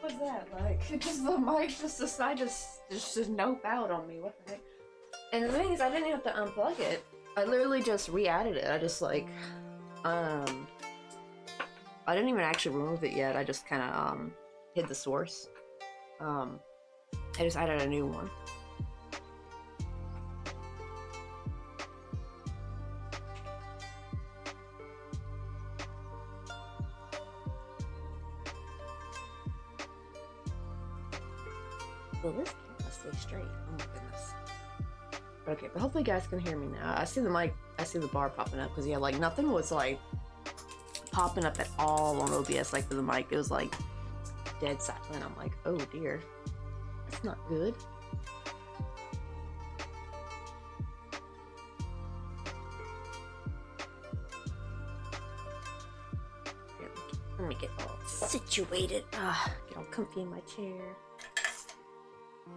What was that? Like, it just the mic just decided to just nope out on me. What the heck? And the thing is, I didn't have to unplug it. I literally just re-added it. I just like, I didn't even actually remove it yet. I just kind of hid the source. I just added a new one. Will this camera stay straight? Oh my goodness. Okay, but hopefully you guys can hear me now. I see the mic, I see the bar popping up, because yeah, like nothing was like popping up at all on OBS, like for the mic. It was like dead silent. I'm like, oh dear, that's not good. Here, let me get all situated. Get all comfy in my chair.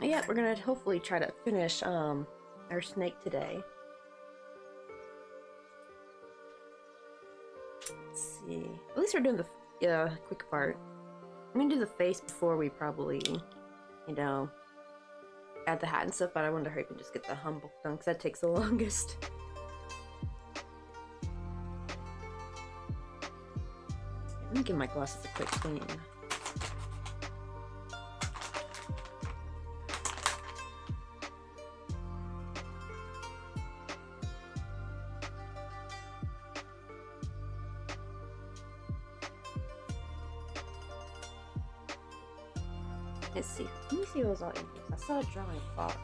Yeah, we're gonna hopefully try to finish our snake today. Let's see. At least we're doing the quick part. I'm gonna do the face before we probably, you know, add the hat and stuff, but I wanted to hurry up and just get the humble done because that takes the longest. Let me give my glasses a quick clean. Let's see. Let me see what was all in here. I saw a drawing box.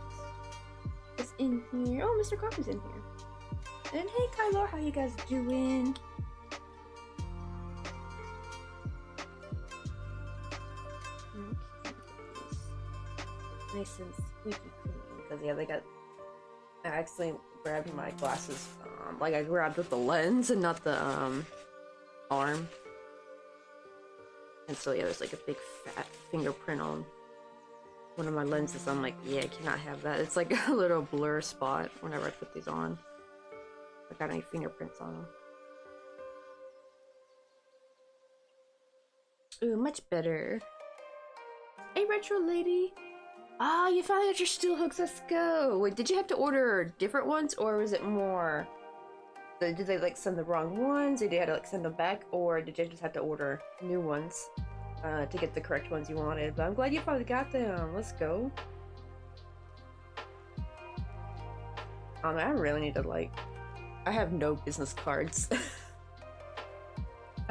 It's in here. Oh, Mr. Coffee's in here. And hey, Kylo, how you guys doing? Okay. Nice and squeaky clean. Because yeah, I accidentally grabbed my glasses. Like I grabbed with the lens and not the arm. And so yeah, there's like a big fat fingerprint on one of my lenses. I'm like, yeah, I cannot have that. It's like a little blur spot whenever I put these on. I got any fingerprints on them. Ooh, much better. Hey, retro lady. Ah, you finally got your steel hooks. Let's go. Wait, did you have to order different ones, or was it more? Did they like send the wrong ones? Did you have to like send them back, or did you just have to order new ones to get the correct ones you wanted? But I'm glad you finally got them. Let's go. I really need to like. I have no business cards. I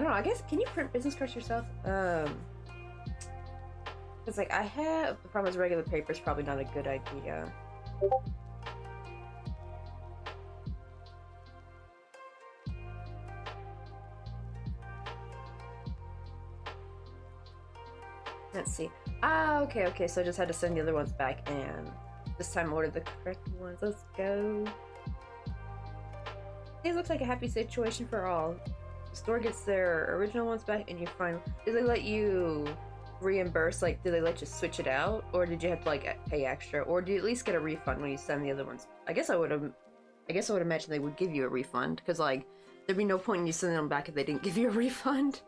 don't know. I guess can you print business cards yourself? It's like I have. The problem is regular paper is probably not a good idea. Let's see. Ah, okay. So I just had to send the other ones back, and this time order the correct ones. Let's go. It looks like a happy situation for all. The store gets their original ones back, and you find. Did they let you reimburse? Like, did they let you switch it out, or did you have to like pay extra, or do you at least get a refund when you send the other ones? I guess I would imagine they would give you a refund, because like there'd be no point in you sending them back if they didn't give you a refund.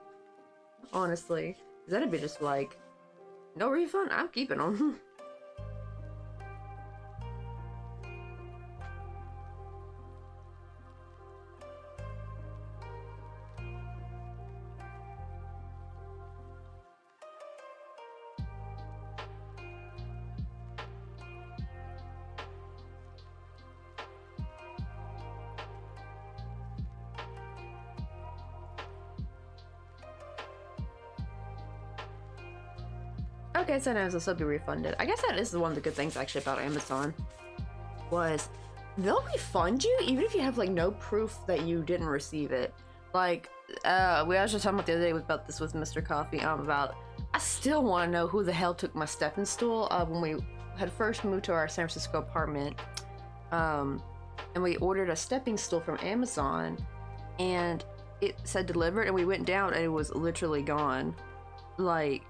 Honestly, that'd be just like no refund. I'm keeping them. Okay, so now this will be refunded. I guess that is one of the good things actually about Amazon, was they'll refund you even if you have like no proof that you didn't receive it. Like, we was just talking about the other day about this with Mr. Coffee. About I still want to know who the hell took my stepping stool when we had first moved to our San Francisco apartment, and we ordered a stepping stool from Amazon, and it said delivered, and we went down and it was literally gone. Like,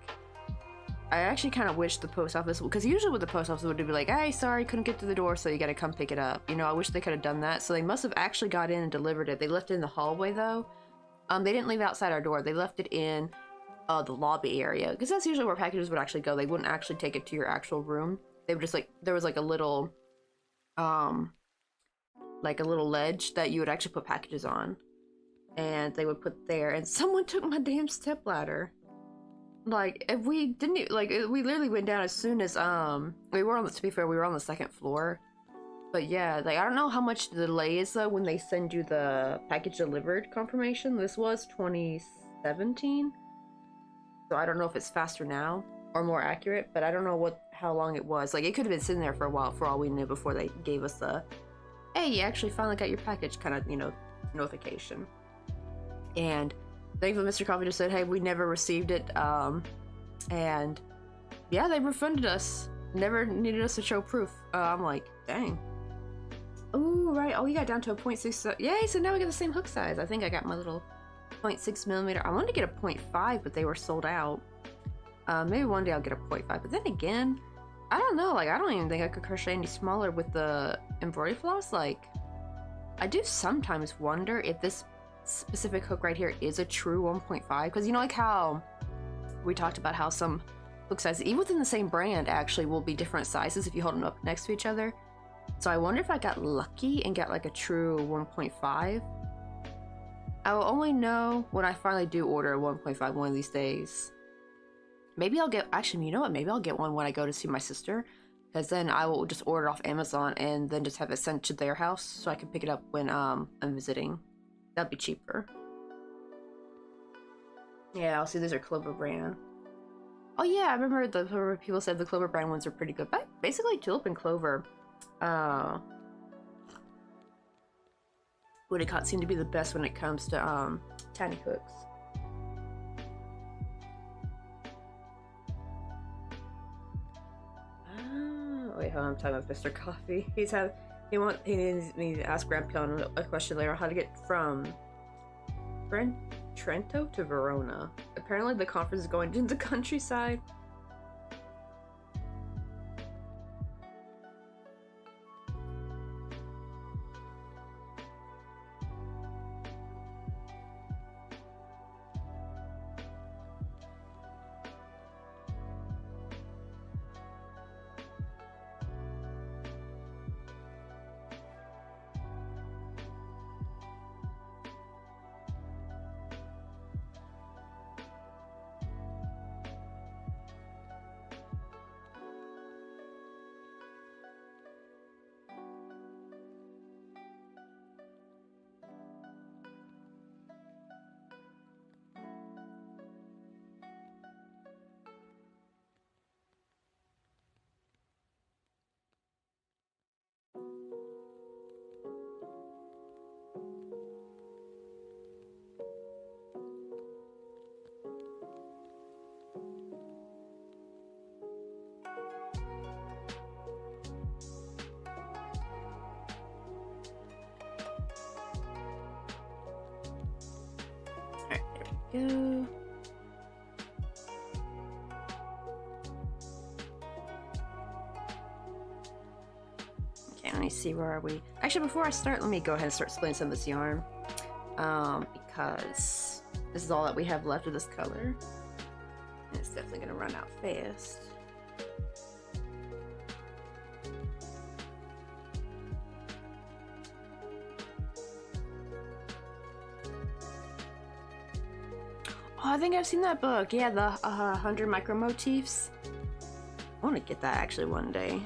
I actually kind of wish the post office, because usually with the post office would be like, hey, sorry, couldn't get to the door, so you gotta come pick it up. You know, I wish they could have done that. So they must have actually got in and delivered it. They left it in the hallway though. They didn't leave it outside our door. They left it in the lobby area, because that's usually where packages would actually go. They wouldn't actually take it to your actual room. They would just like, there was like a little ledge that you would actually put packages on, and they would put there. And someone took my damn stepladder. Like, if we didn't, like, we literally went down as soon as, we were on the, to be fair, we were on the second floor. But yeah, like, I don't know how much the delay is, though, when they send you the package delivered confirmation. This was 2017. So I don't know if it's faster now, or more accurate, but I don't know how long it was. Like, it could have been sitting there for a while, for all we knew, before they gave us the, hey, you actually finally got your package kind of, you know, notification. And thankfully, Mr. Coffee just said, hey, we never received it, and yeah, they refunded us. Never needed us to show proof. I'm like, dang. Oh, right. Oh, we got down to a 0.6. Yay, so now we got the same hook size. I think I got my little 0.6 millimeter. I wanted to get a 0.5, but they were sold out. Maybe one day I'll get a 0.5, but then again, I don't know. Like, I don't even think I could crochet any smaller with the embroidery floss. Like, I do sometimes wonder if this specific hook right here is a true 1.5, because you know, like how we talked about how some hook sizes, even within the same brand, actually will be different sizes if you hold them up next to each other. So I wonder if I got lucky and got like a true 1.5. I will only know when I finally do order a 1.5 one of these days. Maybe I'll get, actually, you know what, maybe I'll get one when I go to see my sister, because then I will just order it off Amazon and then just have it sent to their house so I can pick it up when I'm visiting. That'd be cheaper. Yeah, I'll see these are Clover brand. Oh yeah, I remember the people said the Clover brand ones are pretty good. But basically Tulip and Clover would seem to be the best when it comes to tiny hooks. Wait, hold on, I'm talking with Mr. Coffee. He needs me to ask Grandpa a question later on how to get from Trento to Verona. Apparently the conference is going into the countryside. go. Okay, let me see, where are we? Actually, before I start, let me go ahead and start splitting some of this yarn. Because this is all that we have left of this color. And it's definitely gonna run out fast. Oh, I think I've seen that book. Yeah, the 100 Micro Motifs. I want to get that actually one day.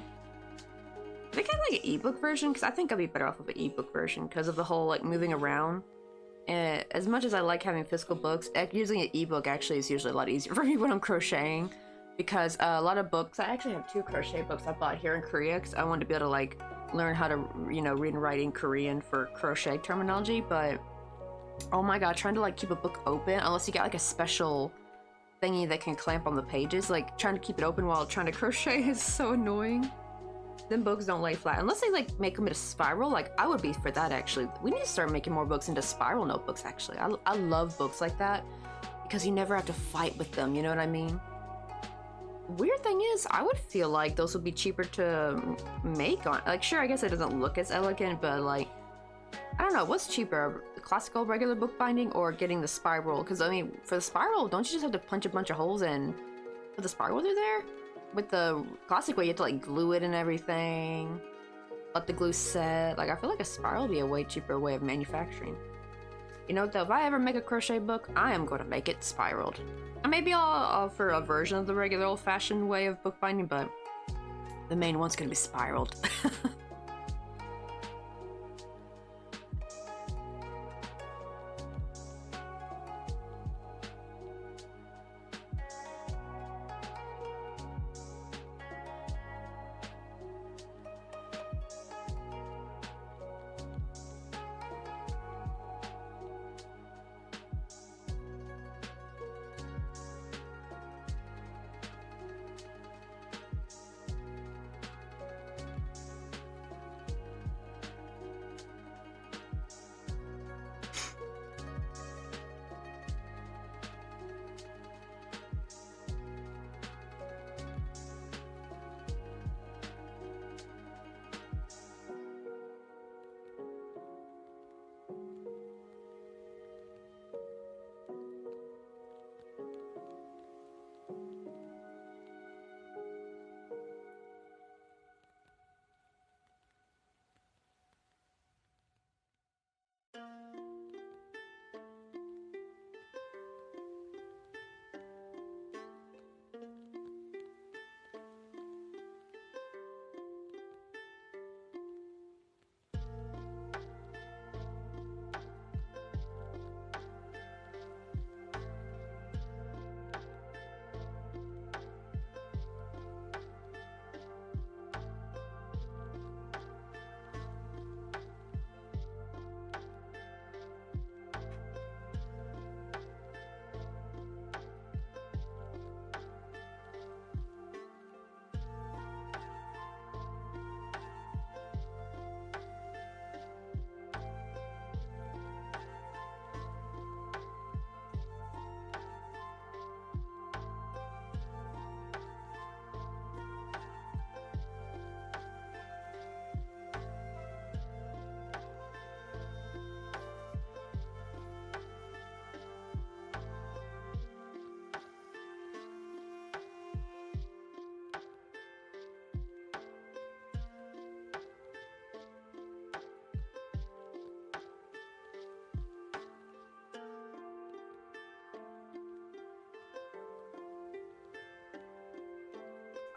I think I like an ebook version because I think I'd be better off with an ebook version because of the whole like moving around. And as much as I like having physical books, using an ebook actually is usually a lot easier for me when I'm crocheting, because a lot of books, I actually have 2 crochet books I bought here in Korea because I wanted to be able to like learn how to, you know, read and write in Korean for crochet terminology. But oh my god, trying to like keep a book open unless you got like a special thingy that can clamp on the pages, like trying to keep it open while trying to crochet is so annoying. Them books don't lay flat unless they like make them into spiral. Like I would be for that actually. We need to start making more books into spiral notebooks actually. I love books like that because you never have to fight with them, you know what I mean? Weird thing is, I would feel like those would be cheaper to make on, like sure, I guess it doesn't look as elegant, but like I don't know, what's cheaper, the classical regular bookbinding or getting the spiral? Because I mean, for the spiral, don't you just have to punch a bunch of holes in put the spiral through there? With the classic way, you have to like glue it and everything, let the glue set. Like I feel like a spiral would be a way cheaper way of manufacturing. You know, though, if I ever make a crochet book, I am going to make it spiraled. And maybe I'll offer a version of the regular old-fashioned way of bookbinding, but the main one's going to be spiraled.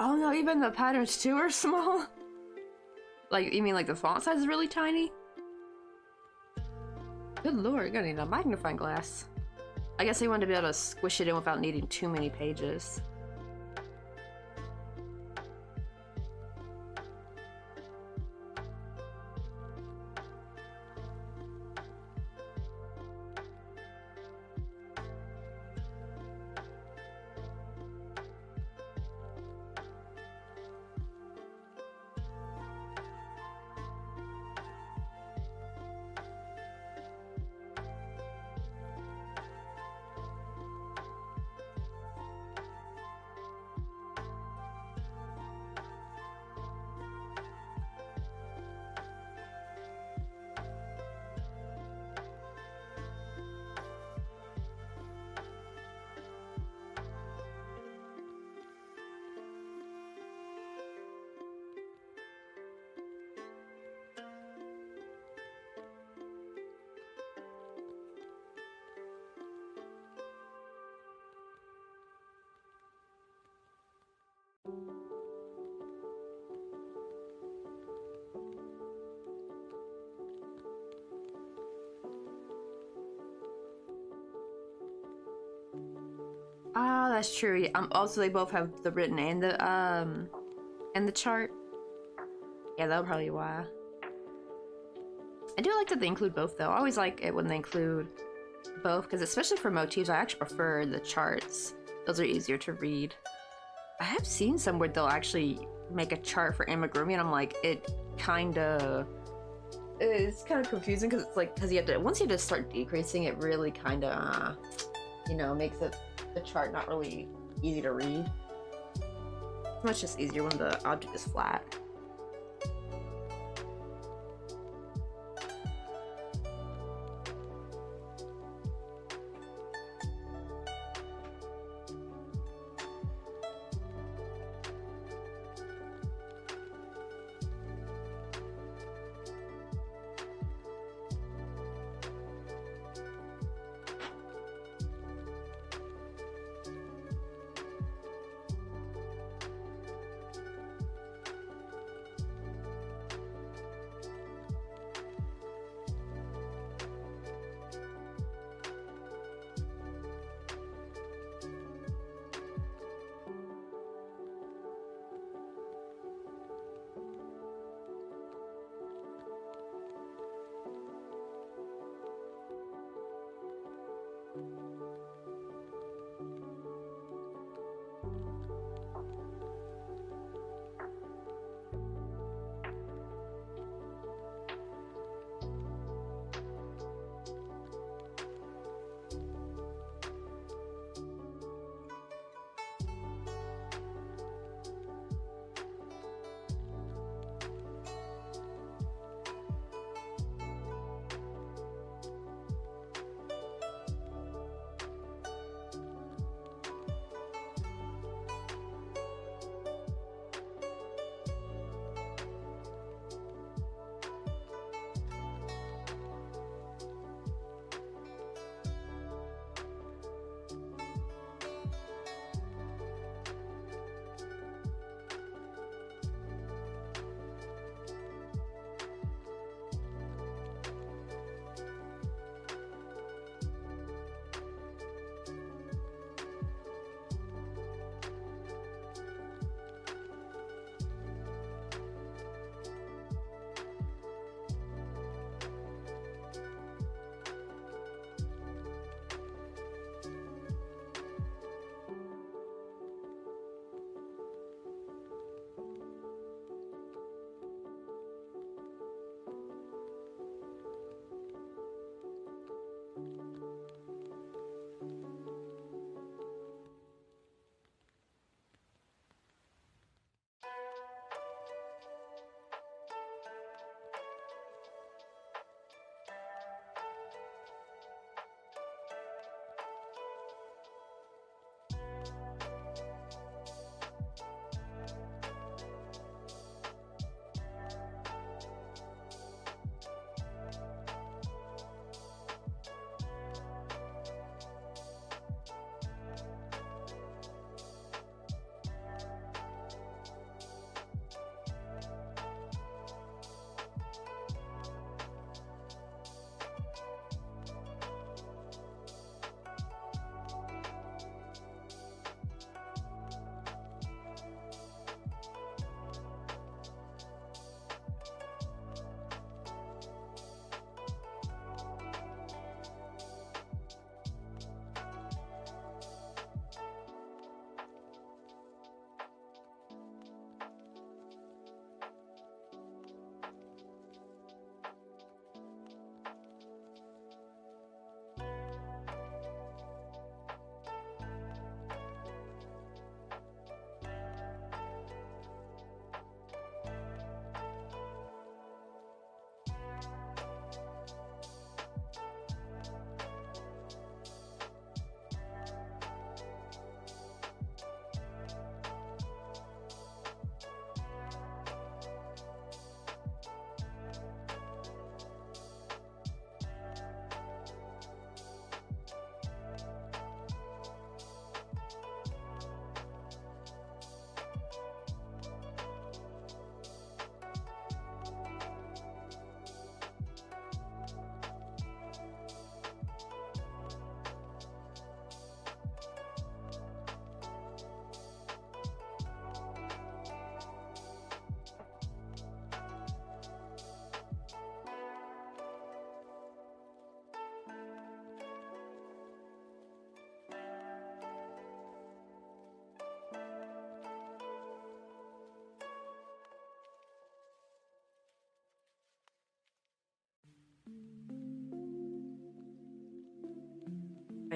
Oh no, even the patterns too are small? Like, you mean like the font size is really tiny? Good lord, you're gonna need a magnifying glass. I guess they wanted to be able to squish it in without needing too many pages. Oh, that's true. Yeah, also they both have the written and the chart. Yeah, that'll probably be why. I do like that they include both though. I always like it when they include both, because especially for motifs, I actually prefer the charts. Those are easier to read. I have seen some where they'll actually make a chart for amigurumi, and I'm like, it's kind of confusing because it's like, because you have to, once you just start decreasing, it really kind of you know, makes it the chart not really easy to read. It's much just easier when the object is flat.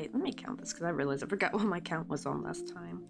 Wait, let me count this because I realized I forgot what my count was on last time.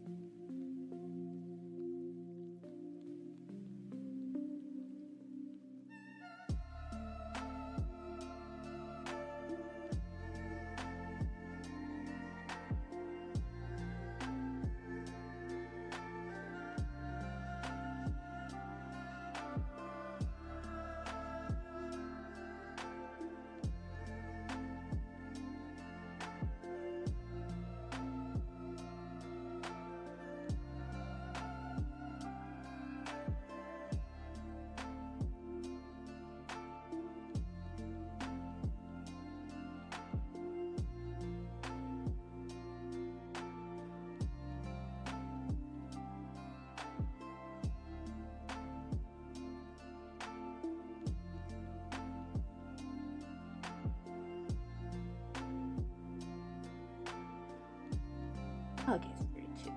Okay, it's 32.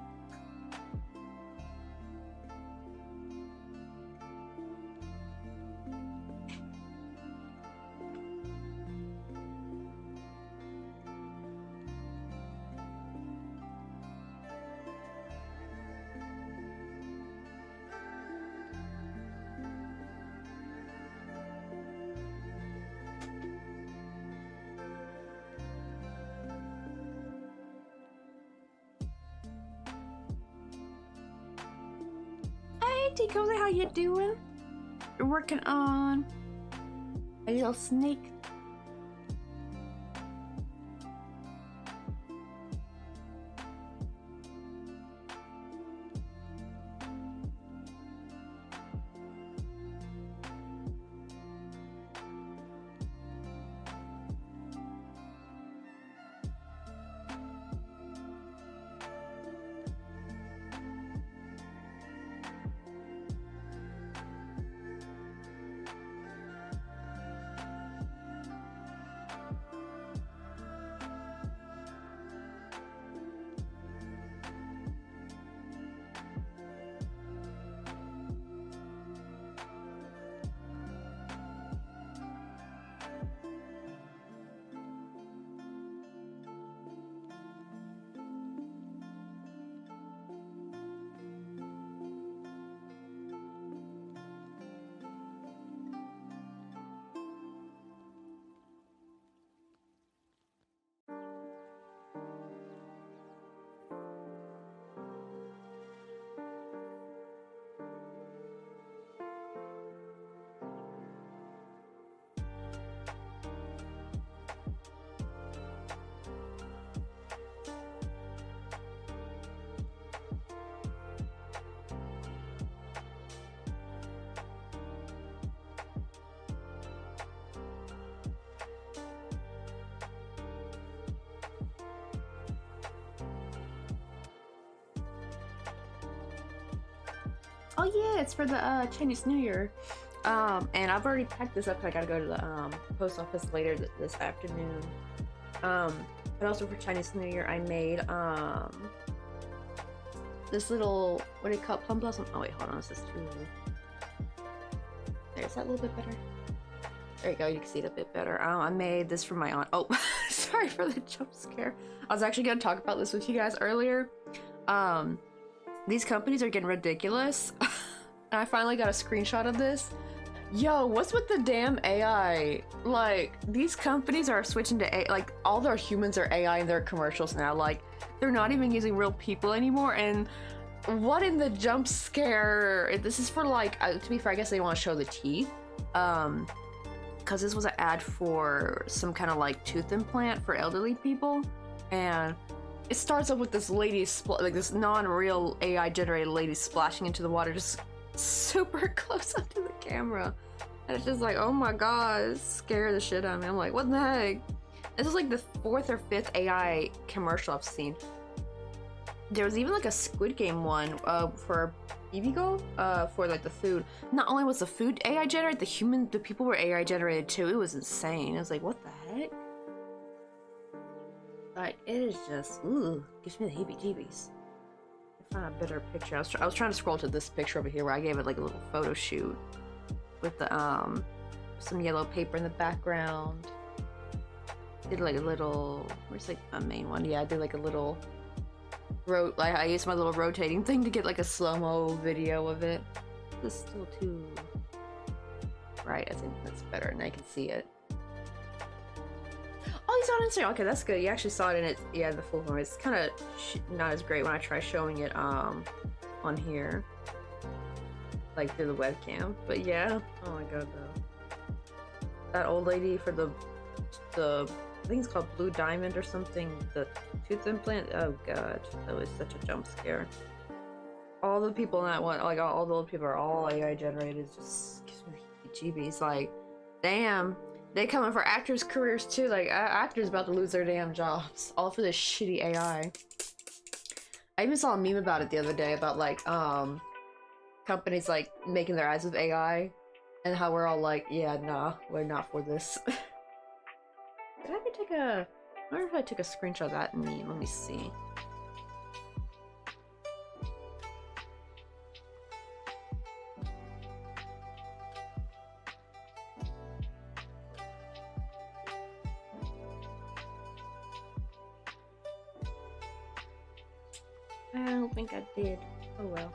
Hey, Cozy, how you doing? You're working on a little snake. Oh yeah, it's for the Chinese New Year. And I've already packed this up. I gotta go to the post office later this afternoon. But also for Chinese New Year, I made this little, what do you call it, plum blossom? Oh wait, hold on, this is too. There's that a little bit better. There you go, you can see it a bit better. I made this for my aunt. Oh, sorry for the jump scare. I was actually gonna talk about this with you guys earlier. These companies are getting ridiculous. And I finally got a screenshot of this. Yo, what's with the damn AI? Like, these companies are switching to AI, like, all their humans are AI in their commercials now. Like, they're not even using real people anymore. And what in the jump scare? This is for, like, to be fair, I guess they want to show the teeth. Because this was an ad for some kind of, like, tooth implant for elderly people. And it starts off with this lady, like this non-real AI generated lady splashing into the water, just super close up to the camera. And it's just like, oh my god, it scared the shit out of me. I'm like, what the heck? This is like the 4th or 5th AI commercial I've seen. There was even like a Squid Game one for Bibigo, for like the food. Not only was the food AI generated, the people were AI generated too. It was insane. I was like, what the heck? Like, it is just, ooh, gives me the heebie-jeebies. I found a better picture. I was trying to scroll to this picture over here where I gave it like a little photo shoot with the some yellow paper in the background. did like a little, where's like a main one? Yeah, I did like a little, like I used my little rotating thing to get like a slow-mo video of it. This is still too bright. I think that's better and I can see it. Oh, you saw it on Instagram. Okay, that's good. You actually saw it in it. Yeah, the full form. It's kind of not as great when I try showing it on here, like through the webcam. But yeah. Oh my god, though. That old lady for the I think it's called Blue Diamond or something. The tooth implant. Oh god, that was such a jump scare. All the people in that one, like all the old people are all AI generated. Just GB's like, damn. They coming for actors' careers too. Like actors about to lose their damn jobs, all for this shitty AI. I even saw a meme about it the other day about like companies like making their eyes with AI, and how we're all like, yeah, nah, we're not for this. Did I ever take a? I wonder if I took a screenshot of that meme. Let me see. I don't think I did. Oh well.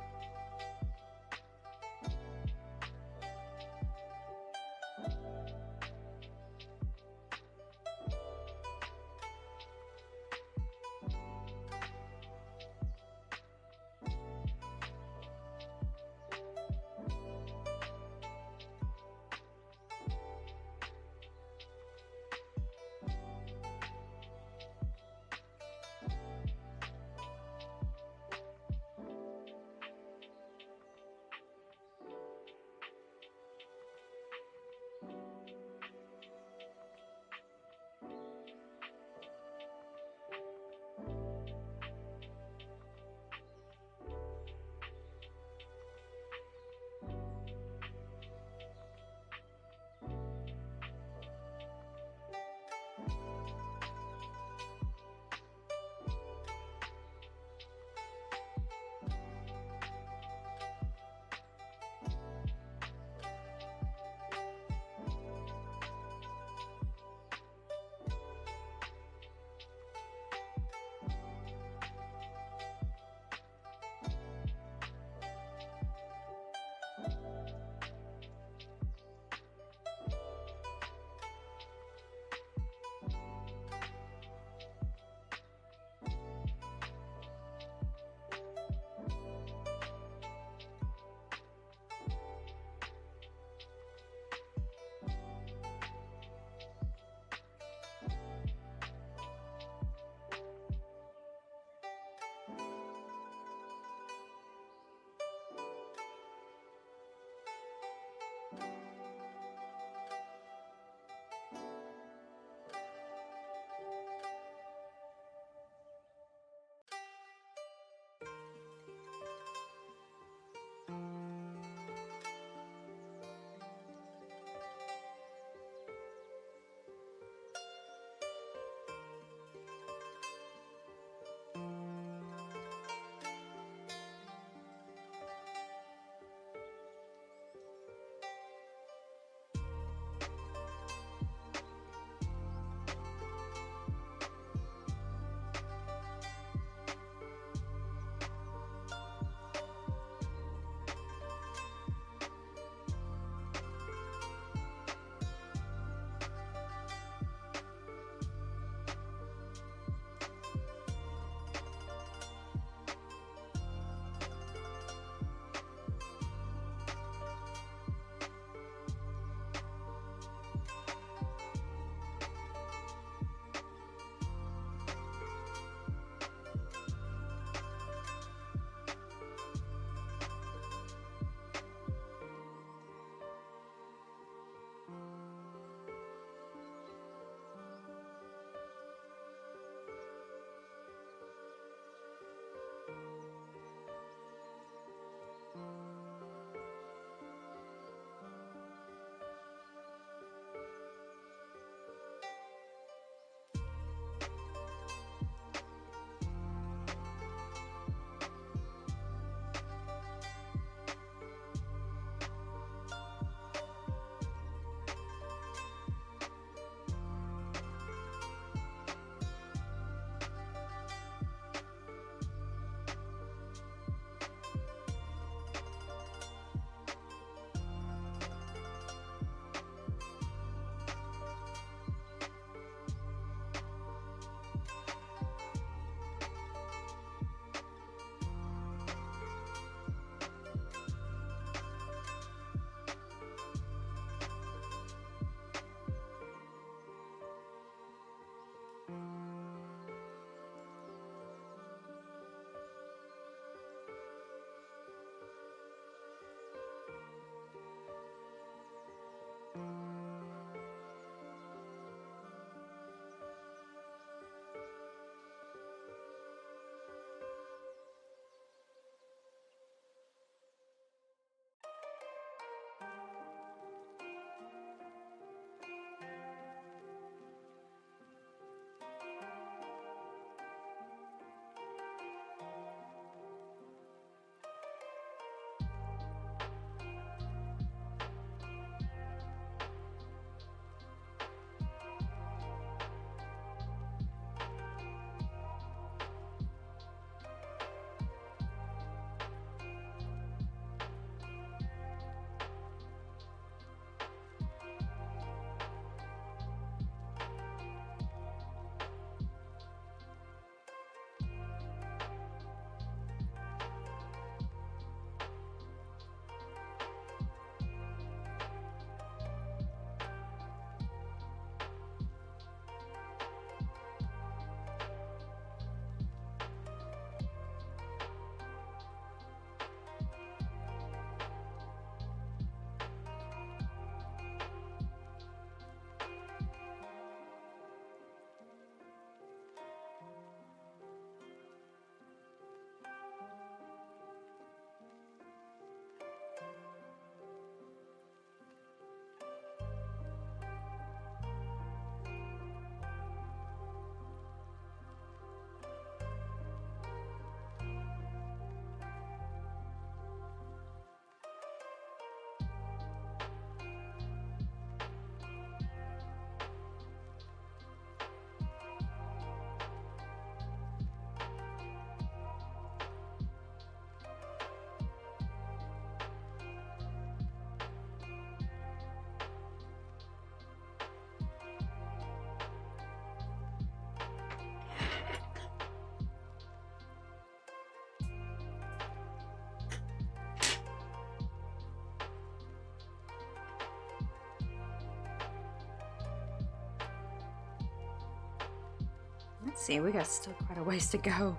See, we got still quite a ways to go.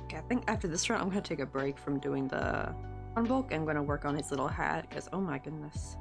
Okay, I think after this round, I'm gonna take a break from doing the unbulk. I'm gonna work on his little hat, because oh my goodness.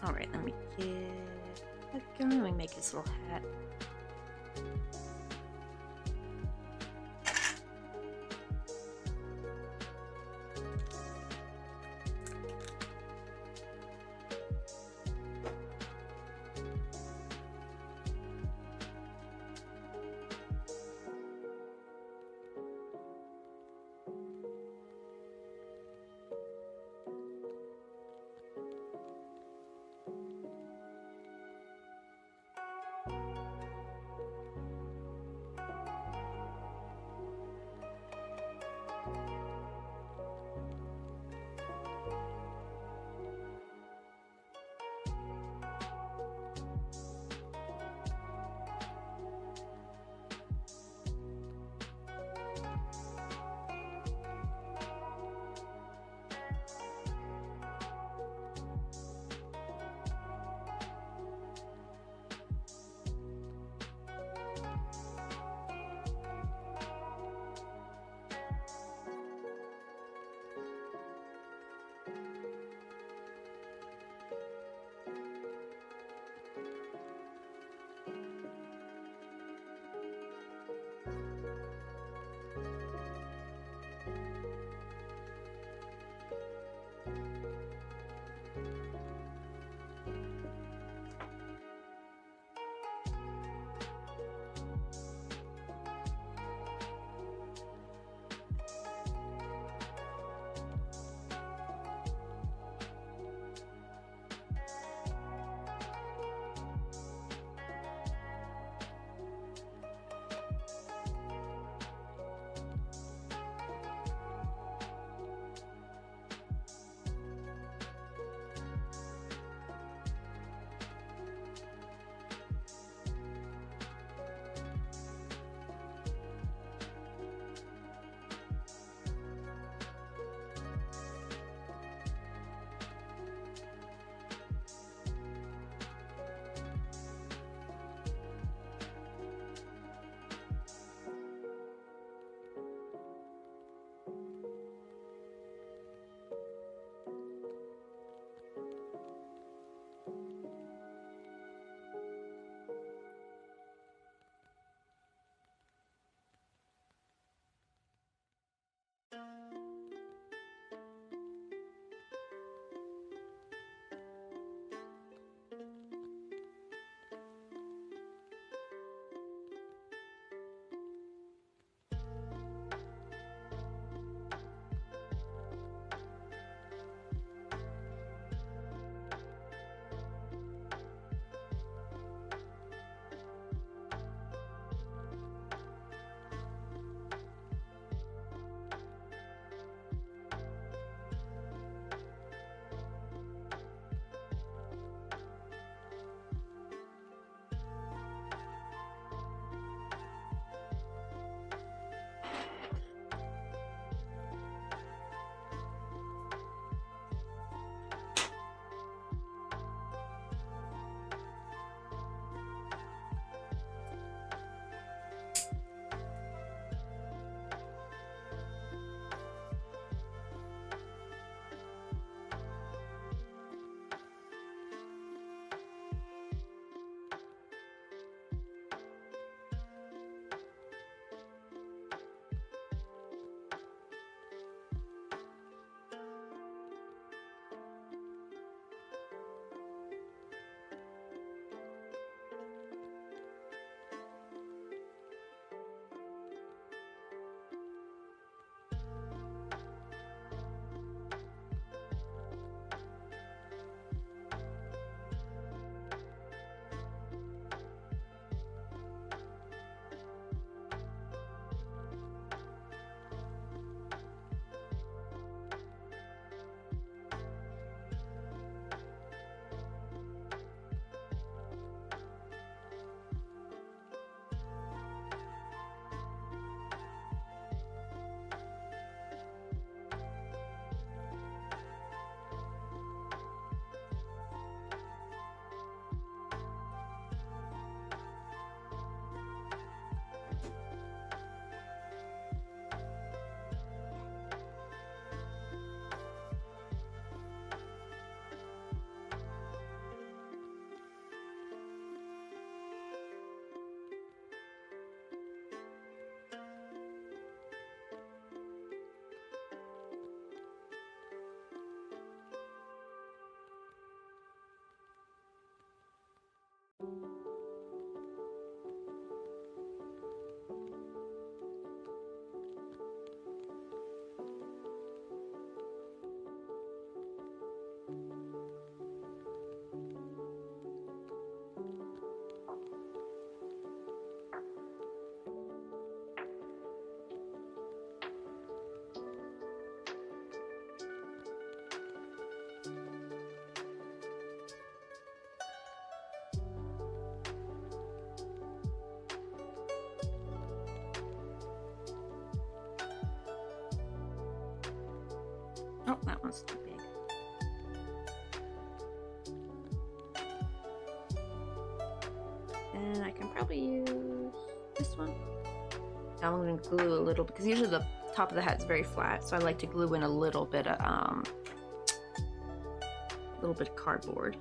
Alright, let me get that going. Let me make his little hat. that one's too big. And I can probably use this one. Now I'm going to glue a little, because usually the top of the hat is very flat, so I like to glue in a little bit of cardboard.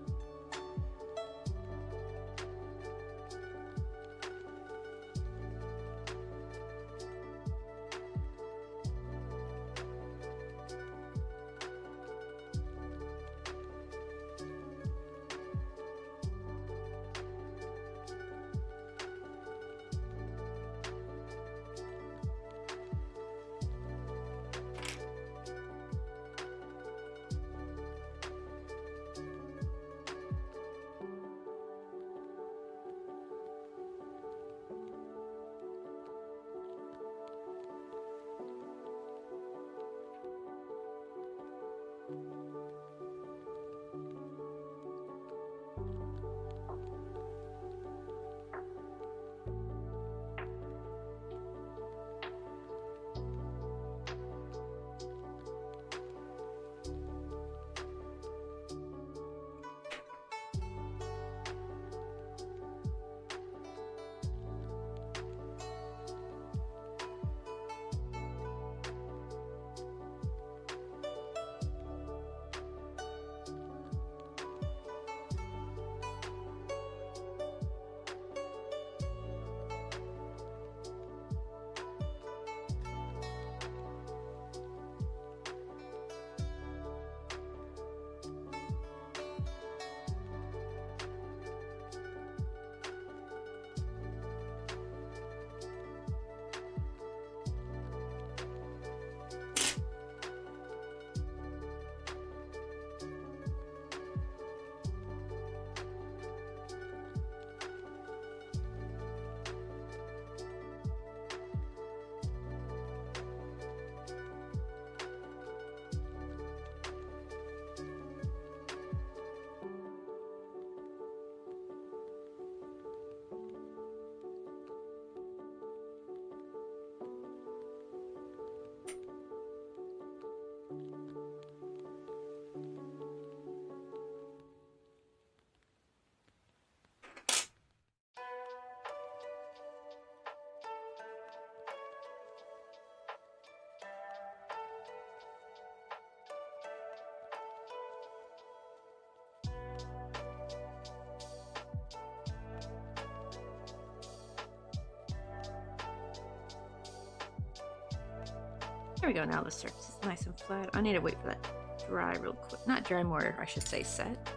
There we go, now the surface is nice and flat. I need to wait for that to dry real quick. Not dry, more, I should say set.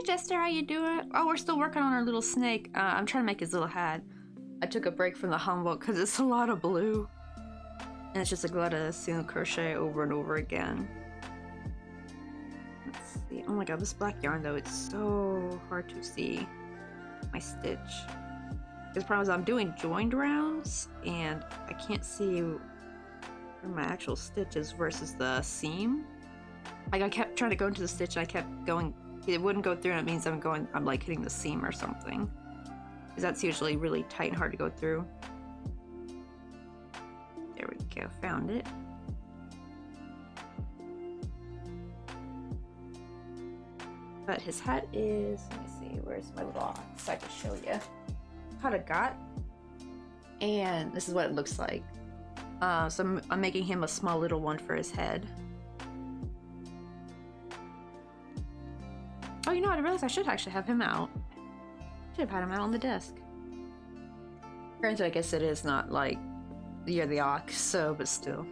Jester, how you doing? Oh, we're still working on our little snake. I'm trying to make his little hat. I took a break from the humble because it's a lot of blue. And it's just a lot of single crochet over and over again. Let's see. Oh my god, this black yarn though, it's so hard to see my stitch. The problem is I'm doing joined rounds and I can't see where my actual stitch is versus the seam. Like I kept trying to go into the stitch and I kept going, it wouldn't go through and it means I'm like hitting the seam or something. Because that's usually really tight and hard to go through. There we go, found it. But his hat is, let me see, where's my little ox so I can show you. Cut a gut. And this is what it looks like. So I'm making him a small little one for his head. Oh, you know what? I realized I should actually have him out. Should have had him out on the desk. Granted, I guess it is not like you're the ox, so, but still.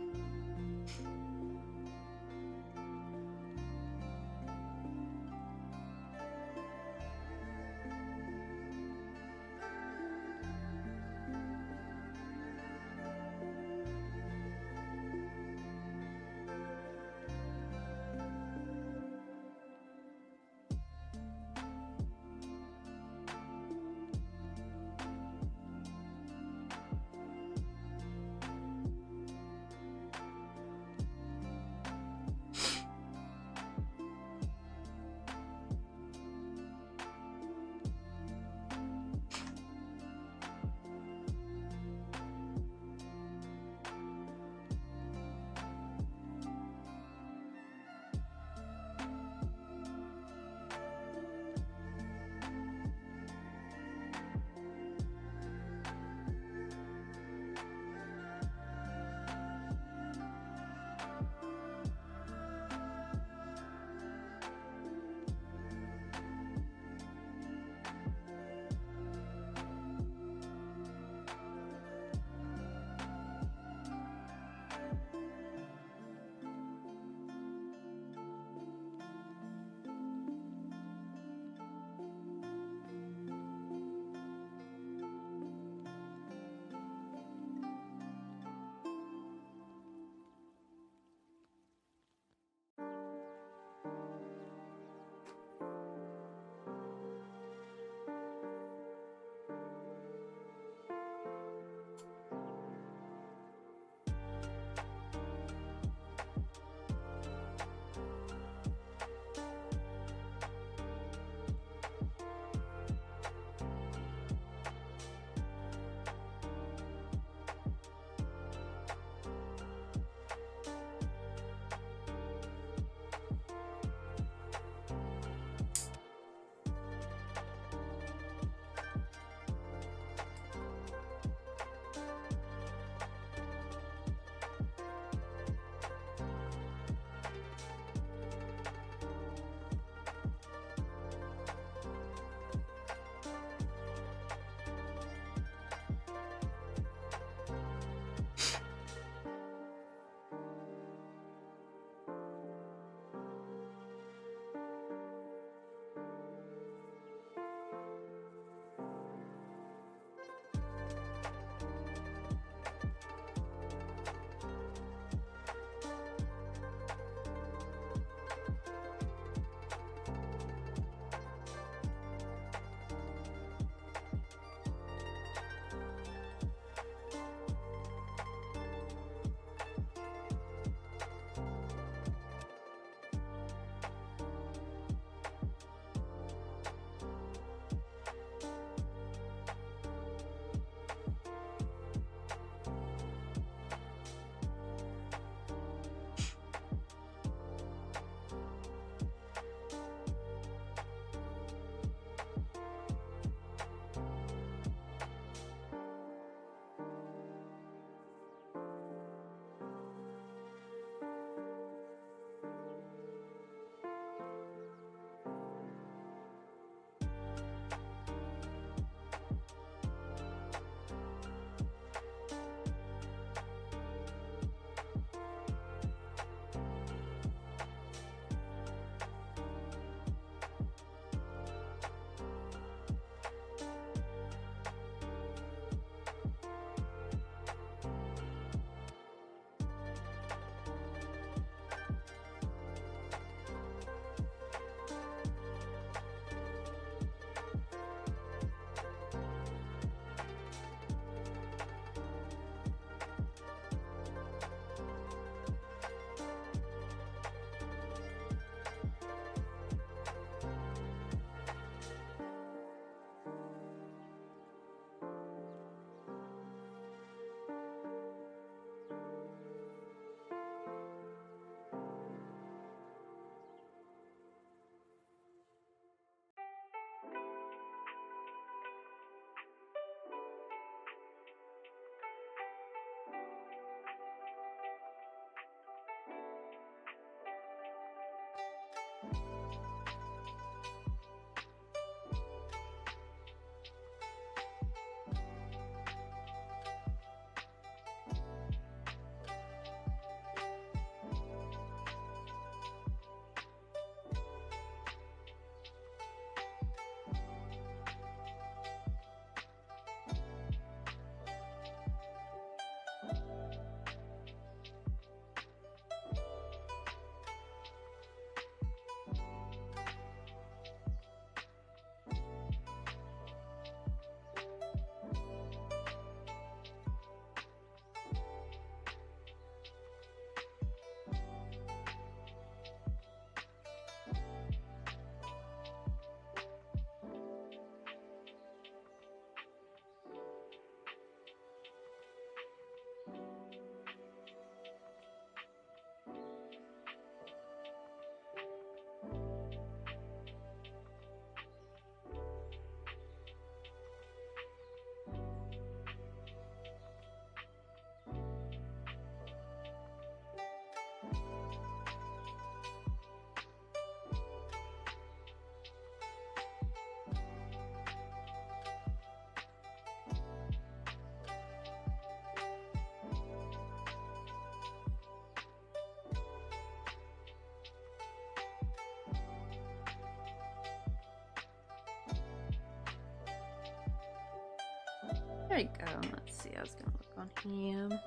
There you go. Let's see. I was gonna look on him.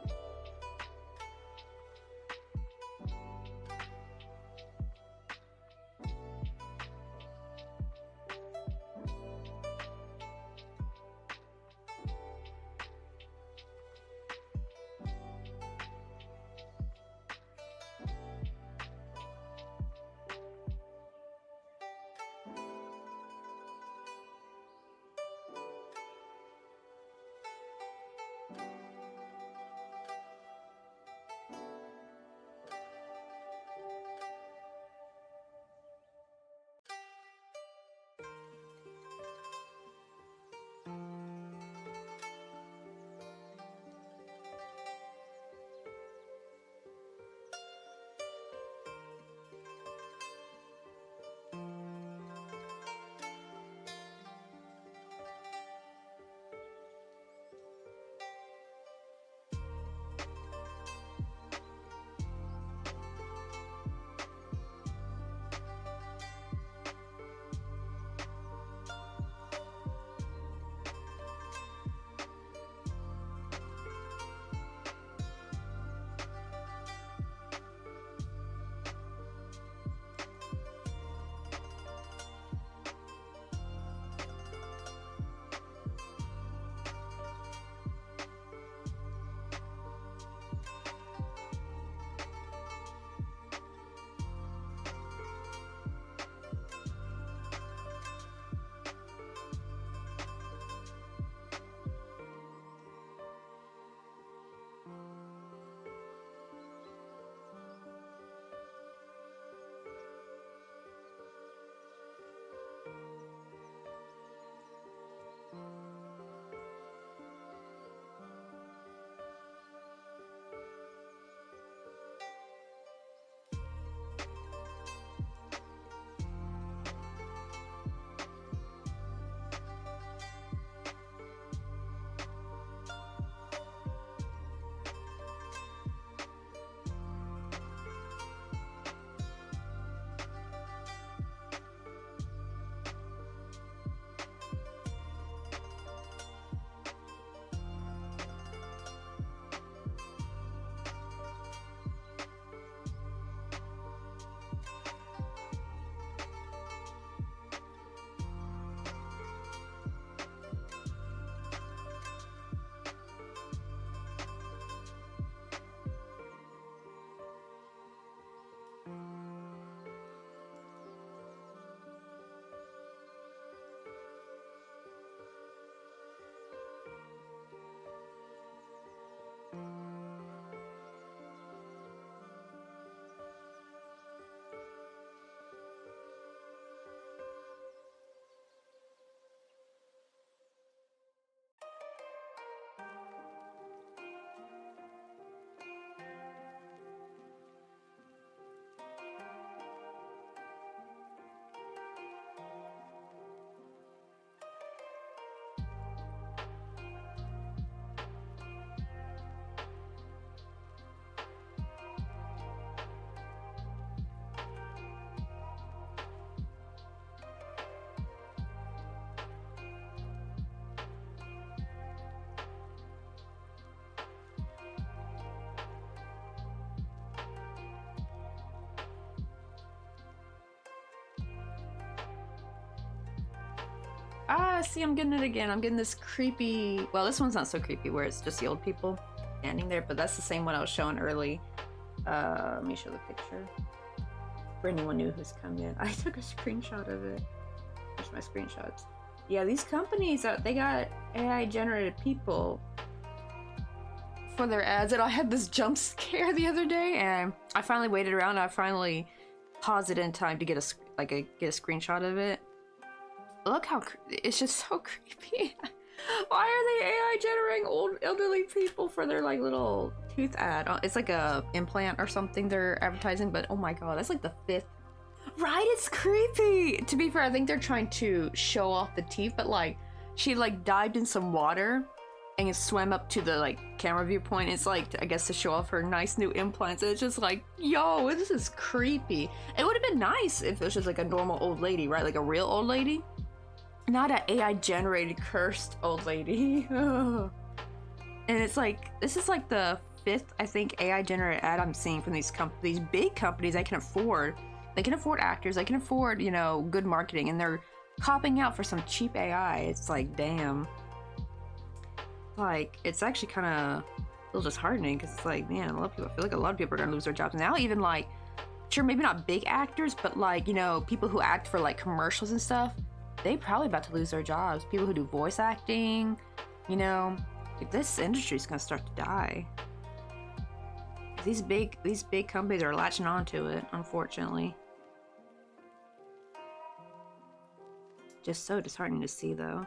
Ah, see, I'm getting it again. I'm getting this creepy... Well, this one's not so creepy, where it's just the old people standing there, but that's the same one I was showing early. Let me show the picture. For anyone new who's come in. I took a screenshot of it. There's my screenshots. Yeah, these companies, they got AI-generated people for their ads, and I had this jump scare the other day, and I finally waited around, and I finally paused it in time to get a screenshot of it. Look how it's just so creepy. Why are they AI generating old elderly people for their like little tooth ad? It's like a implant or something they're advertising, but oh my god, that's like the 5th. Right, it's creepy. To be fair, I think they're trying to show off the teeth, but like she like dived in some water and swam up to the like camera viewpoint. It's like, I guess, to show off her nice new implants. And it's just like, yo, this is creepy. It would have been nice if it was just like a normal old lady, right? Like a real old lady. Not an AI generated cursed old lady. And it's like, this is like the 5th, I think, AI generated ad I'm seeing from these big companies I can afford. They can afford actors, they can afford, you know, good marketing, and they're copping out for some cheap AI. It's like, damn. Like, it's actually kind of a little disheartening, because it's like, man, I feel like a lot of people are gonna lose their jobs now. Even like, sure, maybe not big actors, but like, you know, people who act for like commercials and stuff, they probably about to lose their jobs. People who do voice acting, you know, like, this industry's gonna start to die. These big companies are latching onto it, unfortunately. Just so disheartening to see, though.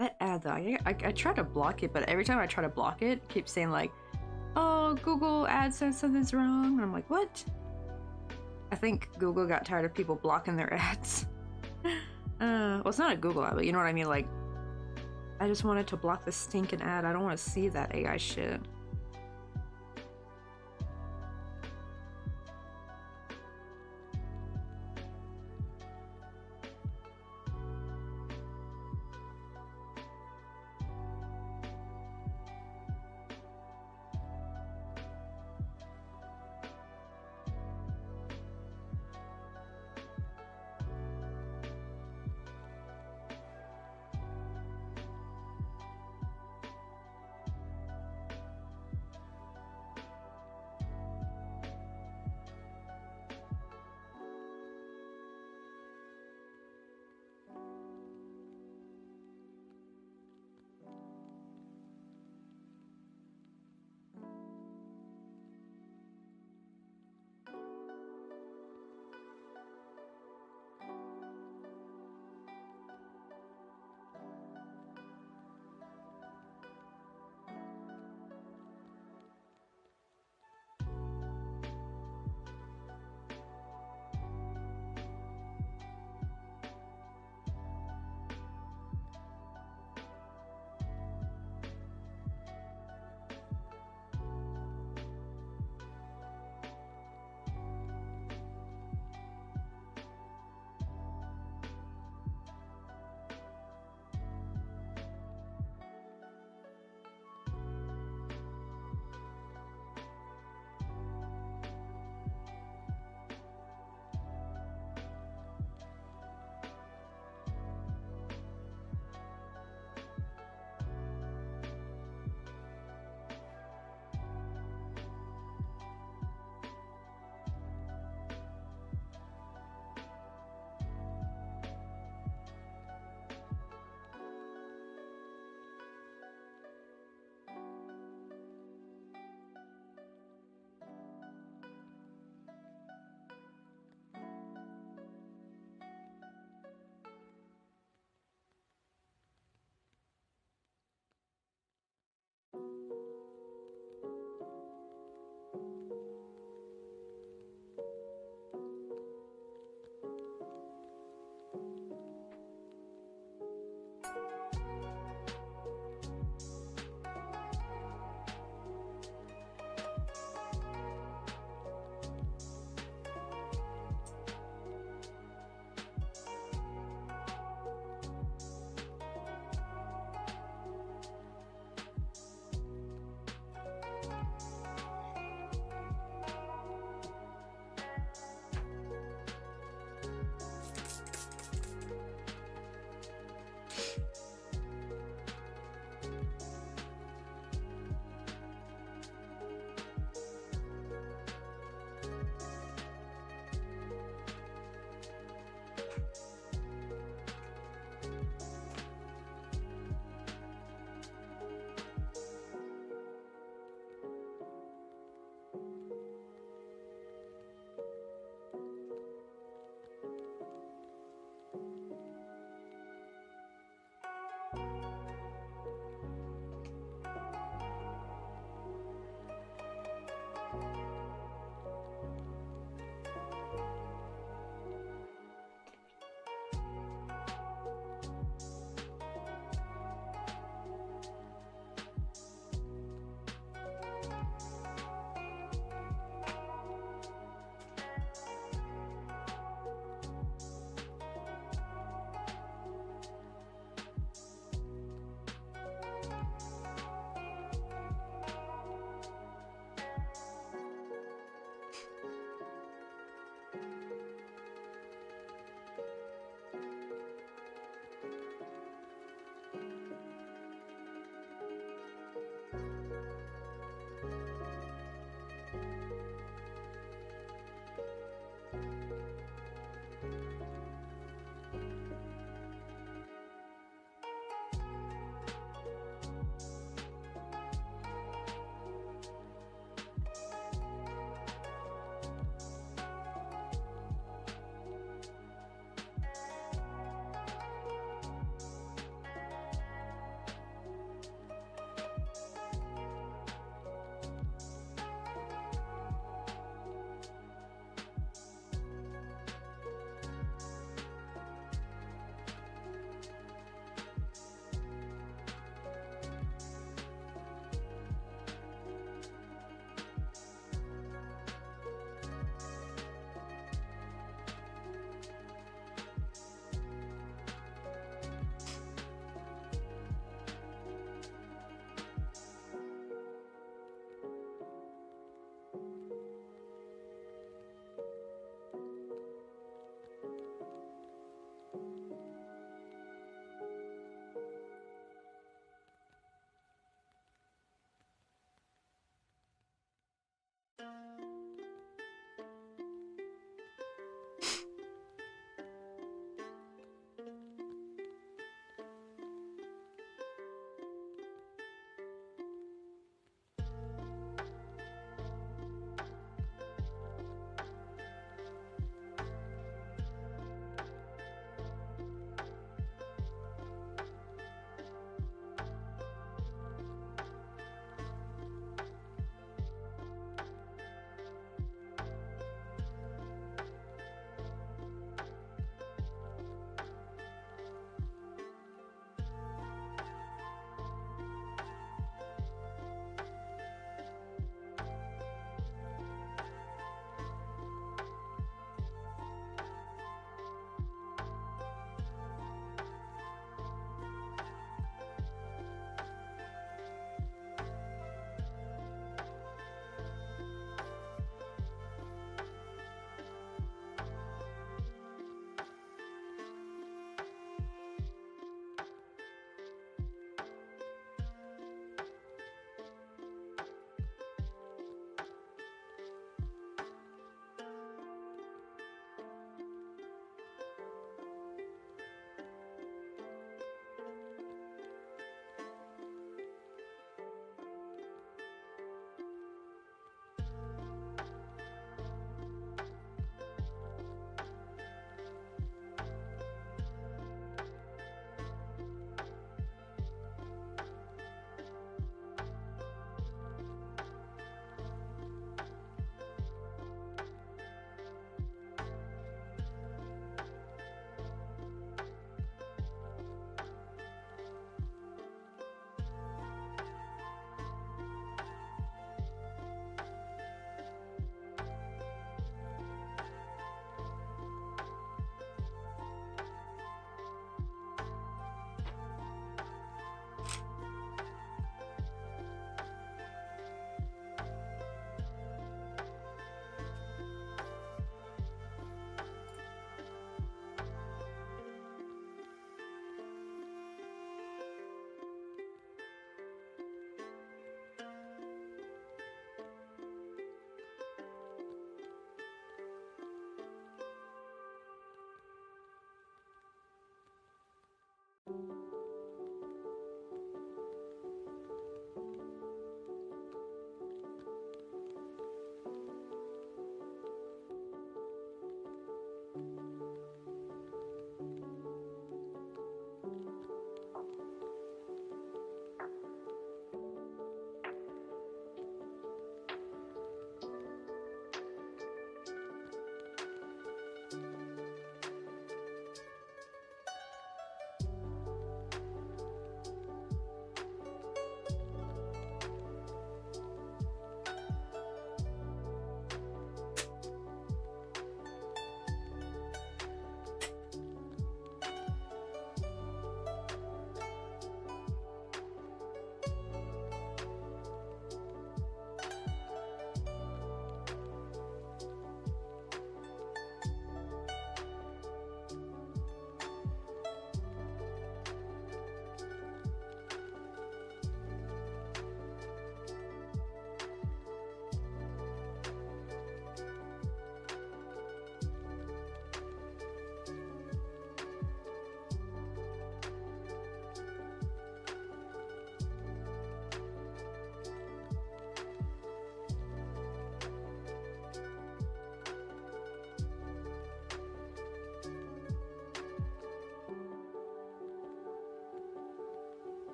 That ad though, I try to block it, but every time I try to block it, it keeps saying like, oh, Google AdSense, something's wrong. And I'm like, what? I think Google got tired of people blocking their ads. Well, it's not a Google ad, but you know what I mean? Like, I just wanted to block the stinking ad. I don't want to see that AI shit.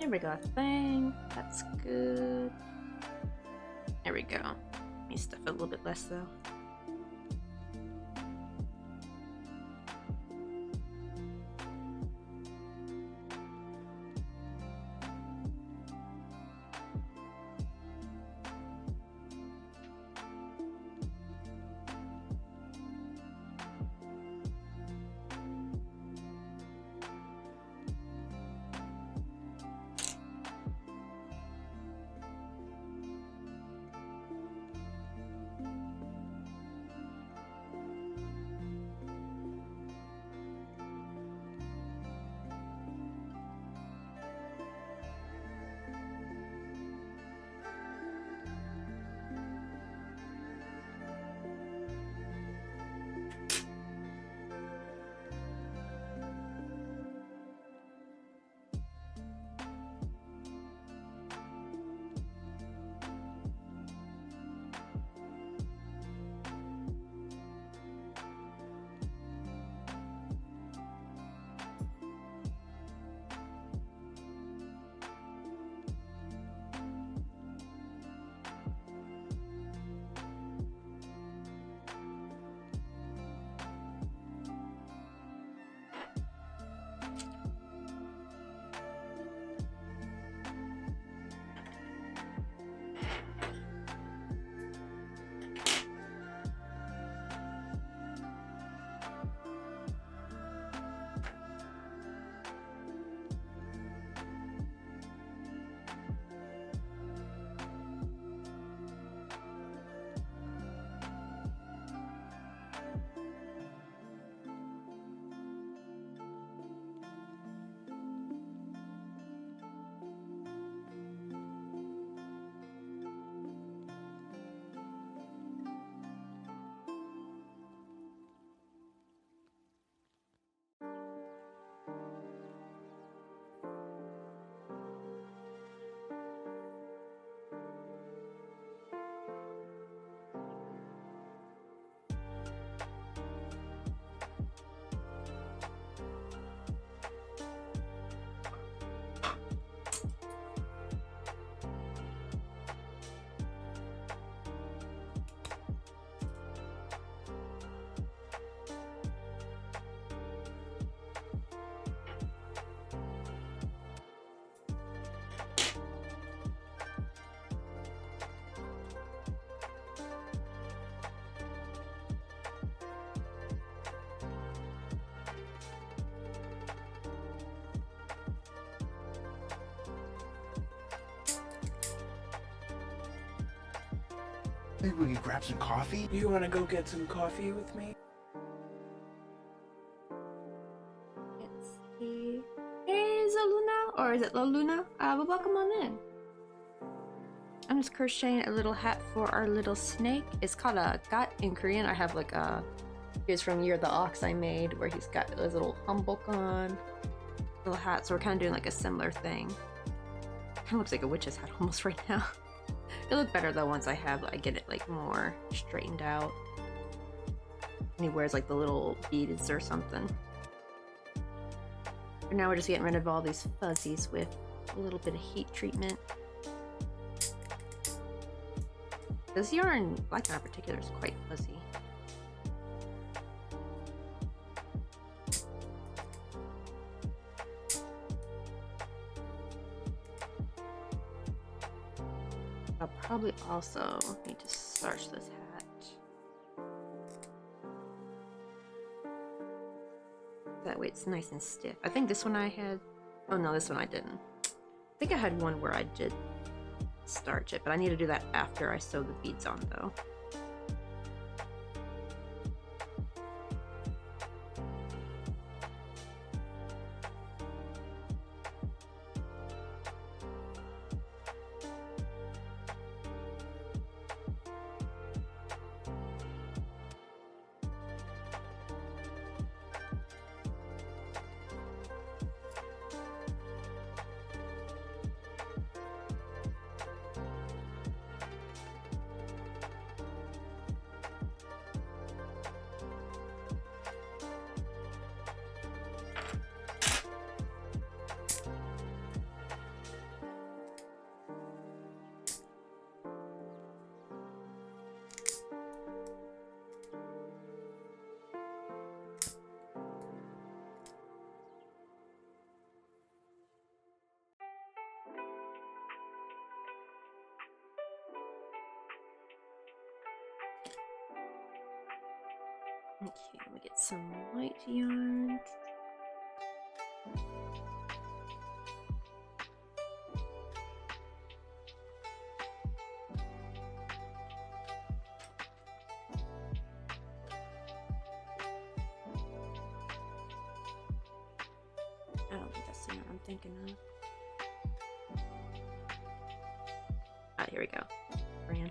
There we go, I think that's good. There we go. Let me stuff it a little bit less though. Maybe we could grab some coffee? You want to go get some coffee with me? Let's see. Hey, is it Luna? Or is it La Luna? Well, welcome on in. I'm just crocheting a little hat for our little snake. It's called a gat in Korean. I have like a, here's from Year the Ox I made, where he's got his little hanbok on, little hat. So we're kind of doing like a similar thing. Kind of looks like a witch's hat almost right now. It'll look better though once I get it like more straightened out. And he wears like the little beads or something. For now we're just getting rid of all these fuzzies with a little bit of heat treatment. This yarn, black yarn in particular, is quite fuzzy. I'll probably also need to starch this hat. That way it's nice and stiff. I think this one I had... Oh no, this one I didn't. I think I had one where I did starch it, but I need to do that after I sew the beads on though. Okay, let me get some white yarn. I don't think that's the yarn I'm thinking of. Ah, here we go. Brand.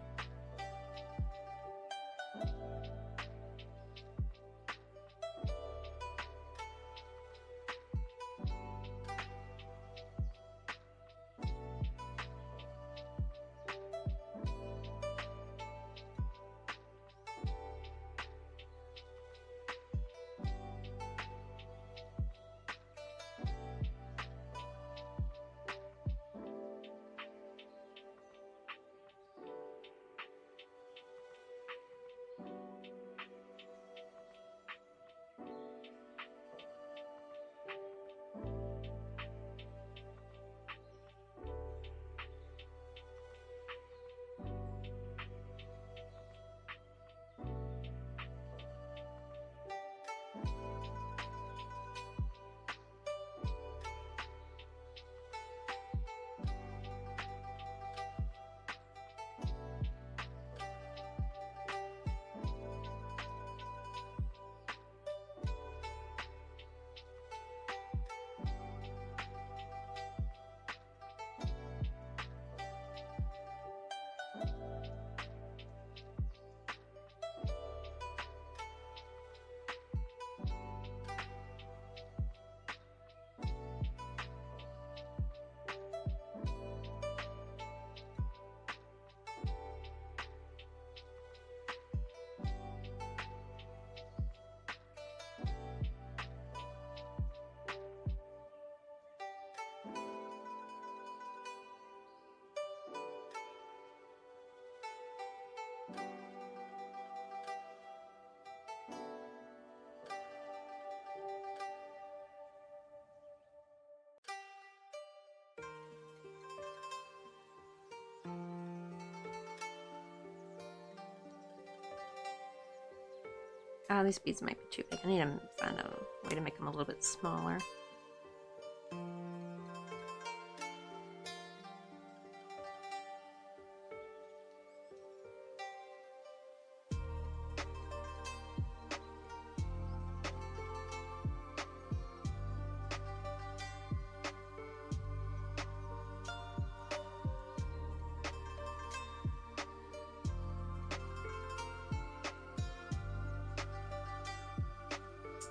Ah, these beads might be too big. I need to find a way to make them a little bit smaller.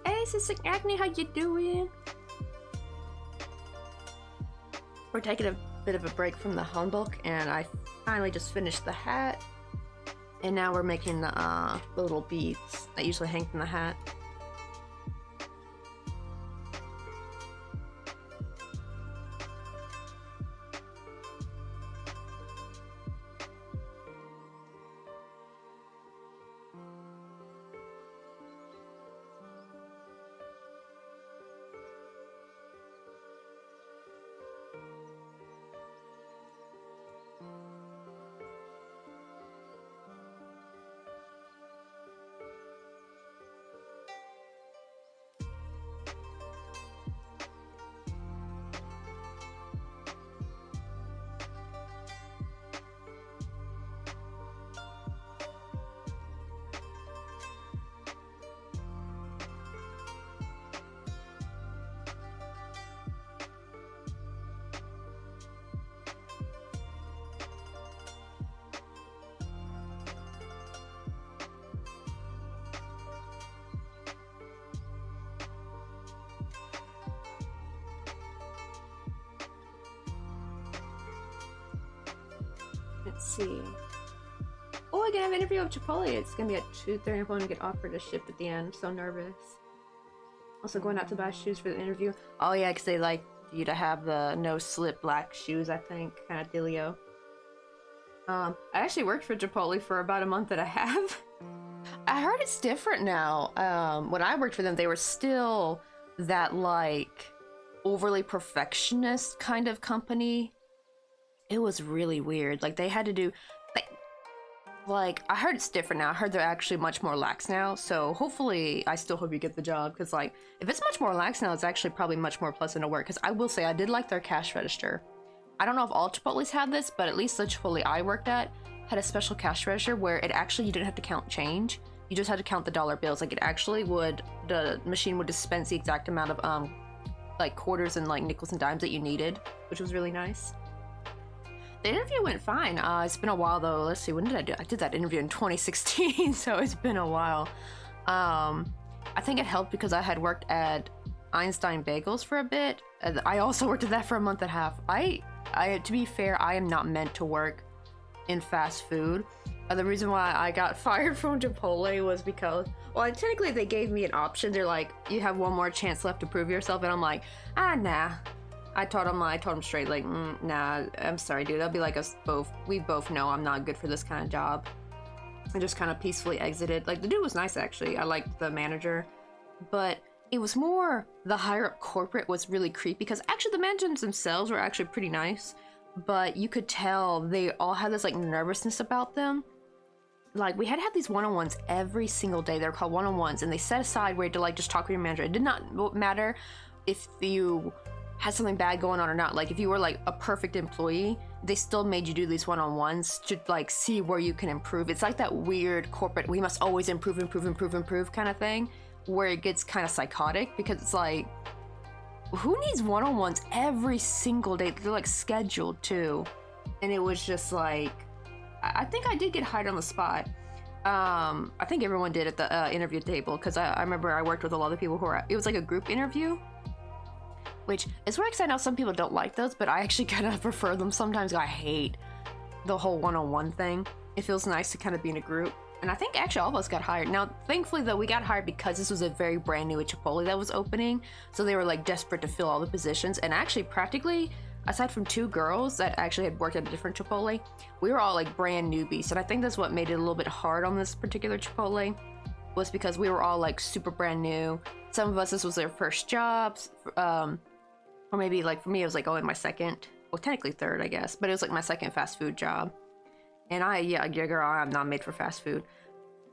Hey, Sister Agni, how you doing? We're taking a bit of a break from the home book, and I finally just finished the hat. And now we're making the little beads that usually hang from the hat. Let's see. Oh, I can have an interview with Chipotle. It's gonna be at 2:30. I'm going to get offered a shift at the end. I'm so nervous. Also going out to buy shoes for the interview. Oh yeah, because they like you to have the no-slip black shoes, I think. Kind of dealio. I actually worked for Chipotle for about a month and a half. I heard it's different now. When I worked for them, they were still that, like, overly perfectionist kind of company. It was really weird. Like, they had to do... like, I heard it's different now. I heard they're actually much more lax now. So hopefully, I still hope you get the job. Because, like, if it's much more lax now, it's actually probably much more pleasant to work. Because I will say, I did like their cash register. I don't know if all Chipotle's had this, but at least the Chipotle I worked at had a special cash register where it actually, you didn't have to count change. You just had to count the dollar bills. Like, it actually would, the machine would dispense the exact amount of, like, quarters and, like, nickels and dimes that you needed, which was really nice. The interview went fine. It's been a while though. Let's see, when did I do? I did that interview in 2016, so it's been a while. I think it helped because I had worked at Einstein Bagels for a bit. I also worked at that for a month and a half. To be fair, I am not meant to work in fast food. The reason why I got fired from Chipotle was because, well, technically they gave me an option. They're like, you have one more chance left to prove yourself, and I'm like, nah. I told him straight, like, nah, I'm sorry, dude. That'll be like us both. We both know I'm not good for this kind of job. I just kind of peacefully exited. Like, the dude was nice, actually. I liked the manager. But it was more the higher-up corporate was really creepy, because actually the managers themselves were actually pretty nice. But you could tell they all had this, like, nervousness about them. Like, we had to have these one-on-ones every single day. They're called one-on-ones, and they set aside where to, like, just talk with your manager. It did not matter if you had something bad going on or not. Like, if you were like a perfect employee, they still made you do these one-on-ones to like see where you can improve. It's like that weird corporate, we must always improve kind of thing, where it gets kind of psychotic, because it's like, who needs one-on-ones every single day? They're like scheduled too. And it was just like, I think I did get hired on the spot. I think everyone did at the interview table, because I remember I worked with a lot of people who were, it was like a group interview, which is where I know some people don't like those, but I actually kind of prefer them sometimes. I hate the whole one-on-one thing. It feels nice to kind of be in a group. And I think actually all of us got hired. Now, thankfully though, we got hired because this was a very brand new Chipotle that was opening. So they were like desperate to fill all the positions. And actually practically, aside from 2 girls that actually had worked at a different Chipotle, we were all like brand newbies. And I think that's what made it a little bit hard on this particular Chipotle, was because we were all like super brand new. Some of us, this was their first jobs. Or maybe, like, for me, it was, like, oh, in my second, well, technically third, I guess, but it was, like, my second fast food job. And yeah, girl, I'm not made for fast food.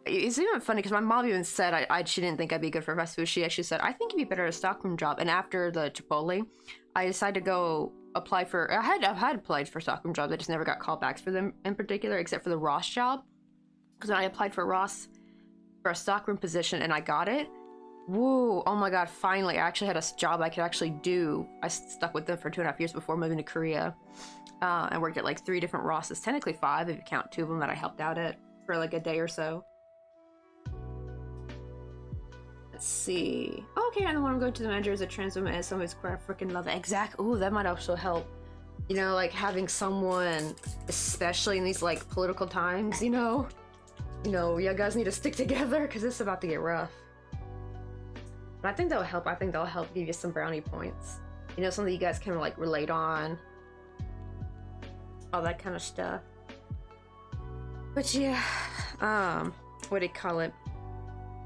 It's even funny, because my mom even said she didn't think I'd be good for fast food. She actually said, I think you'd be better at a stockroom job. And after the Chipotle, I decided to go apply for, I had applied for stockroom jobs. I just never got callbacks for them in particular, except for the Ross job. Because when I applied for Ross for a stockroom position and I got it, woo, oh my god, finally, I actually had a job I could actually do. I stuck with them for 2.5 years before moving to Korea. I worked at like 3 different Rosses, technically 5 if you count 2 of them that I helped out at for like a day or so. Let's see. Okay, and then when I'm going to the manager as a trans woman and somebody's queer, I freaking love it. Exact. Ooh, that might also help. You know, like having someone, especially in these like political times, you know, you guys need to stick together because it's about to get rough. But I think that'll help. I think that'll help give you some brownie points. You know, something you guys can like relate on. All that kind of stuff. But yeah, what do you call it?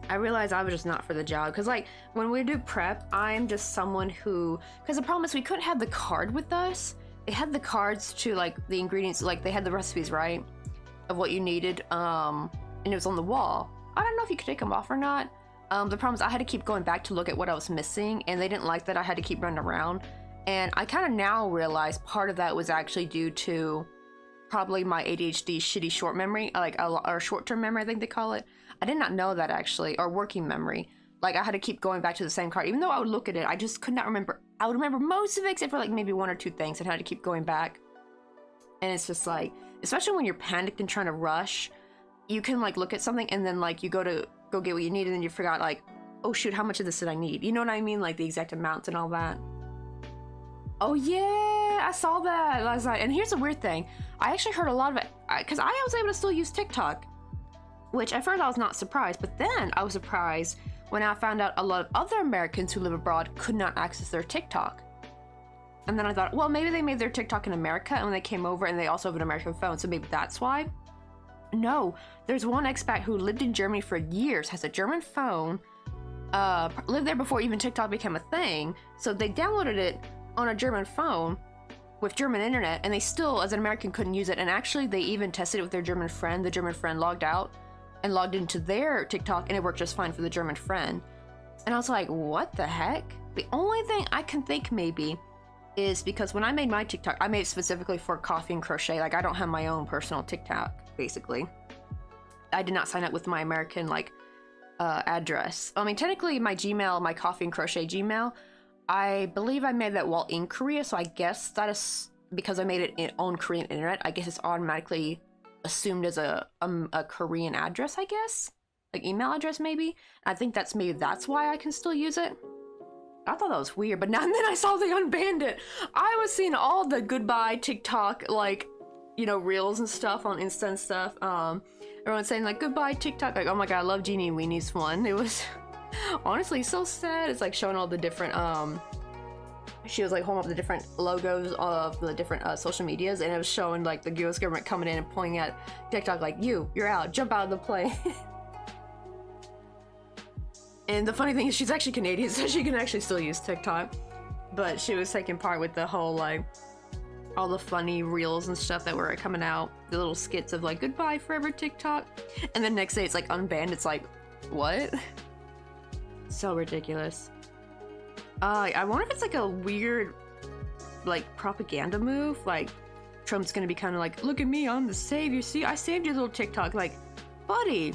I realized I was just not for the job. Because like, when we do prep, I'm just someone who, because the problem is we couldn't have the card with us. They had the cards to like the ingredients, like they had the recipes, right? Of what you needed, and it was on the wall. I don't know if you could take them off or not. The problem is I had to keep going back to look at what I was missing, and they didn't like that I had to keep running around. And I kind of now realize part of that was actually due to probably my ADHD shitty short memory, like or short-term memory, I think they call it. I did not know that actually, or working memory. Like I had to keep going back to the same card, even though I would look at it, I just could not remember. I would remember most of it except for like maybe 1 or 2 things, and I had to keep going back. And it's just like, especially when you're panicked and trying to rush, you can like look at something and then like you go get what you need, and then you forgot like, oh shoot, how much of this did I need? You know what I mean? Like the exact amounts and all that. Oh yeah, I saw that last night. And here's the weird thing. I actually heard a lot of it, because I was able to still use TikTok, which at first I was not surprised, but then I was surprised when I found out a lot of other Americans who live abroad could not access their TikTok. And then I thought, well, maybe they made their TikTok in America, and when they came over and they also have an American phone, so maybe that's why. No, there's one expat who lived in Germany for years, has a German phone, lived there before even TikTok became a thing, so they downloaded it on a German phone, with German internet, and they still, as an American, couldn't use it. And actually, they even tested it with their German friend. The German friend logged out and logged into their TikTok, and it worked just fine for the German friend. And I was like, what the heck? The only thing I can think maybe is because when I made my TikTok, I made it specifically for coffee and crochet. Like, I don't have my own personal TikTok, basically. I did not sign up with my American, like, address. I mean, technically, my Gmail, my coffee and crochet Gmail, I believe I made that while in Korea, so I guess that is because I made it on Korean internet. I guess it's automatically assumed as a Korean address, I guess, like email address maybe. I think that's why I can still use it. I thought that was weird, but now and then I saw they unbanned it. I was seeing all the goodbye TikTok, like, you know, reels and stuff on Insta and stuff. Everyone's saying like goodbye TikTok, like, oh my god, I love Jeannie Weenie's one. It was honestly so sad. It's like showing all the different she was like holding up the different logos of the different social medias, and it was showing like the US government coming in and pointing at TikTok like, you're out, jump out of the plane. And the funny thing is she's actually Canadian, so she can actually still use TikTok, but she was taking part with the whole like all the funny reels and stuff that were coming out, the little skits of like goodbye forever TikTok, and then next day it's like unbanned. It's like, what? So ridiculous. I wonder if it's like a weird like propaganda move, like Trump's gonna be kind of like, look at me, I'm the savior, see, I saved your little TikTok. Like, buddy,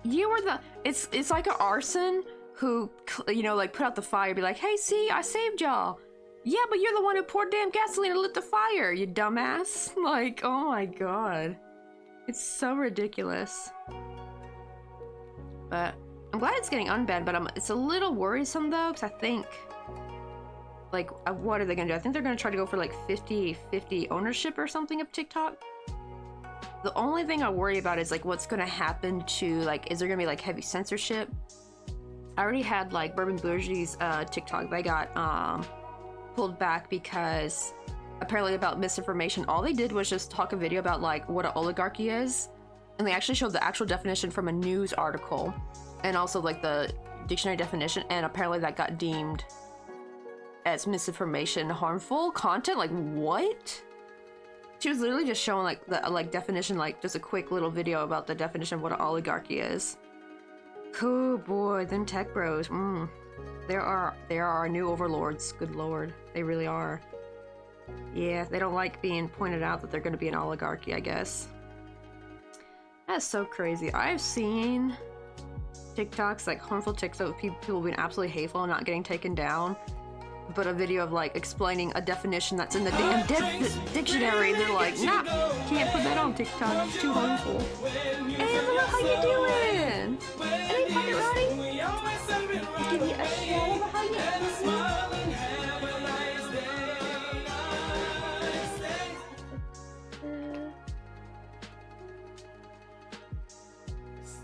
you were the, it's like an arson who, you know, like put out the fire, be like, hey, see, I saved y'all. Yeah, but you're the one who poured damn gasoline and lit the fire, you dumbass. Like, oh my god. It's so ridiculous. But I'm glad it's getting unbanned, but it's a little worrisome though, because I think, like, what are they gonna do? I think they're gonna try to go for like 50-50 ownership or something of TikTok. The only thing I worry about is like what's gonna happen to, like, is there gonna be like heavy censorship? I already had like Bourbon Bourgeois's TikTok, they got pulled back because apparently about misinformation. All they did was just talk a video about like what an oligarchy is, and they actually showed the actual definition from a news article and also like the dictionary definition, and apparently that got deemed as misinformation, harmful content. Like, what? She was literally just showing like the like definition, like just a quick little video about the definition of what an oligarchy is. Oh boy, them tech bros. They are our new overlords. Good lord, they really are. Yeah, they don't like being pointed out that they're going to be an oligarchy, I guess. That's so crazy. I've seen TikToks, like harmful TikToks of people being absolutely hateful and not getting taken down, but a video of like explaining a definition that's in the damn dictionary, they're like, nah, can't put that on TikTok, it's too harmful. Hey, hello, how you doing? Hey, Pirate Roddy? Give you a shout out, how you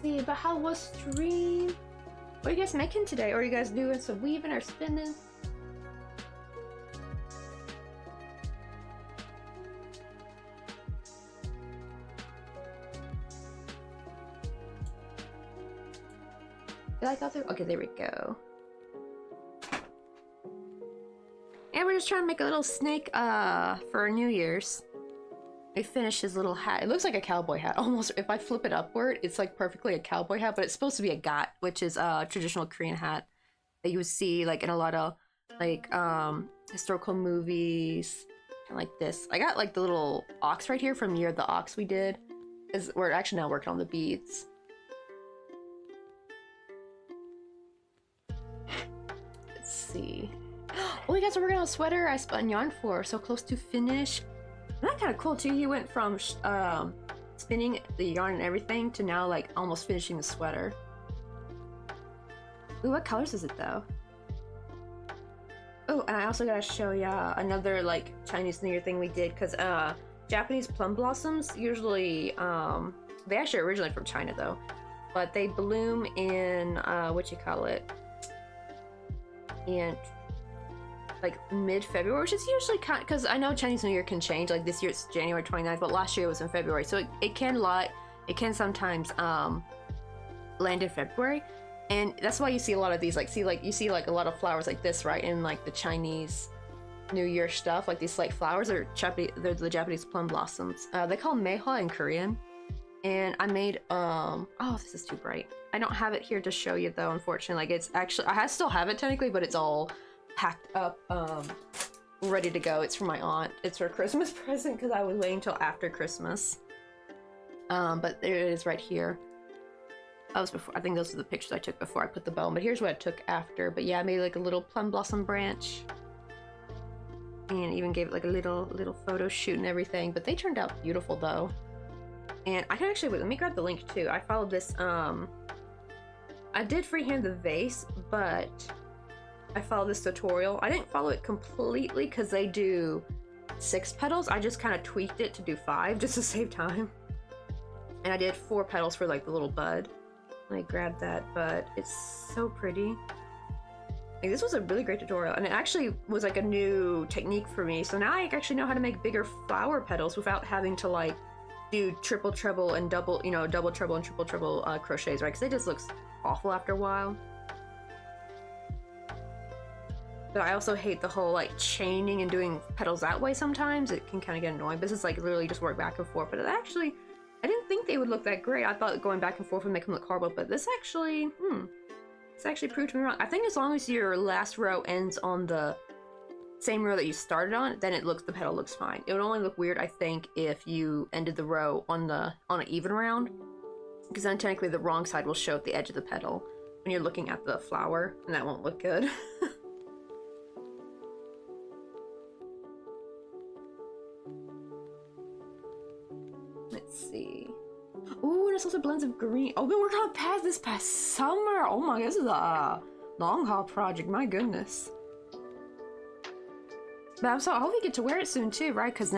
see, but how was stream? What are you guys making today? Or are you guys doing some weaving or spinning? Did I go through? Okay, there we go. And we're just trying to make a little snake for New Year's. I finished his little hat. It looks like a cowboy hat almost. If I flip it upward, it's like perfectly a cowboy hat, but it's supposed to be a gat, which is a traditional Korean hat that you would see like in a lot of like historical movies and like this. I got like the little ox right here from Year of the Ox we did. We're actually now working on the beads. Let's see. Oh, you guys are working on a sweater I spun yarn for. So close to finish. That's kind of cool too. He went from spinning the yarn and everything to now like almost finishing the sweater. Ooh, what colors is it though? Oh, and I also gotta show ya another like Chinese New Year thing we did, because Japanese plum blossoms usually they actually originate from China though, but they bloom in in like mid-February, which is usually kind of, because I know Chinese New Year can change, like this year it's January 29th, but last year it was in February, so it can sometimes land in February, and that's why you see a lot of these, like you see like a lot of flowers like this, right, in like the Chinese New Year stuff, like these like flowers. They're the Japanese plum blossoms. They call meha in Korean. And I made oh, this is too bright. I don't have it here to show you though, unfortunately. Like it's actually still have it technically, but it's all packed up, ready to go. It's from my aunt. It's her Christmas present because I was waiting until after Christmas. But there it is right here. That was before. I think those are the pictures I took before I put the bow on, but here's what I took after. But yeah, I made like a little plum blossom branch. And even gave it like a little photo shoot and everything. But they turned out beautiful though. And I can actually, wait, let me grab the link too. I followed this, I did freehand the vase, but I followed this tutorial. I didn't follow it completely because they do 6 petals. I just kind of tweaked it to do 5 just to save time. And I did 4 petals for like the little bud. And I grabbed that, but it's so pretty. Like, this was a really great tutorial, and it actually was like a new technique for me. So now I actually know how to make bigger flower petals without having to like do triple treble and double, you know, double treble and triple treble crochets, right? Because it just looks awful after a while. But I also hate the whole like chaining and doing petals that way sometimes. It can kind of get annoying. But this is like literally just work back and forth. But it actually, I didn't think they would look that great. I thought going back and forth would make them look horrible. But this actually, this actually proved me wrong. I think as long as your last row ends on the same row that you started on, then the petal looks fine. It would only look weird, I think, if you ended the row on an even round, because then technically the wrong side will show at the edge of the petal when you're looking at the flower, and that won't look good. Let's see. Ooh, and it's also blends of green. Oh, we worked on this past summer. Oh my, this is a long haul project. My goodness. But I hope we get to wear it soon too, right? Because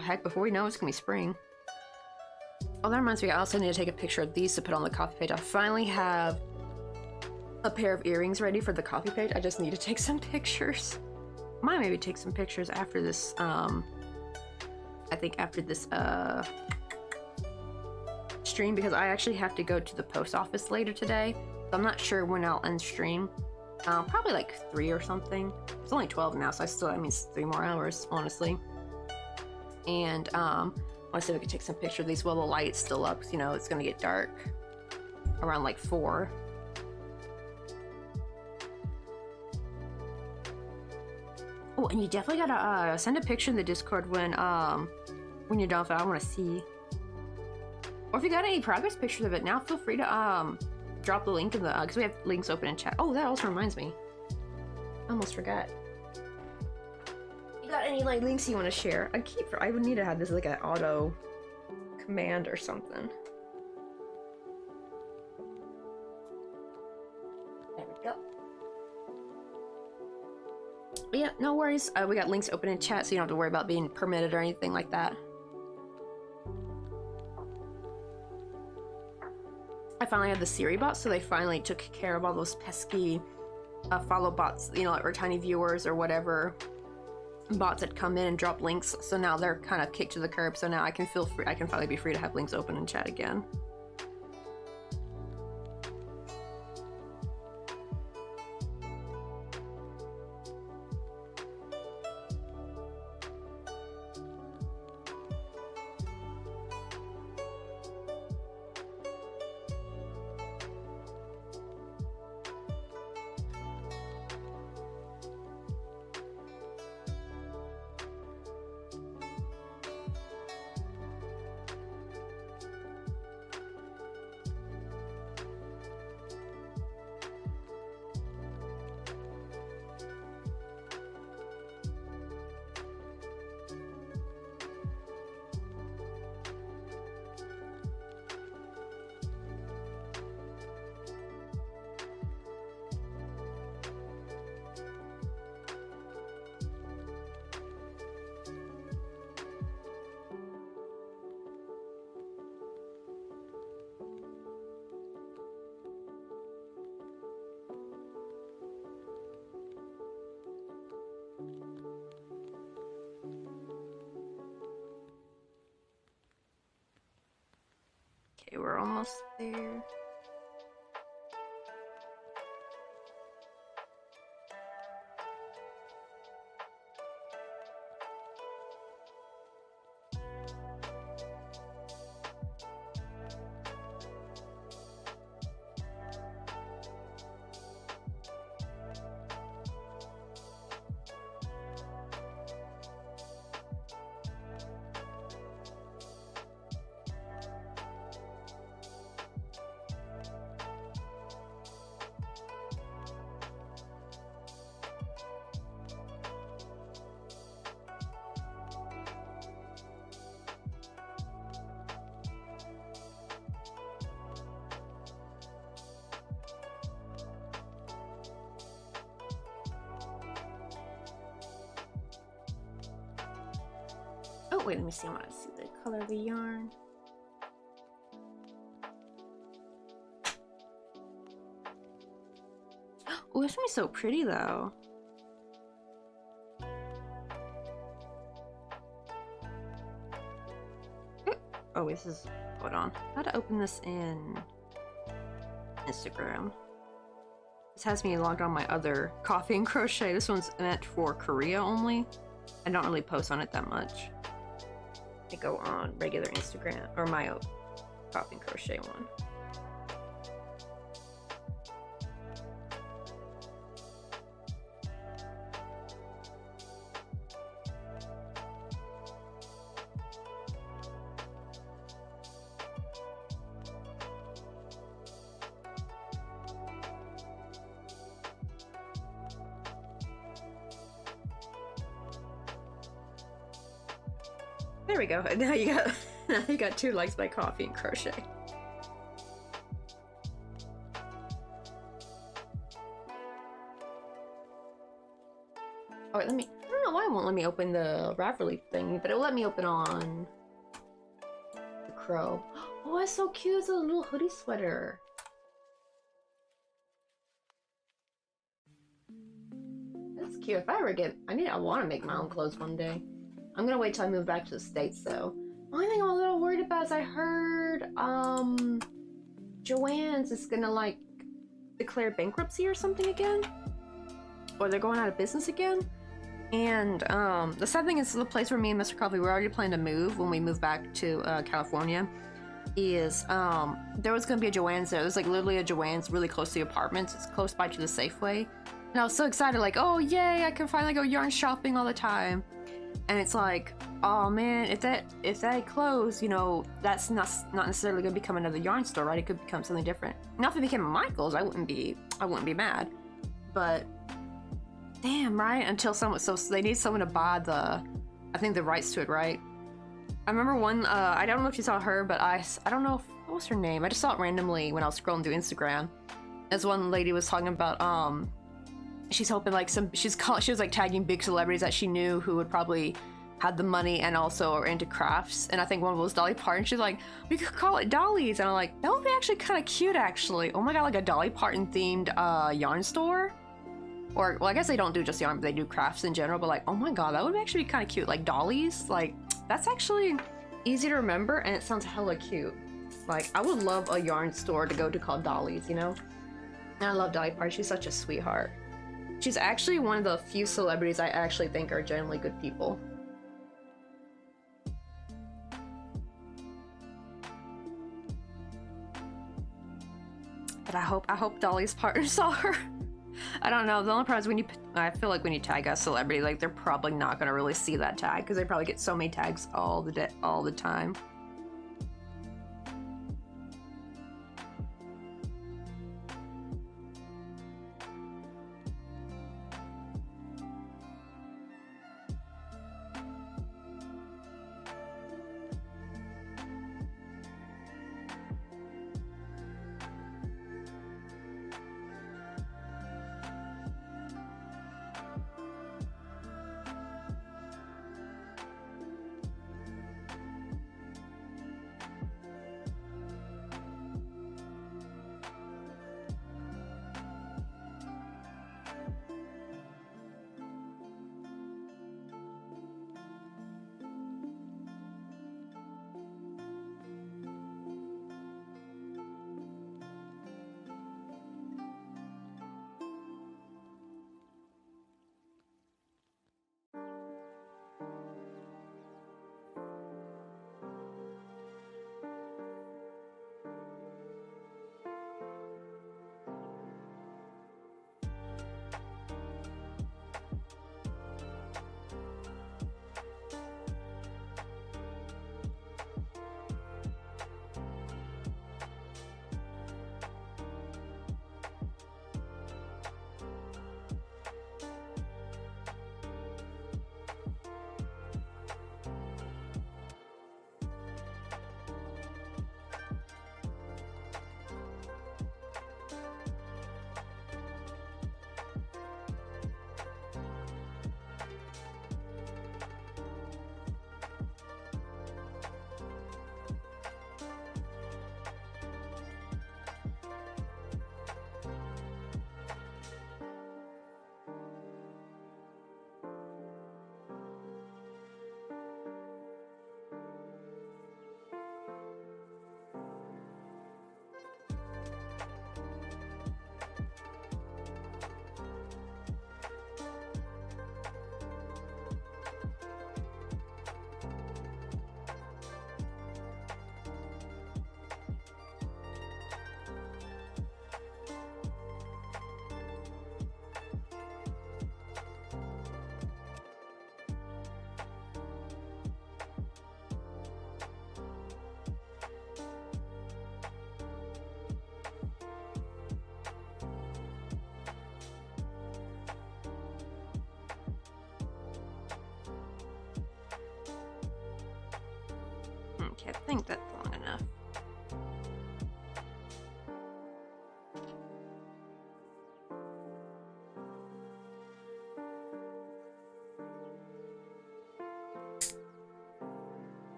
heck, before we know it's gonna be spring. Oh, that reminds me, I also need to take a picture of these to put on the coffee page. I finally have a pair of earrings ready for the coffee page. I just need to take some pictures. Might maybe take some pictures after this, I think after this, stream, because I actually have to go to the post office later today. So I'm not sure when I'll end stream. Probably like 3 or something. It's only 12 now, so that means 3 more hours, honestly. And I want to see if we can take some pictures of these while the light's still up, because you know it's gonna get dark around like 4. Oh, and you definitely gotta send a picture in the Discord when you're done with it. I want to see. Or if you got any progress pictures of it now, feel free to drop the link in the because we have links open in chat. Oh, that also reminds me. I almost forgot. You got any like links you want to share? I would need to have this like an auto command or something. There we go. But yeah, no worries. We got links open in chat, so you don't have to worry about being permitted or anything like that. I finally have the Siri bots, so they finally took care of all those pesky follow bots, you know, or tiny viewers or whatever bots that come in and drop links. So now they're kind of kicked to the curb. So now I can feel free. I can finally be free to have links open in chat again. Okay, we're almost there. Oh, wait, let me see. I want to see the color of the yarn. Oh, it's gonna be so pretty though. Oh, this is. Hold on. How to open this in Instagram? This has me logged on my other coffee and crochet. This one's meant for Korea only. I don't really post on it that much. I go on regular Instagram or my coffee and crochet one. There we go. Now you got now you got 2 likes by coffee and crochet. Alright, let me. I don't know why it won't let me open the Ravelry thing, but it'll let me open on the crow. Oh, that's so cute! It's a little hoodie sweater. That's cute. If I ever get, I want to make my own clothes one day. I'm gonna wait till I move back to the States though. The only thing I'm a little worried about is I heard Joann's is gonna like declare bankruptcy or something again. Or they're going out of business again. And the sad thing is the place where me and Mr. Coffee were already planning to move when we move back to California is there was gonna be a Joann's there. There's like literally a Joann's really close to the apartments. It's close by to the Safeway. And I was so excited, like, oh yay, I can finally go yarn shopping all the time. And it's like, oh man, if that closed, you know, that's not necessarily gonna become another yarn store, right? It could become something different. Now if it became a Michael's, I wouldn't be mad. But damn, right? Until someone, so they need someone to buy I think the rights to it, right? I remember one, I don't know if you saw her, but I don't know what was her name. I just saw it randomly when I was scrolling through Instagram. As one lady was talking about, she's hoping like she was like tagging big celebrities that she knew who would probably have the money and also are into crafts. And I think one of them was Dolly Parton. She's like, we could call it Dolly's. And I'm like, that would be actually kind of cute, actually. Oh my god, like a Dolly Parton themed yarn store. Or, well, I guess they don't do just yarn, but they do crafts in general. But like, oh my god, that would actually be kind of cute. Like Dolly's, like that's actually easy to remember and it sounds hella cute. Like I would love a yarn store to go to called Dolly's, you know? And I love Dolly Parton. She's such a sweetheart. She's actually one of the few celebrities I actually think are generally good people. But I hope Dolly's partner saw her. I don't know. The only problem is I feel like when you tag a celebrity, like they're probably not gonna really see that tag because they probably get so many tags all the time.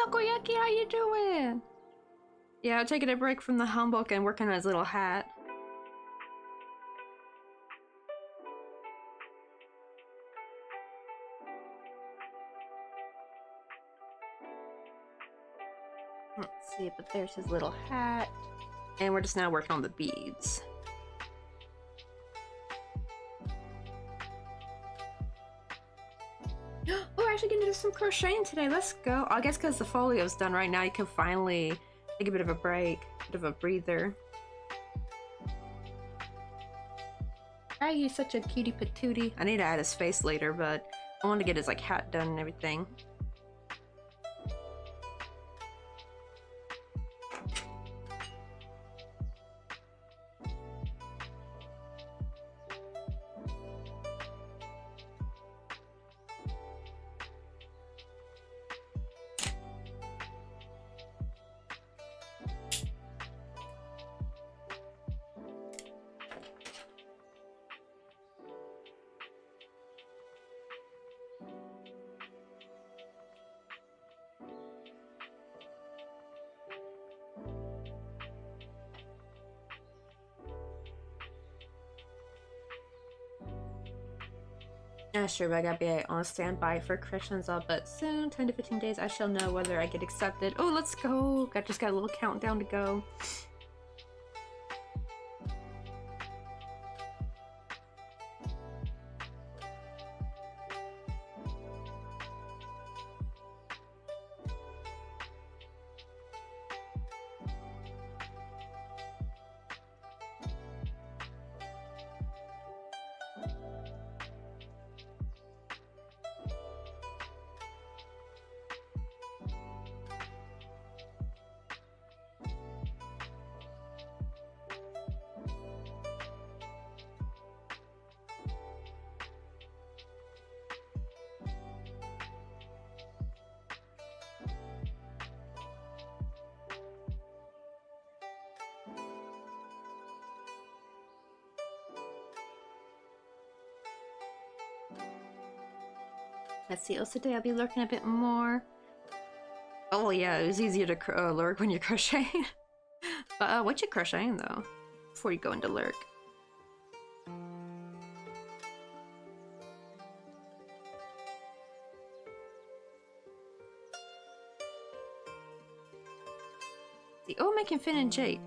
Takoyaki, how you doing? Yeah, taking a break from the hanbok and working on his little hat. Let's see, but there's his little hat. And we're just now working on the beads. Oh, we're actually gonna do some crocheting today. Let's go. I guess because the folio's done right now, you can finally take a bit of a break, bit of a breather. Ah, he's such a cutie patootie. I need to add his face later, but I want to get his like hat done and everything. Not sure, but I gotta be on standby for corrections all but soon. 10 to 15 days, I shall know whether I get accepted. Oh, let's go! Just got a little countdown to go. Let's see, also today I'll be lurking a bit more. Oh yeah, it was easier to lurk when you're crocheting. But what you crocheting though? Before you go into lurk. See, oh, making Finn and Jade.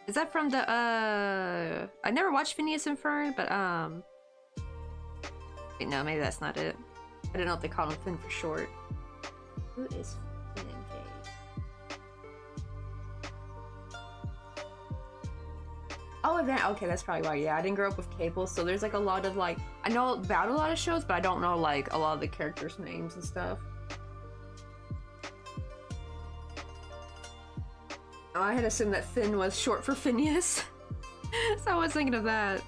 Is that from the I never watched Phineas and Ferb, but wait, no, maybe that's not it. I didn't know if they called him Finn for short. Who is Finn and Jade? Oh, okay, that's probably why. Yeah, I didn't grow up with cable, so there's like a lot of like, I know about a lot of shows, but I don't know like a lot of the characters' names and stuff. Oh, I had assumed that Finn was short for Phineas. So I was thinking of that.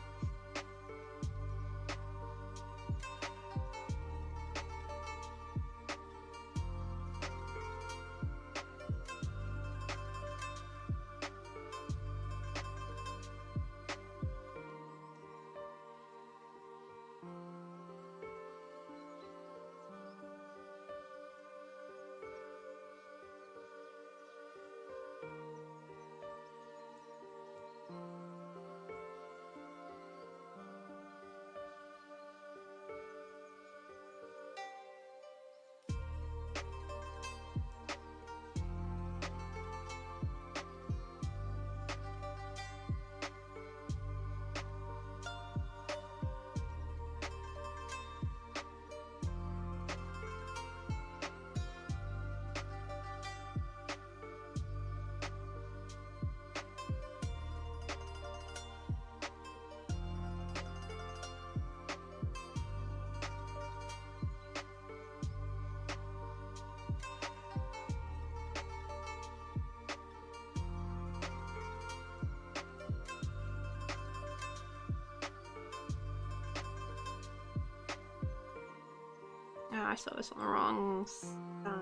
Oh, I saw this on the wrong side.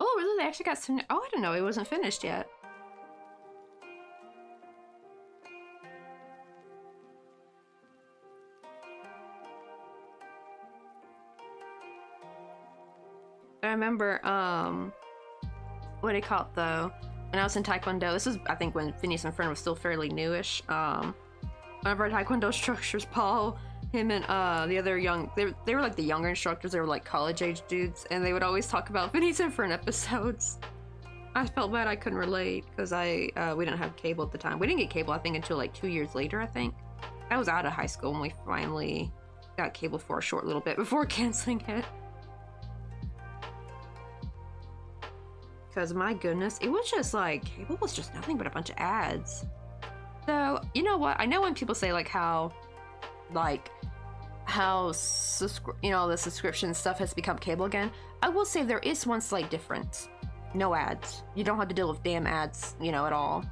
Oh, really? They actually got some. Oh, I didn't know it wasn't finished yet. I remember, what do you call it though? When I was in Taekwondo, this was, I think, when Phineas and Ferb was still fairly newish. One of our Taekwondo instructors, Paul, him and the other young, they were like the younger instructors. They were like college age dudes, and they would always talk about Phineas and Ferb episodes. I felt bad I couldn't relate because we didn't have cable at the time. We didn't get cable, I think, until like 2 years later. I think I was out of high school when we finally got cable for a short little bit before canceling it. Because my goodness, it was just like, cable was just nothing but a bunch of ads. So, you know what? I know when people say like how the subscription stuff has become cable again. I will say there is one slight difference. No ads. You don't have to deal with damn ads, at all.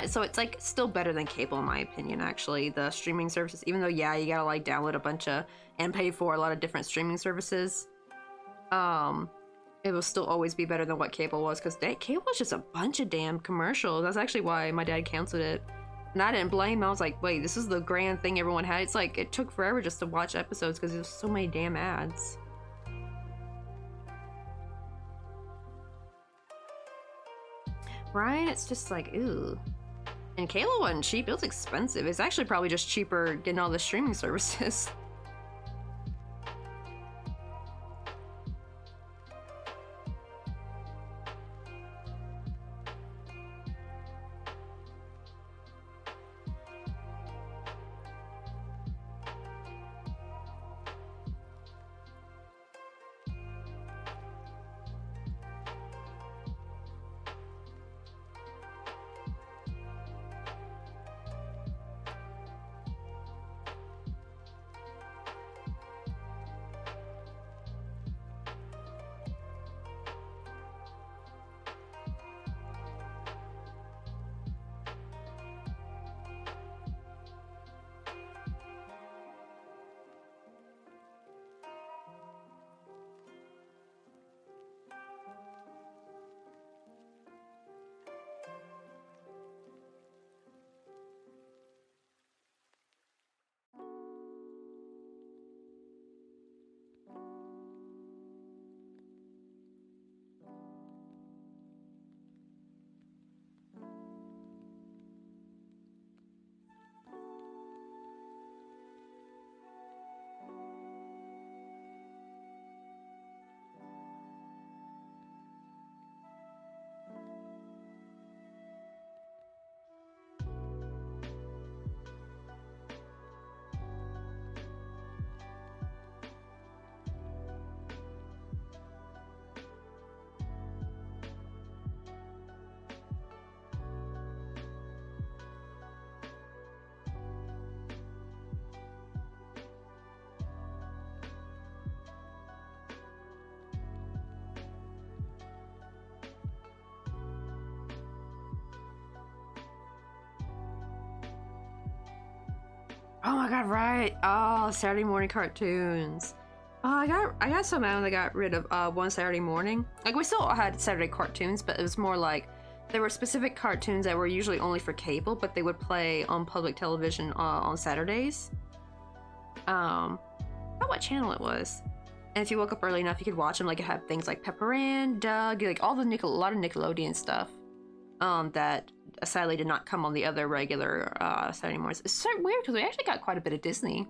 So it's like still better than cable in my opinion, actually, the streaming services. Even though, yeah, you gotta like download a bunch of and pay for a lot of different streaming services. It will still always be better than what cable was, because cable was just a bunch of damn commercials. That's actually why my dad canceled it. And I didn't blame him. I was like, wait, this is the grand thing everyone had. It's like, it took forever just to watch episodes because there's so many damn ads. Right? It's just like, ooh. And cable wasn't cheap. It was expensive. It's actually probably just cheaper getting all the streaming services. Oh my god, right. Oh, Saturday morning cartoons. Oh, I got so mad when they got rid of one Saturday morning. Like, we still had Saturday cartoons, but it was more like there were specific cartoons that were usually only for cable, but they would play on public television on Saturdays. I forgot what channel it was. And if you woke up early enough, you could watch them. Like, it had things like Pepper Ann, Doug, like all the a lot of Nickelodeon stuff. That sadly did not come on the other regular Saturday mornings. It's so weird because we actually got quite a bit of Disney.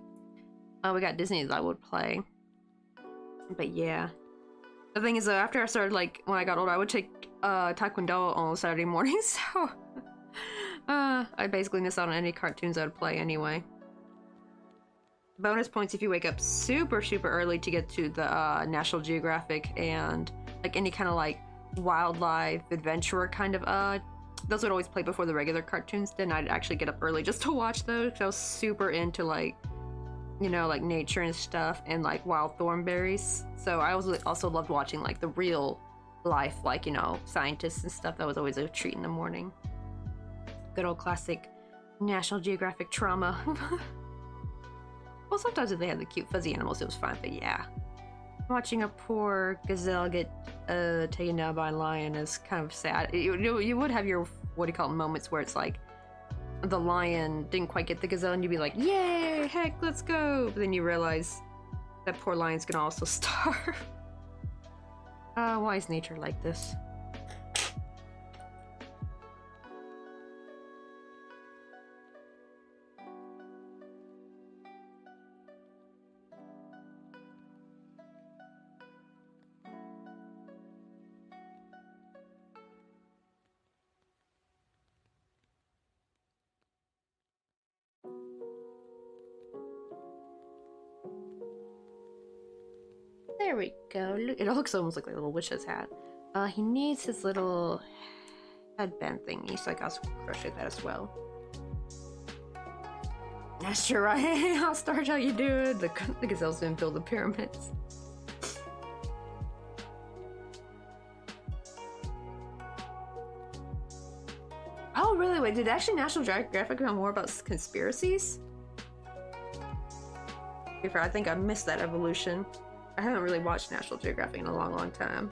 We got Disney that I would play. But yeah. The thing is, though, after I started, like, when I got older, I would take Taekwondo on Saturday mornings, so I basically miss out on any cartoons I would play anyway. Bonus points if you wake up super, super early to get to the National Geographic and, like, any kind of, like, wildlife adventurer kind of those would always play before the regular cartoons did, and I'd actually get up early just to watch those because I was super into, like, like nature and stuff and like wild thornberries. So I also loved watching like the real life, like, scientists and stuff. That was always a treat in the morning. Good old classic National Geographic trauma. Well, sometimes if they had the cute fuzzy animals, it was fun, but yeah. Watching a poor gazelle get taken down by a lion is kind of sad. You would have your, what do you call it, moments where it's like the lion didn't quite get the gazelle and you'd be like, yay, heck, let's go. But then you realize that poor lion's gonna also starve. Why is nature like this? There we go. It looks almost like a little witch's hat. He needs his little headband thingy, so I gotta crochet that as well. That's sure right. I'll start how you do it. The gazelles didn't build the pyramids. Oh, really? Wait, did actually National Geographic know more about conspiracies? I think I missed that evolution. I haven't really watched National Geographic in a long, long time.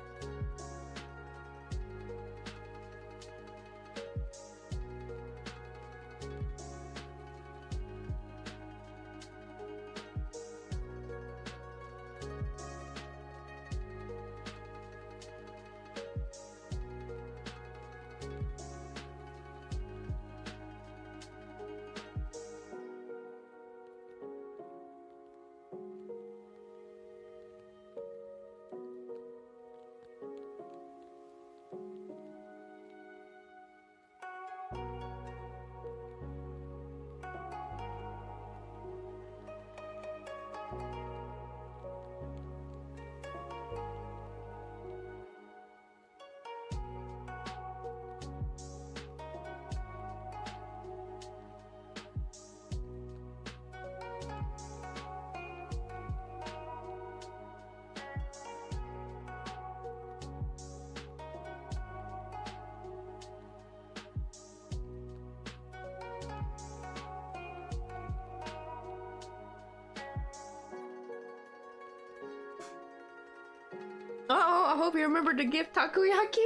Uh-oh, I hope you remembered to give takoyaki.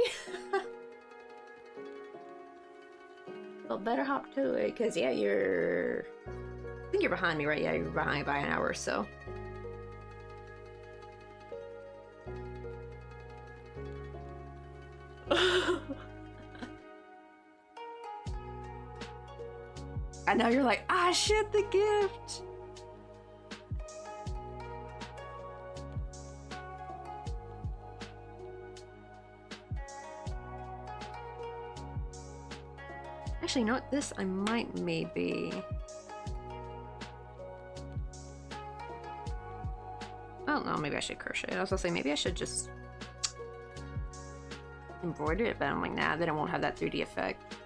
Well, better hop to it, because yeah, I think you're behind me, right? Yeah, you're behind by an hour or so. And now you're like, ah, shit, the gift! Actually, you know what? This I might maybe... I don't know, maybe I should crochet it. I was gonna say, maybe I should just embroider it, but I'm like, nah, then I won't have that 3D effect.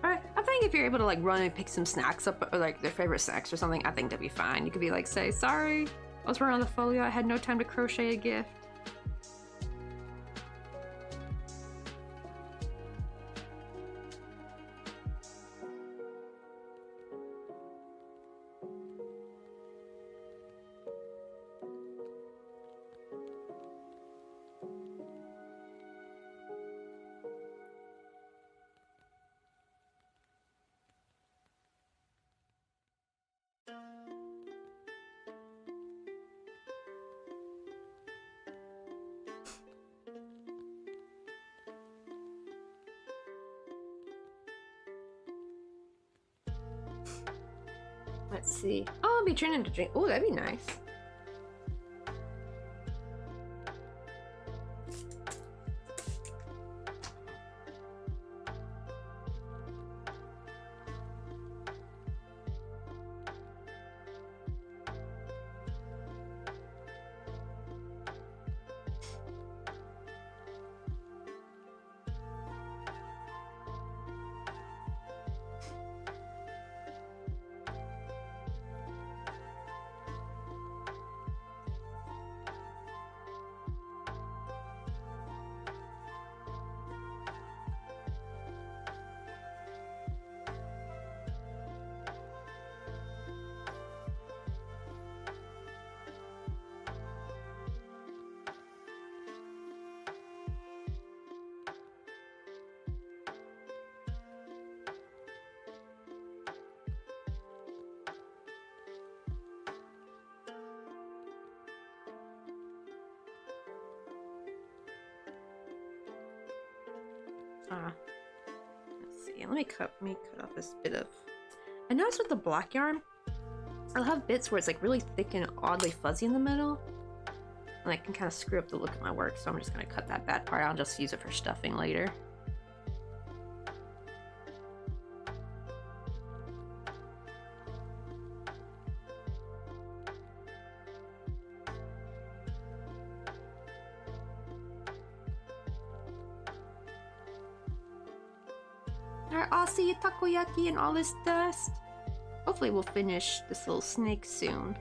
Alright, I think if you're able to like run and pick some snacks up, or like their favorite snacks or something, I think that'd be fine. You could be like, say, sorry, I was working on the folio, I had no time to crochet a gift. Let's see. Oh, I'll be turning into drink. Oh, that'd be nice. Let's see. Let me cut off this bit of. I noticed with the black yarn, I'll have bits where it's like really thick and oddly fuzzy in the middle, and I can kind of screw up the look of my work. So I'm just gonna cut that bad part out and just use it for stuffing later. Our Aussie takoyaki and all this dust. Hopefully we'll finish this little snake soon.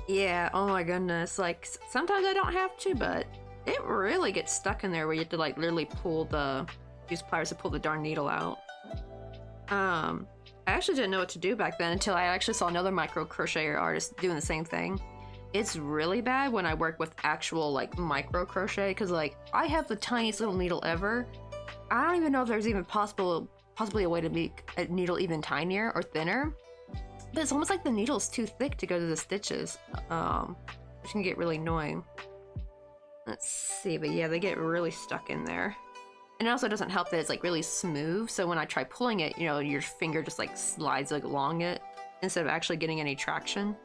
Yeah, oh my goodness. Like, sometimes I don't have to, but it really gets stuck in there where you have to, like, literally use pliers to pull the darn needle out. I actually didn't know what to do back then until I actually saw another micro crocheter artist doing the same thing. It's really bad when I work with actual, like, micro crochet, because, like, I have the tiniest little needle ever. I don't even know if there's even possibly a way to make a needle even tinier or thinner. But it's almost like the needle's too thick to go to the stitches, which can get really annoying. Let's see, but yeah, they get really stuck in there. And it also doesn't help that it's like really smooth, so when I try pulling it, you know, your finger just like slides like along it instead of actually getting any traction.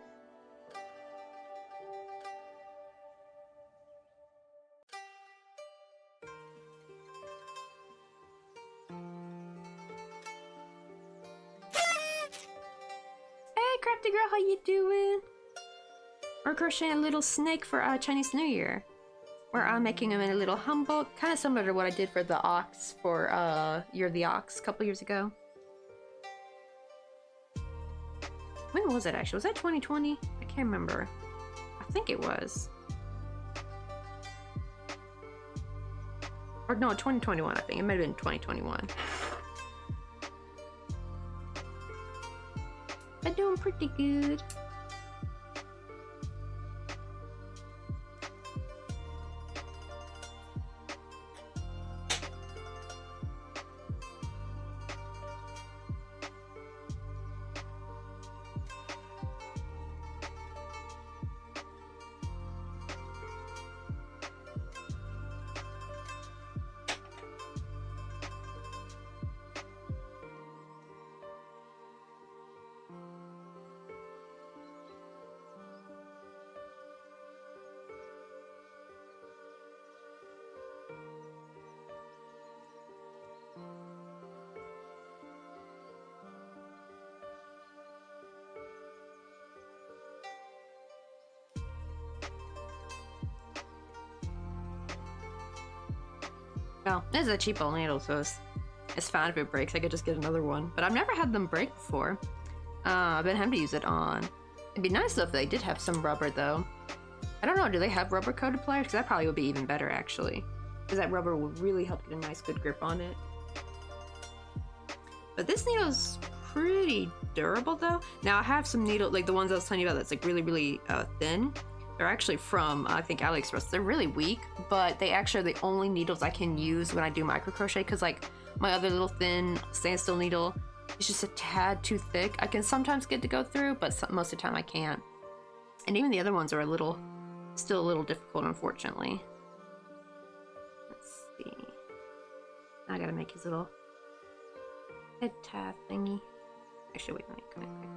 Hey, Crafty Girl, how you doing? We're crocheting a little snake for Chinese New Year. We're making him in a little humble, kind of similar to what I did for the ox for Year of the Ox a couple years ago. When was it actually? Was that 2020? I can't remember. I think it was. Or no, 2021 I think. It might have been 2021. I'm doing pretty good. Oh, this is a cheap old needle, so it's fine if it breaks. I could just get another one. But I've never had them break before. I've been having to use it on. It'd be nice though if they did have some rubber, though. I don't know, do they have rubber-coated pliers? Because that probably would be even better, actually. Because that rubber would really help get a nice, good grip on it. But this needle's pretty durable, though. Now, I have some needle, like the ones I was telling you about that's like really, really thin. They're actually from, I think, AliExpress. They're really weak, but they actually are the only needles I can use when I do micro crochet, because like my other little thin standstill needle is just a tad too thick. I can sometimes get to go through, but most of the time I can't. And even the other ones are still a little difficult, unfortunately. Let's see. I gotta make his little head tie thingy. Actually, wait, let me come in quick.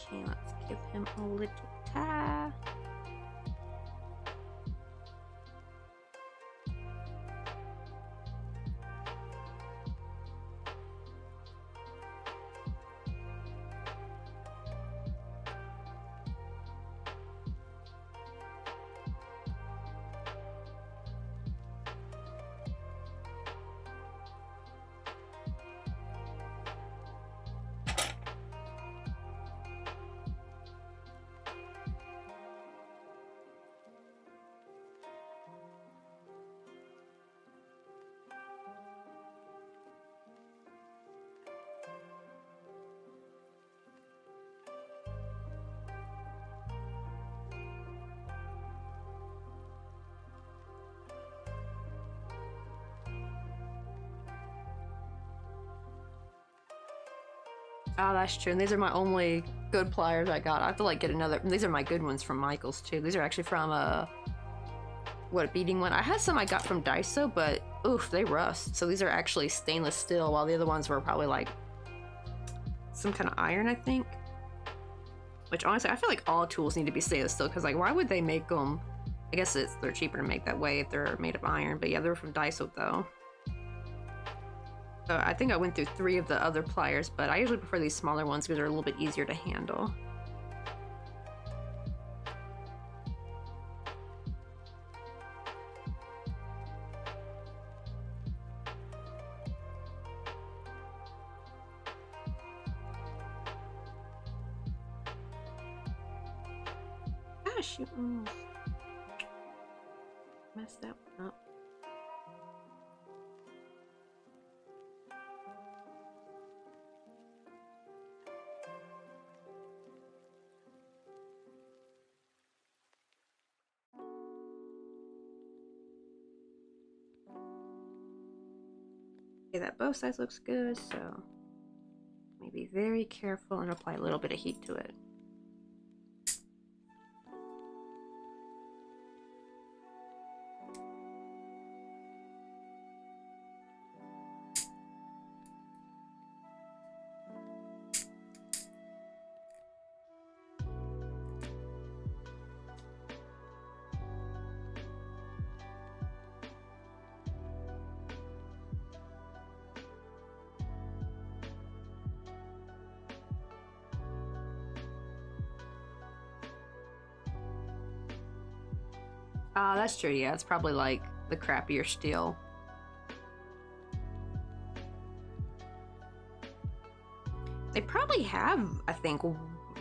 Okay, let's give him a little tie. Oh, that's true. And these are my only good pliers I got. I have to like get another. These are my good ones from Michael's too. These are actually from what, a beading one. I had some I got from Daiso, but oof, they rust. So these are actually stainless steel, while the other ones were probably like some kind of iron, I think. Which honestly, I feel like all tools need to be stainless steel, because like, why would they make them? I guess they're cheaper to make that way if they're made of iron. But yeah, they're from Daiso though. So I think I went through 3 of the other pliers, but I usually prefer these smaller ones because they're a little bit easier to handle. Gosh, you almost messed that one up. Okay, that both sides looks good, so be very careful and apply a little bit of heat to it. That's true, yeah, it's probably like the crappier steel. They probably have, I think,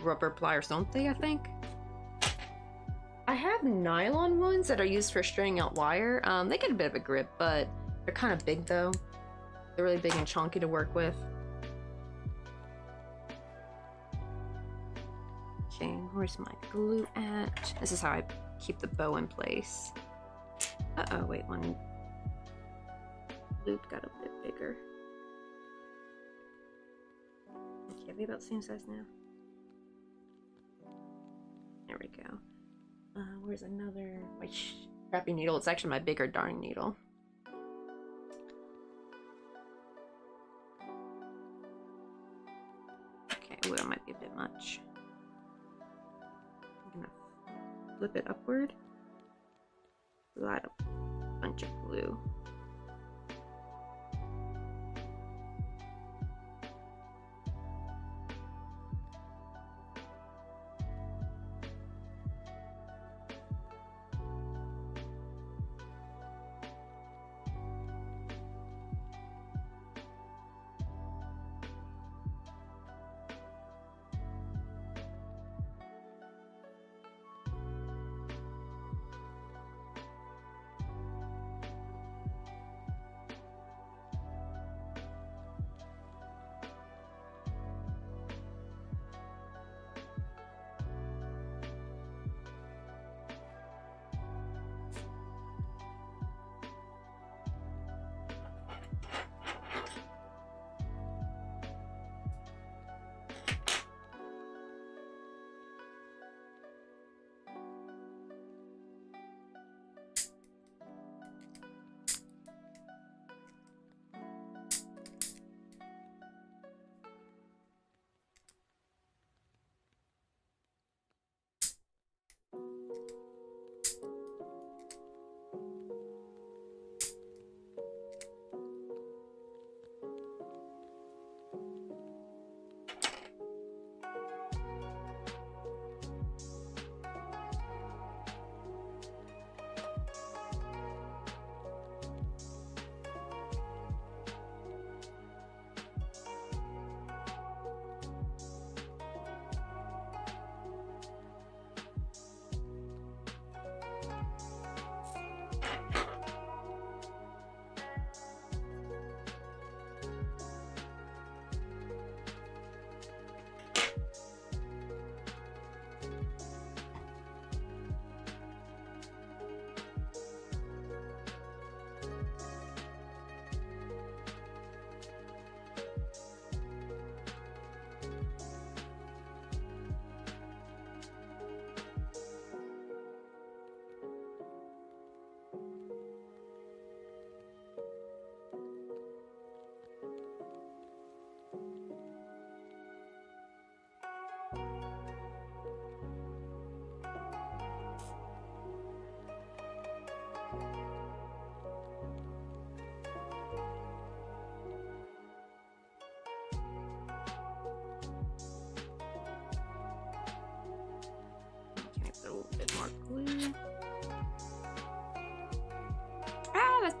rubber pliers, don't they, I think? I have nylon ones that are used for stringing out wire. They get a bit of a grip, but they're kind of big though. They're really big and chunky to work with. Okay, where's my glue at? This is how I keep the bow in place. Uh-oh, wait, one loop got a bit bigger. Okay, are they about the same size now? There we go. Where's another, my crappy needle? It's actually my bigger darn needle. Okay, ooh, that might be a bit much. I'm gonna flip it upward. Add a bunch of glue.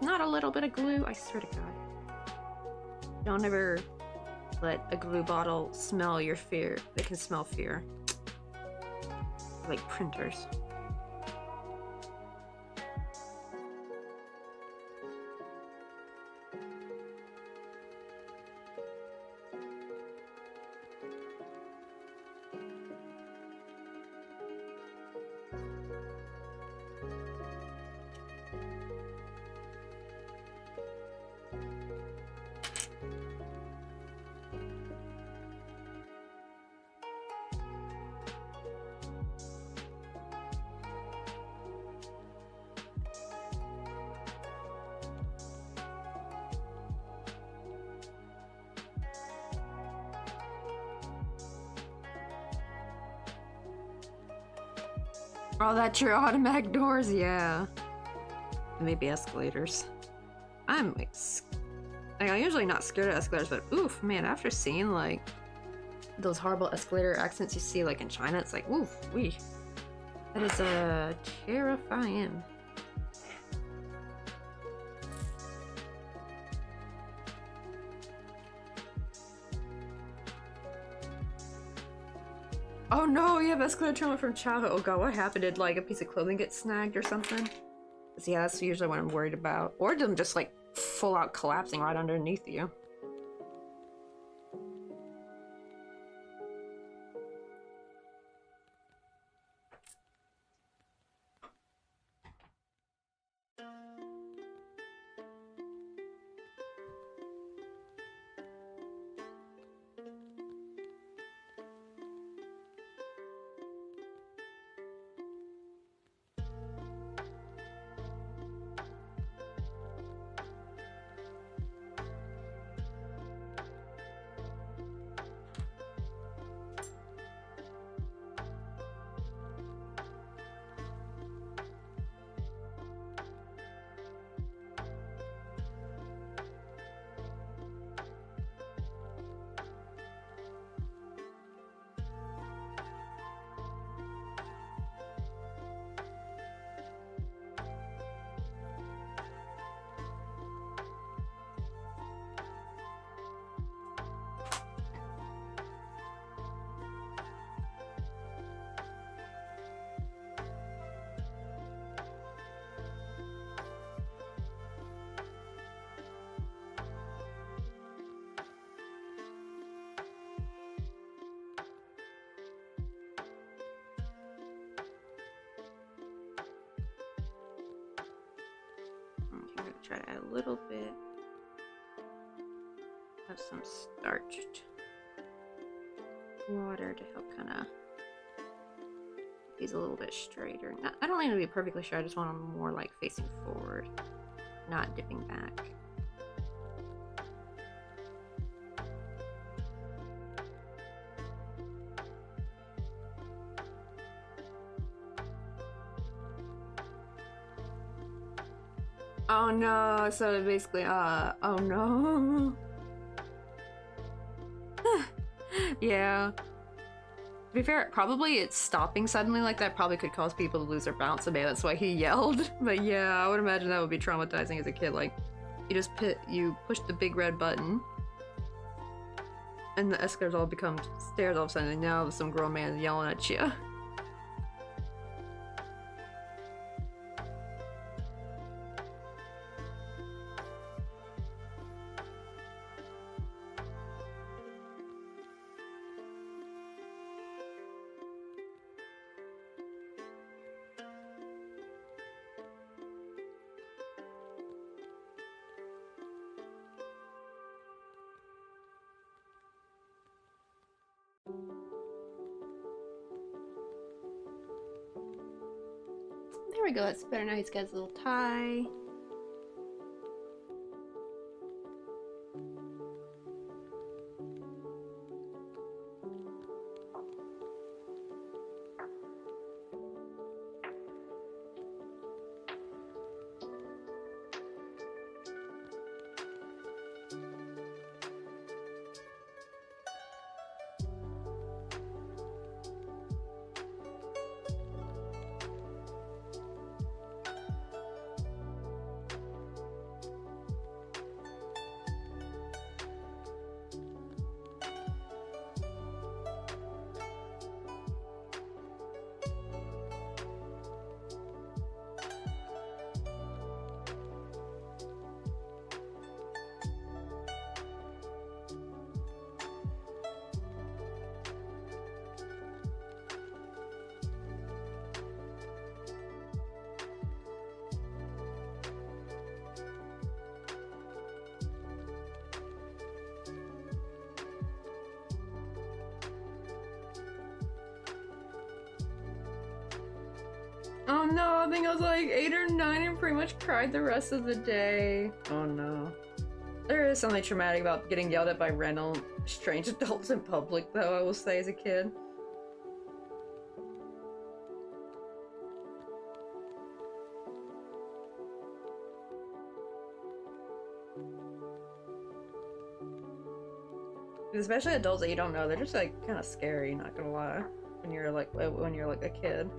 not a little bit of glue, I swear to God. Don't ever let a glue bottle smell your fear. They can smell fear. Like printers. Oh, that's your automatic doors, yeah. Maybe escalators. I'm like, I'm usually not scared of escalators, but oof, man, after seeing like those horrible escalator accidents you see like in China, it's like, oof, wee. That is terrifying. Oh no, you have escalator trauma from childhood. Oh god, what happened? Did like a piece of clothing get snagged or something? So yeah, that's usually what I'm worried about. Or them just like full out collapsing right underneath you. I'm gonna try to add a little bit of some starched water to help kind of these a little bit straighter. I don't need to be perfectly straight, I just want them more like facing forward, not dipping back. Oh no, so basically, oh no. Yeah. To be fair, probably it's stopping suddenly like that probably could cause people to lose their balance, so maybe that's why he yelled. But yeah, I would imagine that would be traumatizing as a kid. Like, you push the big red button, and the escalators all become stairs all of a sudden, and now some grown man yelling at you. There we go, that's better. Now he's got his little tie. Oh no, I think I was like 8 or 9 and pretty much cried the rest of the day. Oh no. There is something traumatic about getting yelled at by random strange adults in public, though, I will say, as a kid. Especially adults that you don't know, they're just like kind of scary, not gonna lie, when you're like a kid.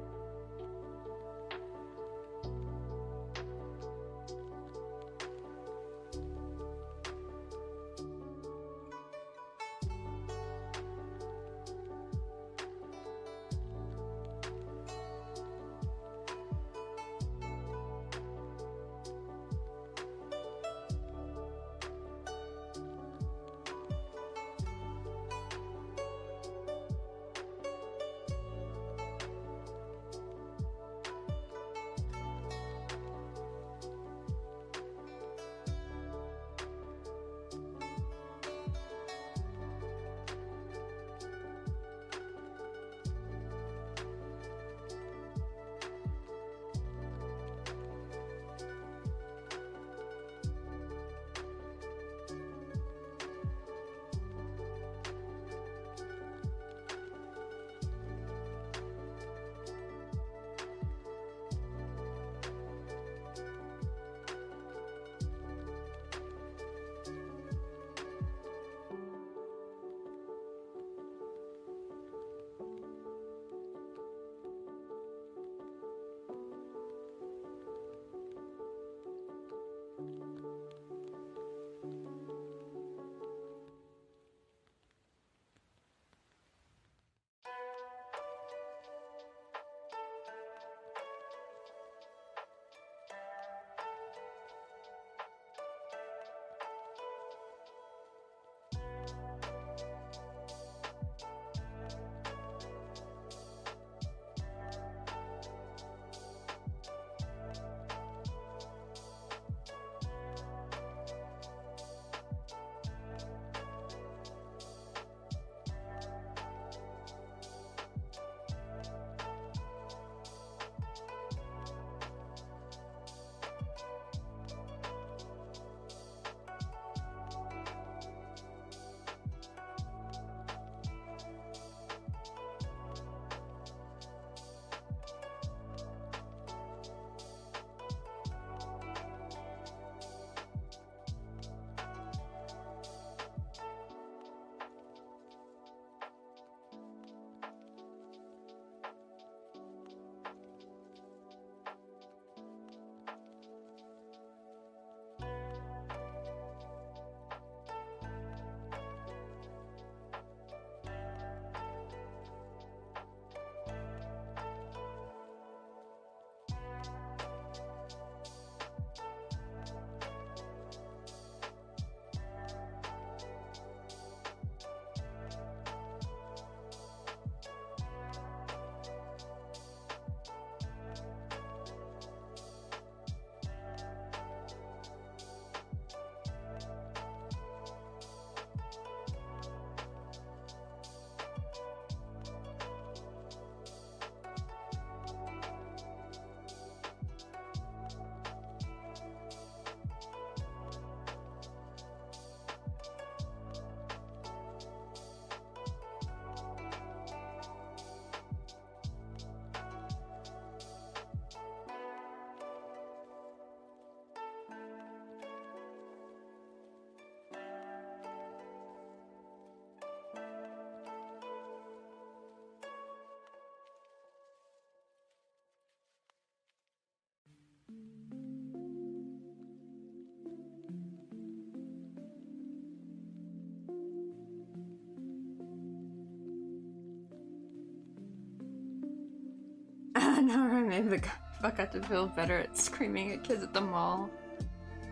No, maybe the fuck got to feel better at screaming at kids at the mall.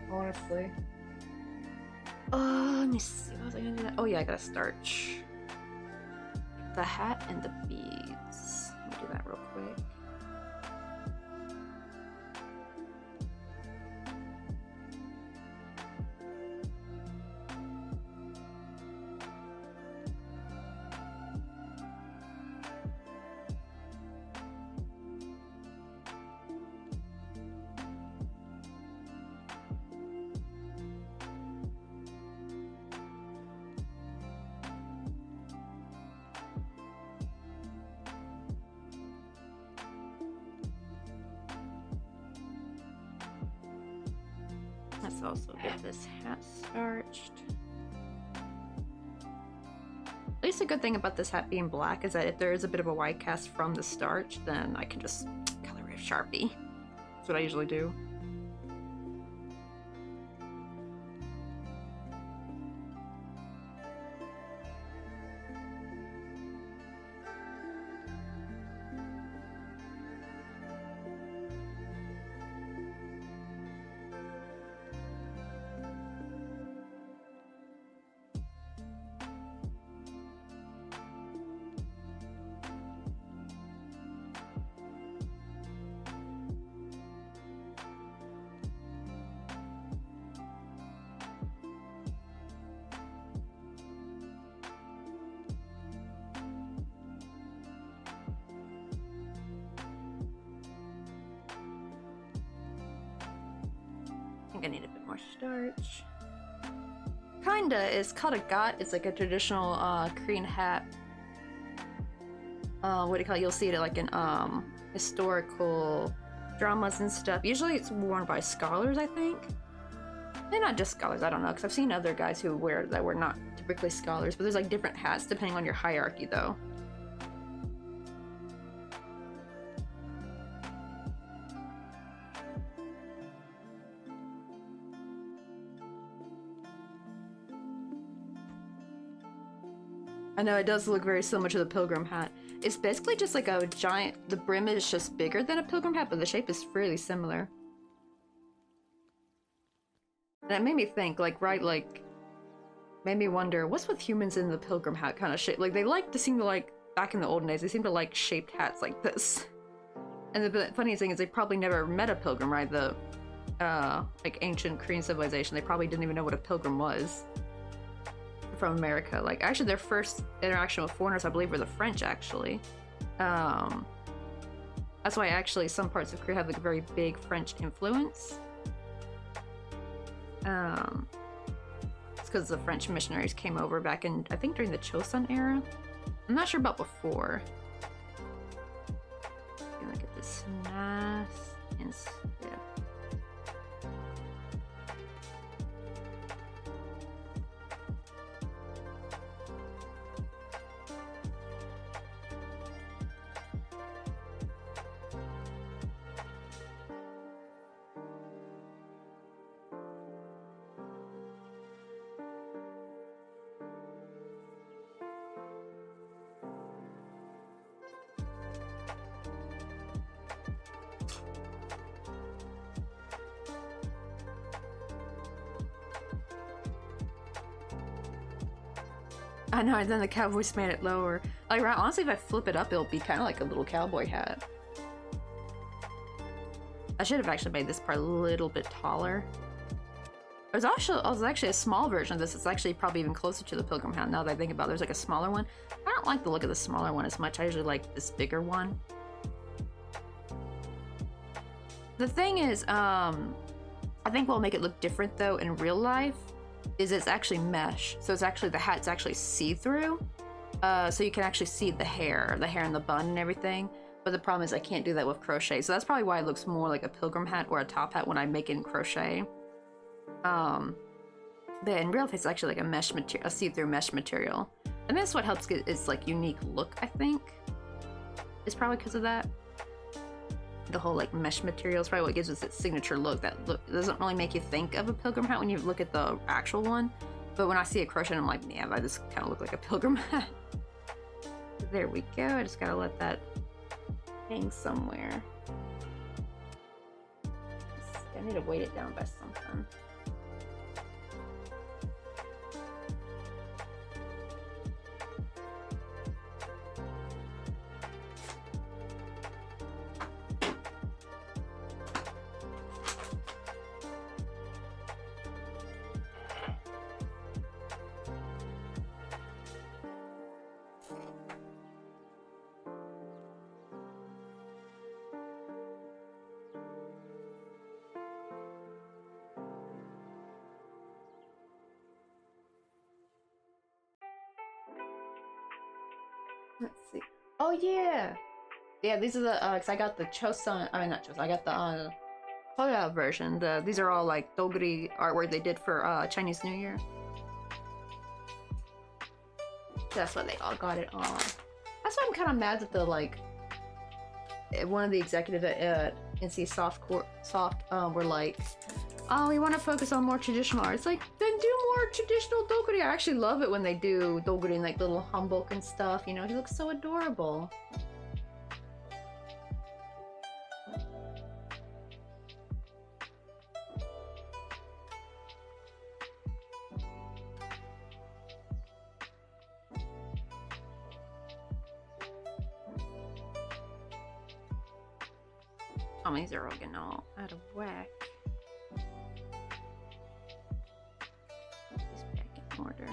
Honestly. Let me see. What was I gonna do? Oh yeah, I gotta starch the hat and the beads. Let me do that real quick. Let's also get this hat starched. At least a good thing about this hat being black is that if there is a bit of a white cast from the starch, then I can just color it with Sharpie. That's what I usually do. I think I need a bit more starch. Kinda. It's called a got. It's like a traditional Korean hat. What do you call it? You'll see it like in historical dramas and stuff. Usually it's worn by scholars, I think. And not just scholars, I don't know, because I've seen other guys who wear it that were not typically scholars, but there's like different hats depending on your hierarchy though. I know it does look very similar to the pilgrim hat. It's basically just like a giant, the brim is just bigger than a pilgrim hat, but the shape is fairly similar. And it made me think, like, right, like, made me wonder, what's with humans in the pilgrim hat kind of shape? Like, they like to seem to like, back in the olden days, they seem to like shaped hats like this. And the funny thing is they probably never met a pilgrim, right? The, like, ancient Korean civilization, they probably didn't even know what a pilgrim was. From America. Like, actually their first interaction with foreigners, I believe, were the French, actually. That's why actually some parts of Korea have like a very big French influence. It's because the French missionaries came over back in, I think, during the Chosun era. I'm not sure about before. Look at this nice and stiff. I know, and then the cowboys made it lower. Like, honestly, if I flip it up, it'll be kind of like a little cowboy hat. I should have actually made this part a little bit taller. There's actually a small version of this. It's actually probably even closer to the pilgrim hat now that I think about it. There's like a smaller one. I don't like the look of the smaller one as much. I usually like this bigger one. The thing is, I think what'll make it look different though in real life is it's actually mesh. So it's actually, the hat's actually see-through. So you can actually see the hair and the bun and everything. But the problem is I can't do that with crochet. So that's probably why it looks more like a pilgrim hat or a top hat when I make it in crochet. But in real life it's actually like a mesh material, a see-through mesh material. And that's what helps get its like unique look, I think. It's probably because of that. The whole like mesh material is probably what gives us its signature look. That look doesn't really make you think of a pilgrim hat when you look at the actual one. But when I see it crocheted, I'm like, yeah, I just kind of look like a pilgrim hat. There we go. I just gotta let that hang somewhere. I need to weight it down by something. Let's see. Oh yeah, yeah. These are the cause I got the Chosun. I mean not Chosun. I got the Hola version. These are all like Doguri artwork they did for Chinese New Year. That's why they all got it on. That's why I'm kind of mad that the like one of the executives at NC Soft were like, oh, we want to focus on more traditional art. It's like, then do more traditional Doguri. I actually love it when they do Doguri in like little hanbok and stuff. You know, he looks so adorable. Oh, these are all getting all out of whack. Put this back in order.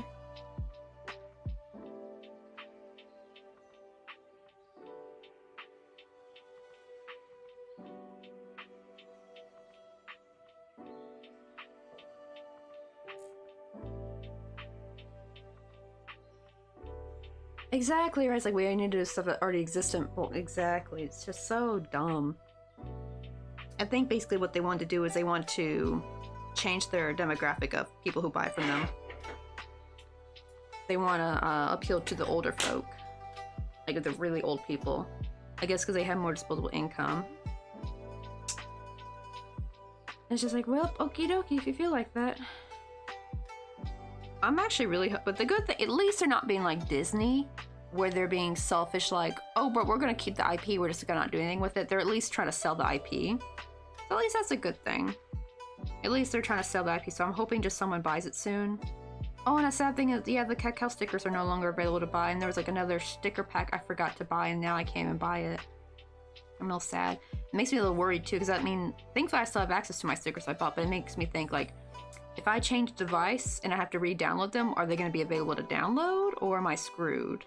Exactly, right? It's like we need to do stuff that already existed. Well, exactly. It's just so dumb. I think basically what they want to do is they want to change their demographic of people who buy from them. They want to appeal to the older folk, like the really old people. I guess because they have more disposable income. It's just like, well, okie dokie if you feel like that. I'm actually really, but the good thing, at least they're not being like Disney, where they're being selfish, like, oh, but we're gonna keep the IP, we're just gonna not do anything with it. They're at least trying to sell the IP. So at least that's a good thing. At least they're trying to sell the IP, so I'm hoping just someone buys it soon. Oh, and a sad thing is, yeah, the cacao stickers are no longer available to buy, and there was like another sticker pack I forgot to buy, and now I can't even buy it. I'm real sad. It makes me a little worried too, because I mean, thankfully I still have access to my stickers I bought, but it makes me think like, if I change device and I have to re-download them, are they going to be available to download, or am I screwed?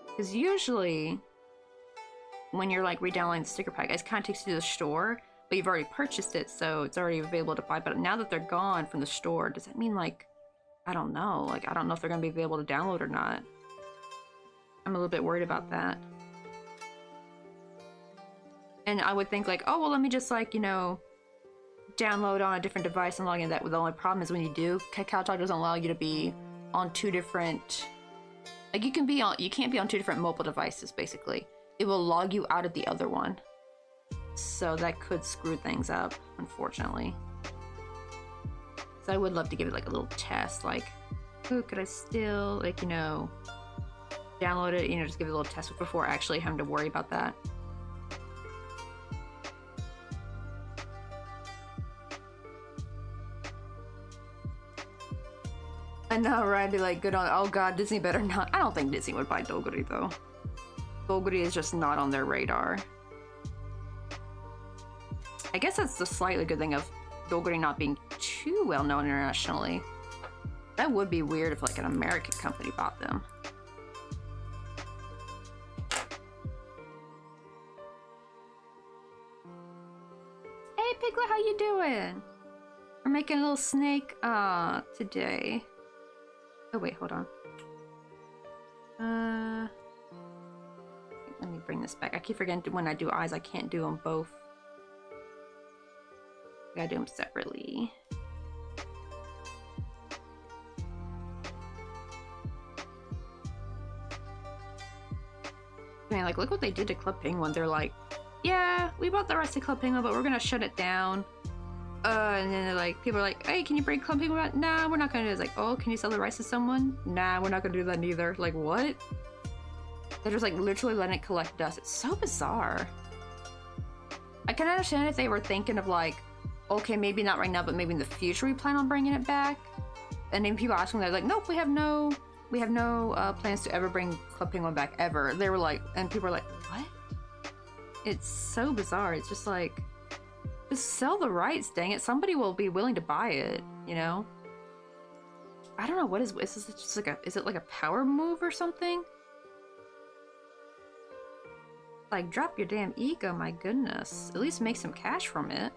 Because usually, when you're like re-downloading the sticker pack, it kind of takes you to the store, but you've already purchased it, so it's already available to buy. But now that they're gone from the store, does that mean like, I don't know. Like, I don't know if they're going to be able to download or not. I'm a little bit worried about that. And I would think like, oh, well, let me just like, you know, download on a different device and log in. That the only problem is when you do, Kakao Talk doesn't allow you to be on two different, like you can't be on two different mobile devices basically. It will log you out of the other one. So that could screw things up, unfortunately. So I would love to give it like a little test, like, oh, could I still, like, you know, download it, you know, just give it a little test before actually having to worry about that. I know, right? I'd be like, good on, oh god, Disney better not. I don't think Disney would buy Doguri though. Doguri is just not on their radar. I guess that's the slightly good thing of Doguri not being too well known internationally. That would be weird if like an American company bought them. Hey Piglet, how you doing? We're making a little snake today. Oh wait, hold on. Let me bring this back. I keep forgetting when I do eyes, I can't do them both. I gotta do them separately. I mean, like, look what they did to Club Penguin. They're like, yeah, we bought the rights to Club Penguin, but we're gonna shut it down. And then they're like, people are like, hey, can you bring Club Penguin back? Nah, we're not gonna do it. It's like, oh, can you sell the rights to someone? Nah, we're not gonna do that neither. Like, what? They're just like literally letting it collect dust. It's so bizarre. I can understand if they were thinking of like, okay, maybe not right now, but maybe in the future we plan on bringing it back. And then people ask them, they're like, nope, we have no plans to ever bring Club Penguin back ever. They were like, and people are like, what? It's so bizarre. It's just like, just sell the rights, dang it. Somebody will be willing to buy it, you know? I don't know, what is this just like is it like a power move or something? Like, drop your damn ego, my goodness. At least make some cash from it.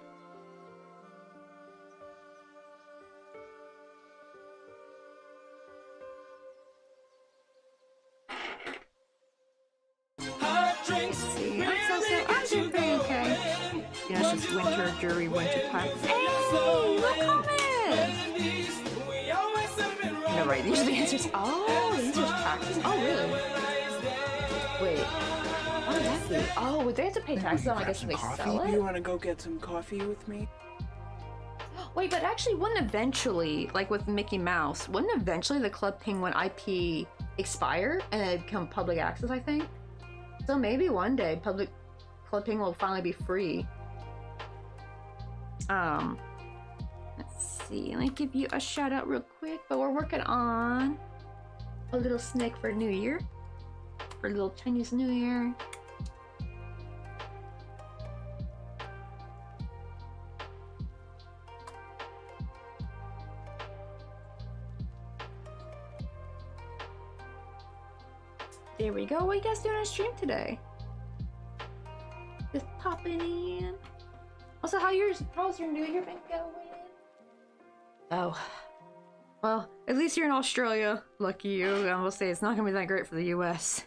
See, I'm doing pretty okay. You know, it's It's winter, dreary winter time. Hey, no comment! No, right, these are the answers. Oh, these are taxes. Oh, really? Wait. What would that be? Oh, would they have to pay taxes on, I guess, if they sell You it? want to go get some coffee with me? Wait, but actually, wouldn't eventually, like with Mickey Mouse, wouldn't eventually the Club Penguin IP expire and it become public access, I think? So maybe one day Club Penguin will finally be free. Let's see, let me give you a shout out real quick, but we're working on a little snack for New Year. For a little Chinese New Year. There we go. What are you guys doing on stream today? Just popping in. Also, how's your New Year been going? Oh. Well, at least you're in Australia. Lucky you. I will say it's not gonna be that great for the US.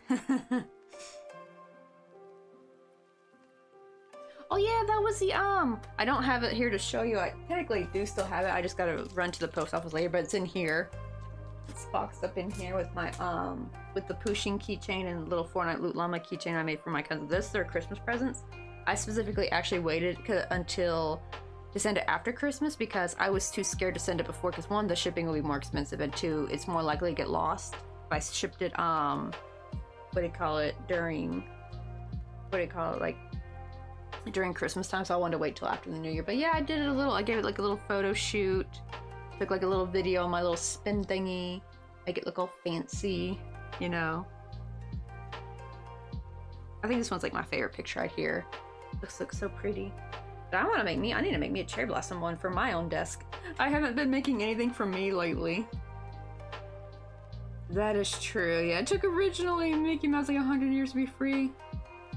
Oh yeah, that was the I don't have it here to show you. I technically do still have it. I just gotta run to the post office later, but it's in here. It's boxed up in here with my with the Pushing keychain and little Fortnite Loot Llama keychain I made for my cousins. This, they're Christmas presents. I specifically actually waited until to send it after Christmas because I was too scared to send it before, because one, the shipping will be more expensive, and two, it's more likely to get lost if I shipped it during Christmas time. So I wanted to wait till after the New Year. But yeah, I did it I gave it like a little photo shoot, took like a little video on my little spin thingy, make it look all fancy, you know. I think this one's like my favorite picture right here. Looks so pretty. But I need to make me a cherry blossom one for my own desk. I haven't been making anything for me lately. That is true. Yeah, it took originally Mickey Mouse like 100 years to be free.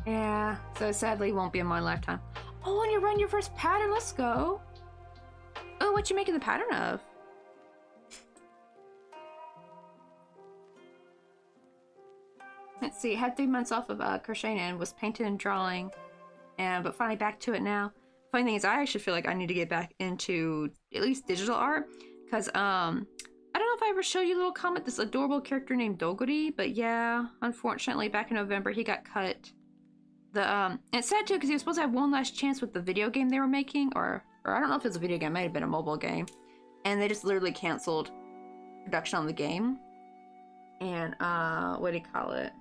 Yeah, so sadly won't be in my lifetime. Oh, and you're running your first pattern. Let's go. Oh, what you making the pattern of? Let's see. Had 3 months off of crocheting and was painting and drawing, but finally back to it now. Funny thing is, I actually feel like I need to get back into at least digital art, because I don't know if I ever showed you a little comment, this adorable character named Doguri, but yeah, unfortunately back in November he got cut. It's sad too, because he was supposed to have one last chance with the video game they were making, or I don't know if it was a video game, it might have been a mobile game, and they just literally canceled production on the game. And what do you call it?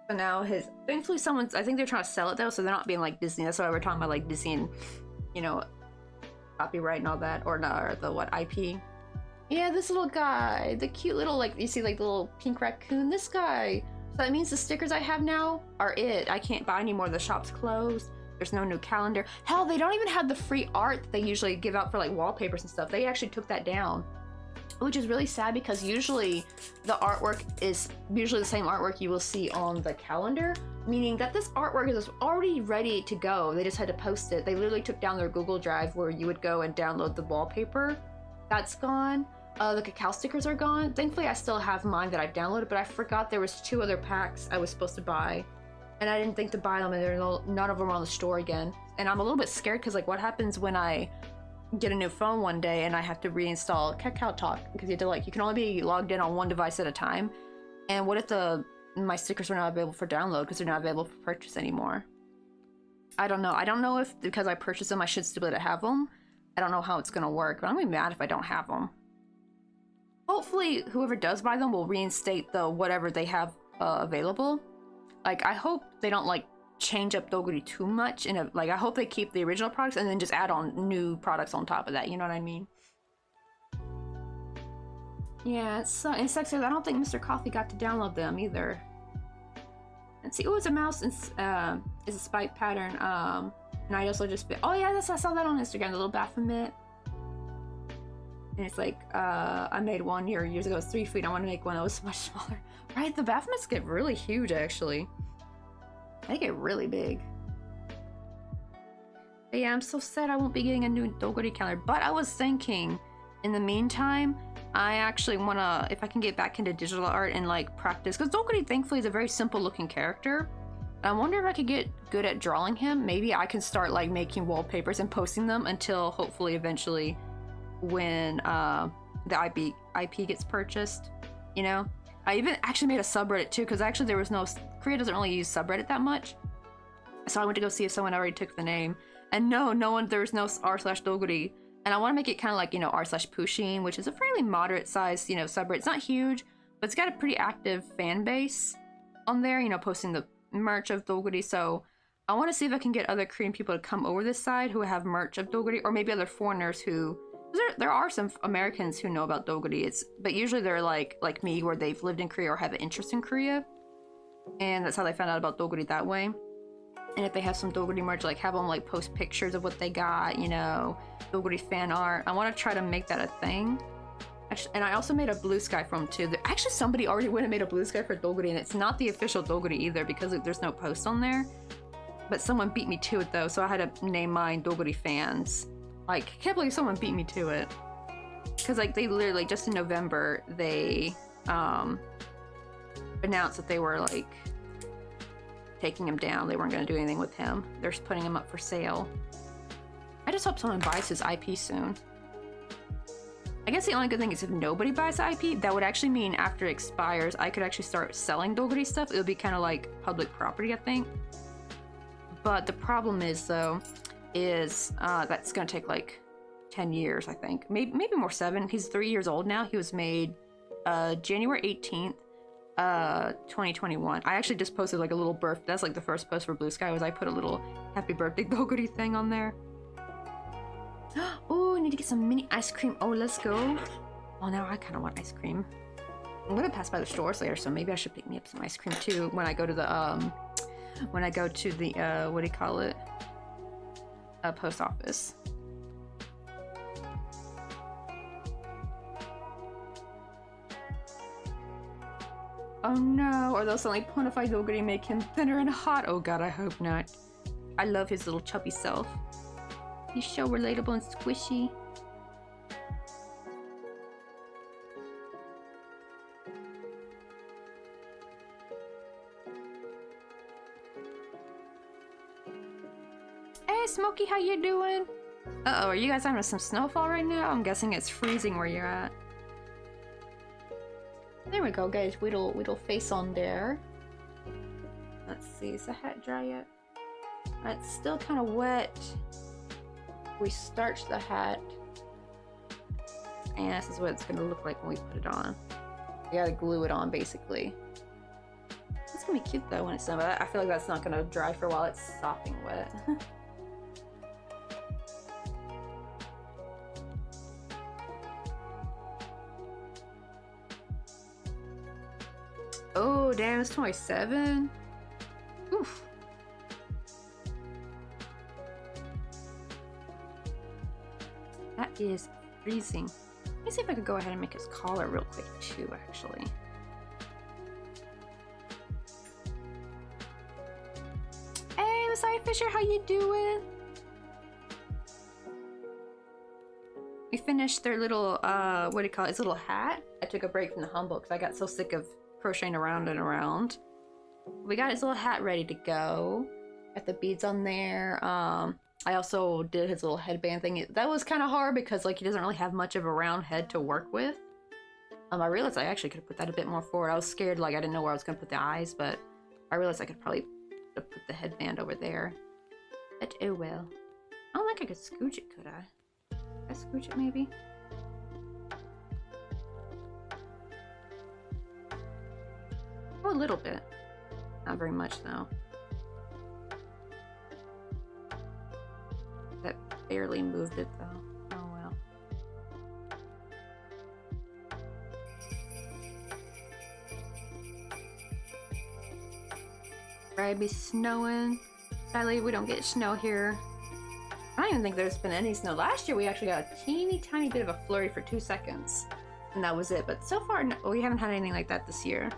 So now thankfully I think they're trying to sell it though, so they're not being like Disney. That's why we're talking about like Disney and, you know, copyright and all that, or the IP. Yeah, this little guy, the cute little, like, you see like the little pink raccoon, this guy. So that means the stickers I have now are it. I can't buy any more. The shop's closed. There's no new calendar. Hell, they don't even have the free art that they usually give out for like wallpapers and stuff. They actually took that down, which is really sad, because usually the artwork is the same artwork you will see on the calendar, meaning that this artwork is already ready to go. They just had to post it. They literally took down their Google Drive where you would go and download the wallpaper. That's gone. The cacao stickers are gone. Thankfully, I still have mine that I downloaded, but I forgot there was 2 other packs I was supposed to buy, and I didn't think to buy them, and none of them are on the store again. And I'm a little bit scared, because like, what happens when I get a new phone one day and I have to reinstall Kakao Talk, because you can only be logged in on one device at a time. And what if my stickers are not available for download because they're not available for purchase anymore? I don't know. I don't know if because I purchased them I should still be able to have them. I don't know how it's gonna work, but I'm gonna be mad if I don't have them. Hopefully whoever does buy them will reinstate the whatever they have available. Like, I hope they don't like change up Doguri too much, and like, I hope they keep the original products and then just add on new products on top of that, you know what I mean? Yeah, it sucks because I don't think Mr. Coffee got to download them either. Let's see. Oh, it's a mouse. It's a spike pattern. And I also just oh yeah, I saw that on Instagram, the little Baphomet. And it's like I made one years ago. It's 3 feet. I want to make one that was much smaller. Right, the Baphomets get really huge actually. They get really big. But yeah, I'm so sad I won't be getting a new Doguri calendar. But I was thinking, in the meantime, I actually wanna, if I can get back into digital art and like practice, because Doguri thankfully is a very simple looking character. I wonder if I could get good at drawing him. Maybe I can start like making wallpapers and posting them until hopefully eventually when the IP gets purchased, you know? I even actually made a subreddit too, because actually there was no, Korea doesn't really use subreddit that much. So I went to go see if someone already took the name. And no one, there's no r/Doguri. And I want to make it kind of like, you know, r/Pushing, which is a fairly moderate size, you know, subreddit. It's not huge, but it's got a pretty active fan base on there, you know, posting the merch of Doguri. So I want to see if I can get other Korean people to come over this side who have merch of Doguri, or maybe other foreigners who, there are some Americans who know about Doguri. But usually they're like me, where they've lived in Korea or have an interest in Korea, and that's how they found out about Doguri that way. And if they have some Doguri merch, like have them like post pictures of what they got, you know, Doguri fan art. I want to try to make that a thing. Actually, and I also made a blue sky for them too. Actually, somebody already went and made a blue sky for Doguri, and it's not the official Doguri either because there's no post on there. But someone beat me to it though, so I had to name mine Doguri fans. Like, I can't believe someone beat me to it. Because like they literally just in November they announced that they were like taking him down. They weren't going to do anything with him. They're just putting him up for sale. I just hope someone buys his IP soon. I guess the only good thing is if nobody buys the IP, that would actually mean after it expires, I could actually start selling Doguri stuff. It would be kind of like public property, I think. But the problem is, though, is that's going to take like 10 years, I think. Maybe more 7. He's 3 years old now. He was made January 18th. 2021. I actually just posted like a little birth. That's like the first post for Blue Sky was I put a little happy birthday Doguri thing on there. Oh, I need to get some mini ice cream. Oh, let's go. Oh, now I kind of want ice cream. I'm gonna pass by the stores later, so maybe I should pick me up some ice cream too when I go to the what do you call it? Post office. Oh no, or they'll suddenly ponify Doguri, make him thinner and hot. Oh god, I hope not. I love his little chubby self. He's so relatable and squishy. Hey Smokey, how you doing? Uh-oh, are you guys having some snowfall right now? I'm guessing it's freezing where you're at. There we go, guys. We'll face on there. Let's see, is the hat dry yet? It's still kind of wet. We starch the hat. And this is what it's gonna look like when we put it on. You gotta glue it on, basically. It's gonna be cute though when it's done, but I feel like that's not gonna dry for a while. It's sopping wet. Oh, damn, it's 27? Oof. That is freezing. Let me see if I could go ahead and make his collar real quick, too, actually. Hey, Messiah Fisher, how you doing? We finished their little, what do you call it? His little hat. I took a break from the humble because I got so sick of crocheting around and around. We got his little hat ready to go. Got the beads on there. I also did his little headband thing. That was kind of hard because like he doesn't really have much of a round head to work with. I realized I actually could have put that a bit more forward. I was scared, like I didn't know where I was gonna put the eyes, but I realized I could probably put the headband over there. But oh well. I don't think I could scooch it, could I? Could I scooch it maybe? Oh, a little bit. Not very much though. That barely moved it though. Oh well. Right, be snowing. Sadly, we don't get snow here. I don't even think there's been any snow. Last year we actually got a teeny tiny bit of a flurry for 2 seconds. And that was it. But so far, no, we haven't had anything like that this year.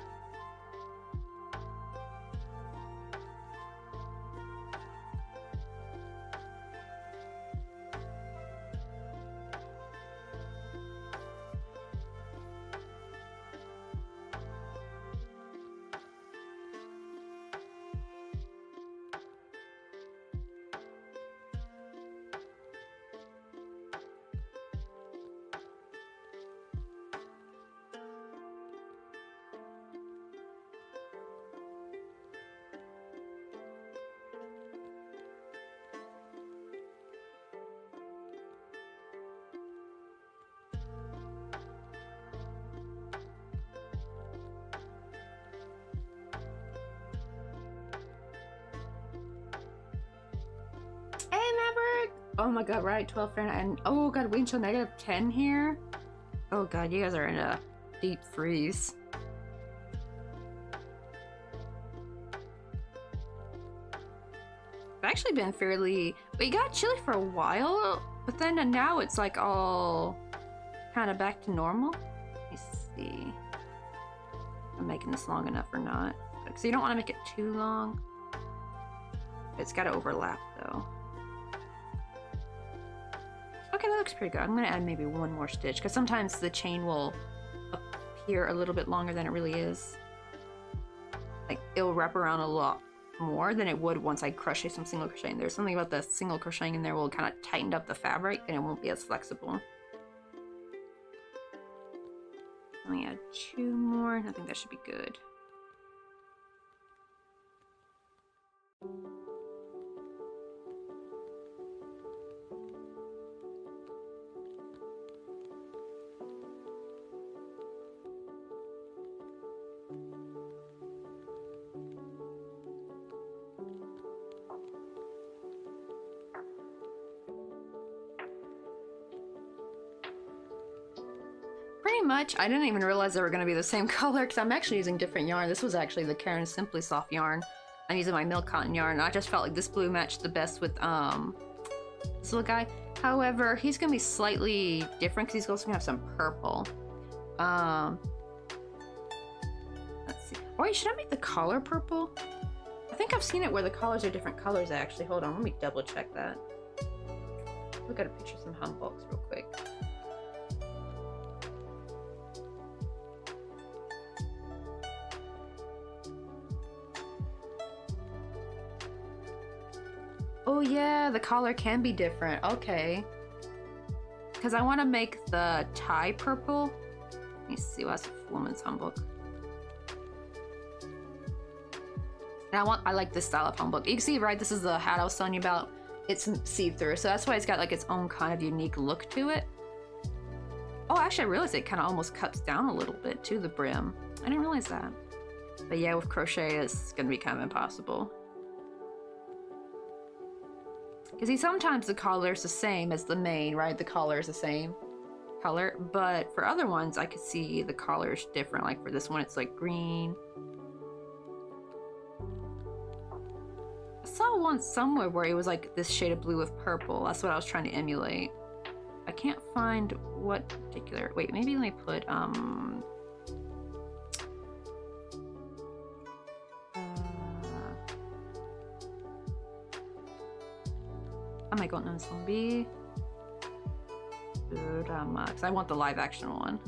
Oh my god, right, 12 Fahrenheit, and oh god, wind chill -10 here. Oh god, you guys are in a deep freeze. It's actually been fairly, but it got chilly for a while, but then now it's like all kind of back to normal. Let me see if I'm making this long enough or not. So you don't want to make it too long. It's got to overlap though. Okay, that looks pretty good. I'm gonna add maybe one more stitch because sometimes the chain will appear a little bit longer than it really is. Like it'll wrap around a lot more than it would once I crochet some single crocheting. There's something about the single crocheting in there will kind of tighten up the fabric and it won't be as flexible. Let me add 2 more. I think that should be good. Pretty much. I didn't even realize they were going to be the same color because I'm actually using different yarn. This was actually the Karen Simply Soft yarn. I'm using my milk cotton yarn. I just felt like this blue matched the best with this little guy. However, he's going to be slightly different because he's also going to have some purple. Let's see. Oh, wait, should I make the collar purple? I think I've seen it where the collars are different colors actually. Hold on, let me double check that. Look at a picture of some humbugs real quick. Oh yeah, the collar can be different. Okay. Because I want to make the tie purple. Let me see what's a woman's humbook. And I like this style of humbook. You can see, right, this is the hat I was telling you about. It's see-through, so that's why it's got like its own kind of unique look to it. Oh, actually I realized it kind of almost cuts down a little bit to the brim. I didn't realize that. But yeah, with crochet it's gonna be kind of impossible. Because see, sometimes the collar is the same as the mane, right? The collar is the same color, but for other ones I could see the collar is different. Like for this one it's like green. I saw one somewhere where it was like this shade of blue with purple. That's what I was trying to emulate. I can't find what particular. Wait, maybe let me put oh my god, no, this one be because I want the live action one.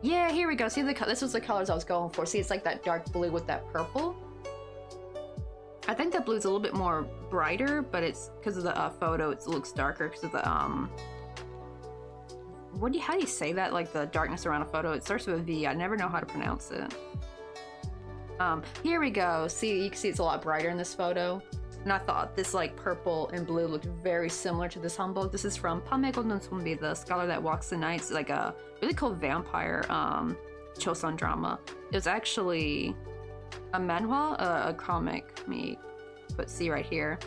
Yeah, here we go. See, this was the colors I was going for. See, it's like that dark blue with that purple. I think that blue's a little bit more brighter, but it's because of the photo, it looks darker because of the how do you say that? Like the darkness around a photo. It starts with a V. I never know how to pronounce it. Here we go. See, you can see it's a lot brighter in this photo. And I thought this like purple and blue looked very similar to this humbook. This is from Pamego no Tsumbi, the Scholar That Walks the Night. It's like a really cool vampire Chosun drama. It was actually a manhwa, a comic. Let me put C right here.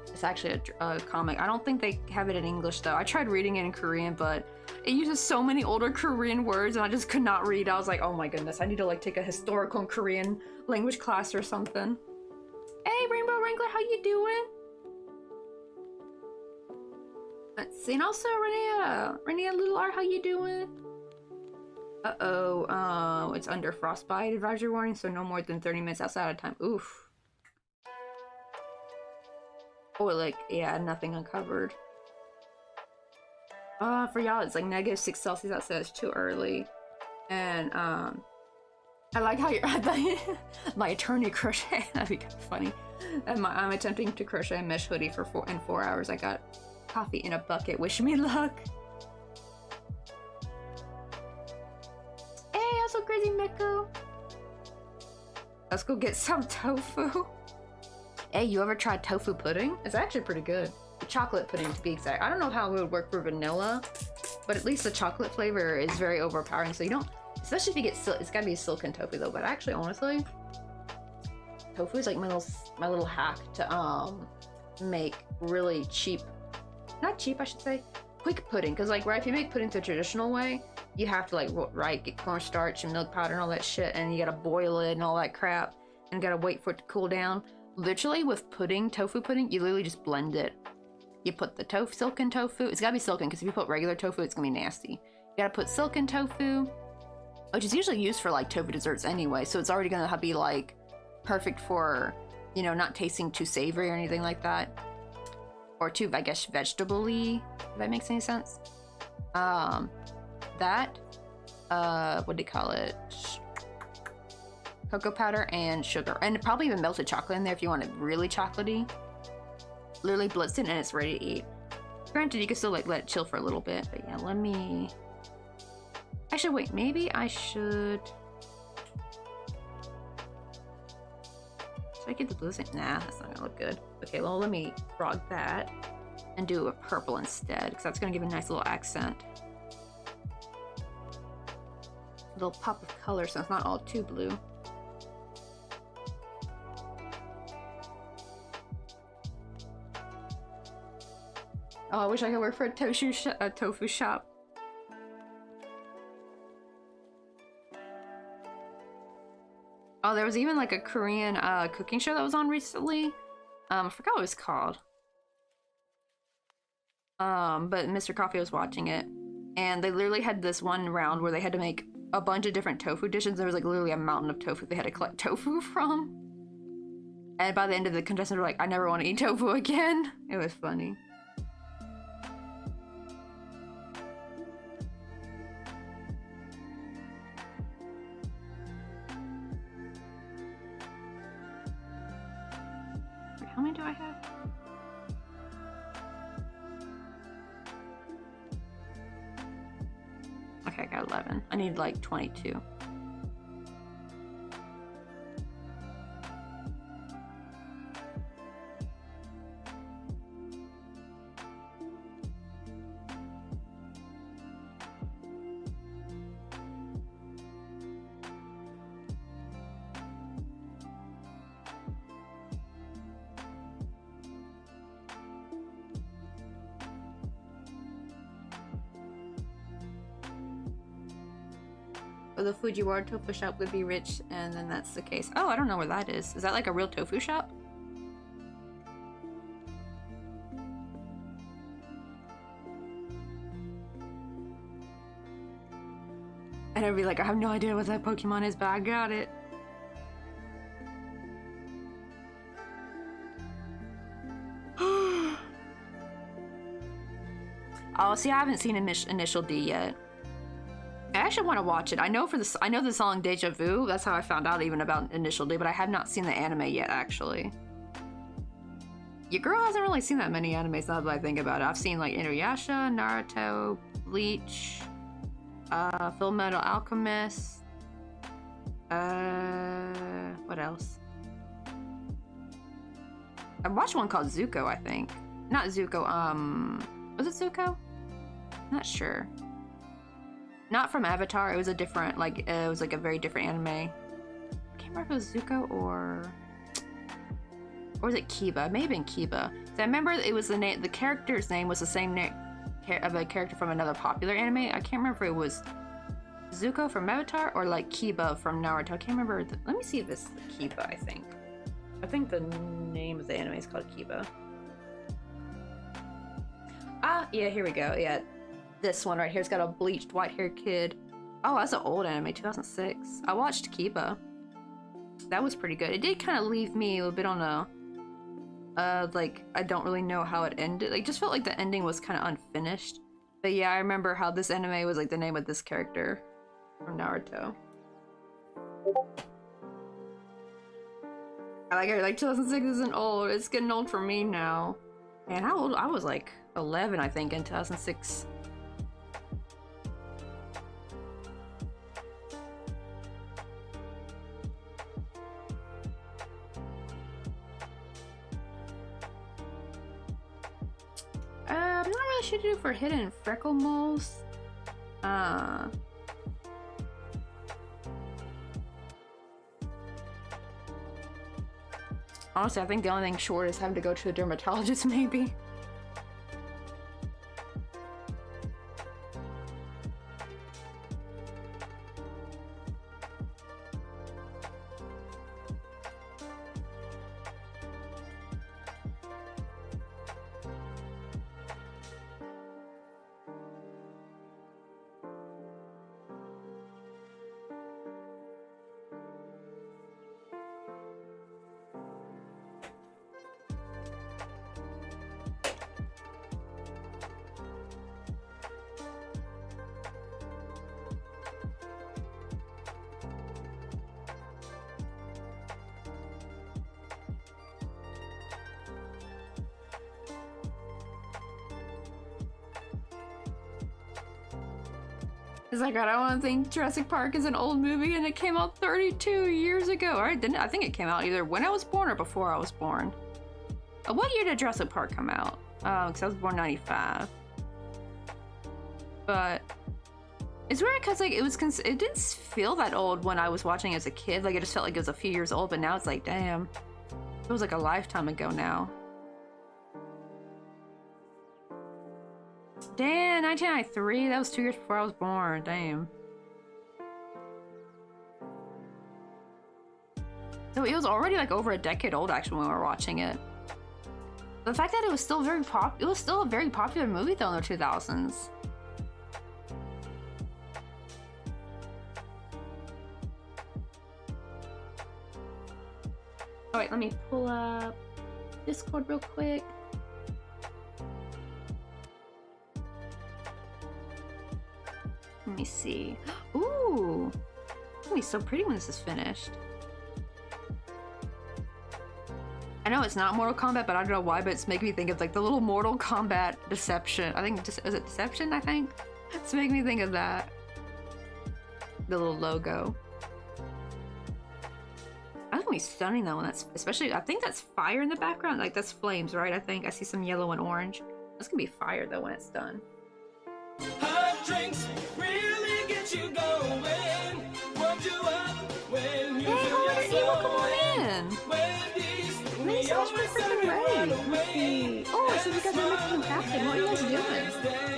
It's actually a comic. I don't think they have it in English though. I tried reading it in Korean, but it uses so many older Korean words and I just could not read. I was like, oh my goodness, I need to like take a historical and Korean language class or something. Hey, Rainbow Wrangler, how you doing? Let's see, and also Renea Little R, how you doing? Uh-oh, it's under frostbite advisory warning, so no more than 30 minutes outside of time. Oof. Oh, like, yeah, nothing uncovered. For y'all, it's like -6 Celsius outside, it's too early. And, I like how you're my attorney crochet. That'd be kind of funny. And I'm attempting to crochet a mesh hoodie for 4 hours. I got coffee in a bucket. Wish me luck. Hey, also crazy Meko. Let's go get some tofu. Hey, you ever tried tofu pudding? It's actually pretty good. Chocolate pudding to be exact. I don't know how it would work for vanilla, but at least the chocolate flavor is very overpowering. So you don't. Especially if you get it's gotta be silken tofu though, but actually honestly, tofu is like my little hack to make really cheap, not cheap, I should say, quick pudding. Because, like, right, if you make pudding the traditional way, you have to, like, right, get cornstarch and milk powder and all that shit, and you gotta boil it and all that crap, and gotta wait for it to cool down. Literally, with pudding, tofu pudding, you literally just blend it. You put the silken tofu, it's gotta be silken, because if you put regular tofu, it's gonna be nasty. You gotta put silken tofu, which is usually used for, like, tofu desserts anyway, so it's already gonna be, like, perfect for, you know, not tasting too savory or anything like that. Or too, I guess, vegetable-y, if that makes any sense. That, what do you call it? Cocoa powder and sugar. And probably even melted chocolate in there if you want it really chocolatey. Literally blitz it and it's ready to eat. Granted, you can still, like, let it chill for a little bit. But yeah, let me... Actually, wait, maybe I should... Should I get the blue thing? Nah, that's not gonna look good. Okay, well, let me frog that and do a purple instead, because that's gonna give a nice little accent. A little pop of color so it's not all too blue. Oh, I wish I could work for a tofu shop. Oh, there was even like a Korean cooking show that was on recently. I forgot what it was called. But Mr. Coffee was watching it, and they literally had this one round where they had to make a bunch of different tofu dishes. There was like literally a mountain of tofu they had to collect tofu from. And by the end of the contestants were like, I never want to eat tofu again. It was funny. How many do I have? Okay, I got 11. I need like 22. Or the Fujiwara tofu shop would be rich, and then that's the case. Oh, I don't know where that is. Is that like a real tofu shop? And I'd be like, I have no idea what that Pokemon is, but I got it. Oh, see, I haven't seen Initial D yet. I actually want to watch it. I know the song Deja Vu. That's how I found out even about Initial D, but I have not seen the anime yet, actually. Your girl hasn't really seen that many animes now that I think about it. I've seen like Inuyasha, Naruto, Bleach, Full Metal Alchemist. What else? I watched one called Zuko, I think. Not Zuko, was it Zuko? Not sure. Not from Avatar, it was a different, like, it was like a very different anime. I can't remember if it was Zuko or was it Kiba? It may have been Kiba. So I remember it was the character's name was the same name of a character from another popular anime. I can't remember if it was Zuko from Avatar or like Kiba from Naruto. I can't remember. Let me see if it's Kiba, I think. I think the name of the anime is called Kiba. Ah, yeah, here we go. Yeah. This one right here's got a bleached white-haired kid. Oh, that's an old anime, 2006. I watched Kiba. That was pretty good. It did kind of leave me a little bit on a, like, I don't really know how it ended. Like, just felt like the ending was kind of unfinished. But yeah, I remember how this anime was like the name of this character from Naruto. I like it. Like 2006 isn't old. It's getting old for me now. Man, how old? I was like 11, I think, in 2006. I'm not really sure to do for hidden freckle moles. Honestly, I think the only thing short is having to go to a dermatologist, maybe. It's like, I don't want to think Jurassic Park is an old movie and it came out 32 years ago. Or didn't I think it came out either when I was born or before I was born. What year did Jurassic Park come out? Because I was born 95. But it's weird because like it didn't feel that old when I was watching as a kid. Like it just felt like it was a few years old, but now it's like, damn, it was like a lifetime ago now. Damn, 1993. That was 2 years before I was born. Damn. So it was already like over a decade old actually when we were watching it. The fact that it was still it was still a very popular movie though in the 2000s. All right, let me pull up Discord real quick. Let me see. Ooh, it's gonna be so pretty when this is finished. I know it's not Mortal Kombat, but I don't know why, but it's making me think of like the little Mortal Kombat Deception. I think, is it Deception, I think? It's making me think of that. The little logo. That's gonna be stunning though, when that's, especially, I think that's fire in the background. Like that's flames, right? I think I see some yellow and orange. That's gonna be fire though when it's done. Hot drinks really get you going. Warm you up when you feel your soul. Come on in. Thanks so much for freaking ready. Oh, so you guys are making crafting. What are you guys doing?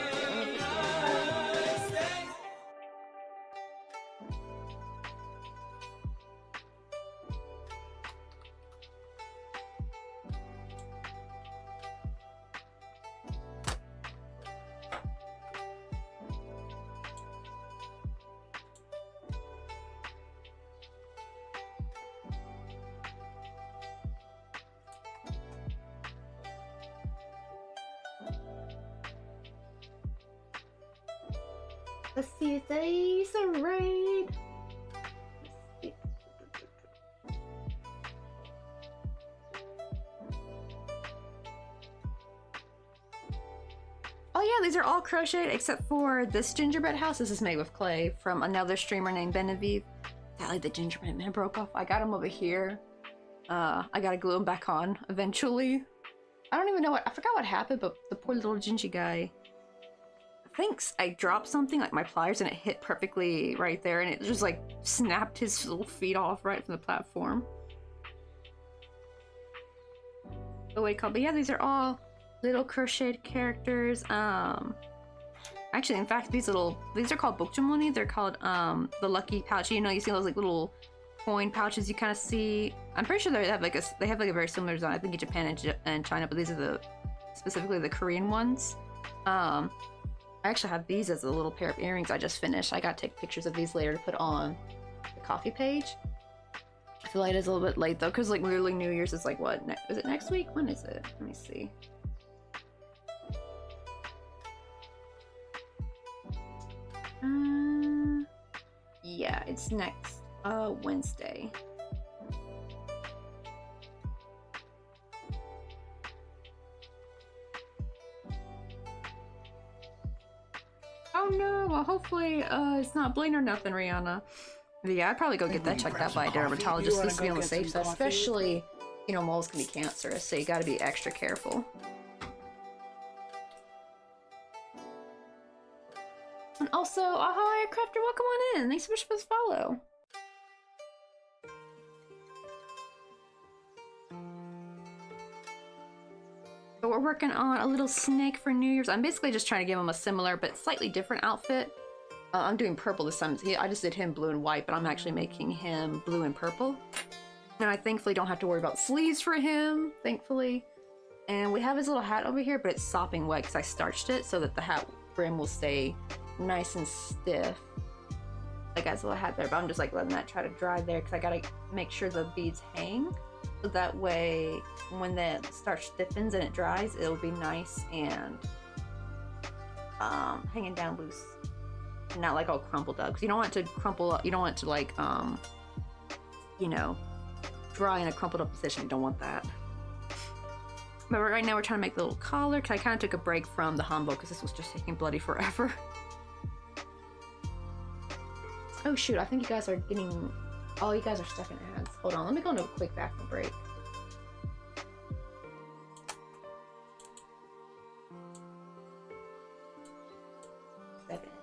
Let's see if there's a raid. Oh yeah, these are all crocheted except for this gingerbread house. This is made with clay from another streamer named Benaviv. Like the gingerbread man broke off. I got him over here. I gotta glue him back on eventually. I don't even know I forgot what happened, but the poor little gingy guy. I think I dropped something like my pliers and it hit perfectly right there and it just like snapped his little feet off right from the platform. Oh wait, but yeah, these are all little crocheted characters. Actually, in fact, these are called bukjamoni. They're called the lucky pouch. You know, you see those like little coin pouches you kind of see. I'm pretty sure they have like a very similar design. I think in Japan and China, but these are specifically the Korean ones. I actually have these as a little pair of earrings I just finished. I gotta take pictures of these later to put on the coffee page. I feel like it's a little bit late though, because like literally New Year's is like what? Is it next week? When is it? Let me see. Yeah, it's next Wednesday. Oh no, well hopefully it's not Blaine or nothing, Rihanna. But yeah, I'd probably go get that checked out by a dermatologist just to be on the safe side, especially, you know, moles can be cancerous, so you gotta be extra careful. And also, ahoy, Crafter, welcome on in! Thanks so much for the follow. So we're working on a little snake for New Year's. I'm basically just trying to give him a similar but slightly different outfit. I'm doing purple this time. I just did him blue and white, but I'm actually making him blue and purple. And I thankfully don't have to worry about sleeves for him, thankfully. And we have his little hat over here, but it's sopping wet because I starched it so that the hat brim will stay nice and stiff. I got his little hat there, but I'm just like letting that try to dry there because I gotta make sure the beads hang. So that way, when the starch stiffens and it dries, it'll be nice and hanging down loose. Not like all crumpled up. 'Cause you don't want it to crumple up. You don't want it to like, you know, dry in a crumpled up position. You don't want that. But right now we're trying to make the little collar because I kind of took a break from the hanbok because this was just taking bloody forever. Oh shoot, I think you guys are getting... Oh, you guys are stuck in ads. Hold on, let me go into a quick bathroom break. Second.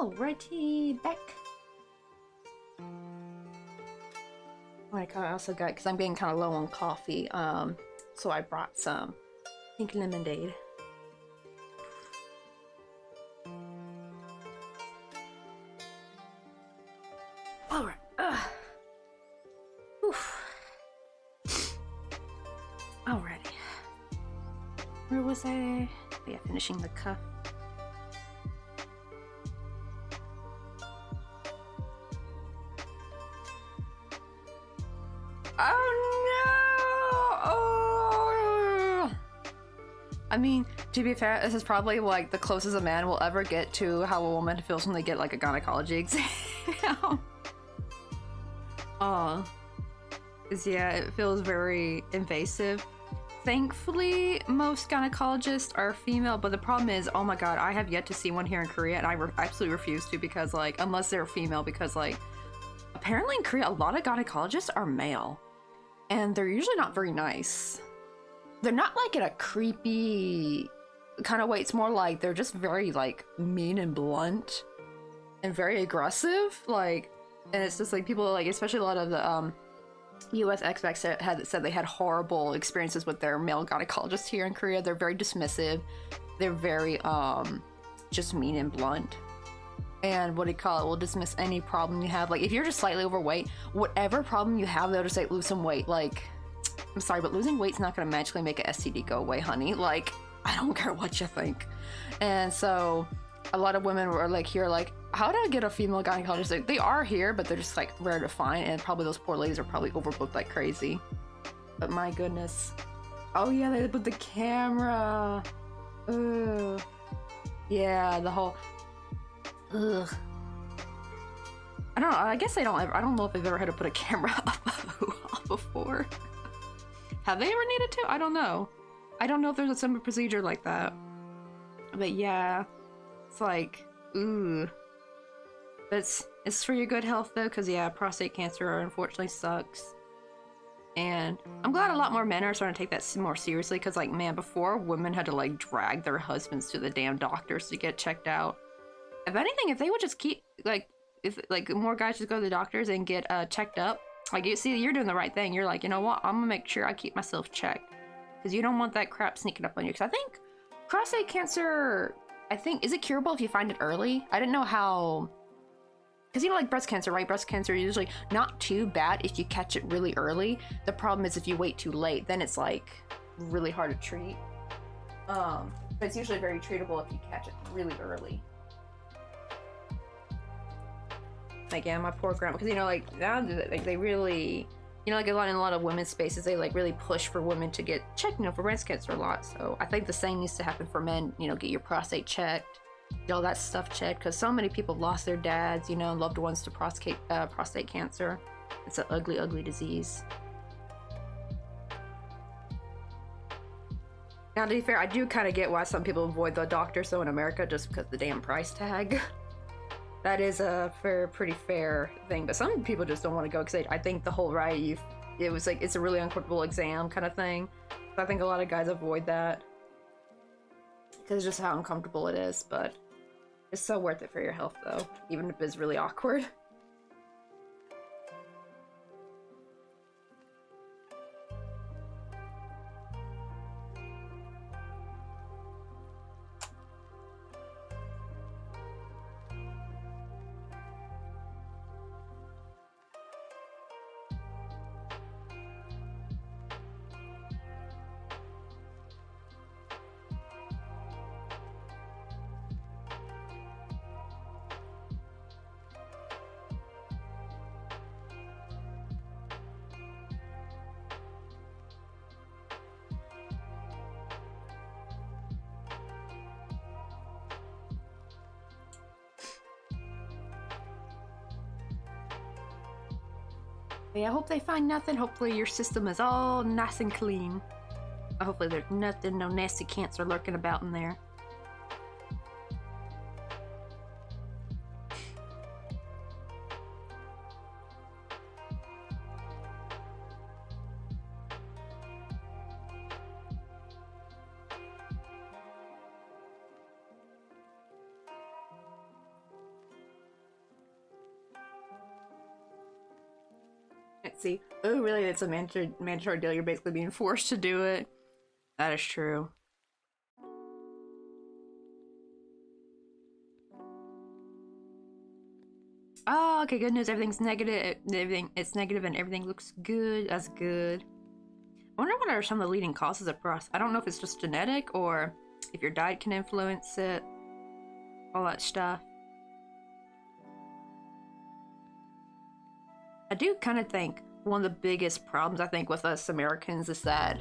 Alrighty, back. I also got, because I'm getting kind of low on coffee, so I brought some pink lemonade. Alright. Alrighty. Where was I? Oh, yeah, finishing the cuff. Oh no! Oh. I mean, to be fair, this is probably like the closest a man will ever get to how a woman feels when they get like a gynecology exam. Cause yeah, it feels very invasive. Thankfully, most gynecologists are female, but the problem is, oh my god, I have yet to see one here in Korea, and I absolutely refuse to, because like, unless they're female, because like, apparently in Korea, a lot of gynecologists are male, and they're usually not very nice. They're not like in a creepy kind of way, it's more like they're just very like mean and blunt and very aggressive, like, and it's just like people like, especially a lot of the US expats had said they had horrible experiences with their male gynecologists here in Korea. They're very dismissive. They're very just mean and blunt. And what do you call it? Will dismiss any problem you have. Like if you're just slightly overweight, whatever problem you have, they'll just say lose some weight. Like, I'm sorry, but losing weight's not gonna magically make an STD go away, honey. Like, I don't care what you think. And so a lot of women were like here like, how do I get a female gynecologist? Like, they are here, but they're just like rare to find, and probably those poor ladies are probably overbooked like crazy. But my goodness. Oh yeah, they put the camera. Ugh. Yeah, the whole. Ugh. I don't know. I guess they don't ever. I don't know if they've ever had to put a camera up before. Have they ever needed to? I don't know. I don't know if there's a similar procedure like that. But yeah, it's like, ooh. But it's for your good health though, because yeah, prostate cancer unfortunately sucks. And I'm glad a lot more men are starting to take that more seriously, because like, man, before women had to like drag their husbands to the damn doctors to get checked out. If anything, if they would just keep like, if like more guys just go to the doctors and get checked up, like you see, you're doing the right thing. You're like, you know what, I'm gonna make sure I keep myself checked, because you don't want that crap sneaking up on you. Because I think prostate cancer, is it curable if you find it early? I didn't know how. Because, you know, like breast cancer, right? Breast cancer is usually not too bad if you catch it really early. The problem is if you wait too late, then it's like really hard to treat. But it's usually very treatable if you catch it really early. Like, yeah, my poor grandma, because, you know, like, now they really, you know, like in a lot of women's spaces, they like really push for women to get checked, you know, for breast cancer a lot. So I think the same needs to happen for men, you know, get your prostate checked. Get all that stuff checked, because so many people have lost their dads, you know, loved ones to prostate cancer. It's an ugly, ugly disease. Now, to be fair, I do kind of get why some people avoid the doctor so in America, just because of the damn price tag. That is a pretty fair thing, but some people just don't want to go because I think the whole it was like, it's a really uncomfortable exam kind of thing. So I think a lot of guys avoid that. Because it's just how uncomfortable it is, but it's so worth it for your health though, even if it's really awkward. Yeah, I hope they find nothing. Hopefully your system is all nice and clean. Hopefully there's nothing, no nasty cancer lurking about in there. Let's see. Oh, really? It's a mandatory deal. You're basically being forced to do it. That is true. Oh, okay, good news. Everything's negative. It's negative and everything looks good. That's good. I wonder what are some of the leading causes of frost. I don't know if it's just genetic or if your diet can influence it. All that stuff. I do kind of think one of the biggest problems I think with us Americans is that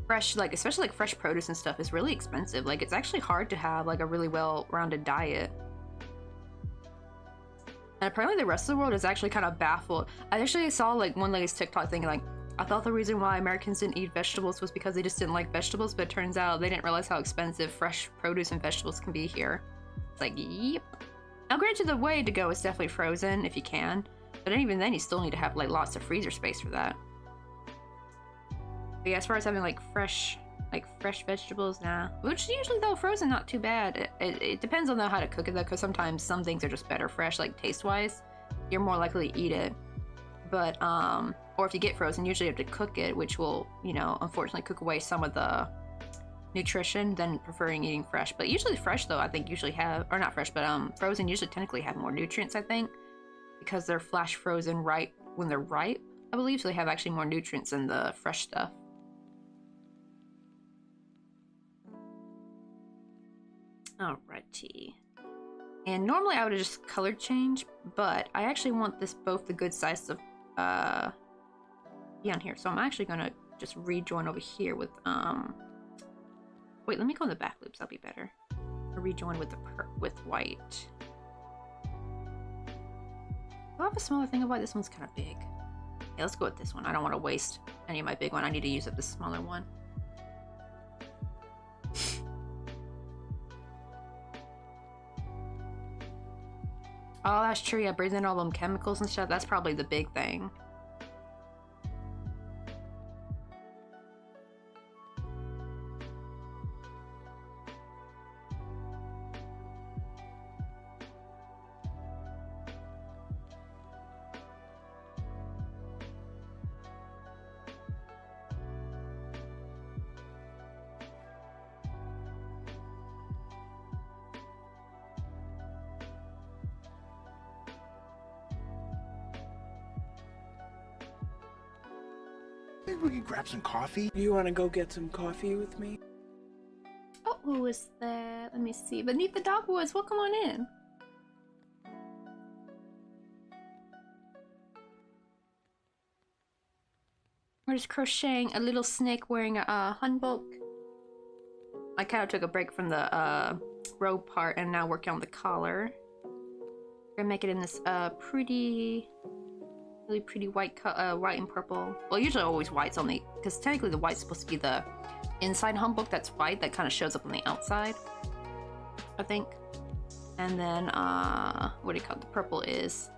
fresh, like especially like fresh produce and stuff is really expensive. Like it's actually hard to have like a really well-rounded diet. And apparently the rest of the world is actually kind of baffled. I actually saw like one lady's TikTok thing like, I thought the reason why Americans didn't eat vegetables was because they just didn't like vegetables, but it turns out they didn't realize how expensive fresh produce and vegetables can be here. It's like, yep. Now granted, the way to go is definitely frozen if you can, but even then you still need to have like lots of freezer space for that. But yeah, as far as having like fresh vegetables, nah. Which usually though, frozen not too bad. It depends on how to cook it though, because sometimes some things are just better fresh, like taste-wise. You're more likely to eat it. But, or if you get frozen, usually you have to cook it, which will, you know, unfortunately cook away some of the nutrition than preferring eating fresh. But usually fresh though, I think usually have, or not fresh, but frozen usually technically have more nutrients, I think, because they're flash frozen right when they're ripe, I believe, so they have actually more nutrients than the fresh stuff. Alrighty. And normally I would have just color change, but I actually want this both the good size of be on here. So I'm actually gonna just rejoin over here with wait, let me go in the back loops, that'll be better. Or rejoin with with white. Do I have a smaller thing of white? This one's kind of big. Yeah, let's go with this one. I don't want to waste any of my big one. I need to use up the smaller one. Oh, that's true. Yeah, breathing in all them chemicals and stuff. That's probably the big thing. Think we could grab some coffee? You want to go get some coffee with me? Oh, who is that? Let me see. Beneath the Dogwoods, welcome on in. We're just crocheting a little snake wearing a hanbok. I kind of took a break from the robe part and now working on the collar. We're gonna make it in this really pretty white white and purple. Well, usually always white's on the, because technically the white's supposed to be the inside hanbok that's white that kind of shows up on the outside, I think. And then what do you call it? The purple is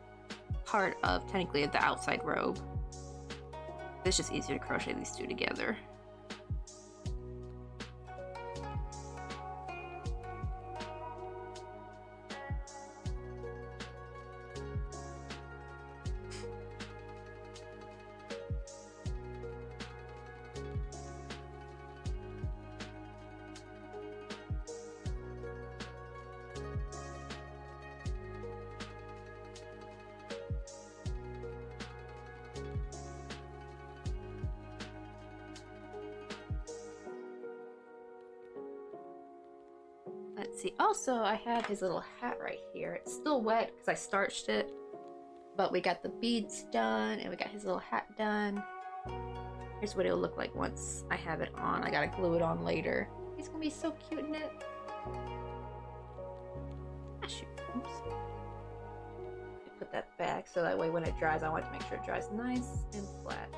part of technically the outside robe. It's just easier to crochet these two together. Let's see. Also, I have his little hat right here. It's still wet because I starched it, but we got the beads done and we got his little hat done. Here's what it'll look like once I have it on. I gotta glue it on later. He's gonna be so cute in it. Ah, shoot. Oops. Put that back so that way when it dries, I want to make sure it dries nice and flat.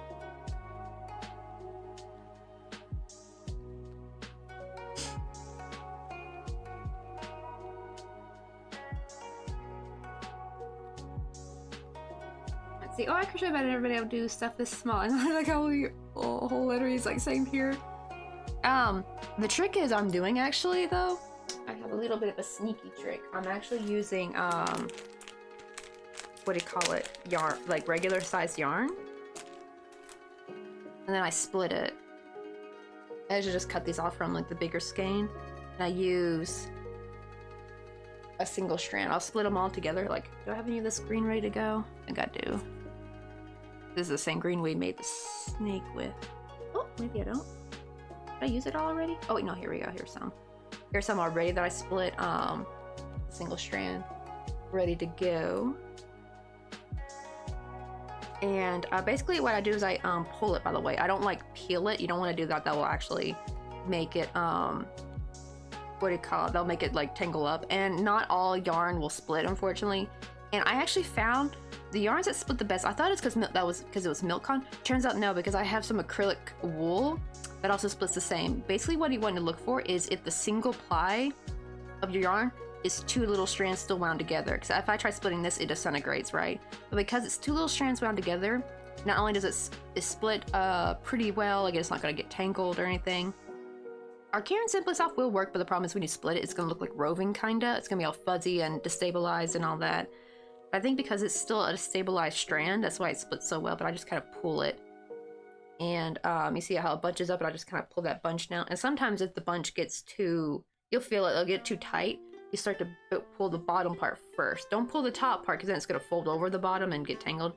See, oh, I crochet about everybody able to do stuff this small, and I like how a whole letter is like same here. The trick is I'm doing actually though, I have a little bit of a sneaky trick. I'm actually using what do you call it? Yarn, like regular size yarn. And then I split it. I should just cut these off from like the bigger skein. And I use a single strand. I'll split them all together. Like, do I have any of this green ready to go? I think I do. This is the same green we made the snake with. Oh, maybe I don't. Did I use it all already? Oh wait, no, here we go. Here's some. Here's some already that I split single strand ready to go. And basically what I do is I pull it, by the way. I don't like peel it. You don't want to do that. That will actually make it what do you call it? They'll make it like tangle up. And not all yarn will split, unfortunately. And I actually found the yarns that split the best. I thought it's because it was milk cotton. Turns out no, because I have some acrylic wool that also splits the same. Basically what you want to look for is if the single ply of your yarn is two little strands still wound together. Because if I try splitting this, it disintegrates, right? But because it's two little strands wound together, not only does it split pretty well, like it's not going to get tangled or anything. Our Karen Simply Soft will work, but the problem is when you split it, it's going to look like roving, kinda. It's going to be all fuzzy and destabilized and all that. But I think because it's still a stabilized strand, that's why it splits so well, but I just kind of pull it. And you see how it bunches up, and I just kind of pull that bunch down. And sometimes if the bunch gets too, you'll feel it, it'll get too tight. You start to pull the bottom part first. Don't pull the top part, because then it's going to fold over the bottom and get tangled.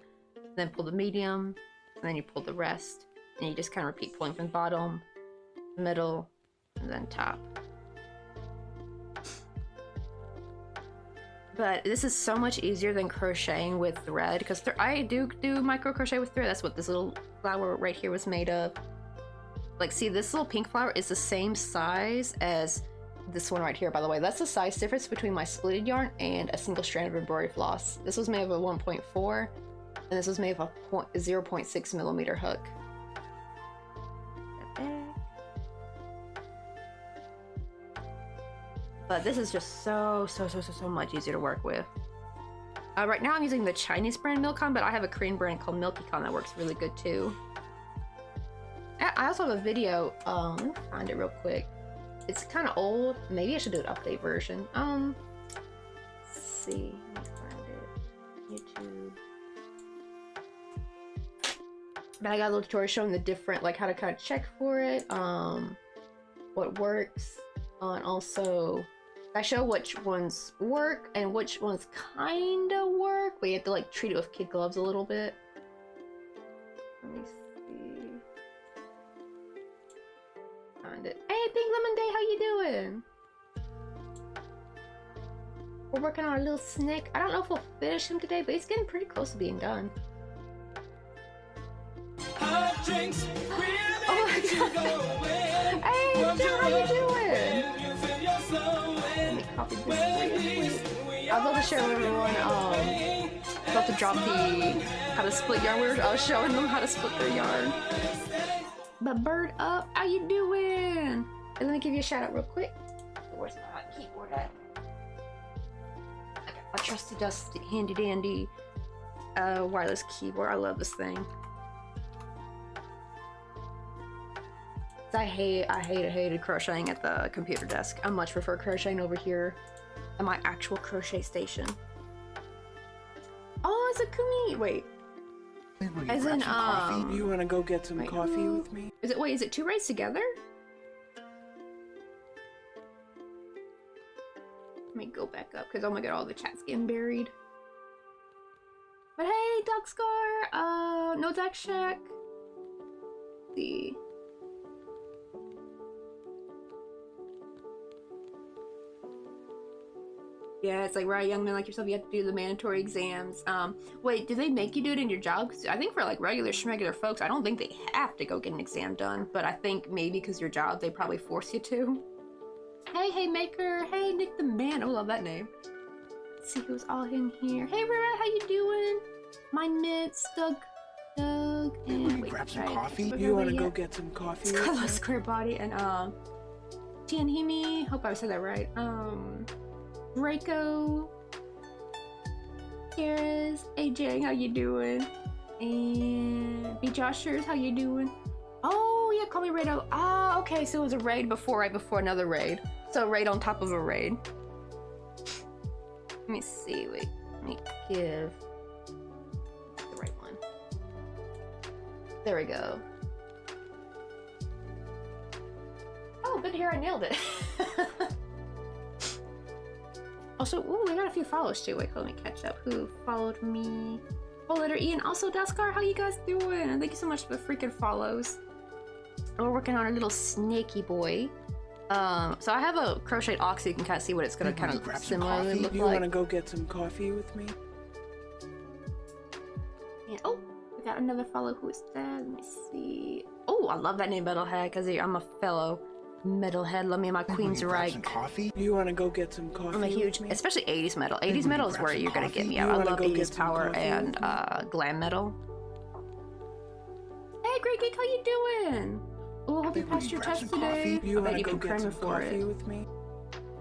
Then pull the medium, and then you pull the rest. And you just kind of repeat pulling from the bottom, middle, and then top. But this is so much easier than crocheting with thread, because I do micro crochet with thread. That's what this little flower right here was made of. Like, see, this little pink flower is the same size as this one right here, by the way. That's the size difference between my splitted yarn and a single strand of embroidery floss. This was made of a 1.4, and this was made of a 0.6 millimeter hook. But this is just so much easier to work with. Right now I'm using the Chinese brand Milcon, but I have a Korean brand called Milkycon that works really good too. I also have a video, let me find it real quick. It's kind of old. Maybe I should do an update version. Let's see, let me find it. YouTube. But I got a little tutorial showing the different, like how to kind of check for it, what works, and also I show which ones work and which ones kind of work, but you have to like treat it with kid gloves a little bit. Let me see. Find it. Hey, Pink Lemon Day, how you doing? We're working on our little snake. I don't know if we'll finish him today, but he's getting pretty close to being done. Hot drinks really Oh my get you God. going. Hey, Warms Stu, how you up doing? when you feel your soul Let me and copy this when real these quick. we I'd love to all share with everyone, about to drop the how to split yarn. I was showing them how to split their yarn. But Bird Up, how you doing? And let me give you a shout out real quick. Where's my keyboard at? I got my trusty dusty handy dandy wireless keyboard. I love this thing. I hated crocheting at the computer desk. I much prefer crocheting over here at my actual crochet station. Oh, it's a kumi. Wait. Will you As grab in, some coffee? You want to go get some Wait. coffee with me? Is it two raids together? Let me go back up, because oh my god, all the chat's getting buried. But hey, Duck Scar! No Duck Shack. Let's see. Yeah, it's like, right, young men like yourself, you have to do the mandatory exams. Wait, do they make you do it in your job? 'Cause I think for like regular schmegular folks, I don't think they have to go get an exam done, but I think maybe because your job, they probably force you to. Hey Maker, hey Nick the Man, I love that name. Let's see who's all in here. Hey Rara, how you doing? My Mitts, Doug, Will and you wait, grab some right. coffee? You want to go get some coffee with Scarlet me? Square Body, and Tianhimi, hope I said that right. Reiko, Karis, AJ, how you doing? And B Joshers, how you doing? Oh yeah, call me Raido. Ah, okay, so it was a raid before, right before another raid. So a raid on top of a raid. Let me see, wait, let me give There we go. Oh, good to hear I nailed it. Also, ooh, we got a few follows too. Wait, let me catch up. Who followed me? Oh, letter E, and also Daskar, how you guys doing? And thank you so much for the freaking follows. We're working on our little snaky boy. So I have a crocheted ox so you can kind of see what it's gonna kind of similarly look You like. want to go get some coffee with me? And, oh, we got another follow. Who is that? Let me see. Oh, I love that name, Metalhead, because I'm a fellow metalhead. Love me and my Queen's Reich. Coffee? You want to go get some coffee? I'm a huge, with me? especially 80s metal. 80s metal is where you're gonna get me. You I wanna love go get 80s some power coffee and with me? glam metal. Hey, Greg Geek, how you doing? Oh, hope you passed your test today. You I bet want to you go can get cram some it for coffee it. with me?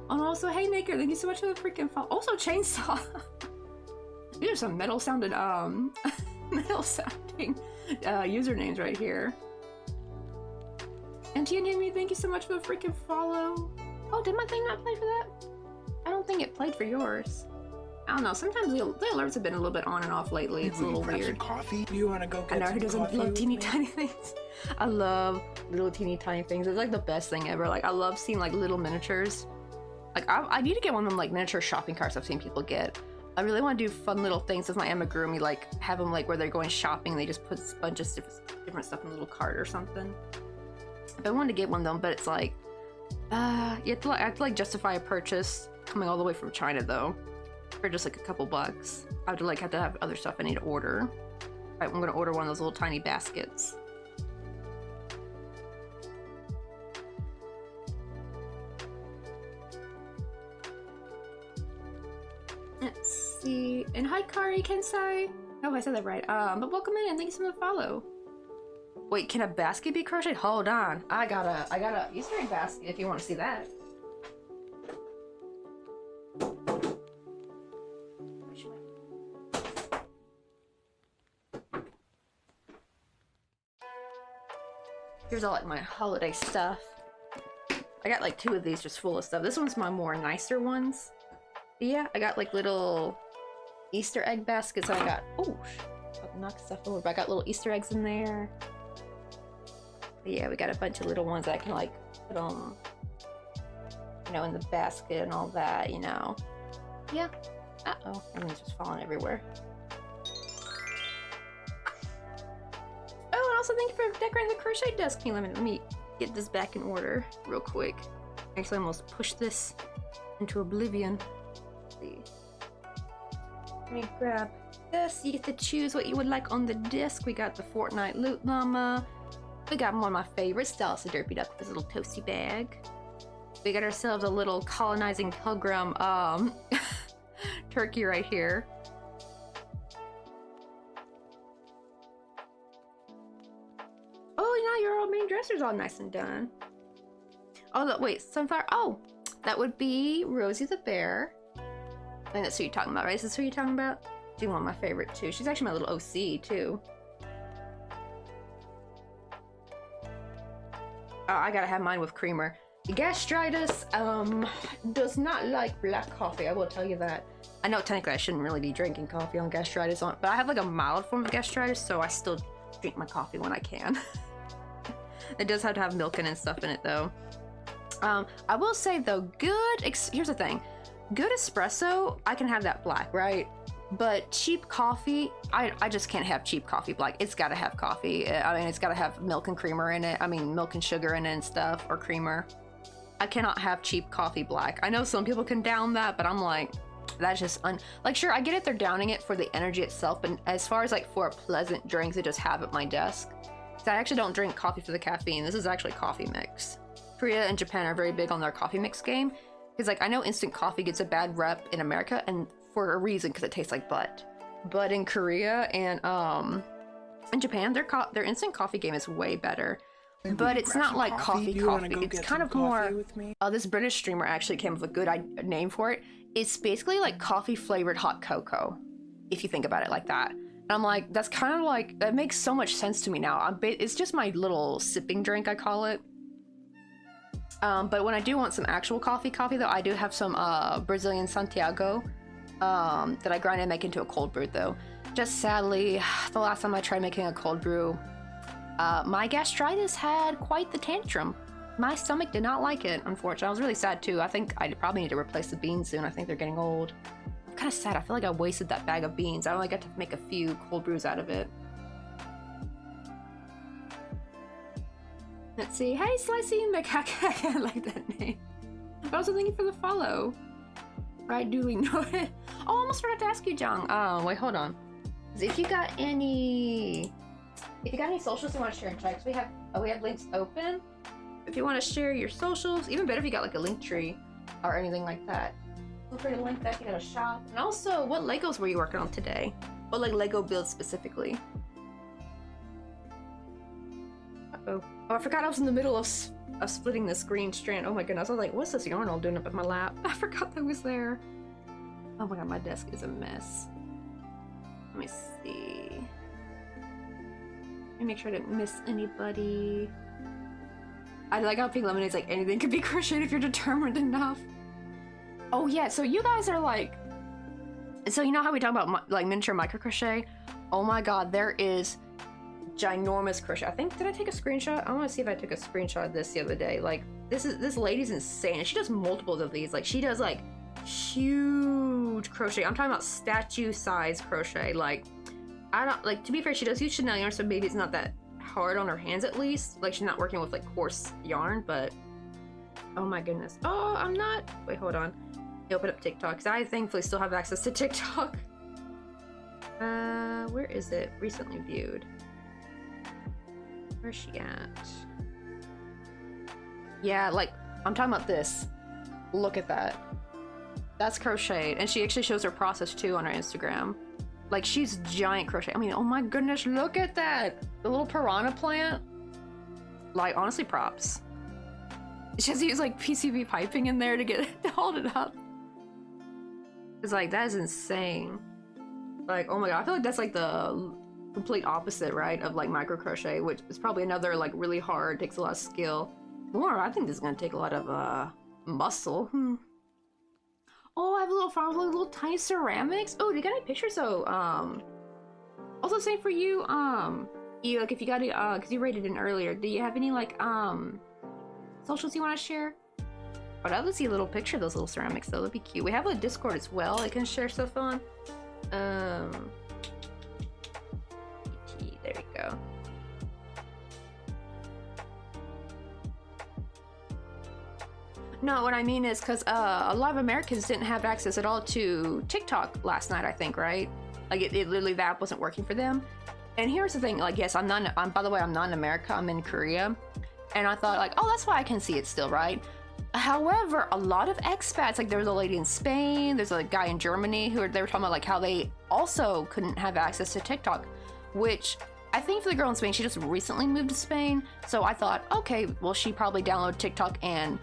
And also, hey Maker, thank you so much for the freaking follow. Also, Chainsaw. These are some metal sounded metal sounding usernames right here. And TNME, thank you so much for the freaking follow. Oh, did my thing not play for that? I don't think it played for yours. I don't know. Sometimes the alerts have been a little bit on and off lately. It's a little weird. Coffee? You want to go I get know some who doesn't coffee love with teeny me? tiny things. I love little teeny tiny things. It's like the best thing ever. Like I love seeing like little miniatures. Like I need to get one of them like miniature shopping carts I've seen people get. I really want to do fun little things with my amigurumi, like have them like where they're going shopping and they just put a bunch of different stuff in a little cart or something. But I wanted to get one of them, but it's like you have to like, I have to like justify a purchase coming all the way from China though, for just like a couple bucks. I would like have to have other stuff I need to order. Right, I'm gonna order one of those little tiny baskets. Let's see. And hi Kari Kensai. Oh, I said that right. But welcome in and thank you so much for the follow. Wait, can a basket be crocheted? Hold on. I got a Easter egg basket if you want to see that. Here's all like my holiday stuff. I got like 2 of these just full of stuff. This one's my more nicer ones. But yeah, I got like little Easter egg baskets. I got, oh, I'll knock stuff over, but I got little Easter eggs in there. But yeah, we got a bunch of little ones that I can like put them, you know, in the basket and all that, you know. Yeah. Uh-oh, everything's just falling everywhere. Oh, and also thank you for decorating the crochet desk. Can you let me get this back in order real quick. Actually, I almost pushed this into oblivion. Let's see. Let me grab this. You get to choose what you would like on the disc. We got the Fortnite Loot Llama. We got one of my favorites, Dallas the Derpy Duck with his little toasty bag. We got ourselves a little colonizing pilgrim turkey right here. Oh, now your old main dresser's all nice and done. Oh, look, wait, sunflower. Oh, that would be Rosie the bear. I think that's who you're talking about, right? Is this who you're talking about? She's one of my favorite too. She's actually my little OC too. Oh, I gotta have mine with creamer. Gastritis does not like black coffee, I will tell you that. I know technically I shouldn't really be drinking coffee on gastritis, but I have like a mild form of gastritis, so I still drink my coffee when I can. It does have to have milk and stuff in it though. I will say though, here's the thing. Good espresso, I can have that black, right? But cheap coffee, I just can't have cheap coffee black. It's gotta have coffee. I mean, it's gotta have milk and creamer in it. I mean, milk and sugar in it and stuff, or creamer. I cannot have cheap coffee black. I know some people can down that, but I'm like, that's just like, sure, I get it, they're downing it for the energy itself, but as far as like for a pleasant drink to just have at my desk, so I actually don't drink coffee for the caffeine. This is actually coffee mix. Korea and Japan are very big on their coffee mix game, because like I know instant coffee gets a bad rep in America, and for a reason, because it tastes like butt. But in Korea and in Japan, their instant coffee game is way better. But it's not like coffee. It's kind of more. This British streamer actually came up with a good name for it. It's basically like coffee flavored hot cocoa, if you think about it like that. And I'm like, that's kind of like, that makes so much sense to me now. It's just my little sipping drink, I call it. But when I do want some actual coffee though, I do have some Brazilian Santiago that I grind and make into a cold brew though. Just sadly, the last time I tried making a cold brew, my gastritis had quite the tantrum. My stomach did not like it, unfortunately. I was really sad too. I think I probably need to replace the beans soon. I think they're getting old. I'm kind of sad. I feel like I wasted that bag of beans. I only got to make a few cold brews out of it. Let's see. Hey, Slicey Macaque. I like that name. But also, thank you for the follow. Right, duly noted. Oh, I almost forgot to ask you, Jong. Wait, hold on. If you got any socials you want to share in chat, we have links open. If you want to share your socials, even better if you got like a link tree or anything like that. Feel free to link that. You got a shop. And also, what Legos were you working on today? What like Lego builds specifically? Uh-oh. Oh, I forgot I was in the middle of splitting this green strand. Oh my goodness. I was like, what's this yarn all doing up in my lap? I forgot that was there. Oh my god, my desk is a mess. Let me see. Let me make sure I didn't miss anybody. I like how Pink Lemonade's like, anything could be crocheted if you're determined enough. Oh yeah, so you guys are like... So you know how we talk about like miniature micro crochet? Oh my god, there is ginormous crochet. I think, did I take a screenshot? I want to see if I took a screenshot of this the other day. Like, this lady's insane. And she does multiples of these. Like, she does like huge crochet. I'm talking about statue size crochet. Like, I don't, like, to be fair, she does use Chanel yarn, so maybe it's not that hard on her hands at least. Like, she's not working with like coarse yarn, but oh my goodness. Oh, I'm not, wait, hold on. Open up TikTok, because I thankfully still have access to TikTok. Where is it? Recently viewed. Where's she at? Yeah, like, I'm talking about this. Look at that. That's crocheted. And she actually shows her process too on her Instagram. Like, she's giant crochet. I mean, oh my goodness, look at that. The little piranha plant. Like, honestly, props. She has to use like PCV piping in there to get it to hold it up. It's like, that is insane. Like, oh my god, I feel like that's like the complete opposite, right, of like micro crochet, which is probably another like really hard, takes a lot of skill. More, I think this is gonna take a lot of muscle. Oh, I have a little farm with little tiny ceramics. Oh, do you got any pictures? So also same for you. You like, if you got it, because you rated in earlier, do you have any like socials you want to share? But I'd love to see a little picture of those little ceramics though. That'd be cute. We have a Discord as well I can share stuff on. There we go. No, what I mean is because a lot of Americans didn't have access at all to TikTok last night, I think, right? Like, it literally, the app wasn't working for them. And here's the thing, like, yes, by the way, I'm not in America, I'm in Korea. And I thought, like, oh, that's why I can see it still, right? However, a lot of expats, like, there was a lady in Spain, there's a guy in Germany they were talking about, like, how they also couldn't have access to TikTok, which I think for the girl in Spain, she just recently moved to Spain. So I thought, okay, well, she probably downloaded TikTok and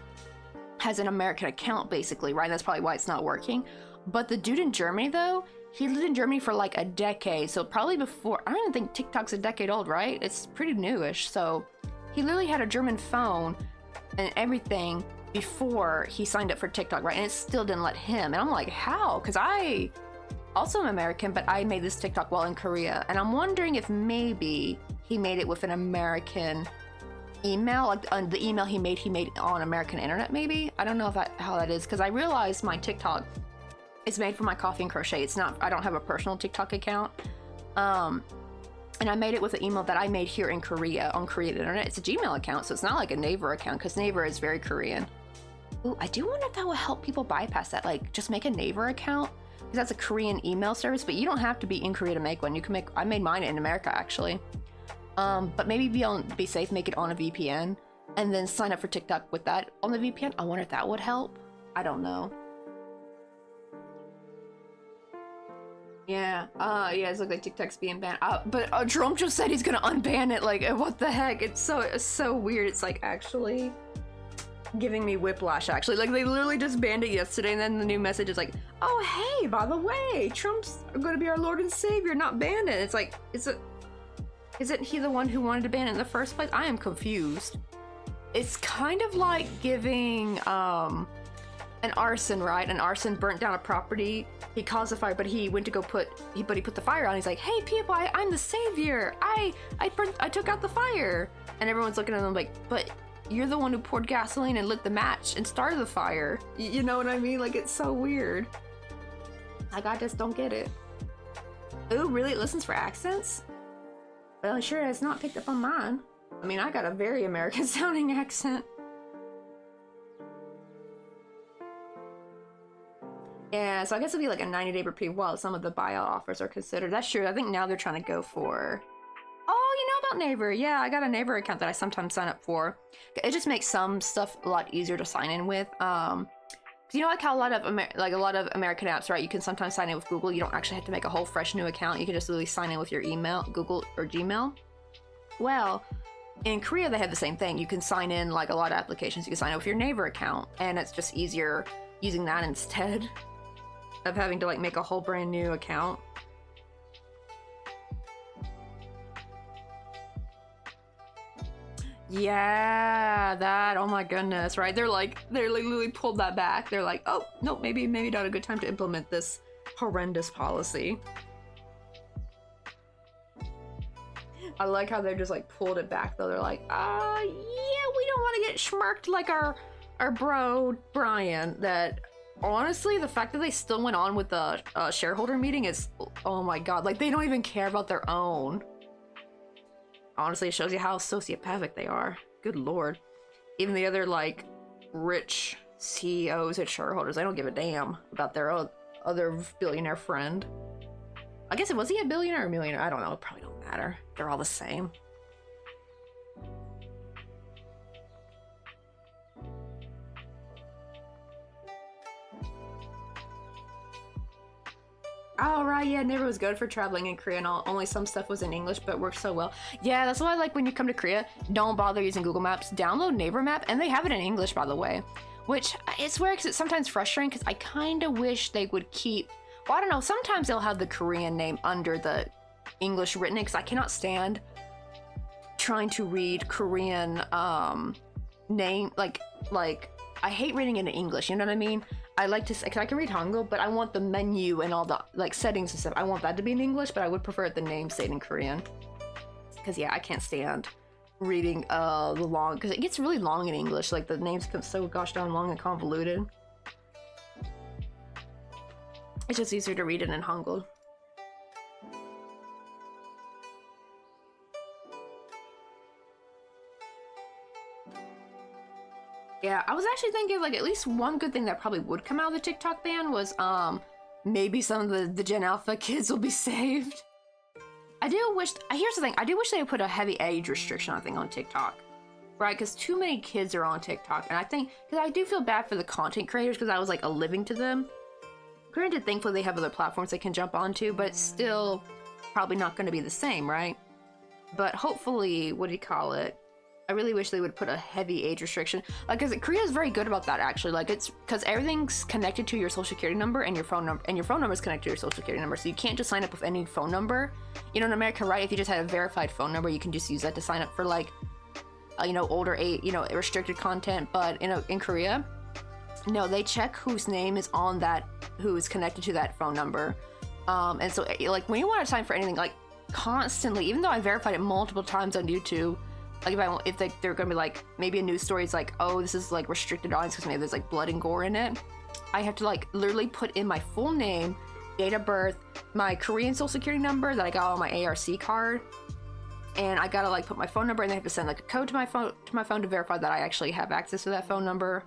has an American account, basically, right? That's probably why it's not working. But the dude in Germany, though, he lived in Germany for like a decade. So probably before, I don't even think TikTok's a decade old, right? It's pretty newish. So he literally had a German phone and everything before he signed up for TikTok, right? And it still didn't let him. And I'm like, how? Because I also am American, but I made this TikTok while in Korea. And I'm wondering if maybe he made it with an American email, like the email he made on American internet, maybe. I don't know if how that is, because I realized my TikTok is made for my coffee and crochet. It's not, I don't have a personal TikTok account. And I made it with an email that I made here in Korea on Korean internet. It's a Gmail account, so it's not like a Naver account, because Naver is very Korean. Ooh, I do wonder if that will help people bypass that, like just make a Naver account, because that's a Korean email service, but you don't have to be in Korea to make one. You can make, I made mine in America actually. But maybe be safe, make it on a VPN, and then sign up for TikTok with that on the VPN. I wonder if that would help. I don't know. Yeah, yeah, it's like TikTok's being banned. But Trump just said he's gonna unban it. Like, what the heck? It's so weird. It's like actually giving me whiplash. Actually, like they literally just banned it yesterday, and then the new message is like, oh hey, by the way, Trump's gonna be our Lord and Savior, not ban it. It's like, isn't he the one who wanted to ban it in the first place? I am confused. It's kind of like giving an arson, right? An arson burnt down a property. He caused a fire, but he went to go put the fire out. He's like, "Hey people, I'm the savior. I took out the fire." And everyone's looking at him like, "But you're the one who poured gasoline and lit the match and started the fire." You know what I mean? Like, it's so weird. Like, I just don't get it. Ooh, really? It listens for accents? Well, it sure has not picked up on mine. I mean, I got a very American sounding accent. Yeah, so I guess it'll be like a 90-day reprieve while some of the buyout offers are considered. That's true. I think now they're trying to go for... Oh, you know about Naver. Yeah, I got a Naver account that I sometimes sign up for. It just makes some stuff a lot easier to sign in with. You know, like how a lot of American apps, right? You can sometimes sign in with Google. You don't actually have to make a whole fresh new account. You can just literally sign in with your email, Google or Gmail. Well, in Korea they have the same thing. You can sign in like a lot of applications. You can sign in with your Naver account, and it's just easier using that instead of having to like make a whole brand new account. Yeah, that, oh my goodness, right? They're literally pulled that back. They're like, oh, no, maybe not a good time to implement this horrendous policy. I like how they're just like pulled it back though. They're like, yeah, we don't want to get schmirked like our bro, Brian. That, honestly, the fact that they still went on with the shareholder meeting is, oh my god, like they don't even care about their own. Honestly, it shows you how sociopathic they are. Good lord. Even the other, like, rich CEOs and shareholders, they don't give a damn about their other billionaire friend. I guess, was he a billionaire or a millionaire? I don't know. It probably don't matter. They're all the same. Oh, right, yeah, Naver was good for traveling in Korea and all. Only some stuff was in English, but worked so well. Yeah, that's why, like, when you come to Korea, don't bother using Google Maps. Download Naver Map, and they have it in English, by the way. Which, it's weird, because it's sometimes frustrating, because I kind of wish they would keep... Well, I don't know, sometimes they'll have the Korean name under the English written, because I cannot stand trying to read Korean, name, like, I hate reading it in English, you know what I mean? I like to, cause I can read Hangul, but I want the menu and all the like settings and stuff. I want that to be in English, but I would prefer the name stayed in Korean. Cause yeah, I can't stand reading the long, cause it gets really long in English. Like the names become so gosh darn long and convoluted. It's just easier to read it in Hangul. Yeah, I was actually thinking like at least one good thing that probably would come out of the TikTok ban was maybe some of the Gen Alpha kids will be saved. I do wish, here's the thing, I do wish they would put a heavy age restriction, I think, on TikTok. Right, because too many kids are on TikTok, and I think, because I do feel bad for the content creators because I was like a living to them. Granted, thankfully they have other platforms they can jump onto, but it's still probably not going to be the same, right? But hopefully, what do you call it? I really wish they would put a heavy age restriction. Like, because Korea is very good about that, actually. Like, it's because everything's connected to your social security number and your phone number, and your phone number is connected to your social security number. So you can't just sign up with any phone number. You know, in America, right? If you just had a verified phone number, you can just use that to sign up for like, you know, older age, you know, restricted content. But in Korea, no, they check whose name is on that, who is connected to that phone number. And so, like, when you want to sign for anything, like, constantly, even though I verified it multiple times on YouTube. Like if they're gonna be like, maybe a news story is like, oh, this is like restricted audience because maybe there's like blood and gore in it. I have to like literally put in my full name, date of birth, my Korean social security number that I got on my ARC card, and I gotta like put my phone number, and they have to send like a code to my phone to verify that I actually have access to that phone number.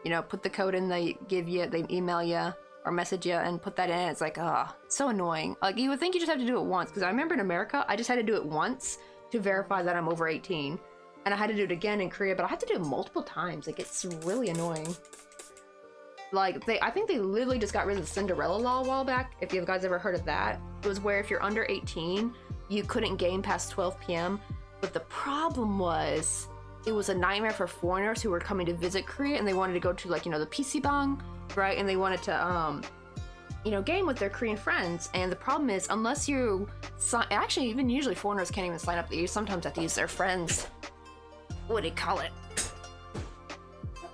You know, put the code in, they give you, they email you or message you, and put that in. It's like, it's so annoying. Like you would think you just have to do it once, because I remember in America, I just had to do it once to verify that I'm over 18, and I had to do it again in Korea, but I had to do it multiple times. Like, it's really annoying. Like, I think they literally just got rid of the Cinderella law a while back, if you guys ever heard of that. It was where if you're under 18, you couldn't game past 12 p.m. But the problem was, it was a nightmare for foreigners who were coming to visit Korea, and they wanted to go to, like, you know, the PC bang, right? And they wanted to, you know, game with their Korean friends. And the problem is, unless you actually, even usually foreigners can't even sign up. You sometimes have to use their friends. What do you call it?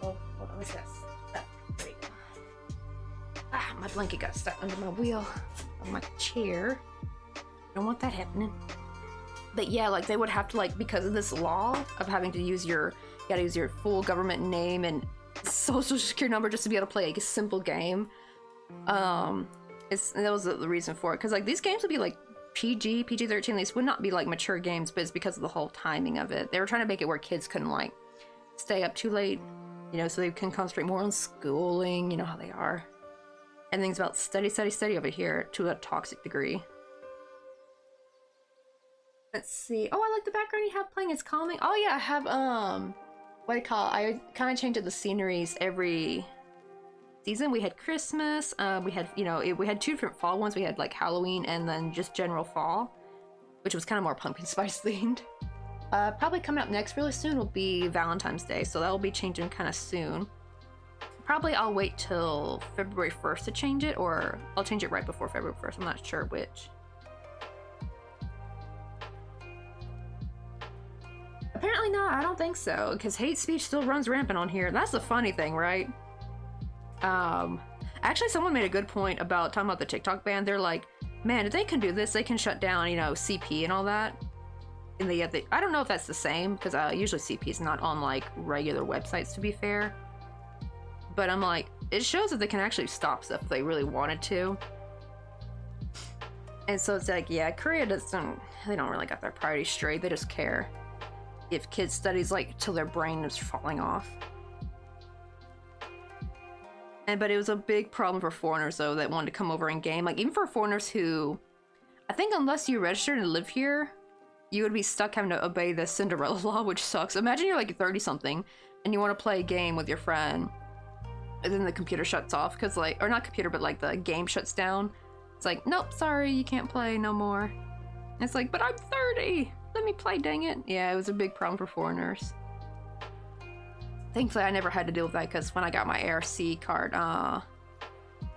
Oh, hold on, what's this? Oh, there you go. blanket got stuck under my wheel on my chair. Don't want that happening. But yeah, like they would have to like, because of this law of having to use your, you gotta use your full government name and social security number just to be able to play like a simple game. That was the reason for it, because like these games would be like PG-13. These would not be like mature games, but it's because of the whole timing of it. They were trying to make it where kids couldn't like stay up too late, you know, so they can concentrate more on schooling. You know how they are. And things about study over here to a toxic degree. Let's see. Oh, I like the background you have playing. It's calming. Oh yeah, I have what do you call it? I kind of changed the sceneries every season. We had Christmas. We had, you know, we had 2 different fall ones. We had like Halloween and then just general fall, which was kind of more pumpkin spice themed. Probably coming up next really soon will be Valentine's Day, so that will be changing kind of soon. Probably I'll wait till February 1st to change it, or I'll change it right before February 1st. I'm not sure which. Apparently not. I don't think so, because hate speech still runs rampant on here. That's the funny thing, right? Actually, someone made a good point about talking about the TikTok ban. They're like, man, if they can do this, they can shut down, you know, CP and all that. And I don't know if that's the same, because usually CP is not on like regular websites, to be fair. But I'm like, it shows that they can actually stop stuff if they really wanted to. And so it's like, yeah, Korea doesn't, they don't really got their priorities straight. They just care if kids studies like till their brain is falling off. But it was a big problem for foreigners though that wanted to come over and game. Like even for foreigners who, I think unless you registered and live here, you would be stuck having to obey the Cinderella law, which sucks. Imagine you're like 30 something and you want to play a game with your friend, and then the computer shuts off because like, or not computer, but like the game shuts down. It's like, nope, sorry, you can't play no more. And it's like, but I'm 30. Let me play, dang it. Yeah, it was a big problem for foreigners. Thankfully, I never had to deal with that because when I got my ARC card,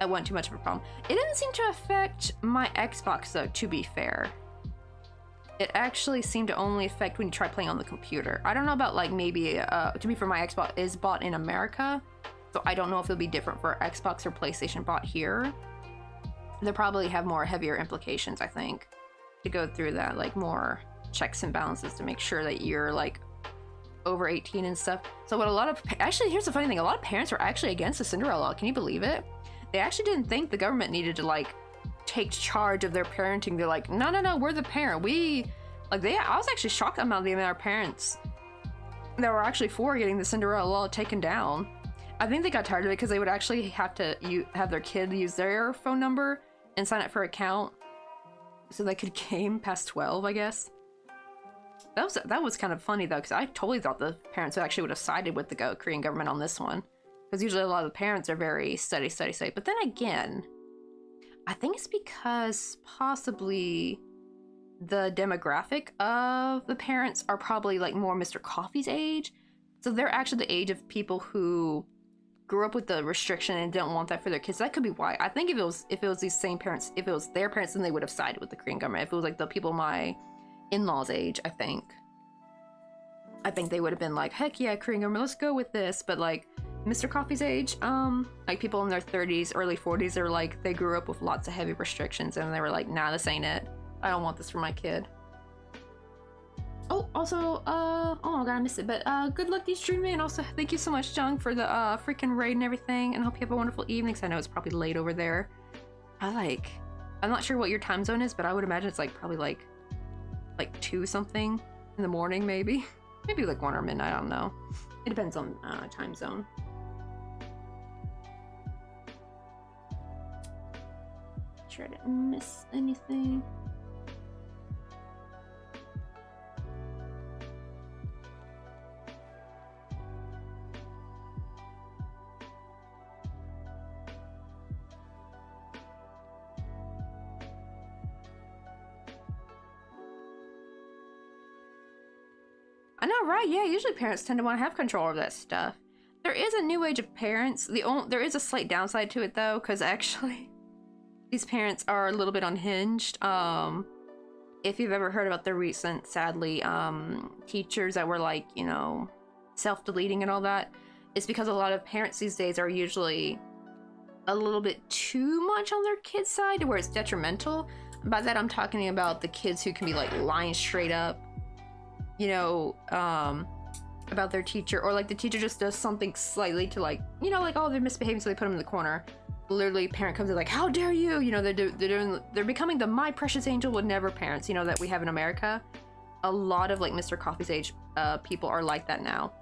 it wasn't too much of a problem. It didn't seem to affect my Xbox though, to be fair. It actually seemed to only affect when you try playing on the computer. I don't know about like maybe, to be fair, my Xbox is bought in America, so I don't know if it'll be different for Xbox or PlayStation bought here. They'll probably have more heavier implications, I think, to go through that, like more checks and balances to make sure that you're like over 18 and stuff. So what a lot of, actually here's the funny thing, a lot of parents were actually against the Cinderella law. Can you believe it? They actually didn't think the government needed to like take charge of their parenting. They're like, no, we're the parent. I was actually shocked about the amount of parents that were actually for getting the Cinderella law taken down. I think they got tired of it because they would actually have to have their kid use their phone number and sign up for an account so they could game past 12, I guess. That was kind of funny though, because I totally thought the parents actually would have sided with the Korean government on this one, because usually a lot of the parents are very study. But then again, I think it's because possibly the demographic of the parents are probably like more Mr. Coffee's age, so they're actually the age of people who grew up with the restriction and don't want that for their kids. That could be why. I think if it was these same parents, if it was their parents, then they would have sided with the Korean government. If it was like the people my in-laws age, I think they would have been like, heck yeah, Korean government, let's go with this. But like Mr. Coffee's age, like people in their 30s, early 40s, are like, they grew up with lots of heavy restrictions and they were like, nah, this ain't it. I don't want this for my kid. Oh, also, oh my god, I missed it, but good luck to you streaming, and also thank you so much, Jung, for the freaking raid and everything, and I hope you have a wonderful evening, because I know it's probably late over there. I'm not sure what your time zone is, but I would imagine it's like probably like 2 something in the morning, maybe like 1 or midnight, I don't know. It depends on time zone. Sure I didn't miss anything. I know, right? Yeah, usually parents tend to want to have control of that stuff. There is a new age of parents. There is a slight downside to it though, because actually these parents are a little bit unhinged. If you've ever heard about the recent, sadly, teachers that were like, you know, self-deleting and all that, it's because a lot of parents these days are usually a little bit too much on their kids' side to where it's detrimental. By that I'm talking about the kids who can be like lying straight up, you know, about their teacher, or like the teacher just does something slightly to like, you know, like, oh, they're misbehaving, so they put them in the corner. Literally, parent comes in like, how dare you? You know, they're becoming the my precious angel would never parents, you know, that we have in America. A lot of like Mr. Coffee's age people are like that now.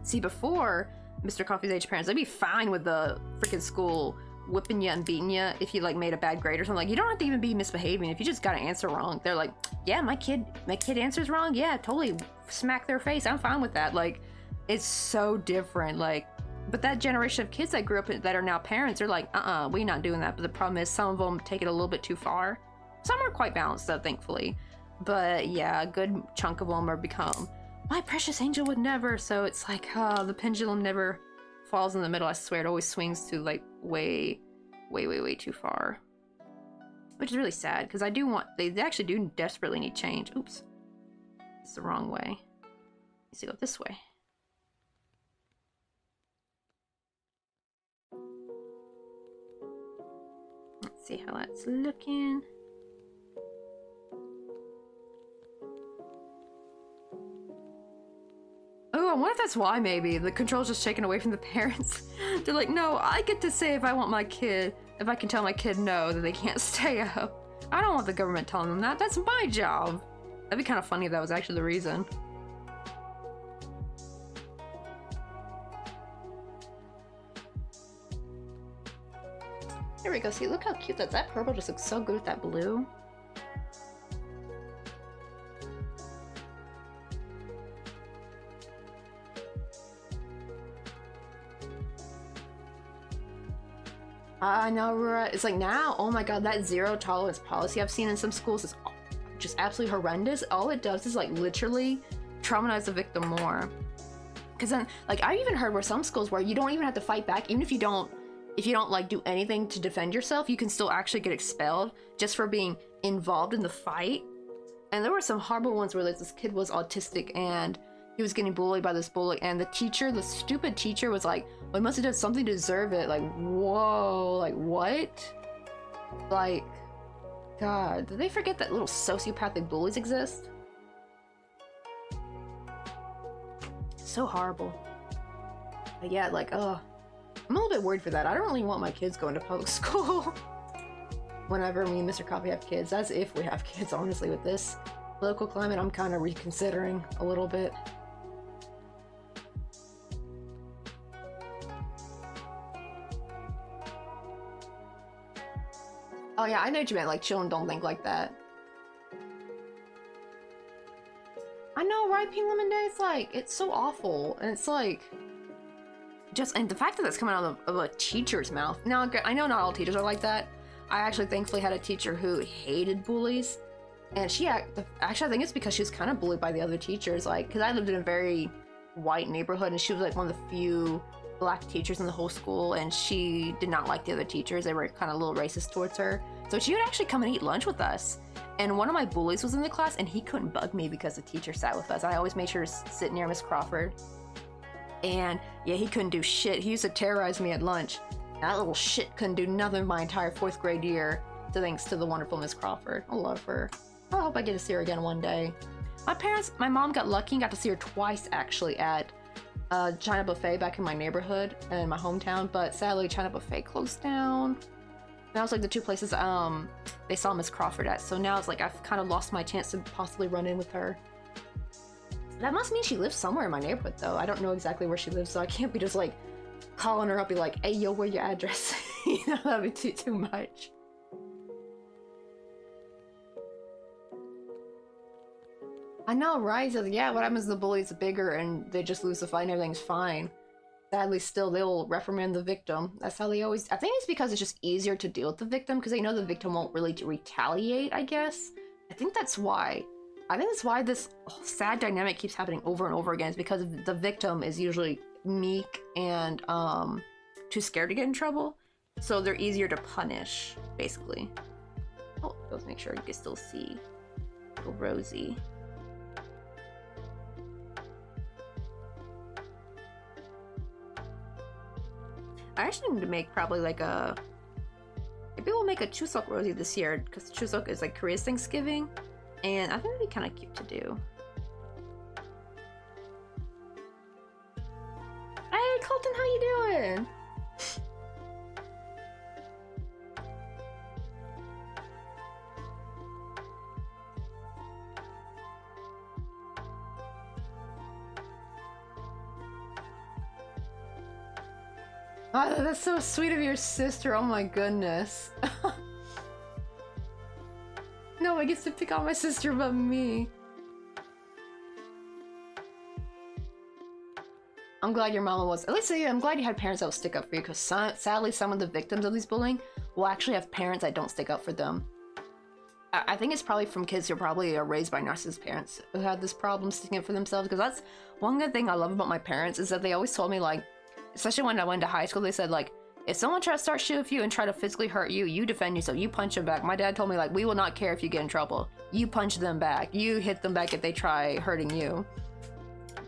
See, before Mr. Coffee's age parents, they'd be fine with the freaking school whipping you and beating you if you like made a bad grade or something. Like, you don't have to even be misbehaving if you just got an answer wrong. They're like, yeah, my kid answers wrong, yeah, totally smack their face, I'm fine with that. Like, it's so different. Like, but that generation of kids that grew up that are now parents are like, we're not doing that. But the problem is some of them take it a little bit too far. Some are quite balanced though, thankfully, but yeah, a good chunk of them are become my precious angel would never. So it's like, the pendulum never falls in the middle. I swear, it always swings to like way too far, which is really sad because I do want, they actually do desperately need change. Oops, it's the wrong way. Let's go this way. Let's see how that's looking. Oh, I wonder if that's why maybe the control's just taken away from the parents. They're like, no, I get to say if I want my kid, if I can tell my kid no, that they can't stay up. I don't want the government telling them that. That's my job. That'd be kind of funny if that was actually the reason. There we go. See, look how cute that purple just looks so good with that blue. I know, right? It's like now, oh my god, that zero tolerance policy I've seen in some schools is just absolutely horrendous. All it does is like literally traumatize the victim more. Because then, like, I even heard where some schools where you don't even have to fight back, even if you don't like do anything to defend yourself, you can still actually get expelled just for being involved in the fight. And there were some horrible ones where like this kid was autistic and he was getting bullied by this bully, and the teacher, the stupid teacher, was like, well, he must have done something to deserve it. Like, whoa, like what? Like, god, did they forget that little sociopathic bullies exist? So horrible. But yeah, like, I'm a little bit worried for that. I don't really want my kids going to public school. Whenever me and Mr. Coffee have kids, as if we have kids, honestly, with this political climate, I'm kind of reconsidering a little bit. Oh yeah, I know what you meant, like, children don't think like that. I know, right, Pink Lemon Day? It's like, it's so awful, and it's like, just, and the fact that that's coming out of a teacher's mouth. Now, I know not all teachers are like that. I actually thankfully had a teacher who hated bullies, and she, actually I think it's because she was kind of bullied by the other teachers, like, because I lived in a very white neighborhood, and she was like one of the few black teachers in the whole school, and she did not like the other teachers. They were kind of a little racist towards her. So she would actually come and eat lunch with us. And one of my bullies was in the class, and he couldn't bug me because the teacher sat with us. I always made sure to sit near Miss Crawford. And yeah, he couldn't do shit. He used to terrorize me at lunch. That little shit couldn't do nothing my entire 4th grade year, thanks to the wonderful Miss Crawford. I love her. I hope I get to see her again one day. My mom got lucky and got to see her twice actually at China Buffet back in my neighborhood and in my hometown, but sadly China Buffet closed down. That was like the two places they saw Miss Crawford at, so now it's like I've kind of lost my chance to possibly run in with her. That must mean she lives somewhere in my neighborhood though. I don't know exactly where she lives, so I can't be just like calling her up, be like, hey yo, where's your address? You know, that'd be too much. I know, right? So, yeah, what happens is the bully's bigger and they just lose the fight and everything's fine. Sadly, still, they'll reprimand the victim. That's how they always... I think it's because it's just easier to deal with the victim because they know the victim won't really retaliate, I guess. I think that's why. I think that's why this sad dynamic keeps happening over and over again, is because the victim is usually meek and too scared to get in trouble. So they're easier to punish, basically. Oh, let's make sure you can still see little Rosie. I I actually need to make probably like a. Maybe we'll make a Chuseok Rosie this year because Chuseok is like Korea's Thanksgiving, and I think that'd be kind of cute to do. Hey, Colton, how you doing? Oh, that's so sweet of your sister. Oh my goodness. No one gets to pick on my sister but me. I'm glad your mama was. At least I'm glad you had parents that will stick up for you, because sadly some of the victims of this bullying will actually have parents that don't stick up for them. I think it's probably from kids who are probably raised by narcissist parents who had this problem sticking up for themselves, because that's one good thing I love about my parents is that they always told me, like, especially when I went to high school, they said, like, if someone tries to start shit with you and try to physically hurt you, you defend yourself. You punch them back. My dad told me, like, we will not care if you get in trouble. You punch them back. You hit them back if they try hurting you.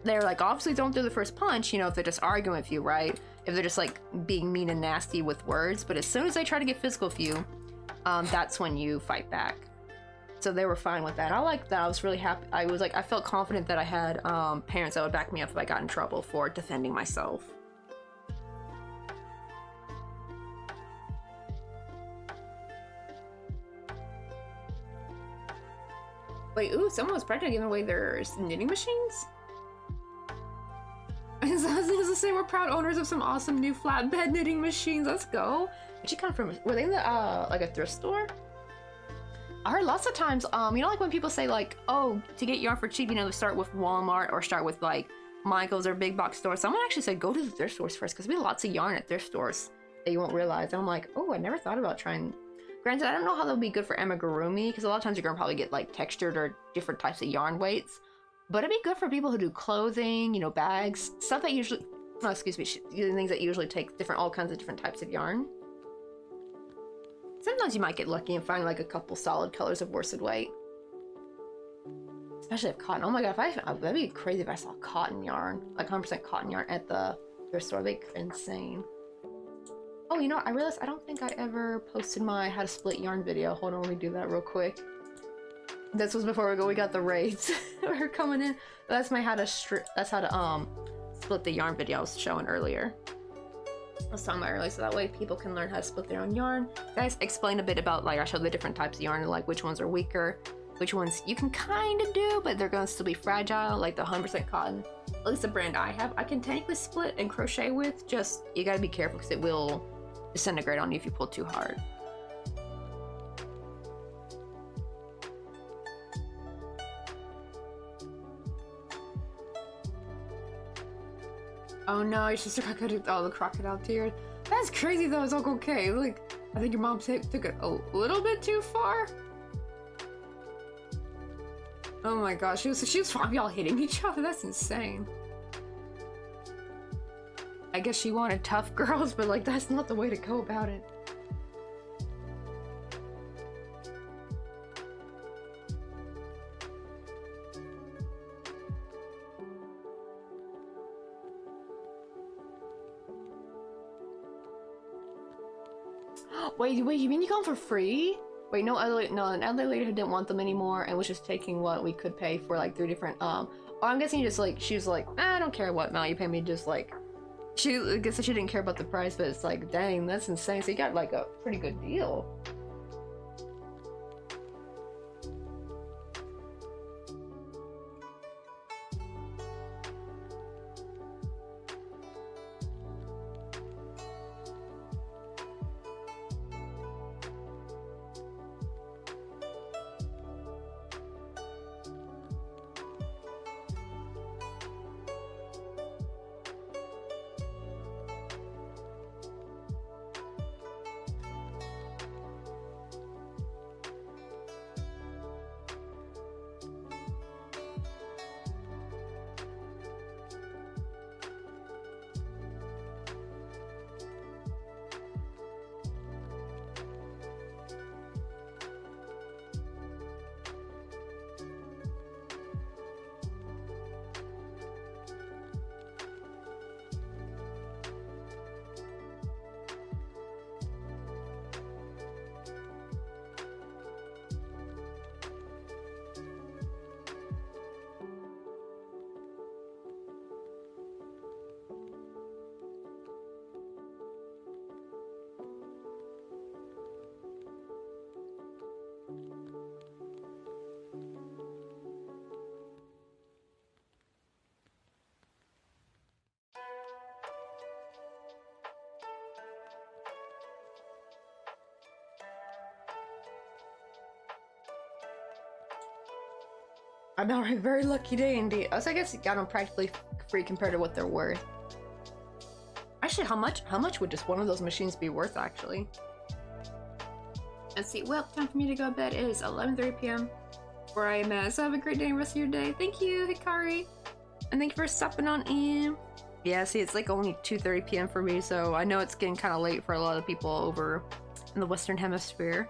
They're like, obviously don't do the first punch, you know, if they're just arguing with you, right? If they're just, like, being mean and nasty with words. But as soon as they try to get physical with you, that's when you fight back. So they were fine with that. I liked that. I was really happy. I was like, I felt confident that I had parents that would back me up if I got in trouble for defending myself. Wait, ooh, someone was pregnant giving away their knitting machines? I was gonna say, we're proud owners of some awesome new flatbed knitting machines. Let's go. Where'd you come from? Were they in the, like a thrift store? I heard lots of times, you know, like when people say, like, oh, to get yarn for cheap, you know, start with Walmart or start with, like, Michael's or big box stores. Someone actually said, go to the thrift stores first, because we have lots of yarn at thrift stores that you won't realize. And I'm like, oh, I never thought about trying. Granted, I don't know how they'll be good for amigurumi, because a lot of times you're gonna probably get, like, textured or different types of yarn weights. But it'd be good for people who do clothing, you know, bags, stuff that usually, no, excuse me, things that usually take all kinds of different types of yarn. Sometimes you might get lucky and find like a couple solid colors of worsted weight. Especially if cotton. Oh my god, that'd be crazy if I saw cotton yarn, like 100% cotton yarn at the thrift store. That'd be insane. Oh, you know what? I realized I don't think I ever posted my how to split yarn video. Hold on, let me do that real quick. This was before we got the raids. We're coming in. That's my how to split the yarn video I was showing earlier. I was talking about earlier, so that way people can learn how to split their own yarn. Guys, explain a bit about, like, I showed the different types of yarn and like which ones are weaker, which ones you can kind of do, but they're gonna still be fragile, like the 100% cotton. At least the brand I have, I can technically split and crochet with. Just you gotta be careful because it will disintegrate on you if you pull too hard. Oh no, your sister got good. Oh, the crocodile tears. That's crazy though, it's all okay. Like, I think your mom took it a little bit too far. Oh my gosh, she was fine y'all hitting each other. That's insane. I guess she wanted tough girls, but like, that's not the way to go about it. Wait, you mean you got them for free? Wait, an other lady who didn't want them anymore and was just taking what we could pay for, like 3 different, oh, I'm guessing you just like, she was like, I don't care what amount you pay me, just like, I guess she didn't care about the price, but it's like, dang, that's insane. So you got like a pretty good deal. I know, right? Very lucky day indeed. I guess you got them practically free compared to what they're worth. Actually, how much would just one of those machines be worth, actually? Let's see. Well, time for me to go to bed. It is 11:30 p.m. where I am at. So have a great day and rest of your day. Thank you, Hikari. And thank you for stopping on in. Yeah, see, it's like only 2:30 p.m. for me, so I know it's getting kind of late for a lot of people over in the Western Hemisphere.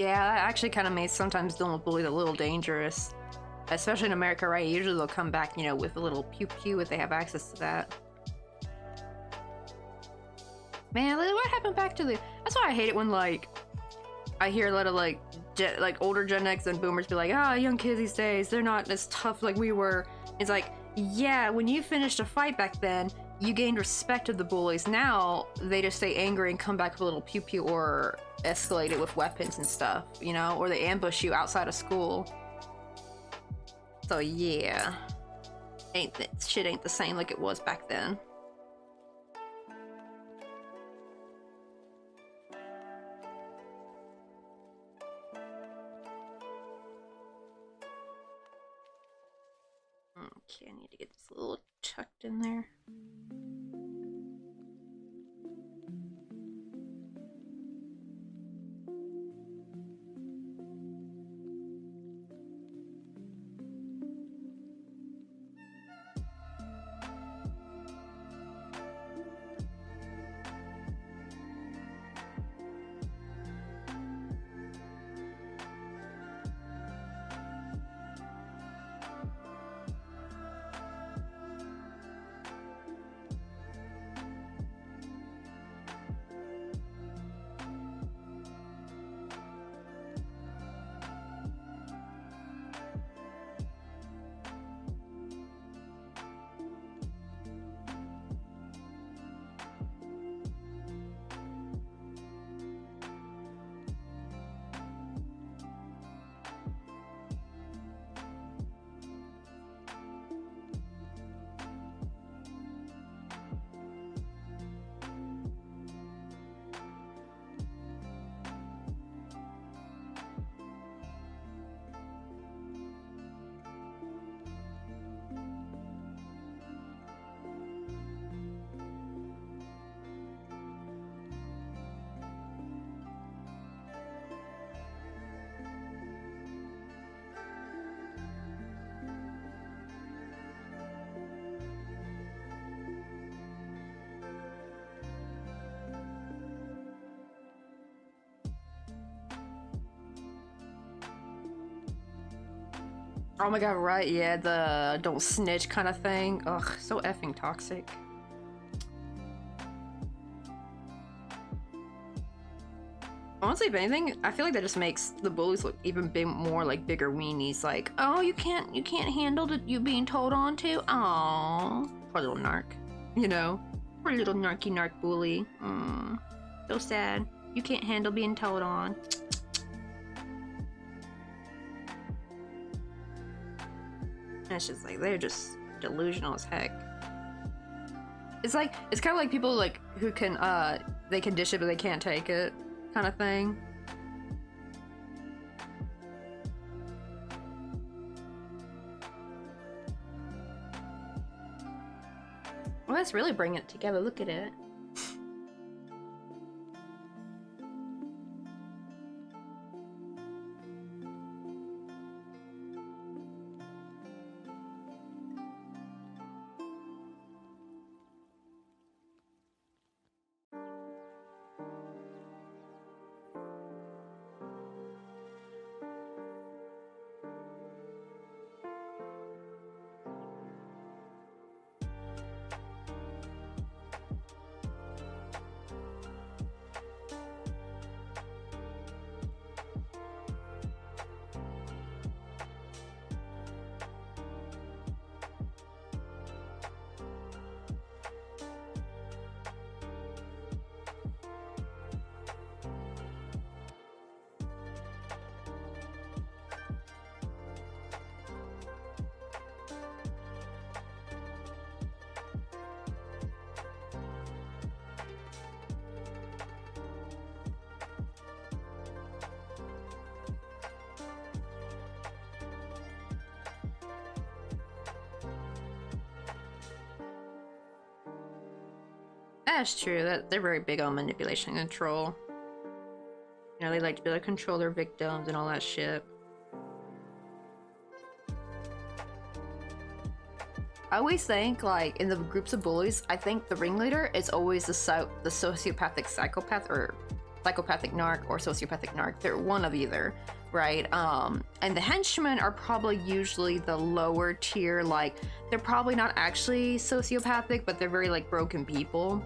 Yeah, that actually kind of makes sometimes dealing with bullies a little dangerous. Especially in America, right? Usually they'll come back, you know, with a little pew-pew if they have access to that. Man, what happened back to the... That's why I hate it when, like, I hear a lot of, like, older Gen X and boomers be like, ah, young kids these days, they're not as tough like we were. It's like, yeah, when you finished a fight back then, you gained respect of the bullies. Now, they just stay angry and come back with a little pew-pew or escalate it with weapons and stuff, you know? Or they ambush you outside of school. So, yeah. Shit ain't the same like it was back then. Okay, I need to get this a little tucked in there. Oh my god, right, yeah, the don't snitch kind of thing. Ugh, so effing toxic. Honestly, if anything, I feel like that just makes the bullies look even more like bigger weenies. Like, oh, you can't handle you being told on to? Aww, poor little narc. You know, poor little narc bully. So sad. You can't handle being told on. And it's just like they're just delusional as heck. It's kind of like people like who can they can dish it but they can't take it kind of thing. Well, let's really bring it together. Look at it. That's true. That they're very big on manipulation and control. You know, they like to be able to control their victims and all that shit. I always think, like, in the groups of bullies, I think the ringleader is always the sociopathic psychopath, or psychopathic narc, or sociopathic narc. They're one of either, right? And the henchmen are probably usually the lower tier, like, they're probably not actually sociopathic, but they're very, like, broken people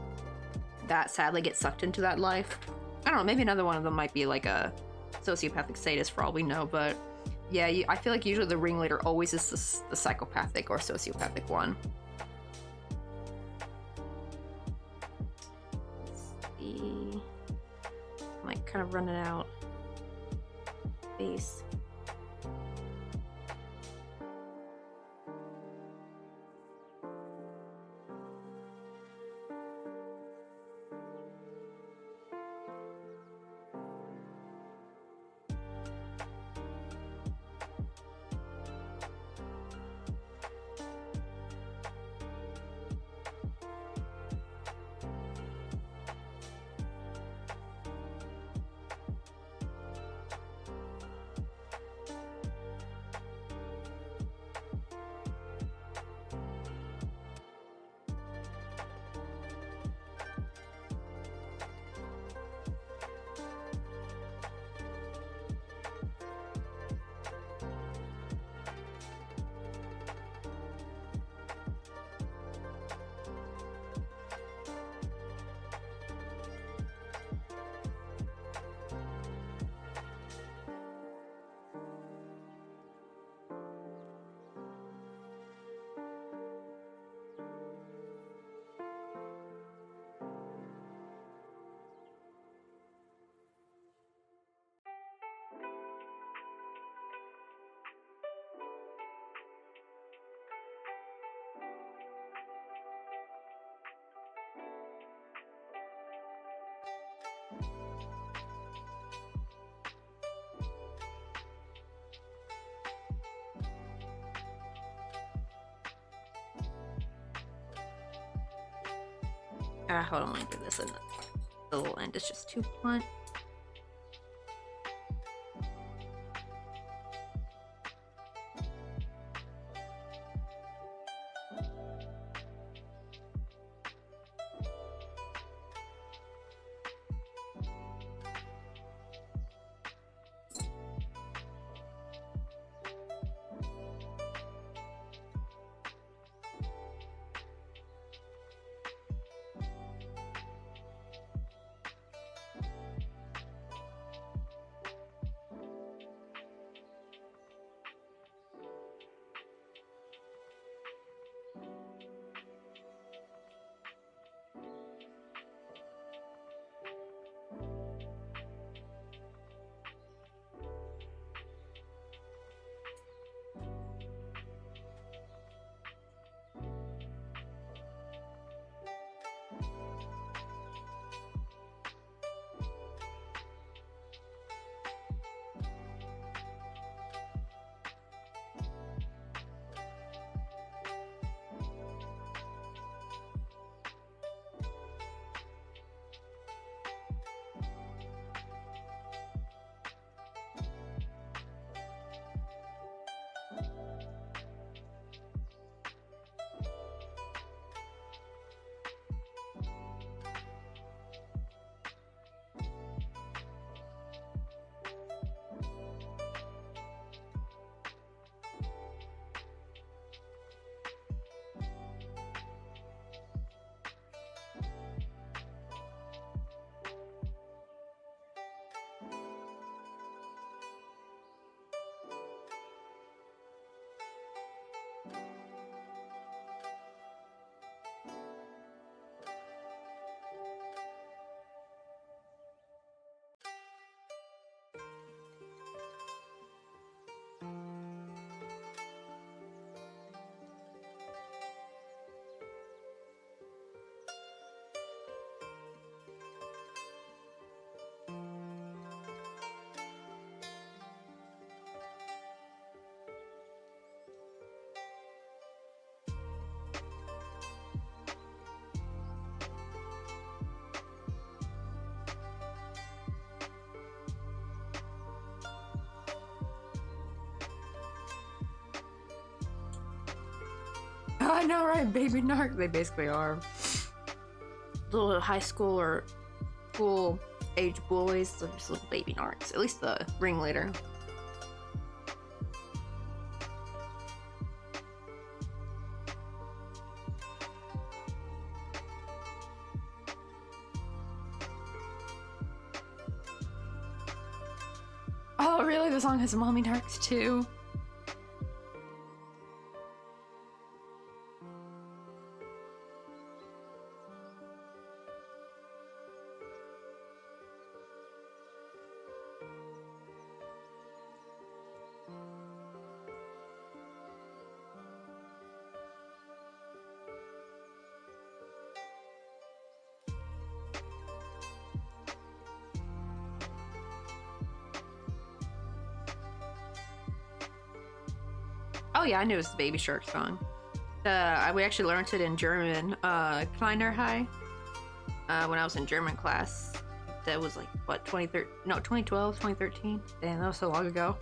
that sadly get sucked into that life. I don't know, maybe another one of them might be, like, a sociopathic sadist for all we know, but yeah, I feel like usually the ringleader always is the psychopathic or sociopathic one. Let's see. I'm like kind of running out space. Hold on, let me do this, and the little end is just too blunt. I know, right? Baby narc. They basically are. Little high school or school age bullies. They're just little baby narcs. At least the ringleader. Oh, really? The song has mommy narcs too? Oh yeah, I knew it was the Baby Shark song. We actually learned it in German, Kleiner High, when I was in German class. That was like, what, 2012, 2013? Damn, that was so long ago.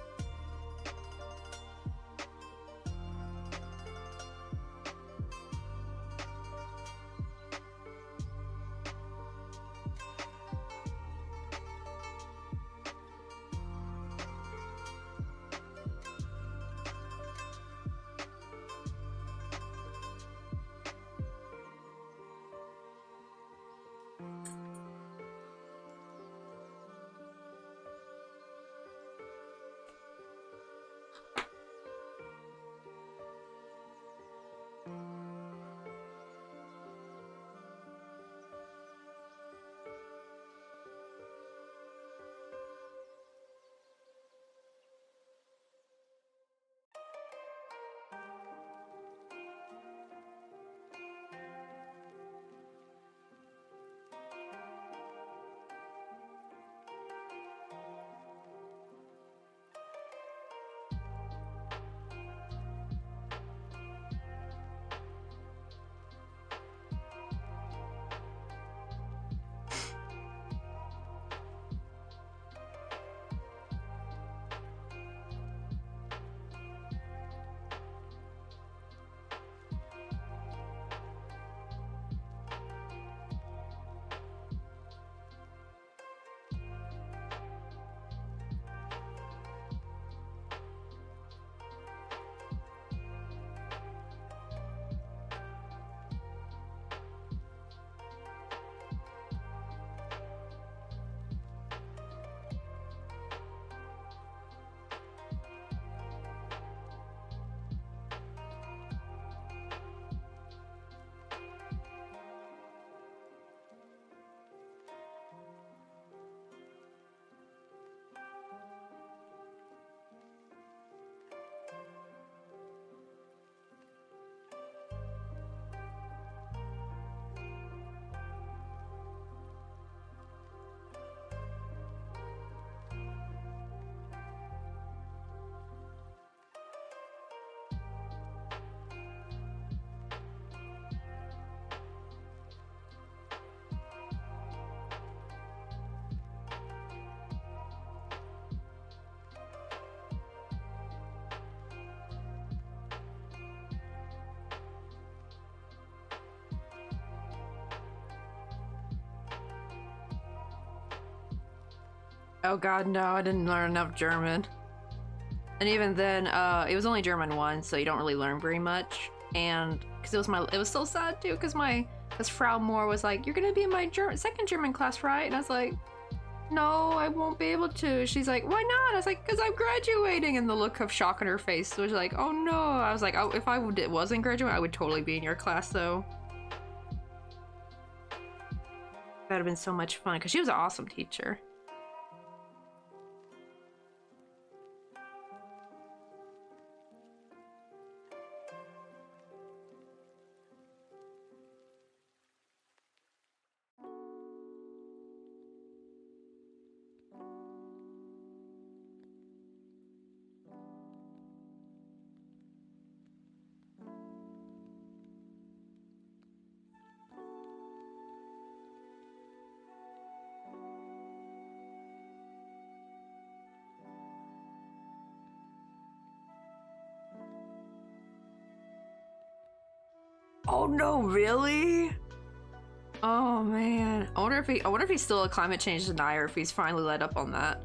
Oh god, no, I didn't learn enough German. And even then, it was only German 1, so you don't really learn very much. And because it was so sad too, because Frau Moore was like, "You're gonna be in my second German class, right?" And I was like, "No, I won't be able to." She's like, "Why not?" I was like, "Because I'm graduating." And the look of shock on her face was like, "Oh no." I was like, "Oh, if I wasn't graduating, I would totally be in your class though." That'd have been so much fun because she was an awesome teacher. Oh no, really? Oh man. I wonder if he's still a climate change denier, if he's finally let up on that.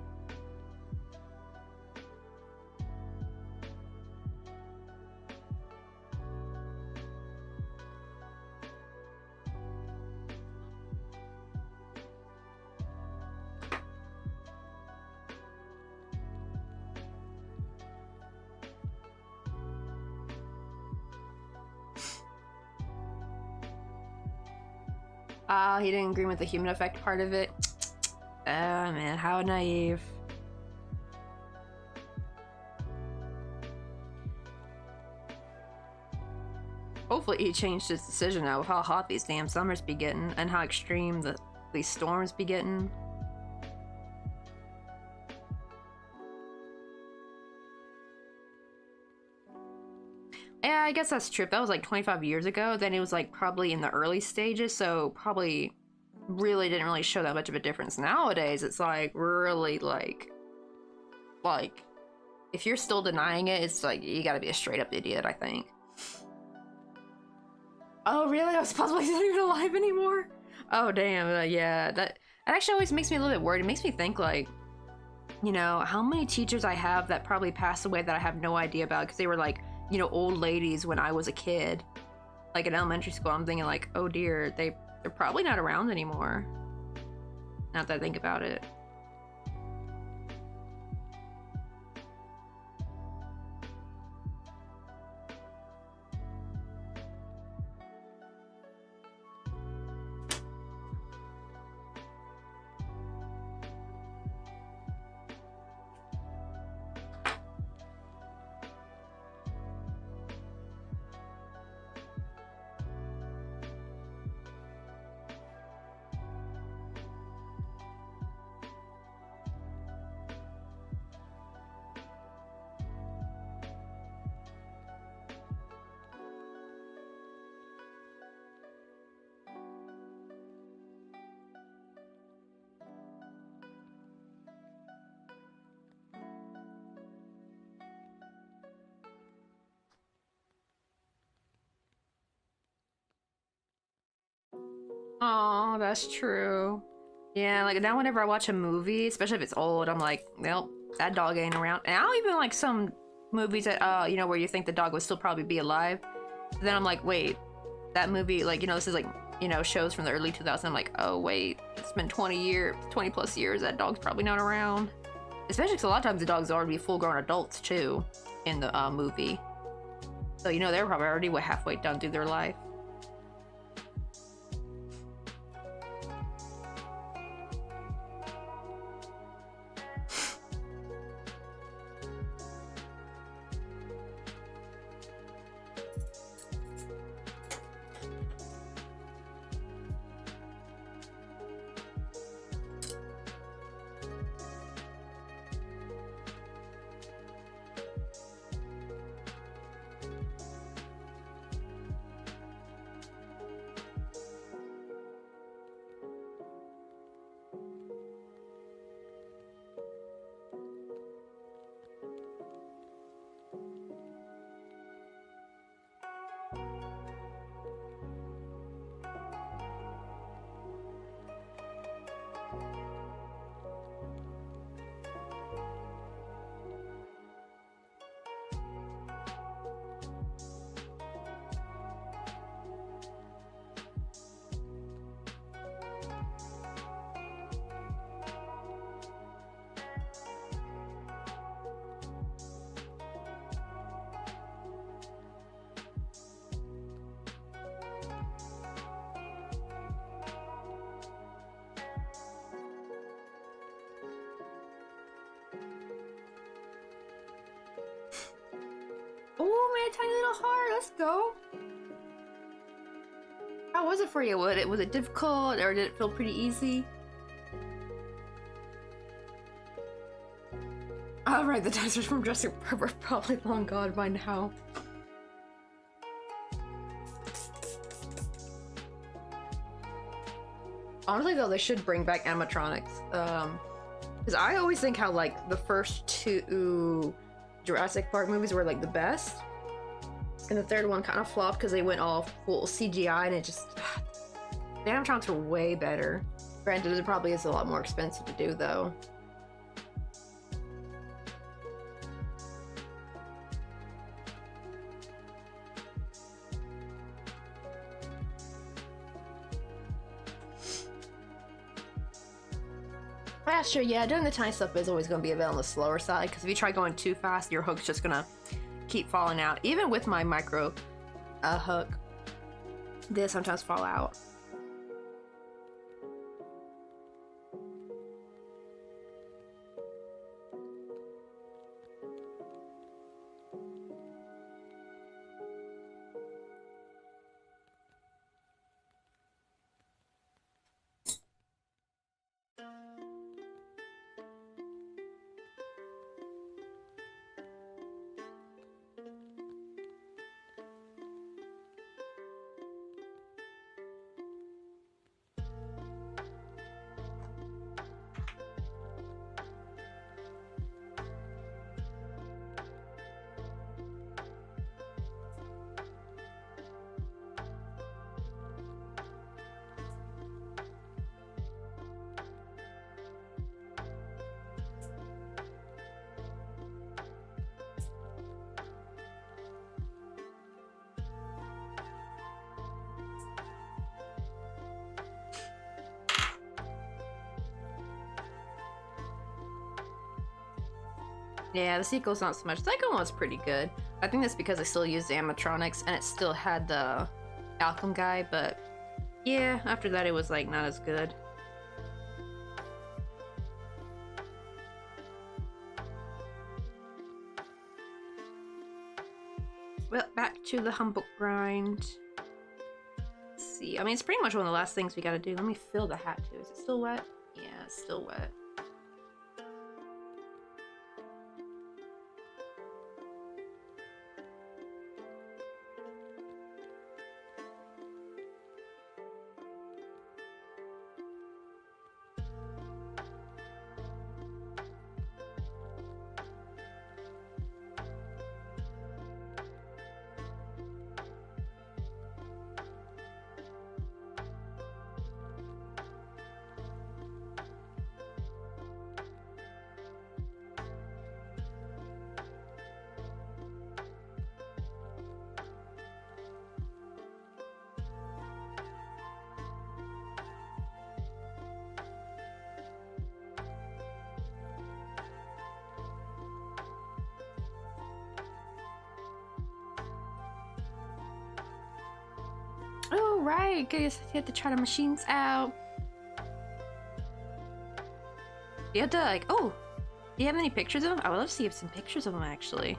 Ah, he didn't agree with the human effect part of it. Ah, man, how naive. Hopefully he changed his decision now with how hot these damn summers be getting and how extreme these storms be getting. Yeah, I guess that's true. That was like 25 years ago. Then it was like probably in the early stages, so probably really didn't really show that much of a difference. Nowadays, it's like really like if you're still denying it, it's like you gotta be a straight up idiot, I think. Oh, really? I was possibly not even alive anymore? Oh, damn. Yeah, that actually always makes me a little bit worried. It makes me think, like, you know, how many teachers I have that probably passed away that I have no idea about because they were, like, you know, old ladies when I was a kid. Like, in elementary school, I'm thinking, like, oh, dear, they're probably not around anymore. Now that I think about it. Oh, that's true. Yeah, like now whenever I watch a movie, especially if it's old, I'm like, well, that dog ain't around. And I don't even like some movies that, you know, where you think the dog would still probably be alive. Then I'm like, wait, that movie, like, you know, this is like, you know, shows from the early 2000s. I'm like, oh, wait, it's been 20 plus years. That dog's probably not around. Especially because a lot of times the dogs are already full-grown adults, too, in the movie. So, you know, they're probably already halfway done through their life. Oh man, tiny little heart, let's go. How was it for you? Was it difficult or did it feel pretty easy? Alright, the dinosaurs from Jurassic Park are probably long gone by now. Honestly though, they should bring back animatronics. Because I always think how like the first two Jurassic Park movies were like the best. And the third one kind of flopped because they went all full CGI and it just... The animatronics were way better. Granted, it probably is a lot more expensive to do though. Yeah, sure, yeah, doing the tiny stuff is always going to be a bit on the slower side, because if you try going too fast, your hook's just going to keep falling out. Even with my micro hook, they sometimes fall out. Yeah, the sequel's not so much. The second one was pretty good. I think that's because I still used the animatronics and it still had the Alchem guy, but yeah, after that it was like not as good. Well, back to the humble grind. Let's see. I mean, it's pretty much one of the last things we gotta do. Let me fill the hat too. Is it still wet? Yeah, it's still wet. Oh, right. Guess you have to try the machines out. You have to, like, oh, do you have any pictures of them? I would love to see some pictures of them, actually.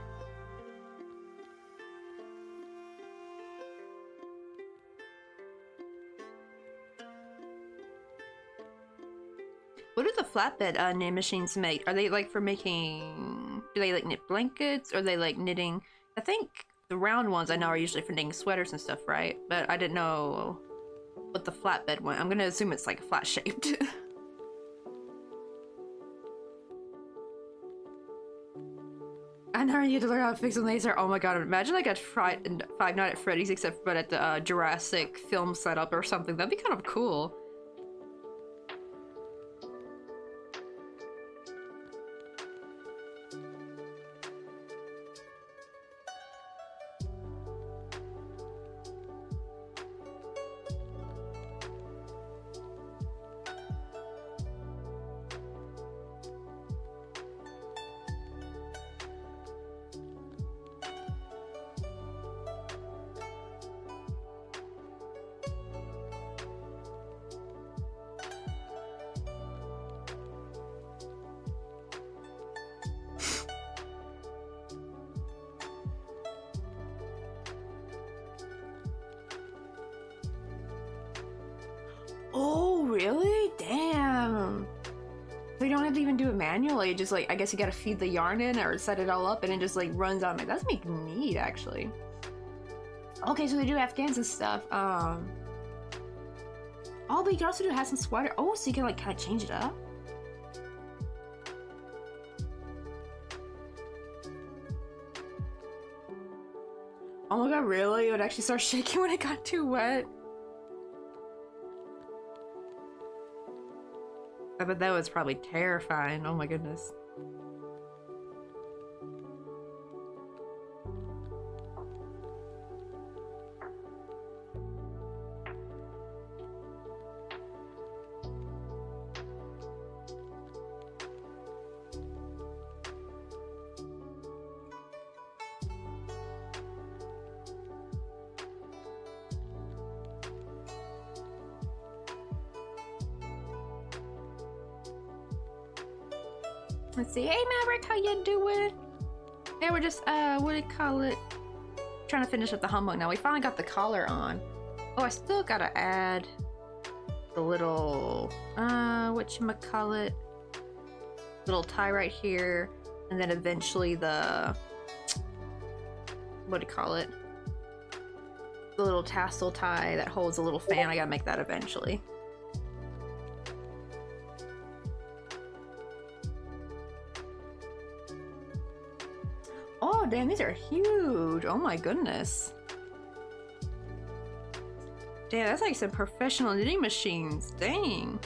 What do the flatbed knit machines make? Are they, like, for making... Do they, like, knit blankets? Or are they, like, knitting... I think... The round ones I know are usually for knitting sweaters and stuff, right? But I didn't know what the flatbed one. I'm gonna assume it's like flat shaped. I know you had to learn how to fix a laser. Oh my god, imagine like a Five Nights at Freddy's except but at the Jurassic film setup or something. That'd be kind of cool. Oh, really? Damn. So you don't have to even do it manually. Just like, I guess you gotta feed the yarn in or set it all up and it just like runs on it. That's make neat, actually. Okay, so they do Afghans and stuff. Oh, but you can also do hats and sweater. Oh, so you can like kind of change it up. Oh my god, really? It would actually start shaking when it got too wet? I bet that was probably terrifying. Oh my goodness. Let's see. Hey Maverick, how you doing? Yeah, we're just what do you call it? Trying to finish up the humbug now. We finally got the collar on. Oh, I still gotta add the little whatchamacallit, little tie right here, and then eventually the what do you call it? The little tassel tie that holds a little fan. I gotta make that eventually. Oh, damn, these are huge. Oh my goodness. Damn, that's like some professional knitting machines. Dang.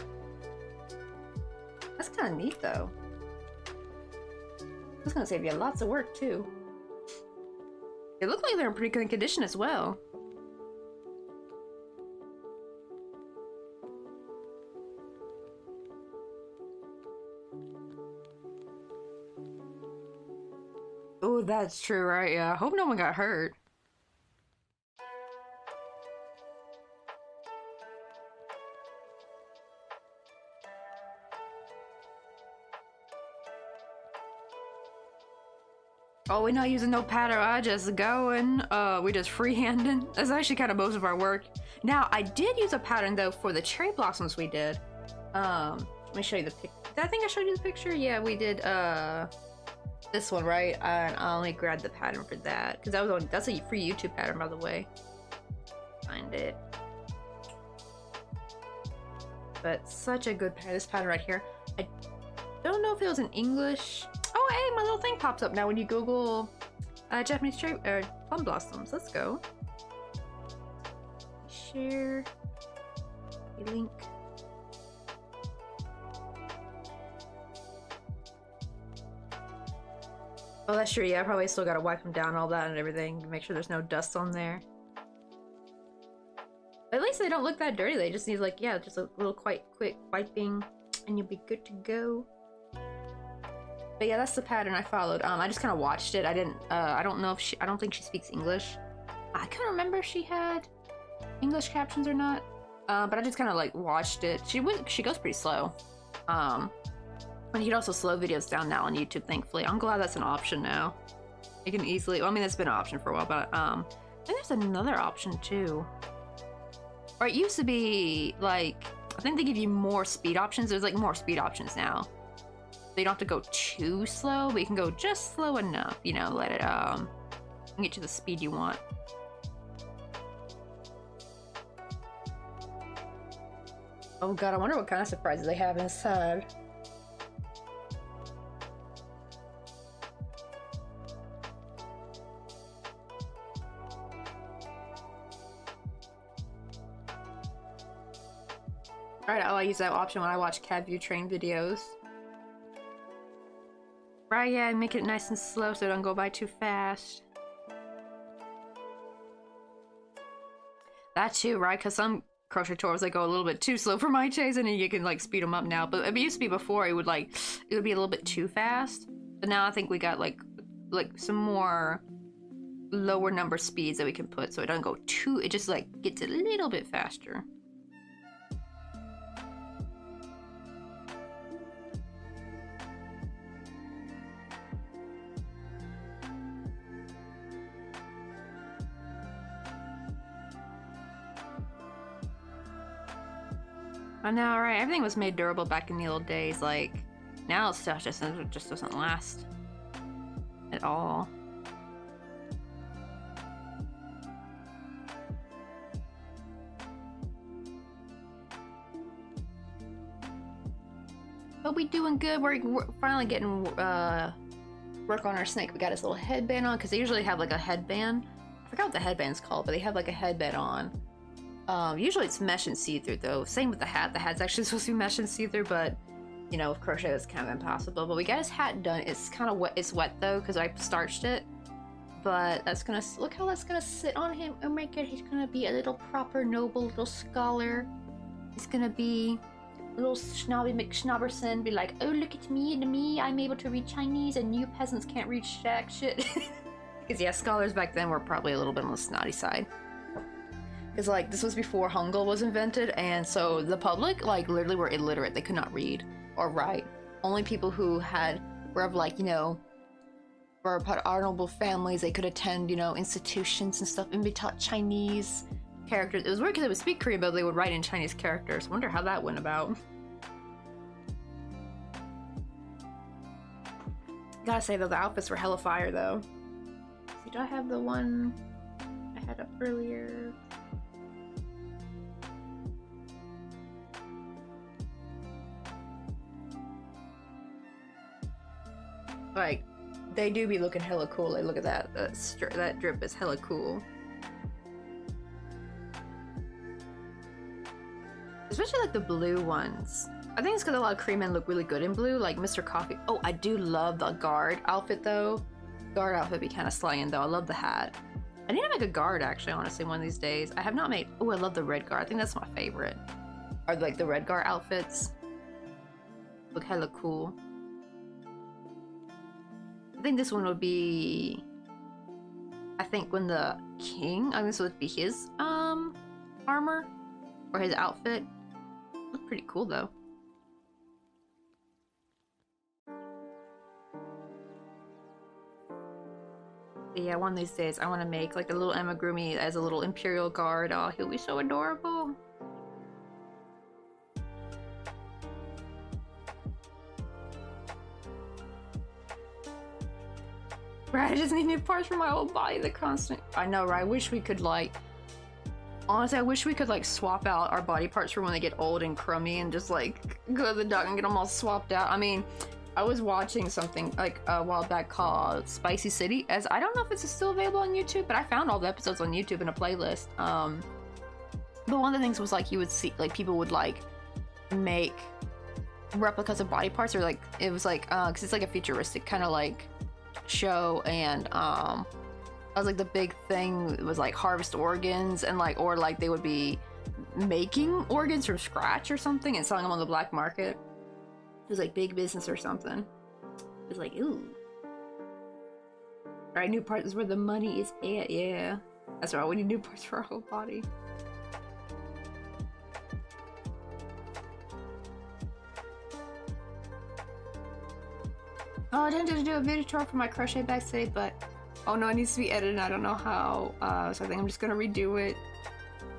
That's kind of neat, though. That's gonna save you lots of work, too. They look like they're in pretty good condition as well. Oh, that's true, right? Yeah, I hope no one got hurt. Oh, we're not using no pattern. I just going. We just freehanding. That's actually kind of most of our work. Now, I did use a pattern though for the cherry blossoms we did. Let me show you the pic. Did I think I showed you the picture? Yeah, we did. This one, right? And I only grabbed the pattern for that because that was on. That's a free YouTube pattern, by the way. Find it. But such a good pattern. This pattern right here. I don't know if it was in English. Oh, hey, my little thing pops up now when you Google Japanese cherry plum blossoms. Let's go. Share a link. Oh, that's true. Yeah, I probably still gotta wipe them down, all that and everything, to make sure there's no dust on there. At least they don't look that dirty. They just need, like, yeah, just a little quite quick wiping, and you'll be good to go. But yeah, that's the pattern I followed. I just kind of watched it. I didn't. I don't know if she. I don't think she speaks English. I couldn't remember if she had English captions or not. But I just kind of like watched it. She goes pretty slow. And you can also slow videos down now on YouTube, thankfully. I'm glad that's an option now. You can easily, well, I mean, that's been an option for a while, but I think there's another option too. Or it used to be like, I think they give you more speed options. There's like more speed options now. So you don't have to go too slow, but you can go just slow enough, you know, let it get to the speed you want. Oh god, I wonder what kind of surprises they have inside. Right, I use that option when I watch Cat View Train videos. Right, yeah, make it nice and slow so it don't go by too fast. That too, right? Because some crochet tutorials they go a little bit too slow for my taste, and then you can like speed them up now. But it used to be before it would be a little bit too fast. But now I think we got like some more lower number speeds that we can put, so it doesn't go too. It just like gets a little bit faster. I know, right? Everything was made durable back in the old days. Like, now stuff just doesn't last at all. But we doing good. We're finally getting work on our snake. We got his little headband on because they usually have like a headband I forgot what the headband's called, but they have like a headband on. Usually it's mesh and see-through though. Same with the hat. The hat's actually supposed to be mesh and see-through, but you know, with crochet it's kind of impossible. But we got his hat done. It's kind of wet. It's wet though because I starched it. But that's gonna look how that's gonna sit on him. Oh my god, he's gonna be a little proper noble little scholar. He's gonna be a little snobby McSnobberson. Be like, oh look at me, I'm able to read Chinese, and you peasants can't read jack shit. Because yeah, scholars back then were probably a little bit on the snotty side. Because like this was before Hangul was invented, and so the public like literally were illiterate. They could not read or write. Only people who were of like, you know, were part of honorable families, they could attend, you know, institutions and stuff and be taught Chinese characters. It was weird because they would speak Korean, but they would write in Chinese characters. Wonder how that went about. Gotta say though, the outfits were hella fire though. See, do I have the one I had up earlier? Like, they do be looking hella cool. Like, look at that. That drip is hella cool. Especially like the blue ones. I think it's because a lot of Korean men look really good in blue, like Mr. Coffee. Oh, I do love the guard outfit though. Guard outfit be kind of slaying though. I love the hat. I need to make a guard actually, honestly, one of these days. I have not made. Oh, I love the red guard. I think that's my favorite. Or like the red guard outfits. Look hella cool. I think this one would be, I think when the king, I think this would be his armor or his outfit. Look pretty cool though. But yeah, one of these days I want to make like a little Amagurumi as a little imperial guard. Oh, he'll be so adorable. Right, I just need new parts for my whole body. The constant. I know, right? I wish we could like. Honestly, I wish we could like swap out our body parts for when they get old and crummy and just like go to the doctor and get them all swapped out. I mean, I was watching something like a while back called Spicy City. As I don't know if it's still available on YouTube, but I found all the episodes on YouTube in a playlist. But one of the things was like you would see like people would like make replicas of body parts, or like it was like because it's like a futuristic kind of like show, and that was like the big thing was like harvest organs and like, or like they would be making organs from scratch or something and selling them on the black market. It was like big business or something. It was like, ooh. Alright, new parts is where the money is at. Yeah, that's right, we need new parts for our whole body. Oh, I didn't do a video tutorial for my crochet bag today, but oh no, it needs to be edited and I don't know how, so I think I'm just gonna redo it.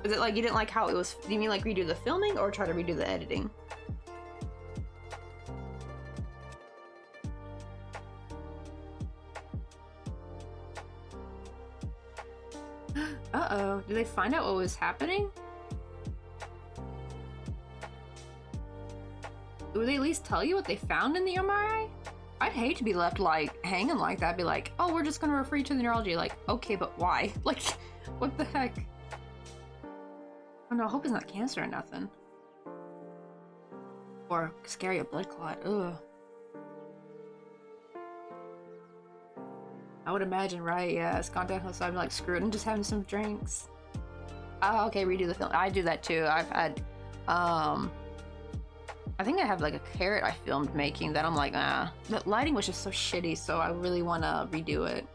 Is it like you didn't like how it was? Do you mean like redo the filming or try to redo the editing? Uh-oh, did they find out what was happening? Would they at least tell you what they found in the MRI? I'd hate to be left like hanging like that, be like, oh, we're just gonna refer you to the neurology. Like, okay, but why? Like, what the heck? Oh no, I hope it's not cancer or nothing. Or scary, a blood clot, ugh. I would imagine, right? Yeah, it's gone downhill, so I'm like screwed and just having some drinks. Oh, okay, redo the film. I do that too. I've had, I think I have like a carrot I filmed making that I'm like, the lighting was just so shitty, so I really want to redo it.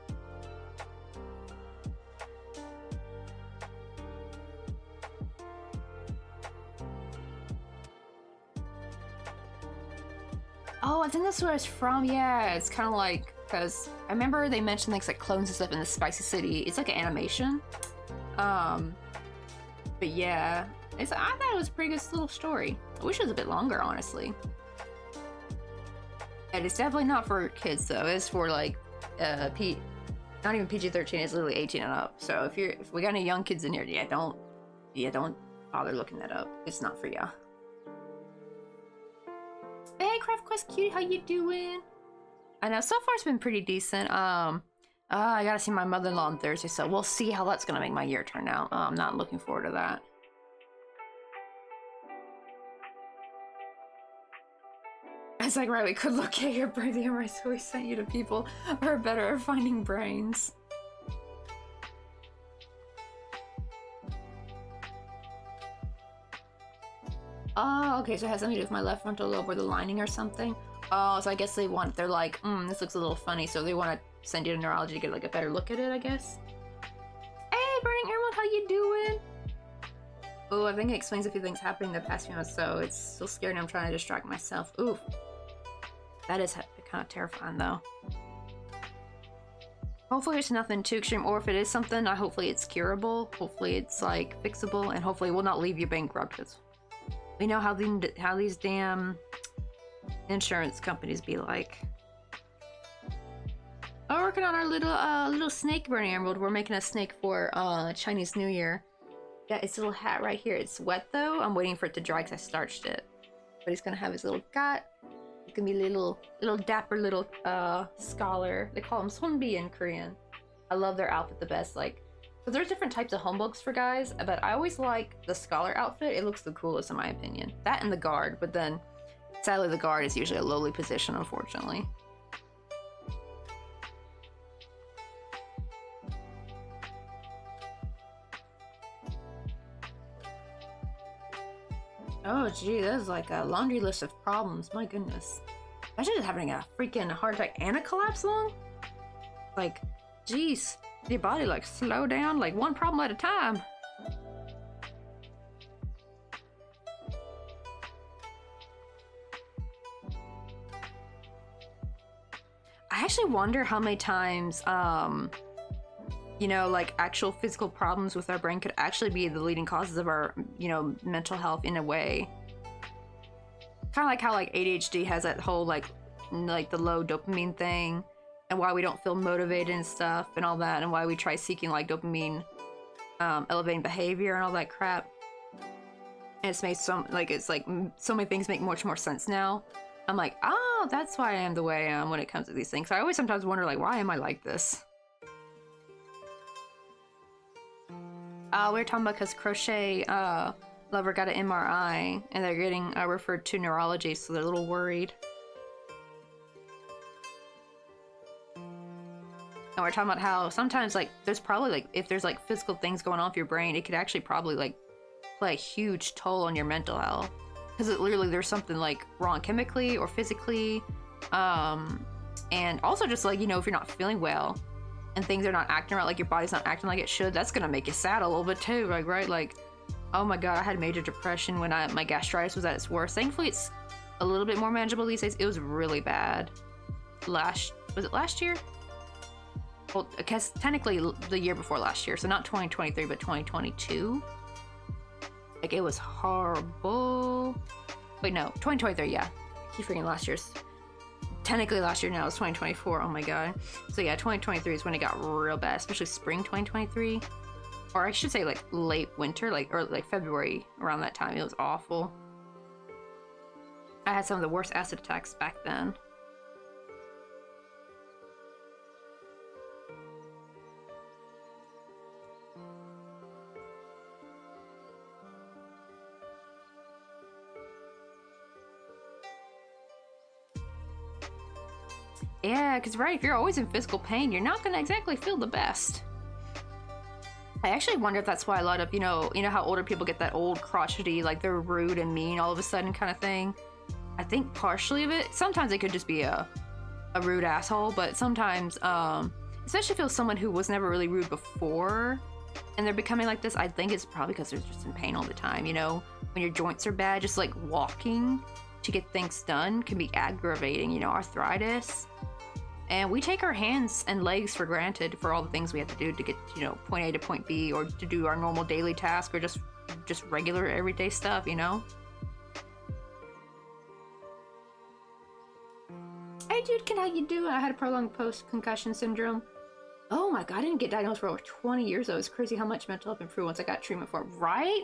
Oh, I think that's where it's from. Yeah, it's kind of like, because I remember they mentioned things like clones and stuff in the Spicy City. It's like an animation. But yeah, I thought it was a pretty good little story. I wish it was a bit longer, honestly. And it's definitely not for kids though. It's for like not even PG-13. It's literally 18 and up. So if we got any young kids in here, don't bother looking that up. It's not for ya. Hey, Craft Quest Cutie, how you doing? I know so far it's been pretty decent. I gotta see my mother-in-law on Thursday, so we'll see how that's gonna make my year turn out. I'm not looking forward to that. It's like, right, we could locate your birthday memory, so we sent you to people who are better at finding brains. Oh, okay, so it has something to do with my left frontal lobe or the lining or something. Oh, so I guess they're like, this looks a little funny, so they want to send you to neurology to get like a better look at it, I guess. Hey, Burning Emerald, how you doing? Oh, I think it explains a few things happening in the past few months, so it's so scary and I'm trying to distract myself. Ooh. That is kind of terrifying, though. Hopefully it's nothing too extreme, or if it is something, hopefully it's curable. Hopefully it's, like, fixable, and hopefully it will not leave you bankrupt, because we know how these damn insurance companies be like. We're working on our little snake, Burning Emerald. We're making a snake for Chinese New Year. Yeah, it's a little hat right here. It's wet, though. I'm waiting for it to dry because I starched it. But he's gonna have his little gut. He's gonna be little dapper little scholar. They call him Sunbi in Korean. I love their outfit the best. Like, so there's different types of homebooks for guys, but I always like the scholar outfit. It looks the coolest in my opinion. That and the guard, but then sadly the guard is usually a lowly position, unfortunately. Oh gee, that's like a laundry list of problems, my goodness. Imagine just having a freaking heart attack and a collapse lung? Like, geez, your body like slow down like one problem at a time. I actually wonder how many times, you know, like actual physical problems with our brain could actually be the leading causes of our, you know, mental health in a way. Kind of like how like ADHD has that whole like the low dopamine thing, and why we don't feel motivated and stuff and all that, and why we try seeking like dopamine elevating behavior and all that crap. And it's made so many things make much more sense now. I'm like, oh, that's why I am the way I am when it comes to these things. I always sometimes wonder like, why am I like this? We were talking about because Crochet Lover got an MRI and they're getting referred to neurology, so they're a little worried. And we're talking about how sometimes like there's probably like if there's like physical things going on with your brain, it could actually probably like play a huge toll on your mental health, because it literally there's something like wrong chemically or physically, and also just like, you know, if you're not feeling well and things are not acting right, like your body's not acting like it should, that's gonna make you sad a little bit too, like, right? Like, oh my god, I had major depression when my gastritis was at its worst. Thankfully it's a little bit more manageable these days. It was really bad was it last year? Well, because technically the year before last year, so not 2023 but 2022. Like, it was horrible. Wait, no, 2023, yeah. I keep freaking last year's. Technically last year, now it's 2024, oh my god. So yeah, 2023 is when it got real bad, especially spring 2023. Or I should say like late winter, or like February, around that time. It was awful. I had some of the worst acid attacks back then. Yeah, because right, if you're always in physical pain, you're not gonna exactly feel the best. I actually wonder if that's why a lot of, you know how older people get that old crotchety, like they're rude and mean all of a sudden kind of thing. I think partially of it, sometimes it could just be a rude asshole, but sometimes, especially if it was someone who was never really rude before, and they're becoming like this, I think it's probably because they're just in pain all the time, you know? When your joints are bad, just like walking to get things done can be aggravating, you know, arthritis. And we take our hands and legs for granted for all the things we have to do to get, you know, point A to point B, or to do our normal daily task, or just regular everyday stuff, you know? Hey dude, how you doing? I had a prolonged post-concussion syndrome. Oh my god, I didn't get diagnosed for over 20 years though. It's crazy how much mental health improved once I got treatment for it, right?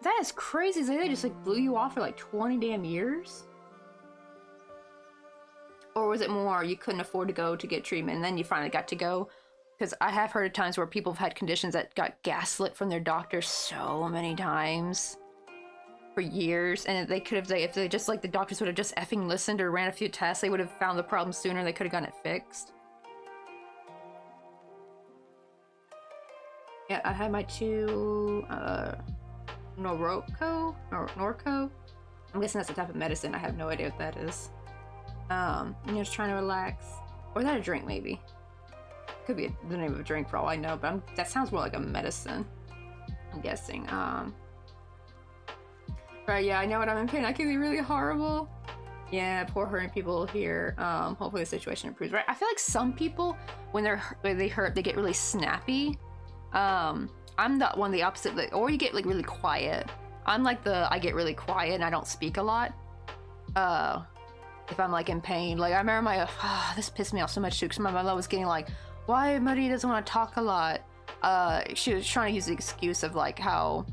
That is crazy. They just like blew you off for like 20 damn years. Or was it more you couldn't afford to go to get treatment and then you finally got to go? Because I have heard of times where people have had conditions that got gaslit from their doctors so many times for years, and they could have, if they just like the doctors would have just effing listened or ran a few tests, they would have found the problem sooner. They could have gotten it fixed. Yeah, I had my 2 Norco. I'm guessing that's a type of medicine. I have no idea what that is. Just trying to relax. Or is that a drink, maybe? Could be the name of a drink for all I know, but that sounds more like a medicine, I'm guessing. But yeah, I know when I'm in pain, I can be really horrible. Yeah, poor hurting people here. Hopefully the situation improves. Right? I feel like some people, when they hurt, they get really snappy. I'm the opposite, or you get like really quiet. I'm like I get really quiet and I don't speak a lot. If I'm like in pain, like I remember this pissed me off so much too, because my mother was getting like, why Marie doesn't want to talk a lot. She was trying to use the excuse of like how,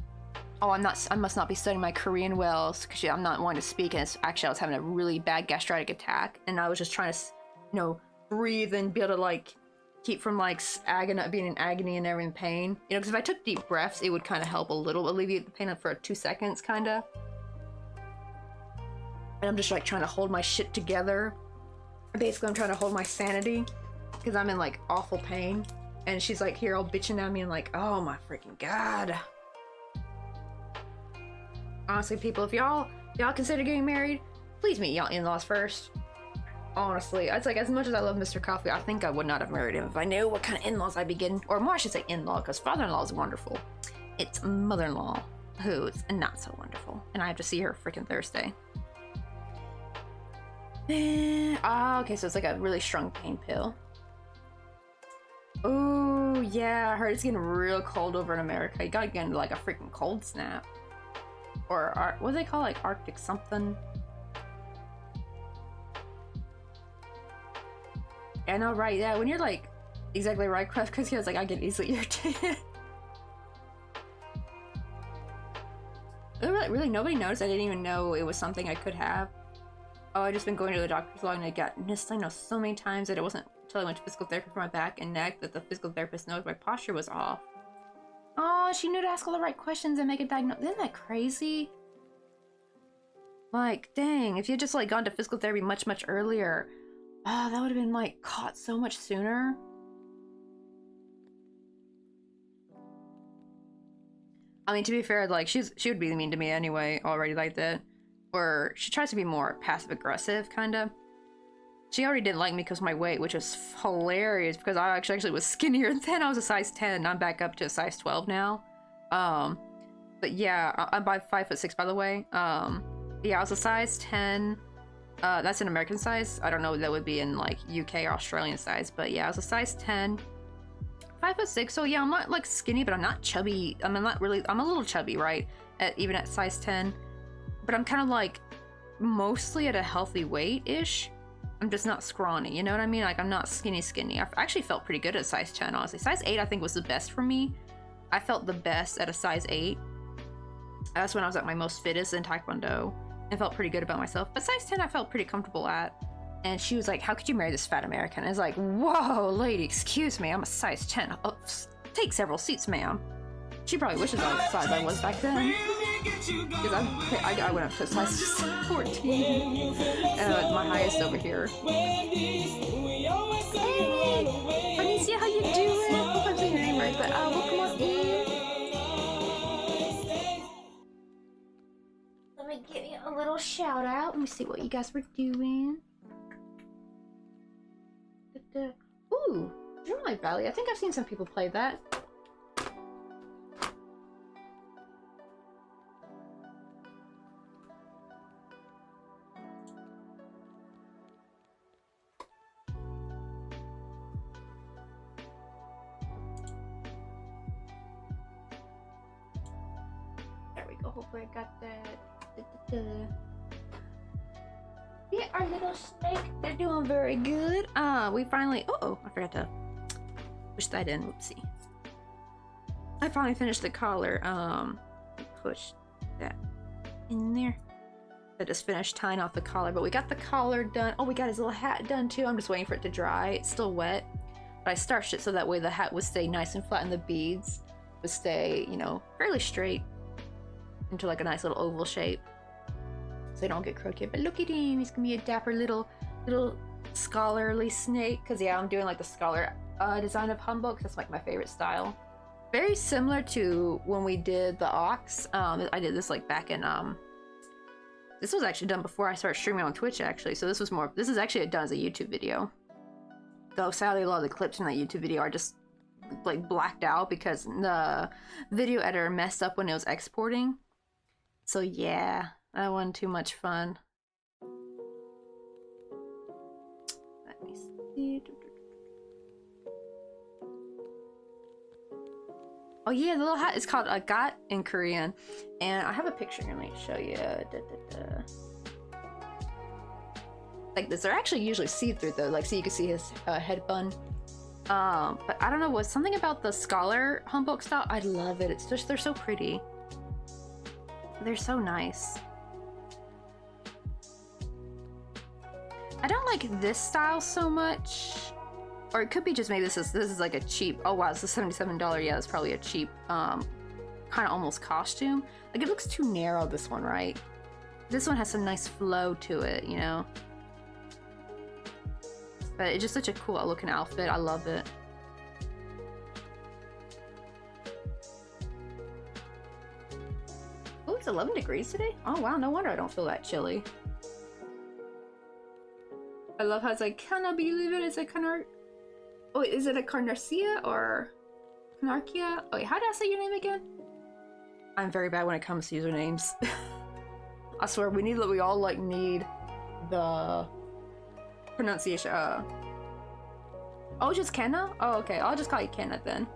oh, I must not be studying my Korean well because I'm not wanting to speak. And actually I was having a really bad gastritic attack, and I was just trying to, breathe and be able to like keep from like being in agony and never in pain. Because if I took deep breaths, it would kind of help a little, alleviate the pain for 2 seconds, kind of. And I'm just like trying to hold my shit together. Basically, I'm trying to hold my sanity because I'm in like awful pain. And she's like here all bitching at me and like, oh my freaking god. Honestly, people, if y'all consider getting married, please meet y'all in-laws first. Honestly, it's like, as much as I love Mr. Coffee, I think I would not have married him if I knew what kind of in-laws I'd be getting. Or more, I should say in-law, because father-in-law is wonderful. It's mother-in-law who's not so wonderful. And I have to see her freaking Thursday. Okay, so it's like a really strong pain pill. Oh, yeah, I heard it's getting real cold over in America. You gotta get into like a freaking cold snap. Or, what do they call like Arctic something? I know, right? Yeah, when you're like exactly right, because he was like, I get easily irritated. Really, nobody noticed. I didn't even know it was something I could have. Oh, I just been going to the doctor's long and I got missed, so many times that it wasn't until I went to physical therapy for my back and neck that the physical therapist noticed my posture was off. Oh, she knew to ask all the right questions and make a diagnosis. Isn't that crazy? Like, dang, if you had just like gone to physical therapy much earlier, that would have been like caught so much sooner. I mean, to be fair, like she would be mean to me anyway, already like that. Or she tries to be more passive aggressive, kind of. She already didn't like me because of my weight, which was hilarious because I actually was skinnier then. I was a size 10. I'm back up to a size 12 now. But yeah, I'm 5'6", by the way. Yeah, I was a size 10. That's an American size. I don't know what that would be in like UK or Australian size, but yeah, I was a size 10. 5'6", so yeah, I'm not like skinny, but I'm not chubby. I'm not really, I'm a little chubby, right? Even at size 10. But I'm kind of like mostly at a healthy weight-ish. I'm just not scrawny, you know what I mean? Like, I'm not skinny. I actually felt pretty good at size 10, honestly. Size 8, I think, was the best for me. I felt the best at a size 8. That's when I was at my most fittest in Taekwondo. And felt pretty good about myself. But size 10, I felt pretty comfortable at. And she was like, how could you marry this fat American? And I was like, whoa, lady, excuse me. I'm a size 10. Oh, take several seats, ma'am. She probably wishes I was the size I was back then. Because I went up to size 14. My highest over here. Hey, Anicia, how you doing? I hope I'm saying your name right, but welcome on in. Let me give you a little shout out. Let me see what you guys were doing. Ooh, Dreamlight Valley. I think I've seen some people play that. Hopefully I got that. Yeah, our little snake, they're doing very good. We finally, oh, I forgot to push that in. Whoopsie. I finally finished the collar. Push that in there. I just finished tying off the collar, but we got the collar done. Oh, we got his little hat done too. I'm just waiting for it to dry. It's still wet, but I starched it so that way the hat would stay nice and flat and the beads would stay, you know, fairly straight into like a nice little oval shape, so they don't get crooked. But look at him, he's gonna be a dapper little scholarly snake. Cause yeah, I'm doing like the scholar design of humbugs. That's like my favorite style. Very similar to when we did the ox. I did this like back in this was actually done before I started streaming on Twitch actually. So this is actually done as a YouTube video. Though sadly a lot of the clips from that YouTube video are just like blacked out because the video editor messed up when it was exporting. So yeah, that wasn't too much fun. Let me see. Oh yeah, the little hat is called a gat in Korean, and I have a picture here. Let me show you. Like this, they're actually usually see-through though, like so you can see his head bun. But I don't know, what's something about the scholar humbug style. I love it. It's just they're so pretty. They're so nice. I don't like this style so much. Or it could be just maybe this is like a cheap, oh wow, it's a $77. Yeah, it's probably a cheap kind of almost costume. Like it looks too narrow, this one, right? This one has some nice flow to it, you know? But it's just such a cool looking outfit. I love it. Oh, it's 11 degrees today? Oh wow, no wonder I don't feel that chilly. I love how it's like, can I believe it? It's a oh, wait, is it a Carnarcia or Canarchia? Oh, wait, how did I say your name again? I'm very bad when it comes to usernames. I swear, we all like need the pronunciation. Oh, just Kenna? Oh, okay, I'll just call you Kenna then.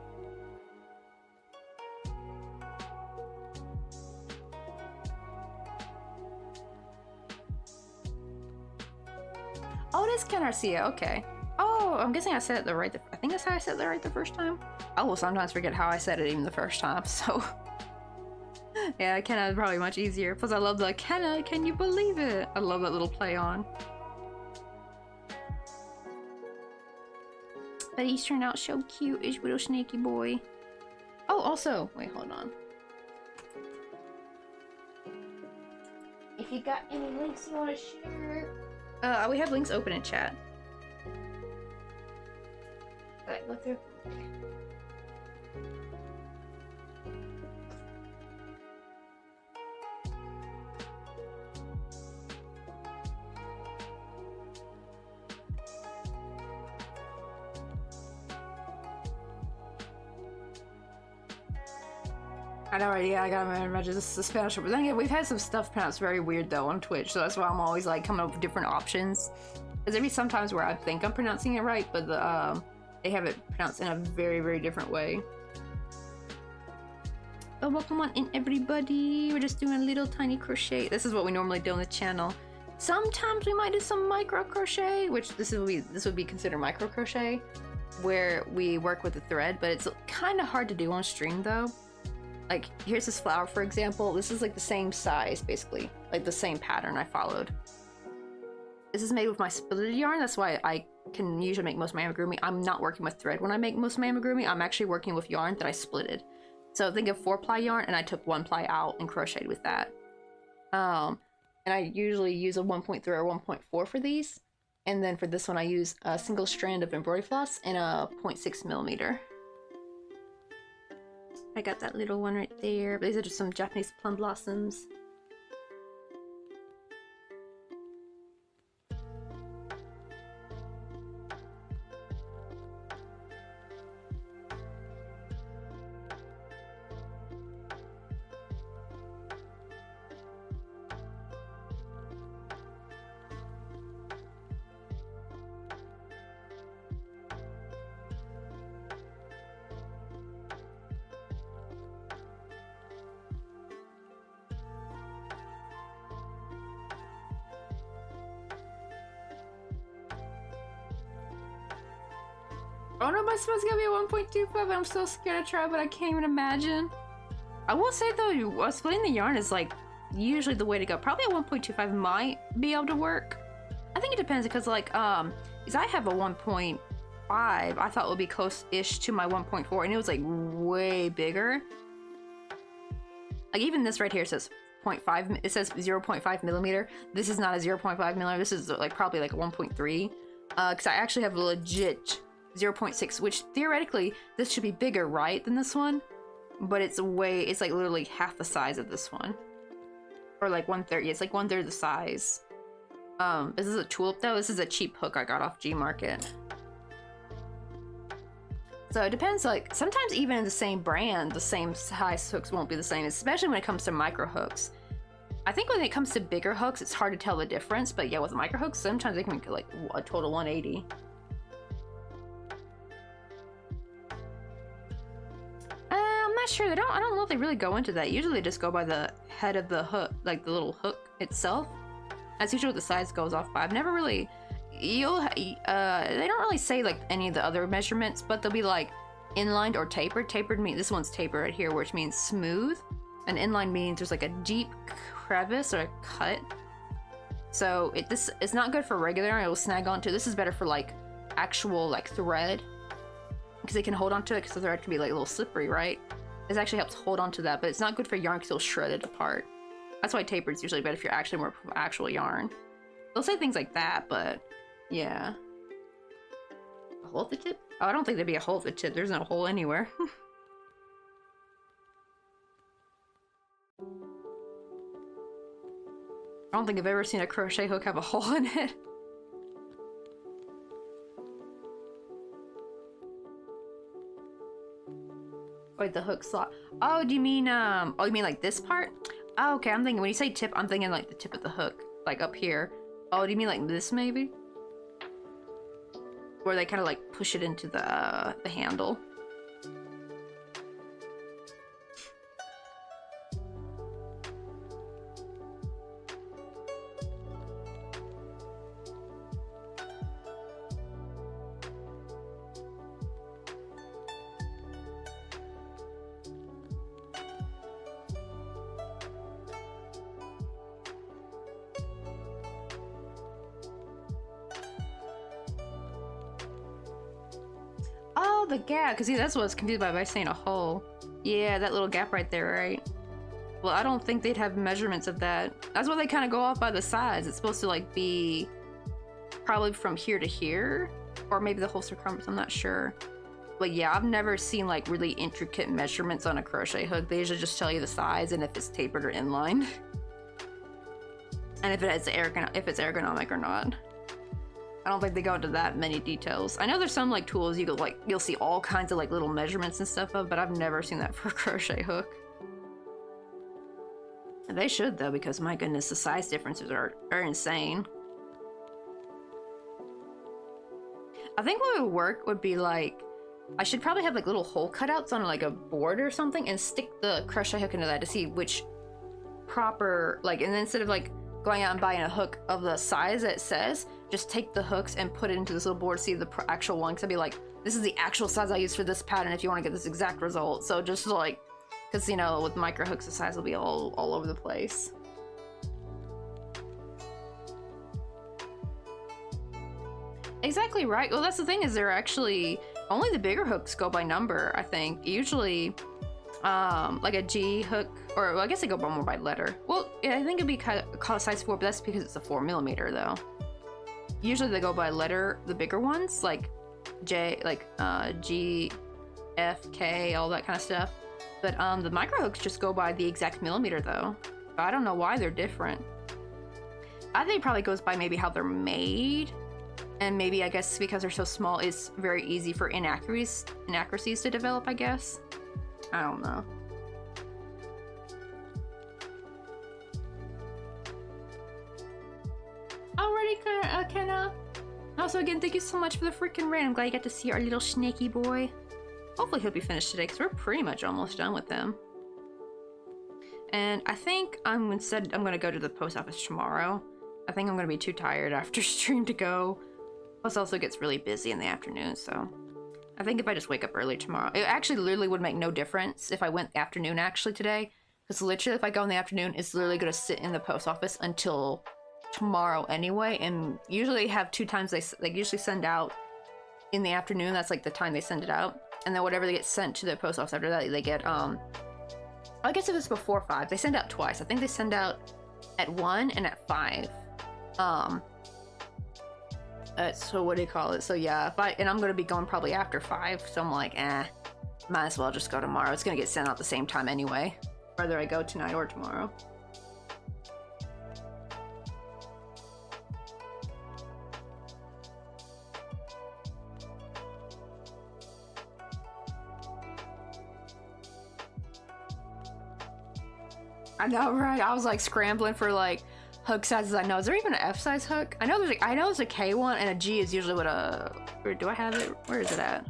Oh, it is Canarcia, okay. Oh, I'm guessing I said it I think that's how I said it right the first time. I will sometimes forget how I said it even the first time, so. Yeah, Kenna is probably much easier. Plus I love the Kenna, can you believe it? I love that little play on. But he's turned out so cute, his little snaky boy. Oh, also, wait, hold on. If you got any links you want to share, we have links open in chat. Alright, go through. I know, right? Yeah, I gotta imagine this is the Spanish one. But then again, we've had some stuff pronounced very weird though on Twitch, so that's why I'm always like coming up with different options. Because there be sometimes where I think I'm pronouncing it right, but they have it pronounced in a very, very different way. Oh, welcome on in, everybody. We're just doing a little tiny crochet. This is what we normally do on the channel. Sometimes we might do some micro crochet, which this would be considered micro crochet, where we work with the thread, but it's kind of hard to do on stream though. Like, here's this flower, for example. This is like the same size, basically. Like the same pattern I followed. This is made with my splitted yarn. That's why I can usually make most of my amigurumi. I'm not working with thread when I make most of my amigurumi. I'm actually working with yarn that I splitted. So think of 4-ply yarn, and I took 1-ply out and crocheted with that. And I usually use a 1.3 or 1.4 for these. And then for this one, I use a single strand of embroidery floss and a 0.6 millimeter. I got that little one right there. These are just some Japanese plum blossoms. I don't know if my supposed to be a 1.25, but I'm so scared to try, but I can't even imagine. I will say though, splitting the yarn is like usually the way to go. Probably a 1.25 might be able to work. I think it depends because like, because I have a 1.5, I thought would be close-ish to my 1.4, and it was like way bigger. Like even this right here says 0.5, it says 0.5 millimeter. This is not a 0.5 millimeter, this is like probably like a 1.3. Because I actually have a legit 0.6, which theoretically, this should be bigger, right, than this one? But it's like literally half the size of this one. Or like 1/3, it's like 1/3 the size. This is a tulip though, this is a cheap hook I got off G-Market. So it depends, like, sometimes even in the same brand, the same size hooks won't be the same, especially when it comes to micro hooks. I think when it comes to bigger hooks, it's hard to tell the difference, but yeah, with micro hooks, sometimes they can make like a total 180. I'm not sure, I don't know if they really go into that. Usually they just go by the head of the hook, like the little hook itself. That's usually what the size goes off by. I've never really, they don't really say like any of the other measurements, but they'll be like inlined or tapered. Tapered means, this one's tapered right here, which means smooth. And inline means there's like a deep crevice or a cut. So this is not good for regular, it will snag onto. This is better for like actual like thread, because it can hold onto it, because the thread can be like a little slippery, right? This actually helps hold onto that, but it's not good for yarn because it'll shred it apart. That's why tapered is usually better if you're actually more actual yarn. They'll say things like that, but yeah. A hole at the tip? Oh, I don't think there'd be a hole at the tip. There's no hole anywhere. I don't think I've ever seen a crochet hook have a hole in it. Wait, the hook slot. Oh, do you mean, oh, you mean like this part? Oh, okay, I'm thinking, when you say tip, I'm thinking like the tip of the hook. Like up here. Oh, do you mean like this maybe? Where they kind of like push it into the handle. Oh, the gap, because that's what I was confused by saying a hole. Yeah, that little gap right there, right? Well, I don't think they'd have measurements of that. That's why they kind of go off by the sides. It's supposed to like be probably from here to here, or maybe the whole circumference, I'm not sure. But yeah, I've never seen like really intricate measurements on a crochet hook. They usually just tell you the size and if it's tapered or inlined. And if it's ergonomic or not. I don't think they go into that many details. I know there's some like tools you go like, you'll see all kinds of like little measurements and stuff of, but I've never seen that for a crochet hook. And they should though, because my goodness, the size differences are insane. I think what would work would be like, I should probably have like little hole cutouts on like a board or something and stick the crochet hook into that to see which proper, like, and then instead of like going out and buying a hook of the size that it says, just take the hooks and put it into this little board, see the actual one, because I'd be like, this is the actual size I use for this pattern if you want to get this exact result. So just like, because you know, with micro hooks the size will be all over the place. Exactly right. Well, that's the thing, is they're actually, only the bigger hooks go by number, I think. Usually, like a G hook, or well, I guess they go more by letter. Well, yeah, I think it'd be called size 4, but that's because it's a 4mm though. Usually they go by letter, the bigger ones, like J, like G, F, K, all that kind of stuff. But the micro hooks just go by the exact millimeter though. I don't know why they're different. I think it probably goes by maybe how they're made. And maybe, I guess, because they're so small, it's very easy for inaccuracies to develop, I guess. I don't know. Alrighty, Kenna. Also, again, thank you so much for the freaking raid. I'm glad you got to see our little snaky boy. Hopefully he'll be finished today, because we're pretty much almost done with them. And I think instead I'm going to go to the post office tomorrow. I think I'm going to be too tired after stream to go. Plus, also gets really busy in the afternoon, so I think if I just wake up early tomorrow, it actually literally would make no difference if I went afternoon actually today, Because literally, if I go in the afternoon, it's literally gonna sit in the post office until tomorrow anyway. And usually have 2 times they usually send out in the afternoon. That's like the time they send it out, and then whatever they get sent to the post office after that, they get I guess if it's before 5, they send out twice. I think they send out at 1 and at 5. So what do you call it? So yeah, and I'm gonna be going probably after 5, so I'm like, might as well just go tomorrow. It's gonna get sent out the same time anyway, whether I go tonight or tomorrow. I know, right? I was like scrambling for like hook sizes. I know. Is there even an F size hook? I know there's a K one, and a G is usually what a. Or do I have it? Where is it at?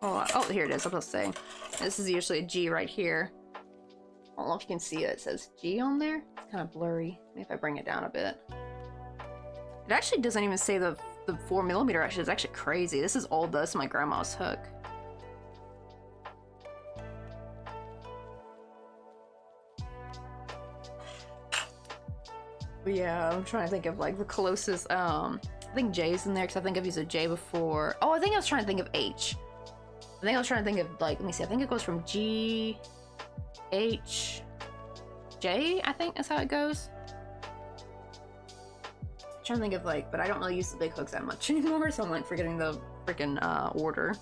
Oh, here it is. I'm supposed to say. This is usually a G right here. I don't know if you can see it. It says G on there. It's kind of blurry. Maybe if I bring it down a bit. It actually doesn't even say the 4mm. Actually, it's actually crazy. This is old though. This is my grandma's hook. But yeah, I'm trying to think of like the closest. I think J's in there because I think I've used a J before. Oh, I think I was trying to think of H. I think I was trying to think of like, let me see. I think it goes from G, H, J. I think is how it goes. I'm trying to think of like, but I don't really use the big hooks that much anymore, so I'm like forgetting the freaking order.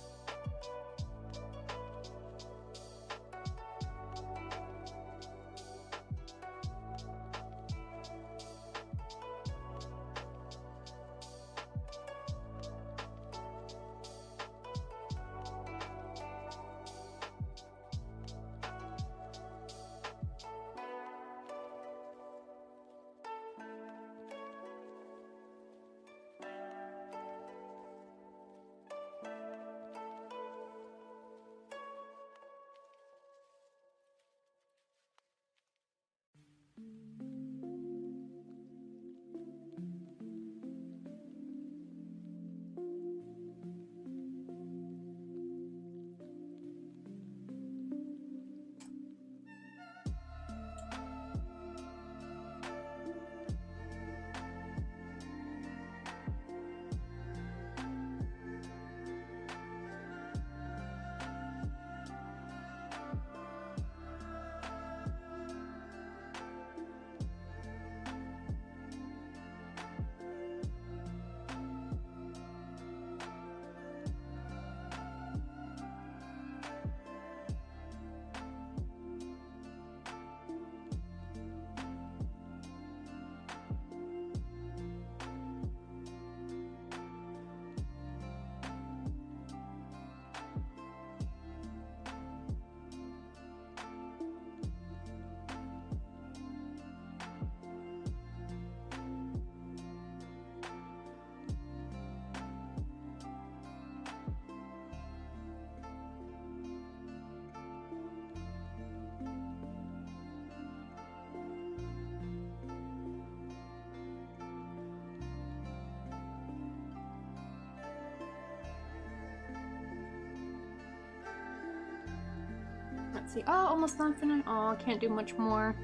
Let's see. Oh, almost done for now. Oh, I can't do much more.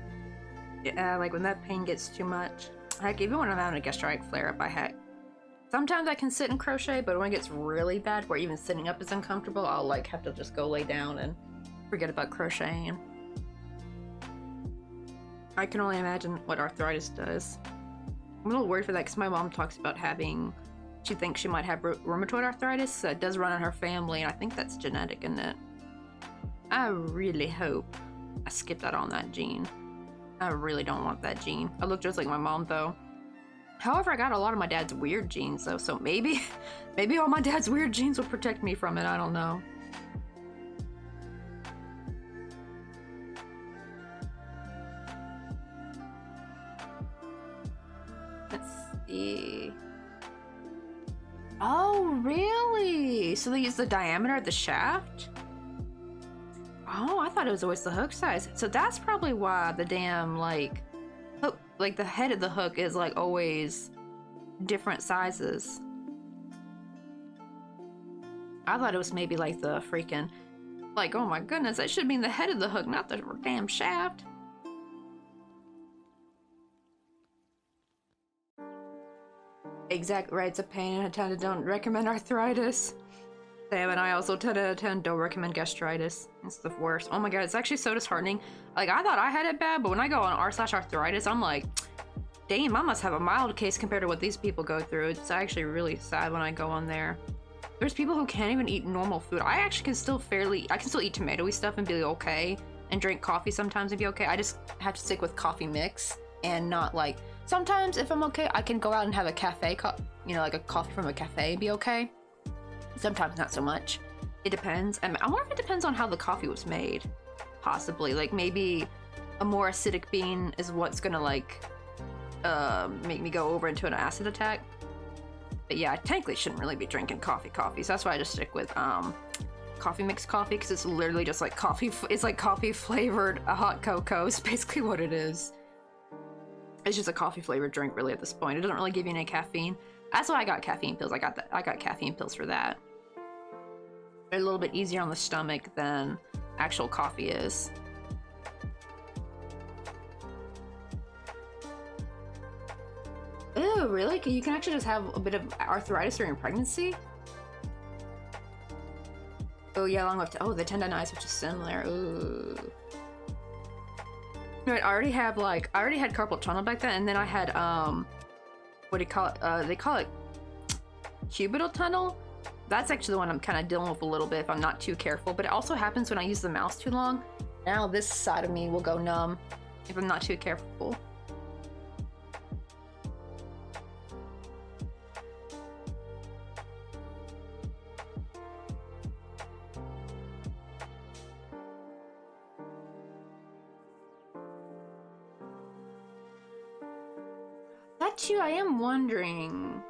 Yeah, like when that pain gets too much. Heck, even when I'm having a gastric flare-up, sometimes I can sit and crochet, but when it gets really bad, where even sitting up is uncomfortable, I'll like have to just go lay down and forget about crocheting. I can only imagine what arthritis does. I'm a little worried for that because my mom talks about she thinks she might have rheumatoid arthritis, so it does run in her family, and I think that's genetic, isn't it? I really hope I skipped out on that gene. I really don't want that gene. I look just like my mom though. However, I got a lot of my dad's weird genes though, so maybe all my dad's weird genes will protect me from it, I don't know. Let's see. Oh, really? So they use the diameter of the shaft? Oh, I thought it was always the hook size. So that's probably why the damn, like, hook, like the head of the hook is like always different sizes. I thought it was maybe like the freaking, like, oh my goodness, that should be in the head of the hook, not the damn shaft. Exactly right, it's a pain and a 10 don't recommend arthritis. Sam and I also 10 out of 10 don't recommend gastritis. It's the worst. Oh my god, it's actually so disheartening. Like, I thought I had it bad, but when I go on r/arthritis, I'm like, damn, I must have a mild case compared to what these people go through. It's actually really sad when I go on there. There's people who can't even eat normal food. I actually can still I can still eat tomatoey stuff and be okay, and drink coffee sometimes and be okay. I just have to stick with coffee mix and not like, sometimes if I'm okay, I can go out and have a cafe, you know, like a coffee from a cafe and be okay. Sometimes not so much. It depends. I wonder if it depends on how the coffee was made. Possibly. Like maybe a more acidic bean is what's gonna like make me go over into an acid attack. But yeah, I technically shouldn't really be drinking coffee, so that's why I just stick with coffee mix coffee, because it's literally just like coffee. It's like coffee flavored hot cocoa. It's basically what it is. It's just a coffee flavored drink really at this point. It doesn't really give you any caffeine. That's why I got caffeine pills. I got caffeine pills for that. They're a little bit easier on the stomach than actual coffee is. Ew, really? You can actually just have a bit of arthritis during pregnancy? Oh yeah, along with, oh, the tendonitis, which is similar. Ooh. No, I already had carpal tunnel back then, and then I had, what do you call it? They call it cubital tunnel. That's actually the one I'm kind of dealing with a little bit if I'm not too careful, but it also happens when I use the mouse too long. Now this side of me will go numb if I'm not too careful. That too, I am wondering.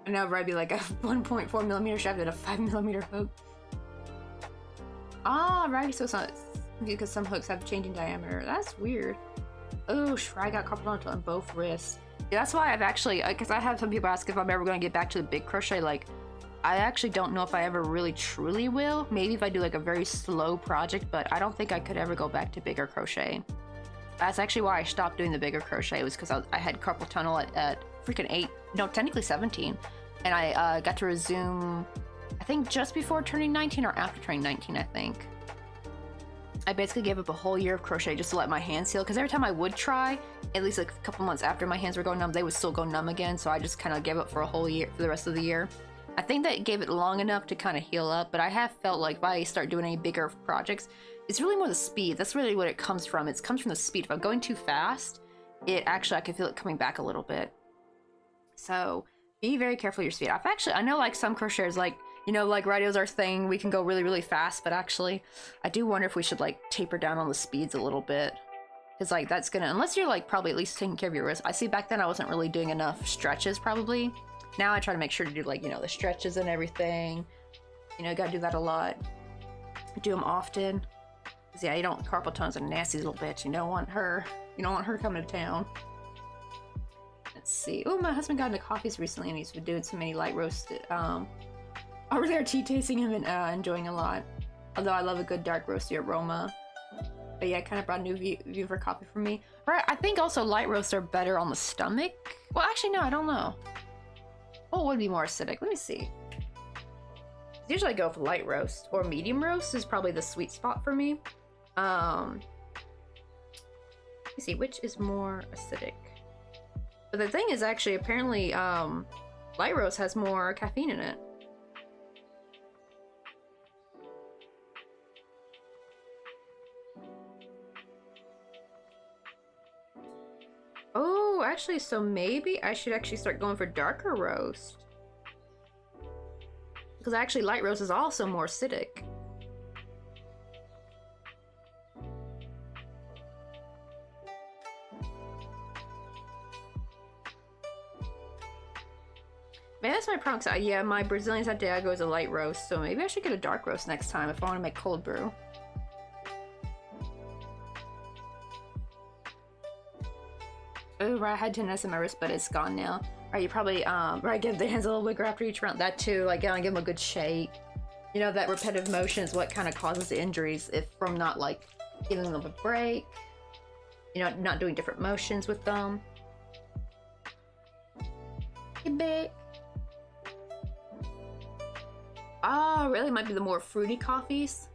Now I'd be like a 1.4 millimeter shaft and a 5 millimeter hook. Ah, right. So it's not because some hooks have changing diameter. That's weird. Oh, I got carpal tunnel on both wrists. Yeah, that's why I've actually, because I have some people ask if I'm ever going to get back to the big crochet. Like, I actually don't know if I ever really truly will. Maybe if I do like a very slow project, but I don't think I could ever go back to bigger crochet. That's actually why I stopped doing the bigger crochet. It was because I had carpal tunnel at freaking 8, no, technically 17. And I got to resume, I think just before turning 19 or after turning 19, I think. I basically gave up a whole year of crochet just to let my hands heal. Because every time I would try, at least like a couple months after my hands were going numb, they would still go numb again. So I just kind of gave up for a whole year, for the rest of the year. I think that gave it long enough to kind of heal up. But I have felt like if I start doing any bigger projects, it's really more the speed. That's really what it comes from. It comes from the speed. If I'm going too fast, I can feel it coming back a little bit. So be very careful of your speed. I know like some crocheters, like, you know, like radio's our thing. We can go really, really fast, but actually, I do wonder if we should like taper down on the speeds a little bit. Because like that's gonna, unless you're like probably at least taking care of your wrist. I see back then I wasn't really doing enough stretches probably. Now I try to make sure to do like, you know, the stretches and everything. You know, gotta do that a lot. Do them often. Yeah, you don't, carpal tunnel's a nasty little bitch. You don't want her coming to town. Let's see. Oh, my husband got into coffees recently and he's been doing so many light roasted. Over there tea tasting him and enjoying a lot. Although I love a good dark roasty aroma. But yeah, it kind of brought a new view for coffee for me. Right, I think also light roasts are better on the stomach. Well, actually, no, I don't know. What would be more acidic? Let me see. Usually I go for light roast or medium roast is probably the sweet spot for me. Let me see, which is more acidic? But the thing is actually apparently light roast has more caffeine in it. Oh, actually, so maybe I should actually start going for darker roast. Because actually light roast is also more acidic. Maybe that's my problem. Yeah, my Brazilian Santiago is a light roast, so maybe I should get a dark roast next time if I want to make cold brew. Oh, right, I had tenderness in my wrist, but it's gone now. Right, you probably right, give the hands a little wiggle after each round. That too, like give them a good shake. You know, that repetitive motion is what kind of causes the injuries if from not like giving them a break. You know, not doing different motions with them. Get back. Oh, really? Might be the more fruity coffees.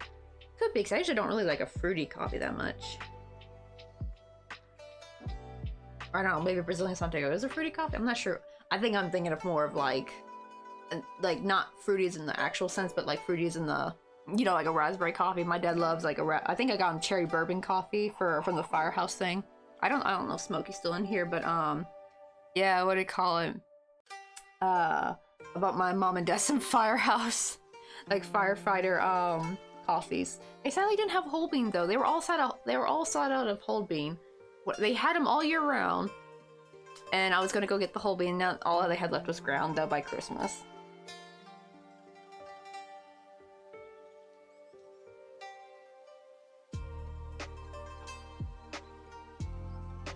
Could be, because I usually don't really like a fruity coffee that much. I don't know, maybe Brazilian Santiago is a fruity coffee? I'm not sure. I think I'm thinking of more of like not fruities in the actual sense, but like fruities in the, you know, like a raspberry coffee. My dad loves like I think I got him cherry bourbon coffee from the Firehouse thing. I don't know if Smokey's still in here, but yeah, what do you call it? About my mom and dad some Firehouse, like firefighter coffees. They sadly didn't have whole bean though. They were all sought out of whole bean. They had them all year round, and I was gonna go get the whole bean. Now all they had left was ground though by Christmas.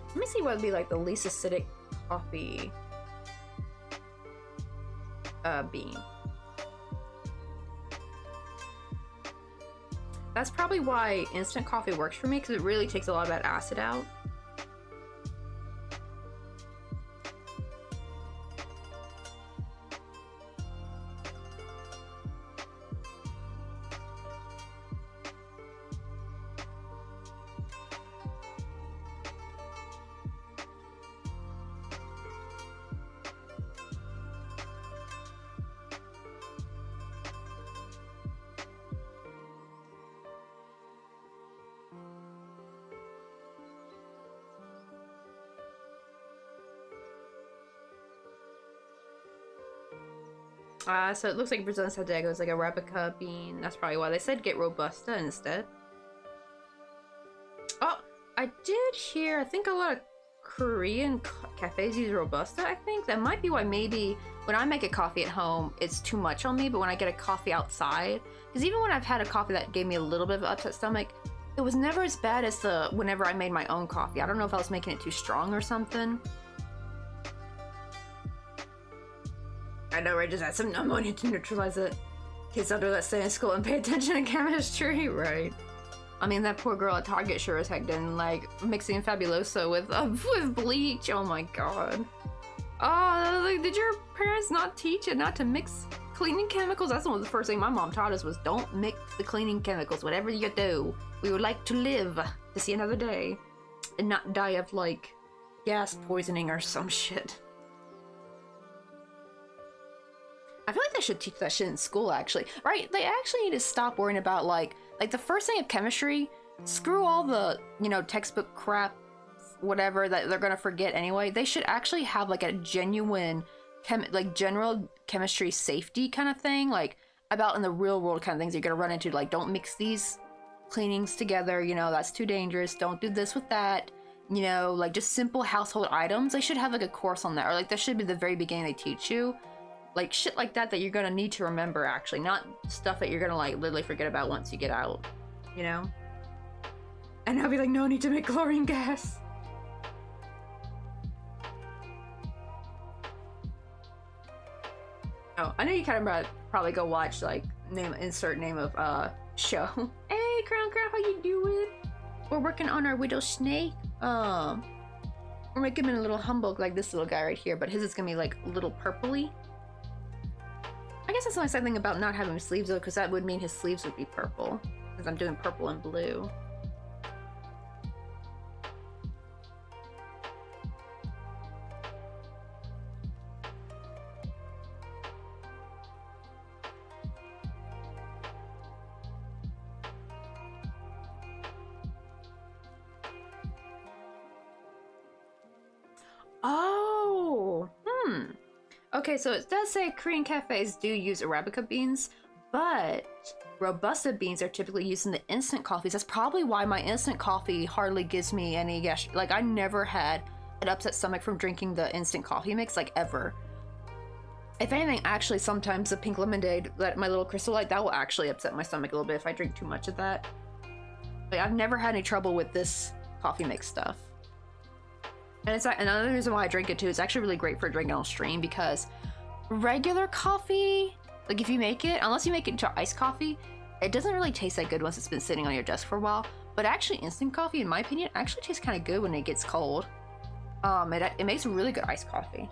Let me see what would be like the least acidic coffee bean. That's probably why instant coffee works for me, because it really takes a lot of that acid out. So it looks like Brazilian Santiago is like a Arabica bean. That's probably why they said get Robusta instead. Oh, I did hear, I think a lot of Korean cafes use Robusta, I think. That might be why maybe when I make a coffee at home, it's too much on me, but when I get a coffee outside, because even when I've had a coffee that gave me a little bit of an upset stomach, it was never as bad as whenever I made my own coffee. I don't know if I was making it too strong or something. I know, right? Just add some ammonia to neutralize it. Kids under that stay in school and pay attention to chemistry, right? I mean, that poor girl at Target sure as heck didn't like mixing Fabuloso with bleach. Oh my god. Oh, like, did your parents not teach it not to mix cleaning chemicals? That's one of the first thing my mom taught us was don't mix the cleaning chemicals. Whatever you do, we would like to live to see another day and not die of like gas poisoning or some shit. I feel like they should teach that shit in school, actually. Right? They actually need to stop worrying about, like the first thing of chemistry, screw all the, you know, textbook crap, whatever, that they're gonna forget anyway. They should actually have, like, a genuine, general chemistry safety kind of thing, like, about in the real world kind of things you're gonna run into, like, don't mix these cleanings together, you know, that's too dangerous, don't do this with that, you know, like, just simple household items. They should have, like, a course on that, or, like, that should be the very beginning they teach you. Like, shit like that you're gonna need to remember, actually. Not stuff that you're gonna, like, literally forget about once you get out. You know? And I'll be like, no need to make chlorine gas. Oh, I know you kind of probably go watch, like, insert name of, show. Hey, Crown Crab, how you doing? We're working on our widow snake. We're making him a little humbug like this little guy right here, but his is gonna be, like, a little purpley. I guess that's the only sad thing about not having sleeves though, because that would mean his sleeves would be purple, because I'm doing purple and blue. Oh, okay, so it does say Korean cafes do use Arabica beans, but Robusta beans are typically used in the instant coffees. That's probably why my instant coffee hardly gives me any, like, I never had an upset stomach from drinking the instant coffee mix, like, ever. If anything, actually, sometimes the pink lemonade, my little Crystal Light, that will actually upset my stomach a little bit if I drink too much of that. Like, I've never had any trouble with this coffee mix stuff. And it's another reason why I drink it too. It's actually really great for drinking on stream because regular coffee, like if you make it, unless you make it into iced coffee, it doesn't really taste that good once it's been sitting on your desk for a while. But actually, instant coffee, in my opinion, actually tastes kind of good when it gets cold. It makes really good iced coffee.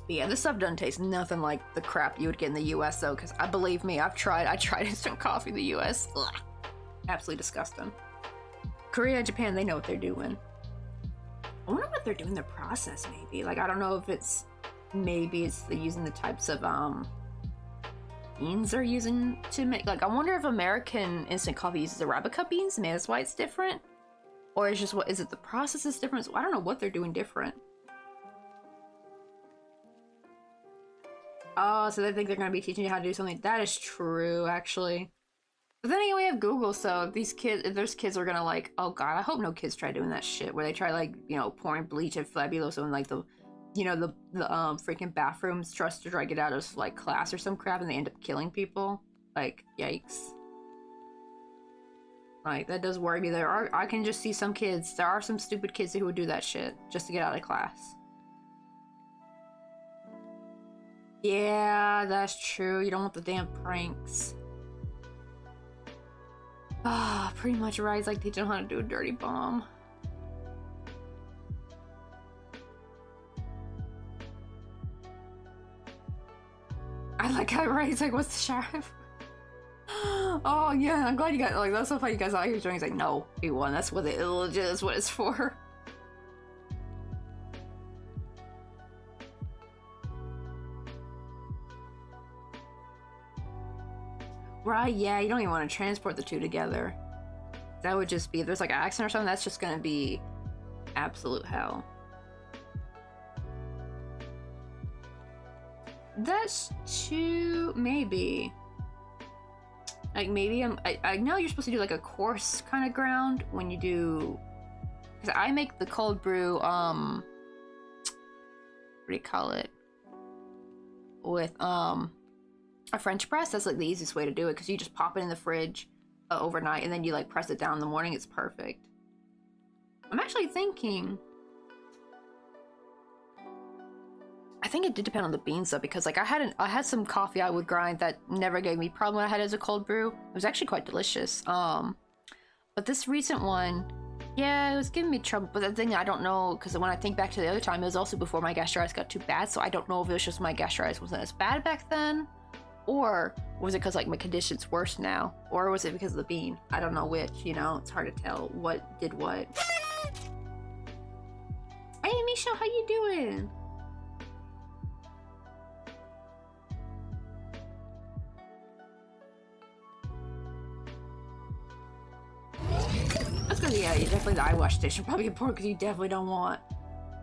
But yeah, this stuff doesn't taste nothing like the crap you would get in the US though, because believe me, I tried instant coffee in the US. Ugh. Absolutely disgusting. Korea, Japan, they know what they're doing. I wonder what they're doing, their process maybe. Like, I don't know if it's, maybe it's they're using the types of beans they're using to make, like, I wonder if American instant coffee uses Arabica beans, maybe that's why it's different. Or it's just, what is it, the process is different? So I don't know what they're doing different. Oh, so they think they're going to be teaching you how to do something. That is true, actually. But then again, we have Google, so if there's kids are going to like, oh god, I hope no kids try doing that shit, where they try, like, you know, pouring bleach and Fabuloso in, like, the, you know, the freaking bathrooms just to try to get out of, like, class or some crap, and they end up killing people. Like, yikes. Like, that does worry me. I can just see some kids, there are some stupid kids who would do that shit just to get out of class. Yeah, that's true. You don't want the damn pranks. Ah, pretty much right. It's like teaching them how to do a dirty bomb. I like how right. It's like, what's the sheriff? Oh yeah, I'm glad you guys like. That's so funny. You guys out here doing. He's like, no, he won. That's what is what it's for. Right, yeah, you don't even want to transport the two together. That would just be, if there's like an accident or something, that's just gonna be absolute hell. That's too, maybe. Like, maybe I know you're supposed to do like a coarse kind of ground when you do, because I make the cold brew, what do you call it? With, a French press. That's like the easiest way to do it, because you just pop it in the fridge overnight and then you like press it down in the morning. It's perfect. I'm actually thinking, I think it did depend on the beans though, because like I had some coffee I would grind that never gave me problem when I had it as a cold brew. It was actually quite delicious. But this recent one, yeah, it was giving me trouble. But the thing, I don't know, because when I think back to the other time, it was also before my gastritis got too bad, so I don't know if it was just my gastritis wasn't as bad back then, or was it because like my condition's worse now, or was it because of the bean? I don't know which, you know, it's hard to tell what did what. Hey Misha, how you doing? That's gonna be, yeah, definitely the eye wash station, probably important because you definitely don't want.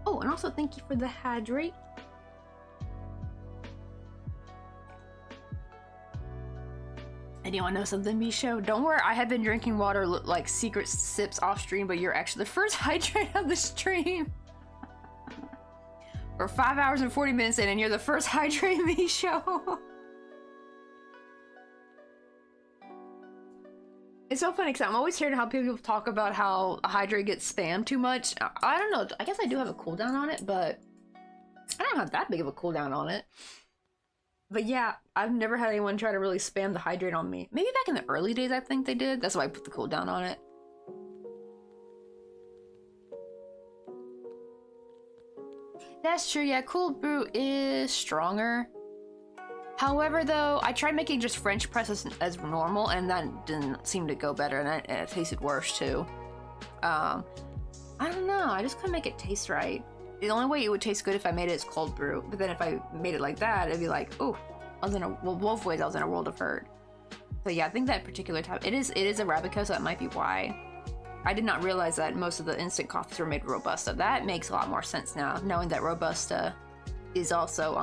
Oh, and also thank you for the hydrate. And you want to know something, Misho? Don't worry, I have been drinking water like secret sips off stream, but you're actually the first hydrate of the stream. We're 5 hours and 40 minutes in, and you're the first hydrate, Misho. It's so funny because I'm always hearing how people talk about how a hydrate gets spammed too much. I don't know. I guess I do have a cooldown on it, but I don't have that big of a cooldown on it. But yeah, I've never had anyone try to really spam the hydrate on me. Maybe back in the early days, I think they did. That's why I put the cooldown on it. That's true, yeah, cold brew is stronger. However, though, I tried making just French press as normal, and that didn't seem to go better, and it tasted worse, too. I don't know, I just couldn't make it taste right. The only way it would taste good if I made it as cold brew, but then if I made it like that, it'd be like, oh, well, both ways I was in a world of hurt. So yeah, I think that particular type, it is Arabica, so that might be why. I did not realize that most of the instant coffees were made Robusta. That makes a lot more sense now, knowing that Robusta is also,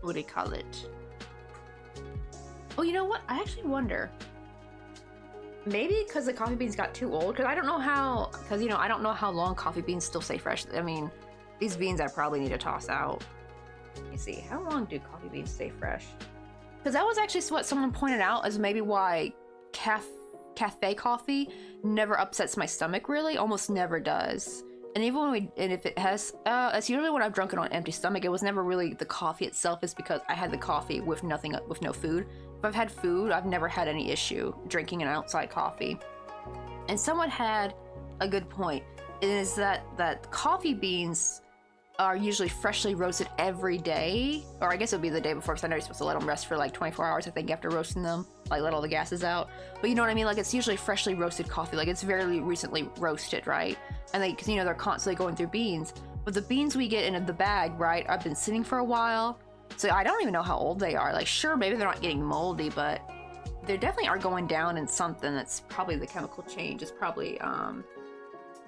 what do you call it? Oh, you know what? I actually wonder. Maybe because the coffee beans got too old, because I don't know how, because, you know, I don't know how long coffee beans still stay fresh. I mean, these beans I probably need to toss out. Let me see, how long do coffee beans stay fresh? Because that was actually what someone pointed out as maybe why cafe coffee never upsets my stomach really, almost never does. And even when if it has, it's usually when I've drunk it on an empty stomach. It was never really the coffee itself, it's because I had the coffee with with no food. If I've had food, I've never had any issue drinking an outside coffee. And someone had a good point, is that coffee beans are usually freshly roasted every day, or I guess it would be the day before, because I know you're supposed to let them rest for like 24 hours, I think, after roasting them, like let all the gases out. But you know what I mean? Like, it's usually freshly roasted coffee, like it's very recently roasted, right? And because you know they're constantly going through beans. But the beans we get in the bag, right, I've been sitting for a while, so I don't even know how old they are. Like, sure, maybe they're not getting moldy, but they definitely are going down in something. That's probably the chemical change is probably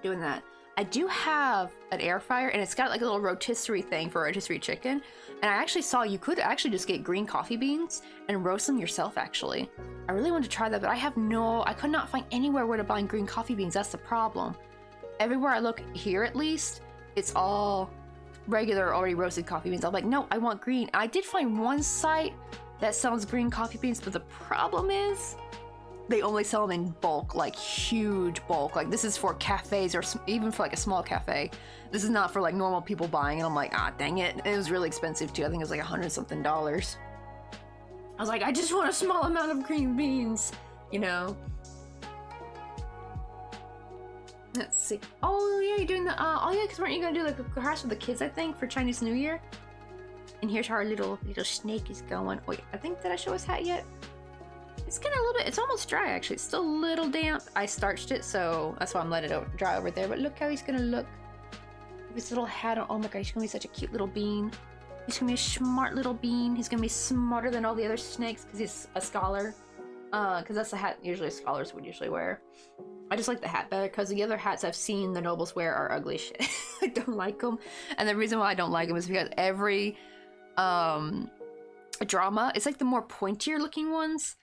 doing that. I do have an air fryer, and it's got like a little rotisserie thing for rotisserie chicken. And I actually saw you could actually just get green coffee beans and roast them yourself, actually. I really wanted to try that, but I could not find anywhere where to buy green coffee beans. That's the problem. Everywhere I look here, at least, it's all regular, already roasted coffee beans. I'm like, no, I want green. I did find one site that sells green coffee beans, but the problem is they only sell them in bulk, like huge bulk. Like, this is for cafes or even for like a small cafe. This is not for like normal people buying it. I'm like, ah, dang it. And it was really expensive too. I think it was like $100-something. I was like, I just want a small amount of green beans, you know? Let's see. Oh yeah, you're doing the, oh yeah, because weren't you gonna do like a crash with the kids, I think, for Chinese New Year? And here's how our little snake is going. Wait, I think, did I show his hat yet? It's getting a little bit, it's almost dry actually. It's still a little damp. I starched it, so that's why I'm letting it dry over there. But look how he's gonna look. With his little hat on. Oh my god, he's gonna be such a cute little bean. He's gonna be a smart little bean. He's gonna be smarter than all the other snakes because he's a scholar. Because that's the hat usually scholars would usually wear. I just like the hat better because the other hats I've seen the nobles wear are ugly shit. I don't like them. And the reason why I don't like them is because every drama, it's like the more pointier looking ones,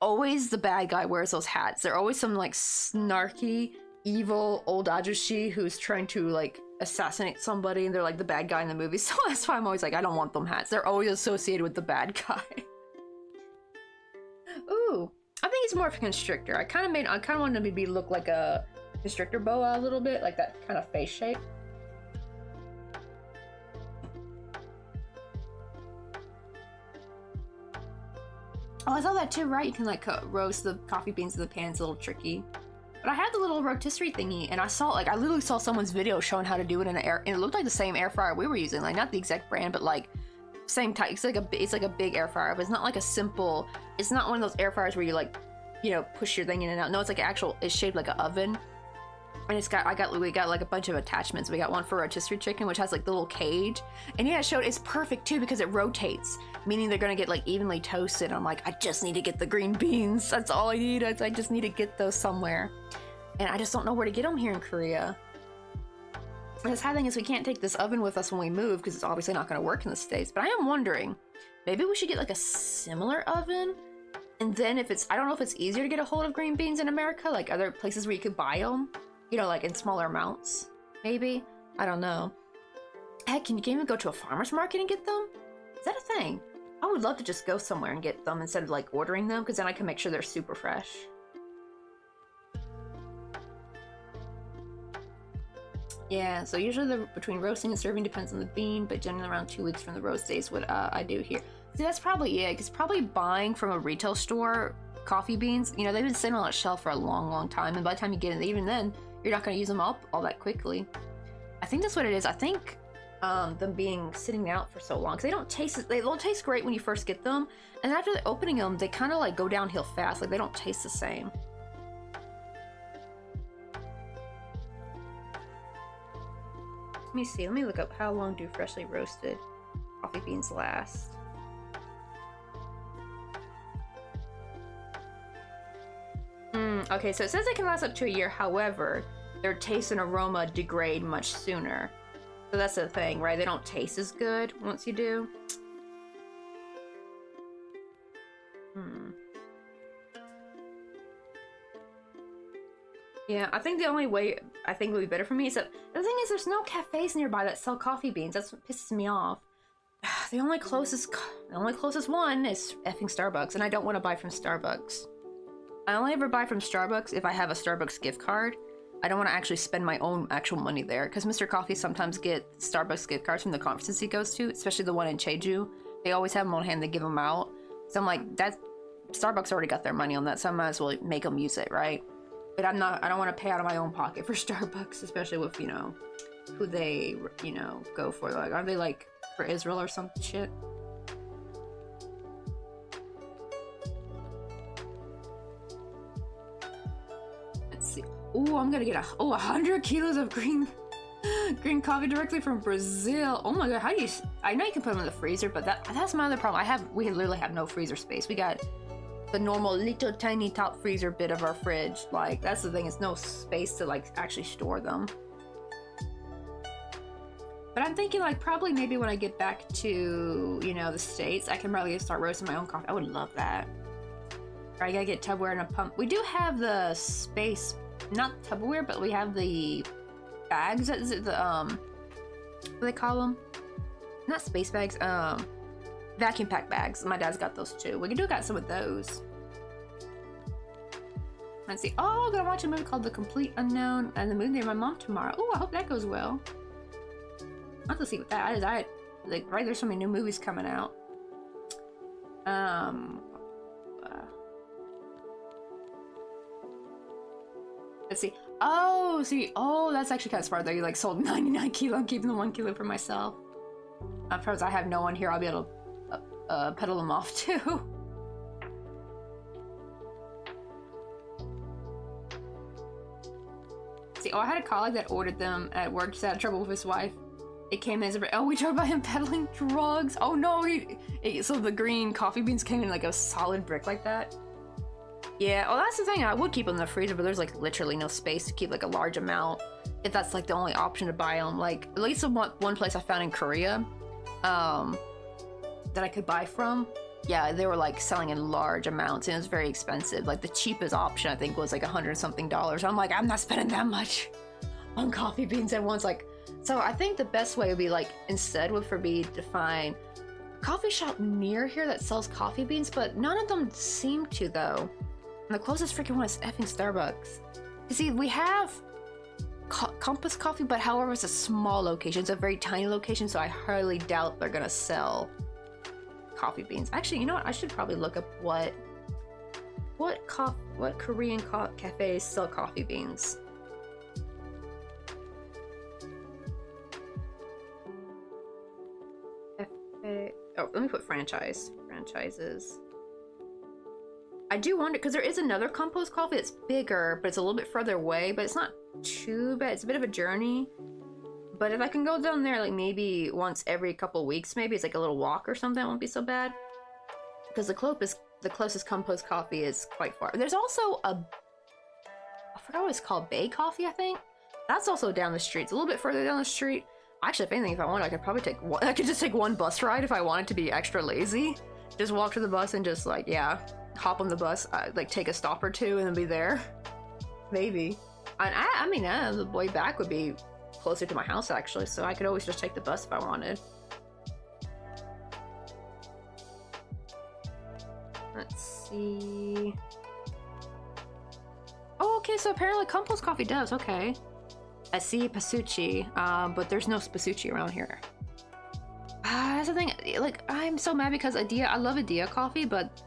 always the bad guy wears those hats. They're always some like snarky, evil old ajushi who's trying to like assassinate somebody, and they're like the bad guy in the movie. So that's why I'm always like, I don't want them hats. They're always associated with the bad guy. Ooh, I think it's more of a constrictor. I kind of wanted to maybe look like a constrictor boa a little bit, like that kind of face shape. Oh, I saw that too, right? You can like roast the coffee beans in the pan. It's a little tricky. But I had the little rotisserie thingy, and I literally saw someone's video showing how to do it in and it looked like the same air fryer we were using. Like, not the exact brand, but like same type. It's like a big air fryer, but it's not like a simple. It's not one of those air fryers where you like, you know, push your thing in and out. No, it's like it's shaped like an oven, and we got like a bunch of attachments. We got one for rotisserie chicken, which has like the little cage, and yeah, it showed it's perfect too because it rotates, meaning they're gonna get like evenly toasted. I'm like, I just need to get the green beans. That's all I need. I just need to get those somewhere, and I just don't know where to get them here in Korea. And the sad thing is we can't take this oven with us when we move because it's obviously not going to work in the States. But I am wondering, maybe we should get like a similar oven. And then I don't know if it's easier to get a hold of green beans in America, like other places where you could buy them, you know, like in smaller amounts, maybe. I don't know. Heck, can you even go to a farmer's market and get them? Is that a thing? I would love to just go somewhere and get them instead of like ordering them, because then I can make sure they're super fresh. Yeah, so usually between roasting and serving depends on the bean, but generally around 2 weeks from the roast days what I do here. See, that's probably it, because probably buying from a retail store coffee beans, you know, they've been sitting on a shelf for a long, long time, and by the time you get in, even then, you're not going to use them up all that quickly. I think that's what it is. I think them being sitting out for so long, because they don't taste great when you first get them, and after opening them, they kind of like go downhill fast, like they don't taste the same. Let me see. Let me look up how long do freshly roasted coffee beans last. Okay, so it says they can last up to a year. However, their taste and aroma degrade much sooner. So that's the thing, right? They don't taste as good once you do. Yeah, I think the only way I think would be better for me is that the thing is there's no cafes nearby that sell coffee beans. That's what pisses me off. The only closest one is effing Starbucks, and I don't want to buy from Starbucks. I only ever buy from Starbucks if I have a Starbucks gift card. I don't want to actually spend my own actual money there because Mr. Coffee sometimes get Starbucks gift cards from the conferences he goes to, especially the one in Jeju. They always have them on hand. They give them out. So I'm like, that Starbucks already got their money on that, so I might as well make them use it, right? But I don't want to pay out of my own pocket for Starbucks, especially with, you know, who they, you know, go for. Like, are they like for Israel or some shit? Let's see. Oh, I'm gonna get 100 kilos of green coffee directly from Brazil. Oh my god, how do you? I know you can put them in the freezer, but that's my other problem. We literally have no freezer space. We got the normal little tiny top freezer bit of our fridge. Like, that's the thing. It's no space to like actually store them. But I'm thinking like probably maybe when I get back to, you know, the States, I can probably start roasting my own coffee. I would love that. Or I gotta get Tupperware and a pump. We do have the space, not Tupperware, but we have the bags. Is it the what do they call them? Not space bags. Vacuum pack bags. My dad's got those too. We do got some of those. Let's see. Oh, I'm gonna watch a movie called The Complete Unknown and the movie near my mom tomorrow. Oh, I hope that goes well. I'll have to see what that is. Like, right, there's so many new movies coming out. Let's see. Oh, that's actually kind of smart though. You like sold 99 kilo. I'm keeping the 1 kilo for myself. Perhaps I have no one here. I'll be able to pedal them off too. See, I had a colleague that ordered them at work. Just had trouble with his wife. It came as a, we talked about him peddling drugs. Oh no, so the green coffee beans came in like a solid brick like that. Yeah, well that's the thing, I would keep them in the freezer, but there's like literally no space to keep like a large amount if that's like the only option to buy them. Like, at least one place I found in Korea that I could buy from, yeah, they were like selling in large amounts and it was very expensive. Like the cheapest option I think was like $100 something. I'm like, I'm not spending that much on coffee beans at once. Like, so I think the best way would be like, instead would be to find a coffee shop near here that sells coffee beans, but none of them seem to though. And the closest freaking one is effing Starbucks. You see, we have Compass Coffee, but however, it's a small location. It's a very tiny location, so I highly doubt they're gonna sell coffee beans. Actually, you know what? I should probably look up what Korean cafes sell coffee beans. Oh, let me put franchises. I do wonder, because there is another compost coffee that's bigger, but it's a little bit further away, but it's not too bad. It's a bit of a journey. But if I can go down there like maybe once every couple weeks, maybe it's like a little walk or something, it won't be so bad. Because the closest compost coffee is quite far. There's also I forgot what it's called, Bay Coffee, I think. That's also down the street. It's a little bit further down the street. Actually, if anything, if I wanted, I could probably I could just take one bus ride if I wanted to be extra lazy. Just walk to the bus and just like, yeah, hop on the bus, like take a stop or two and then be there. Maybe. I mean, the way back would be closer to my house actually, so I could always just take the bus if I wanted. Let's see. Oh, okay, so apparently compost coffee does, okay. I see Pasuchi, but there's no Pasuchi around here. That's the thing, like, I'm so mad because I love Adia coffee, but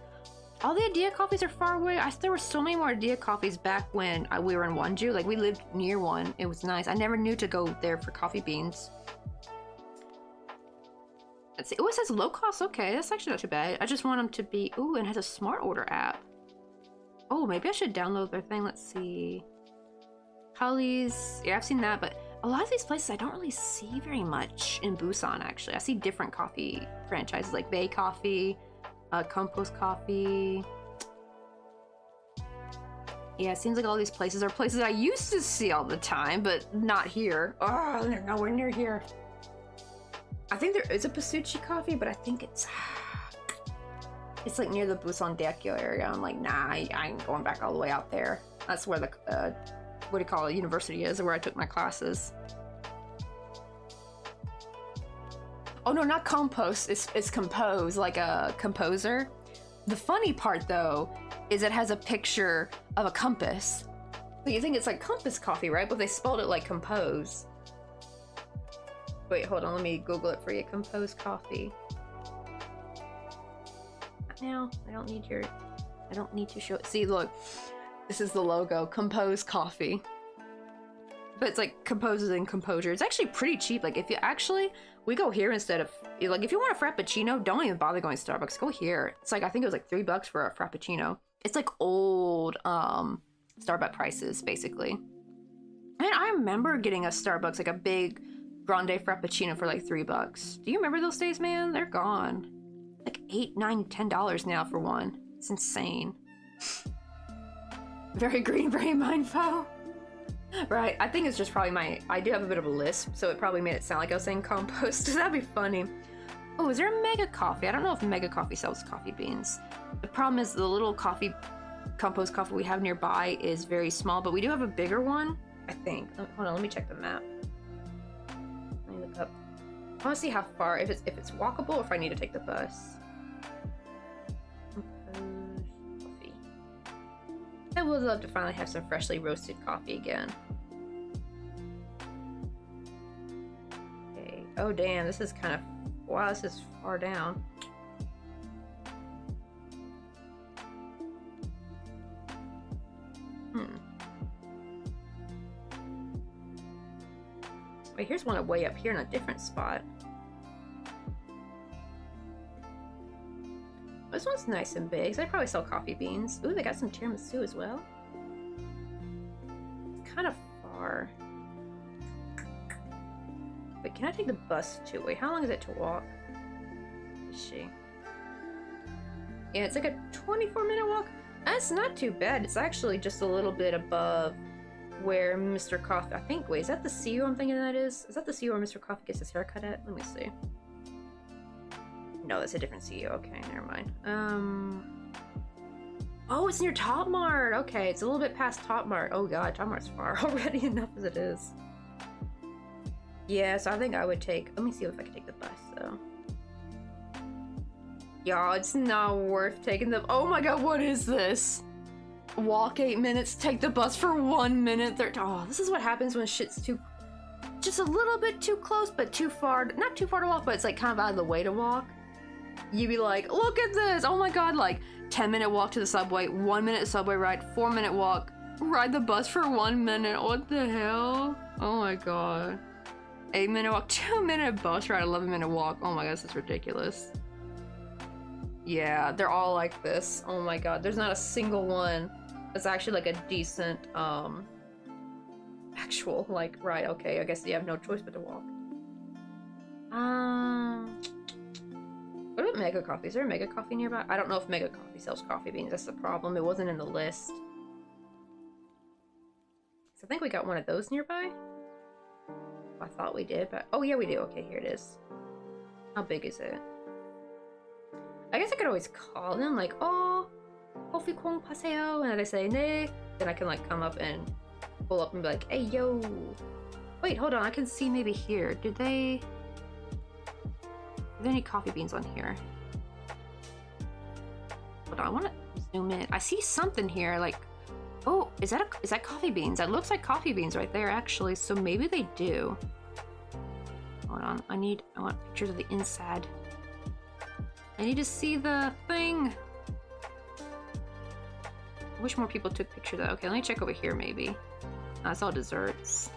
all the Adia coffees are far away. There were so many more Adia coffees back when we were in Wonju. Like, we lived near one. It was nice. I never knew to go there for coffee beans. Let's see. Oh, it says low cost. Okay, that's actually not too bad. I just want them to be... Ooh, and it has a smart order app. Oh, maybe I should download their thing. Let's see. Holly's. Yeah, I've seen that, but a lot of these places I don't really see very much in Busan, actually. I see different coffee franchises like Bay Coffee, Compost Coffee. Yeah, it seems like all these places are places I used to see all the time, but not here. Oh, they're nowhere near here. I think there is a Pasuchi Coffee, but I think it's like near the Busan Daekyo area. I'm like, nah, I ain't going back all the way out there. That's where the what do you call it, university is, where I took my classes. Oh no, not compost, it's compose, like a composer. The funny part though is it has a picture of a compass. But you think it's like compass coffee, right? But they spelled it like compose. Wait, hold on, let me Google it for you. Compose coffee. Not now. I don't need to show it. See, look. This is the logo. Compose coffee. But it's like composes and composure. It's actually pretty cheap. Like if you actually, we go here instead of, like if you want a Frappuccino, don't even bother going to Starbucks. Go here. It's like, I think it was like $3 for a Frappuccino. It's like old Starbucks prices, basically. And I remember getting a Starbucks, like a big grande Frappuccino for like $3. Do you remember those days, man? They're gone. Like $8, $9, $10 now for one. It's insane. Very green, very mindful. Right, I think it's just probably I do have a bit of a lisp, so it probably made it sound like I was saying compost. That'd be funny. Oh, is there a Mega Coffee? I don't know if Mega Coffee sells coffee beans. The problem is the little compost coffee we have nearby is very small, but we do have a bigger one, I think. Hold on, let me check the map. Let me look up. I want to see how far, if it's walkable or if I need to take the bus. Coffee. I would love to finally have some freshly roasted coffee again. Okay. Oh damn, this is kind of, wow, this is far down. Wait, here's one way up here in a different spot. This one's nice and big, so they probably sell coffee beans. Ooh, they got some tiramisu as well. It's kind of far. Wait, can I take the bus too? Wait, how long is it to walk? Is she? Yeah, it's like a 24-minute walk. That's not too bad. It's actually just a little bit above where Mr. Coffee, I think, wait, is that the CEO I'm thinking that is? Is that the CEO where Mr. Coffee gets his haircut at? Let me see. No, that's a different CEO. Okay, never mind. Oh, it's near Top Mart. Okay, it's a little bit past Top Mart. Oh god, Top Mart's far already enough as it is. Yeah, so I think I would take, let me see if I can take the bus though. Y'all, it's not worth taking the, oh my god, what is this? Walk 8 minutes, take the bus for 1 minute. Oh, this is what happens when shit's too, just a little bit too close, but too far, not too far to walk, but it's like kind of out of the way to walk. You'd be like, look at this, oh my god, like 10-minute walk to the subway, 1 minute subway ride, 4-minute walk, ride the bus for 1 minute, what the hell? Oh my god. 8-minute walk, 2-minute bus ride, 11-minute walk, oh my god, this is ridiculous. Yeah, they're all like this, oh my god, there's not a single one that's actually like a decent, actual, like, right, okay, I guess you have no choice but to walk. What about Mega Coffee? Is there a Mega Coffee nearby? I don't know if Mega Coffee sells coffee beans. That's the problem. It wasn't in the list. So I think we got one of those nearby. I thought we did, but... oh, yeah, we do. Okay, here it is. How big is it? I guess I could always call them, like, oh, coffee con paseo, and they say, ne. Then I can, like, come up and pull up and be like, hey, yo. Wait, hold on. I can see maybe here. Did they... are there any coffee beans on here? Hold on, I want to zoom in. I see something here, like, oh, is that coffee beans? That looks like coffee beans right there, actually. So maybe they do. Hold on, I want pictures of the inside. I need to see the thing. I wish more people took pictures of that. Okay, let me check over here, maybe. That's all desserts.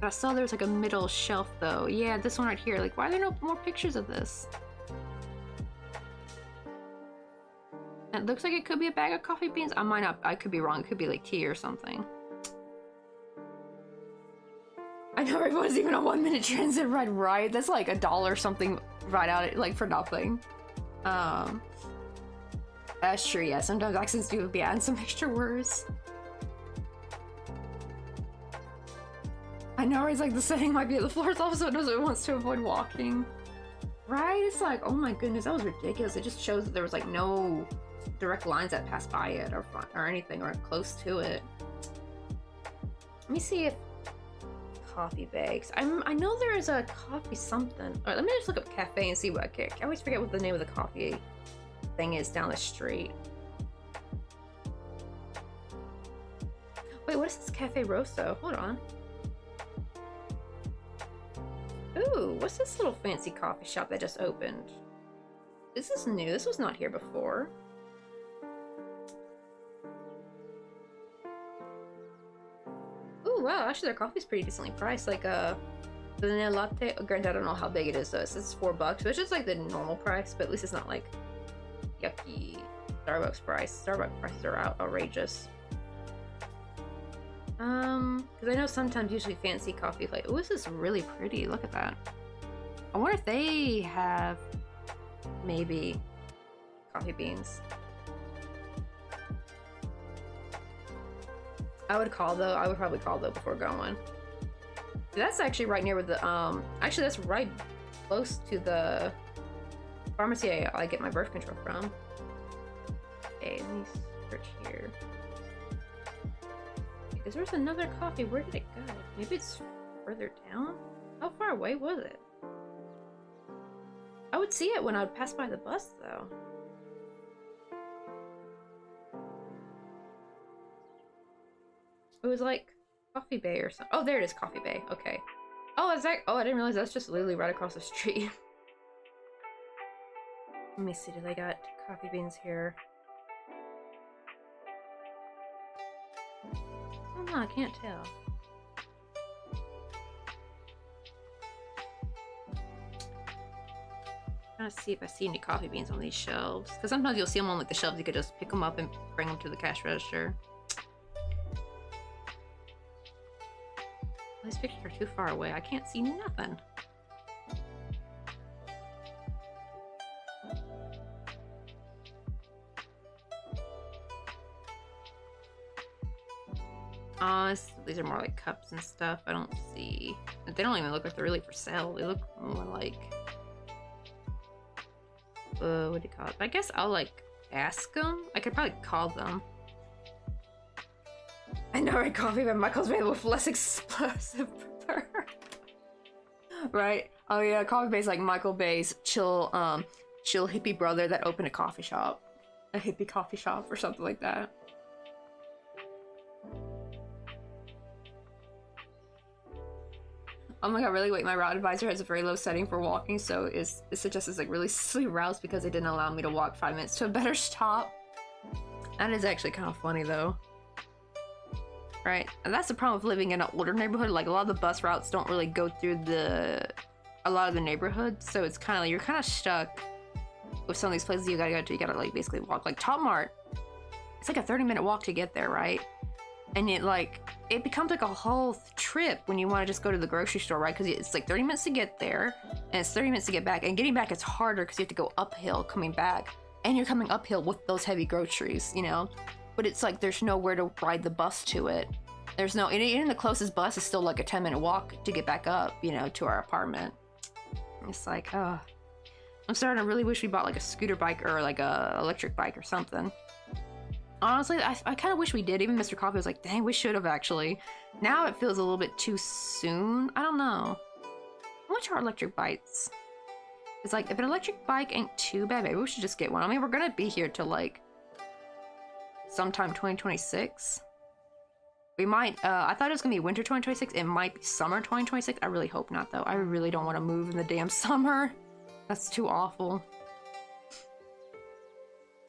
I saw there was like a middle shelf though. Yeah, this one right here. Like, why are there no more pictures of this? It looks like it could be a bag of coffee beans. I might not, I could be wrong. It could be like tea or something. I know everyone's even a 1-minute transit ride, right? That's like $1 something right out, like for nothing. That's true, yeah. Sometimes accents do be adding some extra words. I know it's like the setting might be at the floor's level, so it wants to avoid walking. Right? It's like, oh my goodness, that was ridiculous. It just shows that there was like no direct lines that passed by it or anything or close to it. Let me see if coffee bags. I know there is a coffee something. All right, let me just look up cafe and see what I always forget what the name of the coffee thing is down the street. Wait, what is this Cafe Rosso? Hold on. Ooh, what's this little fancy coffee shop that just opened? This is new. This was not here before. Ooh, wow. Actually, their coffee's pretty decently priced. Like the vanilla latte. Granted, I don't know how big it is though. It's $4, which is like the normal price, but at least it's not like yucky Starbucks price. Starbucks prices are outrageous. Because I know sometimes usually fancy coffee like, oh, this is really pretty. Look at that. I wonder if they have maybe coffee beans. I would probably call though before going. That's actually right near where the actually that's right close to the pharmacy I get my birth control from. Okay, let me search here. Because there's another coffee. Where did it go? Maybe it's further down? How far away was it? I would see it when I would pass by the bus, though. It was like Coffee Bay or something. Oh, there it is, Coffee Bay. Okay. Oh, is that? Oh, I didn't realize that's just literally right across the street. Let me see. Do they got coffee beans here? Oh no, I can't tell. Trying to see if I see any coffee beans on these shelves. Because sometimes you'll see them on like the shelves. You could just pick them up and bring them to the cash register. These pictures are too far away. I can't see nothing. These are more like cups and stuff. I don't see. They don't even look like they're really for sale. They look more like. What do you call it? I guess I'll like ask them. I could probably call them. I know, right? Coffee by Michael's made with less explosive prepare. Right? Oh yeah, Coffee Bay's like Michael Bay's chill hippie brother that opened a coffee shop. A hippie coffee shop or something like that. Oh my god, really? Wait, my route advisor has a very low setting for walking, so it suggests like really silly routes because they didn't allow me to walk 5 minutes to a better stop. That is actually kind of funny though. Right? And that's the problem with living in an older neighborhood. Like a lot of the bus routes don't really go through a lot of the neighborhoods, so it's kind of you're kind of stuck with some of these places you gotta go to. You gotta like basically walk. Like Top Mart, it's like a 30-minute walk to get there, right? And it becomes like a whole trip when you want to just go to the grocery store, right? Because it's like 30 minutes to get there, and it's 30 minutes to get back. And getting back, it's harder because you have to go uphill coming back, and you're coming uphill with those heavy groceries, you know. But it's like there's nowhere to ride the bus to it. There's no, even the closest bus is still like a 10-minute walk to get back up, you know, to our apartment. It's like, I'm starting to really wish we bought like a scooter bike or like a electric bike or something. Honestly, I kind of wish we did. Even Mr. Coffee was like, dang, we should have actually. Now it feels a little bit too soon. I don't know. How much are electric bikes? It's like, if an electric bike ain't too bad, maybe we should just get one. I mean, we're gonna be here till like sometime 2026. We might, I thought it was gonna be winter 2026. It might be summer 2026. I really hope not though. I really don't want to move in the damn summer. That's too awful.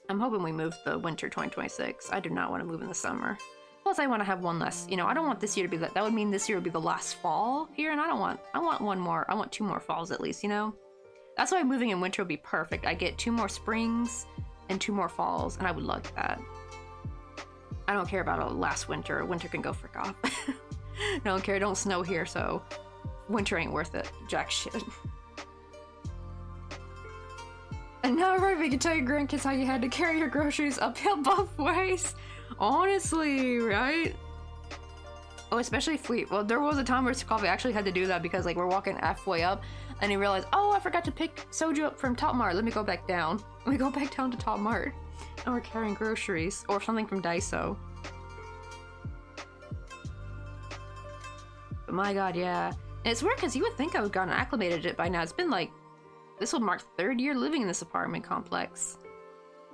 I'm hoping we move the winter 2026. I do not want to move in the summer. Plus, I want to have one less. You know, I don't want this year to be that would mean this year would be the last fall here, and I want one more. I want 2 more falls at least, you know? That's why moving in winter would be perfect. I get 2 more springs and 2 more falls, and I would love that. I don't care about a last winter. Winter can go frick off. Don't care. Don't snow here, so winter ain't worth it. Jack shit. And now everybody can tell your grandkids how you had to carry your groceries uphill both ways. Honestly, right? Oh, especially if well, there was a time where Coffee actually had to do that because like we're walking halfway up and he realized, oh, I forgot to pick soju up from Top Mart. Let me go back down. Let me go back down to Top Mart. And we're carrying groceries or something from Daiso. But my god, yeah. And it's weird because you would think I would have gotten acclimated to it by now. It's been like, this will mark the 3rd year living in this apartment complex.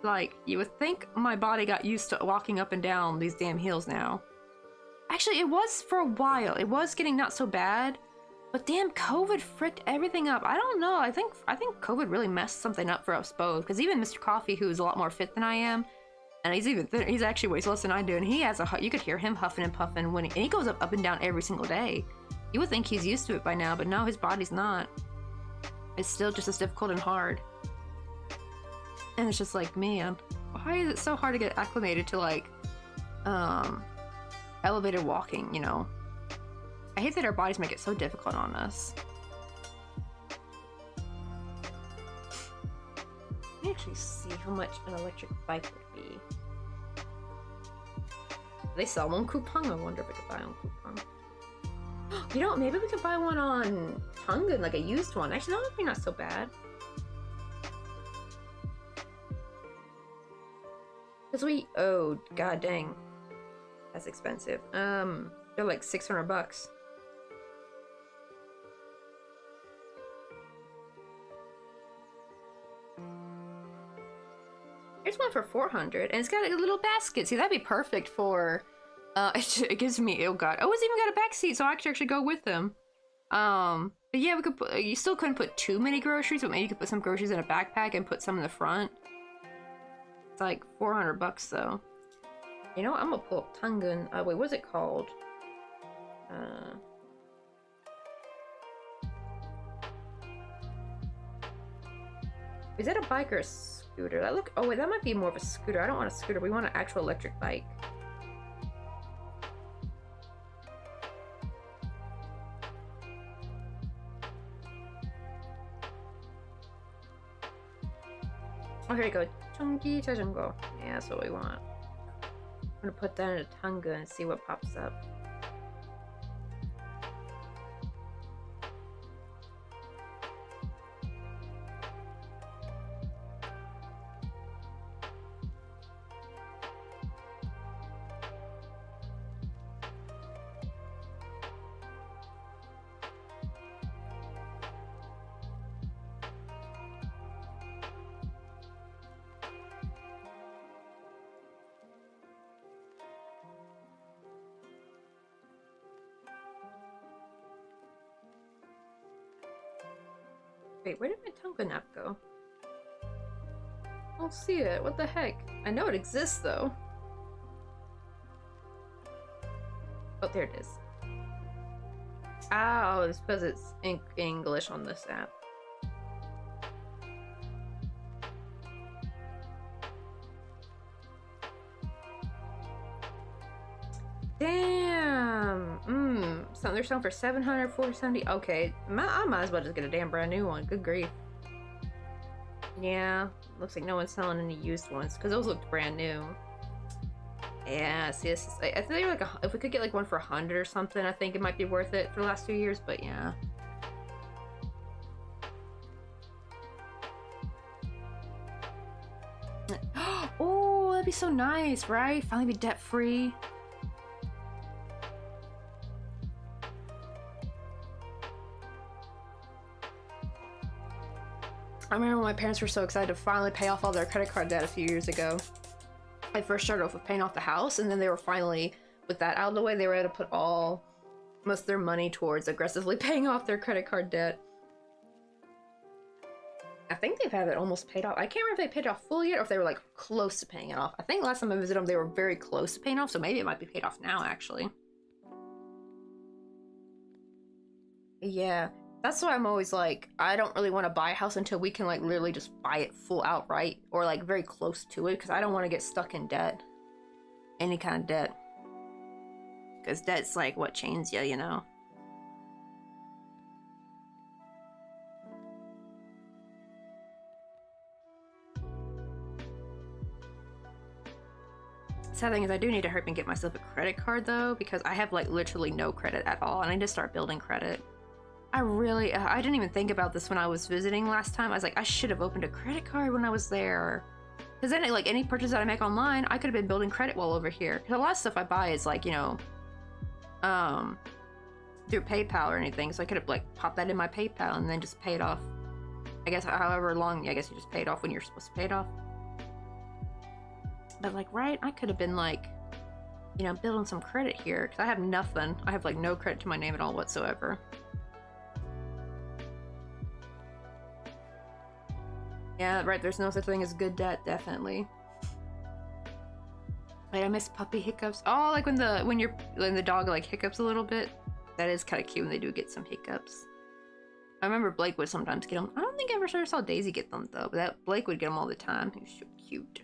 Like, you would think my body got used to walking up and down these damn hills now. Actually, it was for a while. It was getting not so bad. But damn, COVID fricked everything up. I don't know. I think COVID really messed something up for us both. Because even Mr. Coffee, who's a lot more fit than I am, and he's actually weighs less than I do, and he has you could hear him huffing and puffing and he goes up and down every single day. You would think he's used to it by now, but no, his body's not. It's still just as difficult and hard. And it's just like, man, why is it so hard to get acclimated to like, elevated walking, you know? I hate that our bodies make it so difficult on us. Let me actually see how much an electric bike would be. They sell one coupon. I wonder if I could buy one coupon. You know, maybe we could buy one on Tungun, like a used one. Actually, that would be not so bad. Cause oh god dang, that's expensive. They're like $600. Here's one for $400, and it's got a little basket. See, that'd be perfect for. It gives me. Oh god. Oh, it's even got a back seat, so I actually go with them. But yeah, we could put. You still couldn't put too many groceries, but maybe you could put some groceries in a backpack and put some in the front. It's like $400 though. You know what? I'm gonna pull up Tungun. Wait, what's it called? Is that a bike or a scooter? That look. Oh wait, that might be more of a scooter. I don't want a scooter. We want an actual electric bike. Oh, here we go. Chungi Chajungo. Yeah, that's what we want. I'm gonna put that in a Tunga and see what pops up. Wait, where did my Tunga app go? I don't see it. What the heck? I know it exists though. Oh, there it is. Oh, it's because it's in English on this app. Damn. So they're selling for $700, $470. Okay, I might as well just get a damn brand new one. Good grief. Yeah, looks like no one's selling any used ones because those looked brand new. Yeah, see, this is, I think they were like if we could get like one for 100 or something, I think it might be worth it for the last 2 years. But yeah. Oh, that'd be so nice, right? Finally be debt free. I remember when my parents were so excited to finally pay off all their credit card debt a few years ago. I first started off with paying off the house, and then they were finally, with that out of the way, they were able to put most of their money towards aggressively paying off their credit card debt. I think they've had it almost paid off. I can't remember if they paid it off fully yet or if they were like close to paying it off. I think last time I visited them, they were very close to paying off, so maybe it might be paid off now, actually. Yeah. That's why I'm always like, I don't really want to buy a house until we can like literally just buy it full outright or like very close to it, because I don't want to get stuck in debt. Any kind of debt. Because debt's like what chains you, you know? Sad thing is I do need to hurry and get myself a credit card though, because I have like literally no credit at all and I need to start building credit. I didn't even think about this when I was visiting last time. I was like, I should have opened a credit card when I was there. Because then, like, any purchase that I make online, I could have been building credit while over here. Because a lot of stuff I buy is, like, you know, through PayPal or anything, so I could have like popped that in my PayPal and then just pay it off. I guess however long, I guess you just pay it off when you're supposed to pay it off. But like, right, I could have been like, you know, building some credit here, because I have nothing. I have like no credit to my name at all whatsoever. Yeah, right, there's no such thing as good debt, definitely. Wait, I miss puppy hiccups. Oh, like when the dog like hiccups a little bit. That is kind of cute when they do get some hiccups. I remember Blake would sometimes get them. I don't think I ever saw Daisy get them though, but that Blake would get them all the time. He was so cute.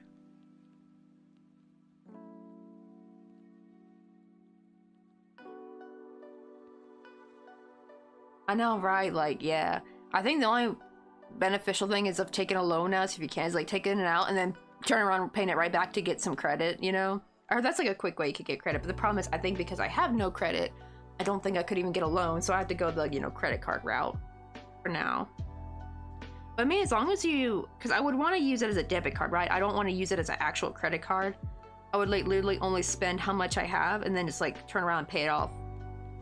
I know, right? Like, yeah. I think the only beneficial thing is of taking a loan out, so if you can, is like taking it out and then turn around and paying it right back to get some credit, you know? Or that's like a quick way you could get credit. But the problem is, I think because I have no credit, I don't think I could even get a loan, so I have to go the, you know, credit card route for now. But I mean, as long as you, because I would want to use it as a debit card, right? I don't want to use it as an actual credit card. I would like literally only spend how much I have and then just like turn around and pay it off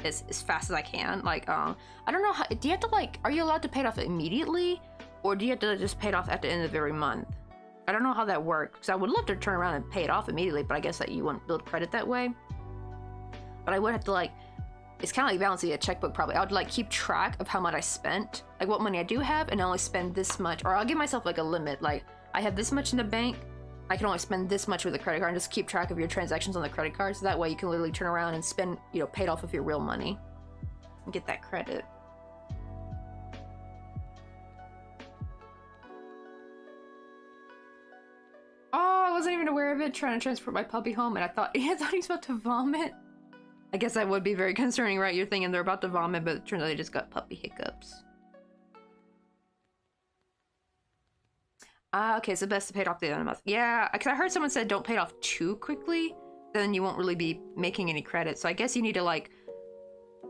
as fast as I can. Like, I don't know how, do you have to like, are you allowed to pay it off immediately? Or do you have to just pay it off at the end of every month? I don't know how that works, because I would love to turn around and pay it off immediately, but I guess that you wouldn't build credit that way. But I would have to like, it's kind of like balancing a checkbook probably. I would like keep track of how much I spent, like what money I do have, and I only spend this much, or I'll give myself like a limit, like I have this much in the bank, I can only spend this much with a credit card, and just keep track of your transactions on the credit card, so that way you can literally turn around and spend, you know, pay it off with your real money and get that credit. Oh, I wasn't even aware of it, trying to transport my puppy home, and I thought he was about to vomit. I guess that would be very concerning, right? You're thinking they're about to vomit, but it turns out they just got puppy hiccups. Okay, so best to pay it off the end of the month. Yeah, because I heard someone said don't pay it off too quickly, then you won't really be making any credit. So I guess you need to like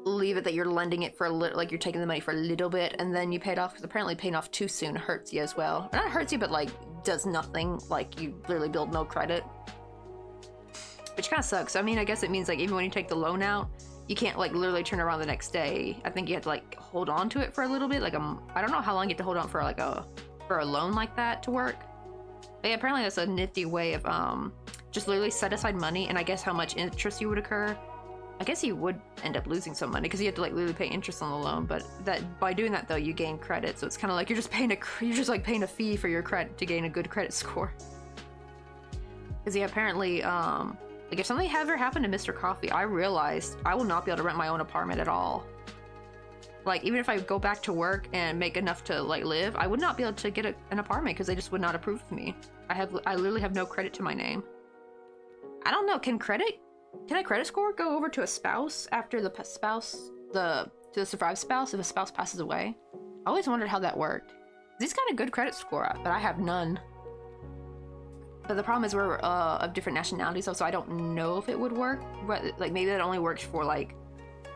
leave it that you're lending it for a little, like you're taking the money for a little bit and then you pay it off, because apparently paying off too soon hurts you as well. Not hurts you, but like does nothing, like you literally build no credit. Which kind of sucks. I mean, I guess it means like even when you take the loan out, you can't like literally turn around the next day. I think you have to like hold on to it for a little bit. Like I don't know how long you have to hold on for like a loan like that to work. But yeah, apparently that's a nifty way of just literally set aside money, and I guess how much interest you would occur. I guess you would end up losing some money because you have to like literally pay interest on the loan, but that by doing that though you gain credit, so it's kind of like you're just paying a fee for your credit to gain a good credit score. Because yeah, apparently like if something ever happened to Mr. Coffee, I realized I will not be able to rent my own apartment at all. Like even if I go back to work and make enough to like live, I would not be able to get an apartment because they just would not approve of me. I literally have no credit to my name. I don't know, can a credit score go over to a spouse after the survived spouse if a spouse passes away? I always wondered how that worked. He's got a good credit score, but I have none. But the problem is we're of different nationalities, so I don't know if it would work. But like maybe that only works for like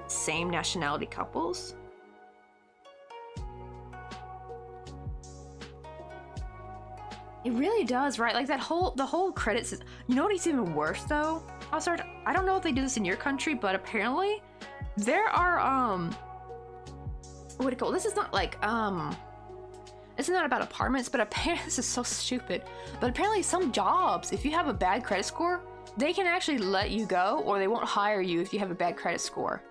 same nationality couples. It really does, right? Like the whole credit system. You know what's even worse though? I don't know if they do this in your country, but apparently there are what do you call it? This is not like this is not about apartments, but apparently this is so stupid. But apparently some jobs, if you have a bad credit score, they can actually let you go, or they won't hire you if you have a bad credit score.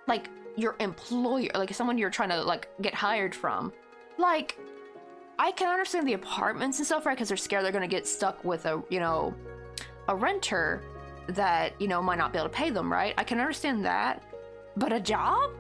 Like your employer, like someone you're trying to like get hired from. Like I can understand the apartments and stuff, right? Because they're scared they're gonna get stuck with a renter that, might not be able to pay them, right? I can understand that. But a job?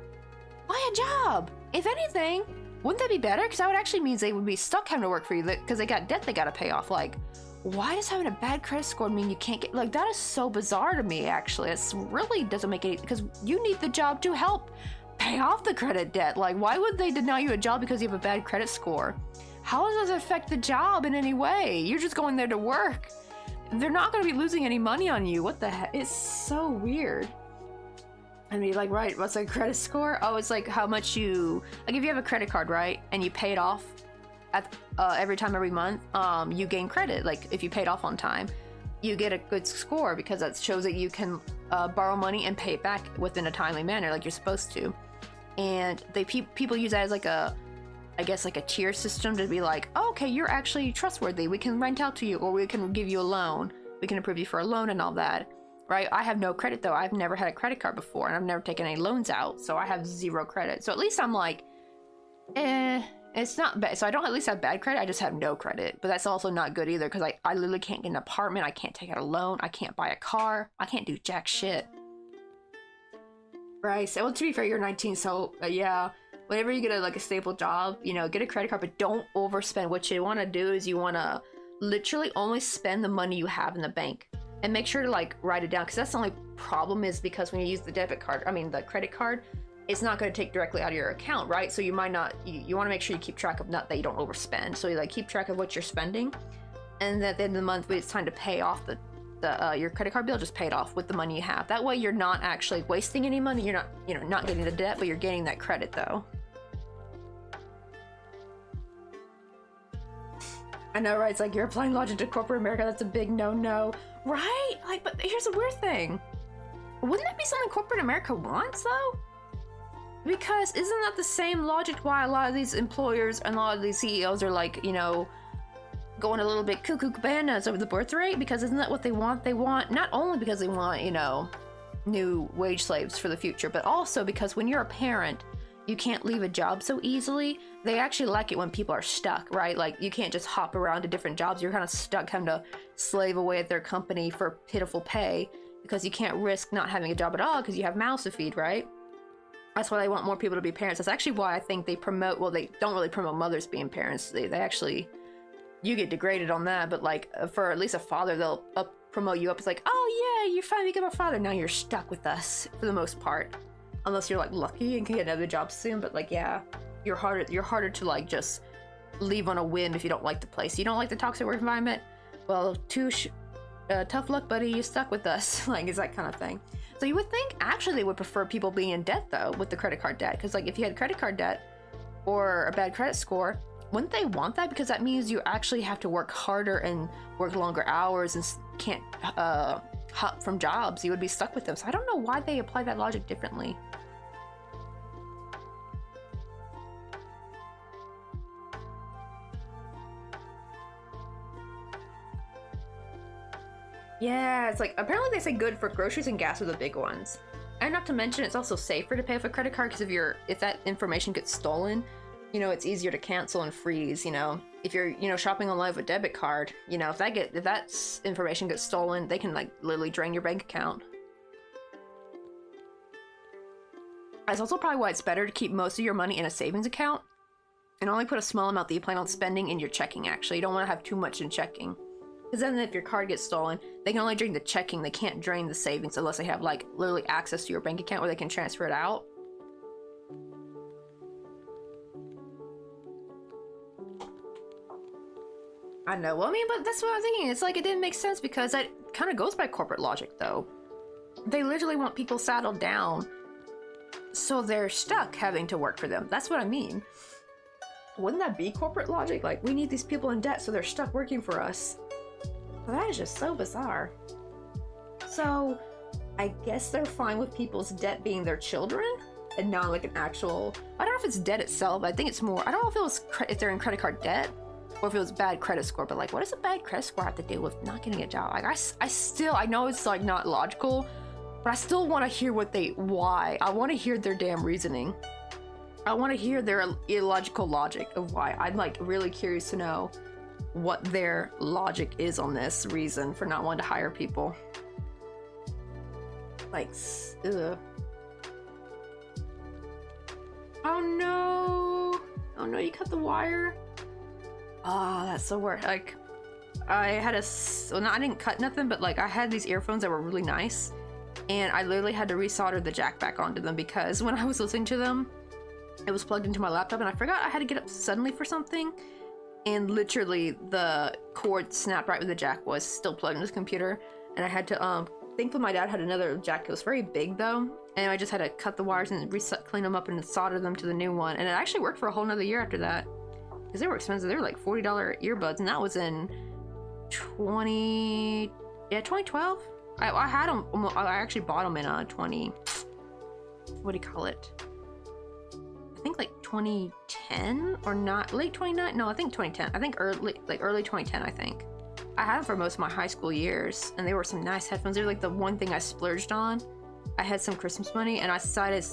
Why a job? If anything, wouldn't that be better? Because that would actually mean they would be stuck having to work for you because they got debt they gotta pay off. Like, why does having a bad credit score mean you can't get, like, that is so bizarre to me, actually. It really doesn't make any, because you need the job to help pay off the credit debt. Like, why would they deny you a job because you have a bad credit score? How does it affect the job in any way? You're just going there to work. They're not going to be losing any money on you. What the heck? It's so weird. I mean, like, right, what's a credit score? Oh, it's like how much you, like if you have a credit card, right, and you pay it off at every month, you gain credit. Like if you pay it off on time, you get a good score because that shows that you can borrow money and pay it back within a timely manner, like you're supposed to. And people use that as like a, I guess like a tier system to be like, oh, okay, you're actually trustworthy. We can rent out to you, or we can give you a loan. We can approve you for a loan and all that, right? I have no credit though. I've never had a credit card before, and I've never taken any loans out, so I have 0 credit. So at least I'm like, it's not bad. So I don't at least have bad credit. I just have no credit, but that's also not good either, because I literally can't get an apartment. I can't take out a loan. I can't buy a car. I can't do jack shit. Right. So well, to be fair, you're 19, so yeah. Whenever you get a stable job, you know, get a credit card, but don't overspend. What you want to do is you want to literally only spend the money you have in the bank, and make sure to like write it down, because that's the only problem is because when you use the the credit card, it's not going to take directly out of your account, right? So you might not, you want to make sure you keep track of, not that you don't overspend. So you like keep track of what you're spending, and at the end of the month, when it's time to pay off your credit card bill, just pay it off with the money you have. That way you're not actually wasting any money. You're not, you know, not getting the debt, but you're getting that credit though. I know, right? It's like you're applying logic to corporate America. That's a big no-no, right? Like, but here's the weird thing. Wouldn't that be something corporate America wants though? Because isn't that the same logic why a lot of these employers and a lot of these CEOs are like, you know, going a little bit cuckoo bananas over the birth rate? Because isn't that what they want? They want, not only because they want, you know, new wage slaves for the future, but also because when you're a parent, you can't leave a job so easily. They actually like it when people are stuck, right? Like you can't just hop around to different jobs. You're kind of stuck having to slave away at their company for pitiful pay, because you can't risk not having a job at all because you have mouths to feed, right? That's why they want more people to be parents. That's actually why I think they promote, well, they don't really promote mothers being parents. They actually, you get degraded on that, but like for at least a father, they'll promote you up. It's like, oh yeah, you finally become a father. Now you're stuck with us for the most part. Unless you're like lucky and can get another job soon, but like, yeah, you're harder to like just leave on a whim if you don't like the place. You don't like the toxic work environment? Well, tough luck, buddy, you stuck with us. Like, it's that kind of thing. So you would think actually they would prefer people being in debt though, with the credit card debt, because like if you had credit card debt or a bad credit score, wouldn't they want that? Because that means you actually have to work harder and work longer hours and can't hop from jobs. You would be stuck with them. So I don't know why they apply that logic differently. Yeah, it's like, apparently they say good for groceries and gas are the big ones. And not to mention, it's also safer to pay with a credit card, because if that information gets stolen, you know, it's easier to cancel and freeze, you know. If you're, you know, shopping online with a debit card, you know, if that information gets stolen, they can like literally drain your bank account. That's also probably why it's better to keep most of your money in a savings account and only put a small amount that you plan on spending in your checking, actually. You don't want to have too much in checking. Because then if your card gets stolen, they can only drain the checking. They can't drain the savings unless they have like literally access to your bank account where they can transfer it out. I know. Well, I mean, but that's what I'm thinking. It's like it didn't make sense, because that kind of goes by corporate logic though. They literally want people saddled down so they're stuck having to work for them. That's what I mean. Wouldn't that be corporate logic? Like, we need these people in debt so they're stuck working for us. Well, that is just so bizarre. So, I guess they're fine with people's debt being their children and not like an actual, I don't know if it's debt itself. I think it's more, I don't know if it was if they're in credit card debt or if it was bad credit score, but like, what does a bad credit score have to do with not getting a job? Like, I know it's like not logical, but I still want to hear why. I want to hear their damn reasoning. I want to hear their illogical logic of why. I'm like really curious to know what their logic is on this reason for not wanting to hire people. Like, ugh. Oh no! Oh no, you cut the wire? Ah, that's the worst. Like, I had well, no, I didn't cut nothing, but like I had these earphones that were really nice, and I literally had to resolder the jack back onto them because when I was listening to them, it was plugged into my laptop and I forgot I had to get up suddenly for something, and literally the cord snapped right where the jack was still plugged into the computer, and I had to thankfully my dad had another jack. It was very big though, and I just had to cut the wires and clean them up and solder them to the new one, and it actually worked for a whole nother year after that because they were expensive. They were like $40 earbuds, and that was in 2012. I had them. I actually bought them in 20. What do you call it? I think like 2010 or not late 29. No, I think 2010. I think early 2010. I think I had them for most of my high school years, and they were some nice headphones. They were like the one thing I splurged on. I had some Christmas money, and I decided,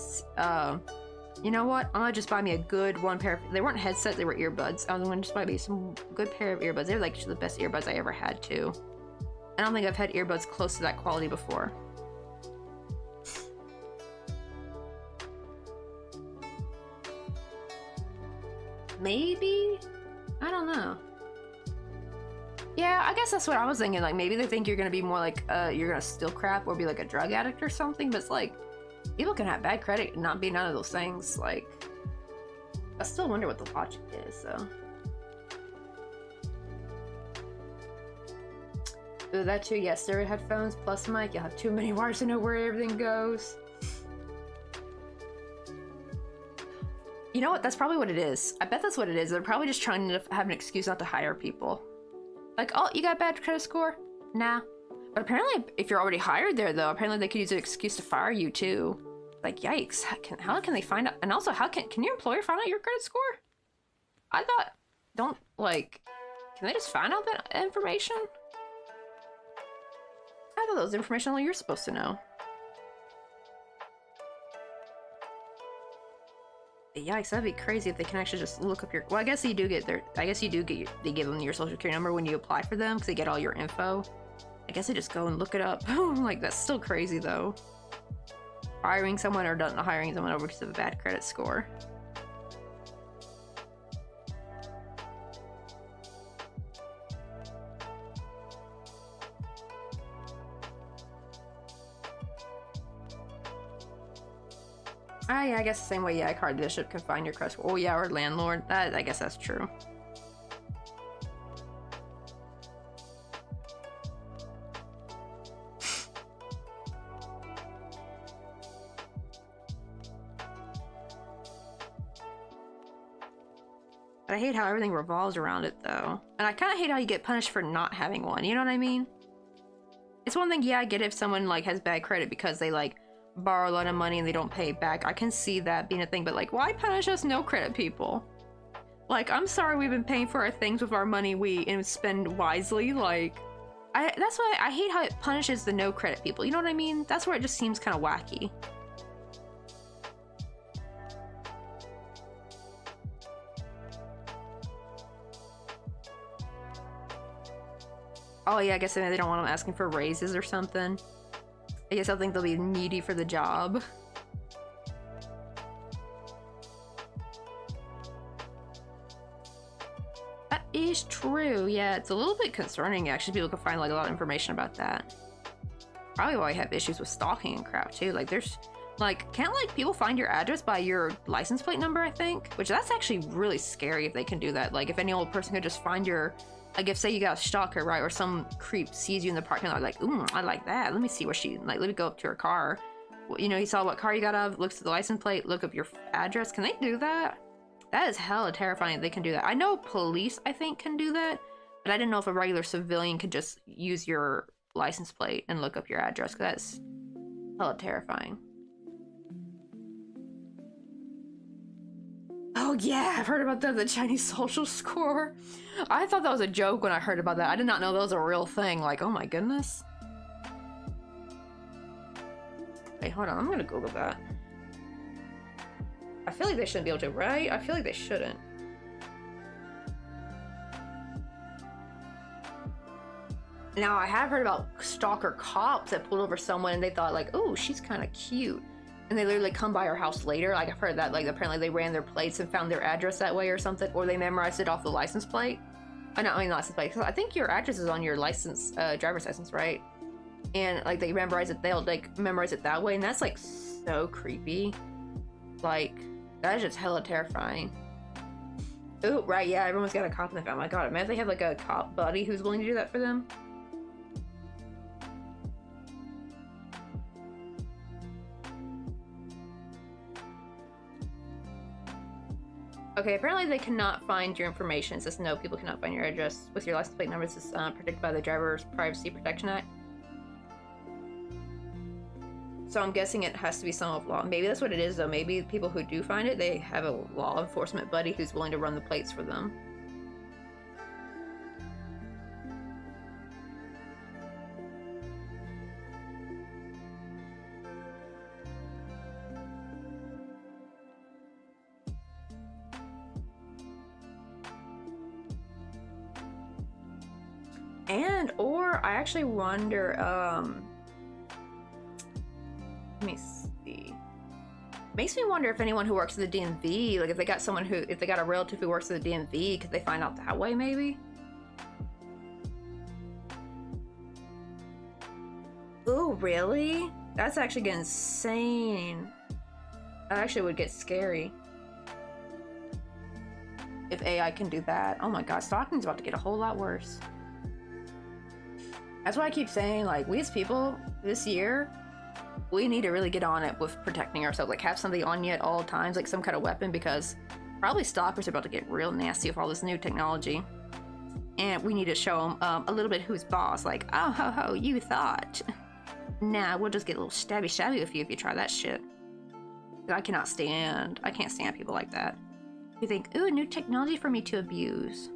you know what? I'm gonna just buy me a good one pair. They weren't headsets; they were earbuds. I was gonna just buy me some good pair of earbuds. They were like the best earbuds I ever had too. I don't think I've had earbuds close to that quality before. Maybe? I don't know. Yeah, I guess that's what I was thinking. Like, maybe they think you're gonna be more like, you're gonna steal crap or be like a drug addict or something. But it's like, people can have bad credit and not be none of those things. Like, I still wonder what the logic is, so. Ooh, that too, yeah, stereo headphones plus mic. You'll have too many wires to know where everything goes. You know what? That's probably what it is. I bet that's what it is. They're probably just trying to have an excuse not to hire people. Like, oh, you got a bad credit score? Nah. But apparently, if you're already hired there, though, apparently they could use an excuse to fire you, too. Like, yikes. How can they find out? And also, can your employer find out your credit score? I thought, can they just find out that information? I thought that was information only you're supposed to know. Yikes, that'd be crazy if they can actually just look up your. Well, I guess you do get they give them your social security number when you apply for them because they get all your info. I guess they just go and look it up. Like, that's still crazy though. Hiring someone or not hiring someone over because of a bad credit score. Yeah, I guess the same way, yeah, a car dealership can find your credit score. Oh yeah, or landlord. I guess that's true. But I hate how everything revolves around it, though. And I kind of hate how you get punished for not having one. You know what I mean? It's one thing, yeah, I get it if someone, like, has bad credit because they, like, borrow a lot of money and they don't pay it back. I can see that being a thing, but, like, why punish us no credit people? Like, I'm sorry we've been paying for our things with our money and spend wisely. Like, that's why I hate how it punishes the no credit people. You know what I mean? That's where it just seems kind of wacky. Oh yeah, I guess they don't want them asking for raises or something. I guess I think they'll be needy for the job. That is true. Yeah, it's a little bit concerning. Actually, people can find like a lot of information about that. Probably why I have issues with stalking and crap too. Like, there's like, can't like people find your address by your license plate number? I think, which that's actually really scary if they can do that. Like, if any old person could just find your. Like, if say you got a stalker, right, or some creep sees you in the parking lot, like, ooh, I like that. Let me see where she, like, let me go up to her car. You know, he saw what car you got out of, looks at the license plate, look up your address. Can they do that? That is hella terrifying if they can do that. I know police, I think, can do that, but I didn't know if a regular civilian could just use your license plate and look up your address, because that's hella terrifying. Oh yeah, I've heard about that, the Chinese social score. I thought that was a joke when I heard about that. I did not know that was a real thing. Like, oh my goodness. Wait, hold on, I'm gonna Google that. I feel like they shouldn't be able to, right? I feel like they shouldn't. Now, I have heard about stalker cops that pulled over someone and they thought like, oh, she's kind of cute. And they literally come by her house later. Like, I've heard that, like, apparently they ran their plates and found their address that way or something, or they memorized it off the license plate. Not license plate, because I think your address is on your license, driver's license, right? And, like, they memorize it, they'll, like, memorize it that way, and that's, like, so creepy. Like, that is just hella terrifying. Oh, right, yeah, everyone's got a cop in the family. Oh my god, imagine they have, like, a cop buddy who's willing to do that for them. Okay, apparently they cannot find your information. It says no, people cannot find your address with your license plate number. This is protected by the Driver's Privacy Protection Act. So I'm guessing it has to be some of law. Maybe that's what it is, though. Maybe people who do find it, they have a law enforcement buddy who's willing to run the plates for them. And, or I actually wonder, let me see. Makes me wonder if anyone who works at the DMV, like if they got someone who, if they got a relative who works at the DMV, could they find out that way maybe? Ooh, really? That's actually getting insane. That actually would get scary. If AI can do that. Oh my god, stalking's about to get a whole lot worse. That's why I keep saying, like, we as people, this year, we need to really get on it with protecting ourselves. Like, have something on you at all times, like some kind of weapon, because probably stalkers are about to get real nasty with all this new technology. And we need to show them a little bit who's boss. Like, oh, ho, ho, you thought. Nah, we'll just get a little stabby with you if you try that shit. I can't stand people like that. You think, ooh, new technology for me to abuse.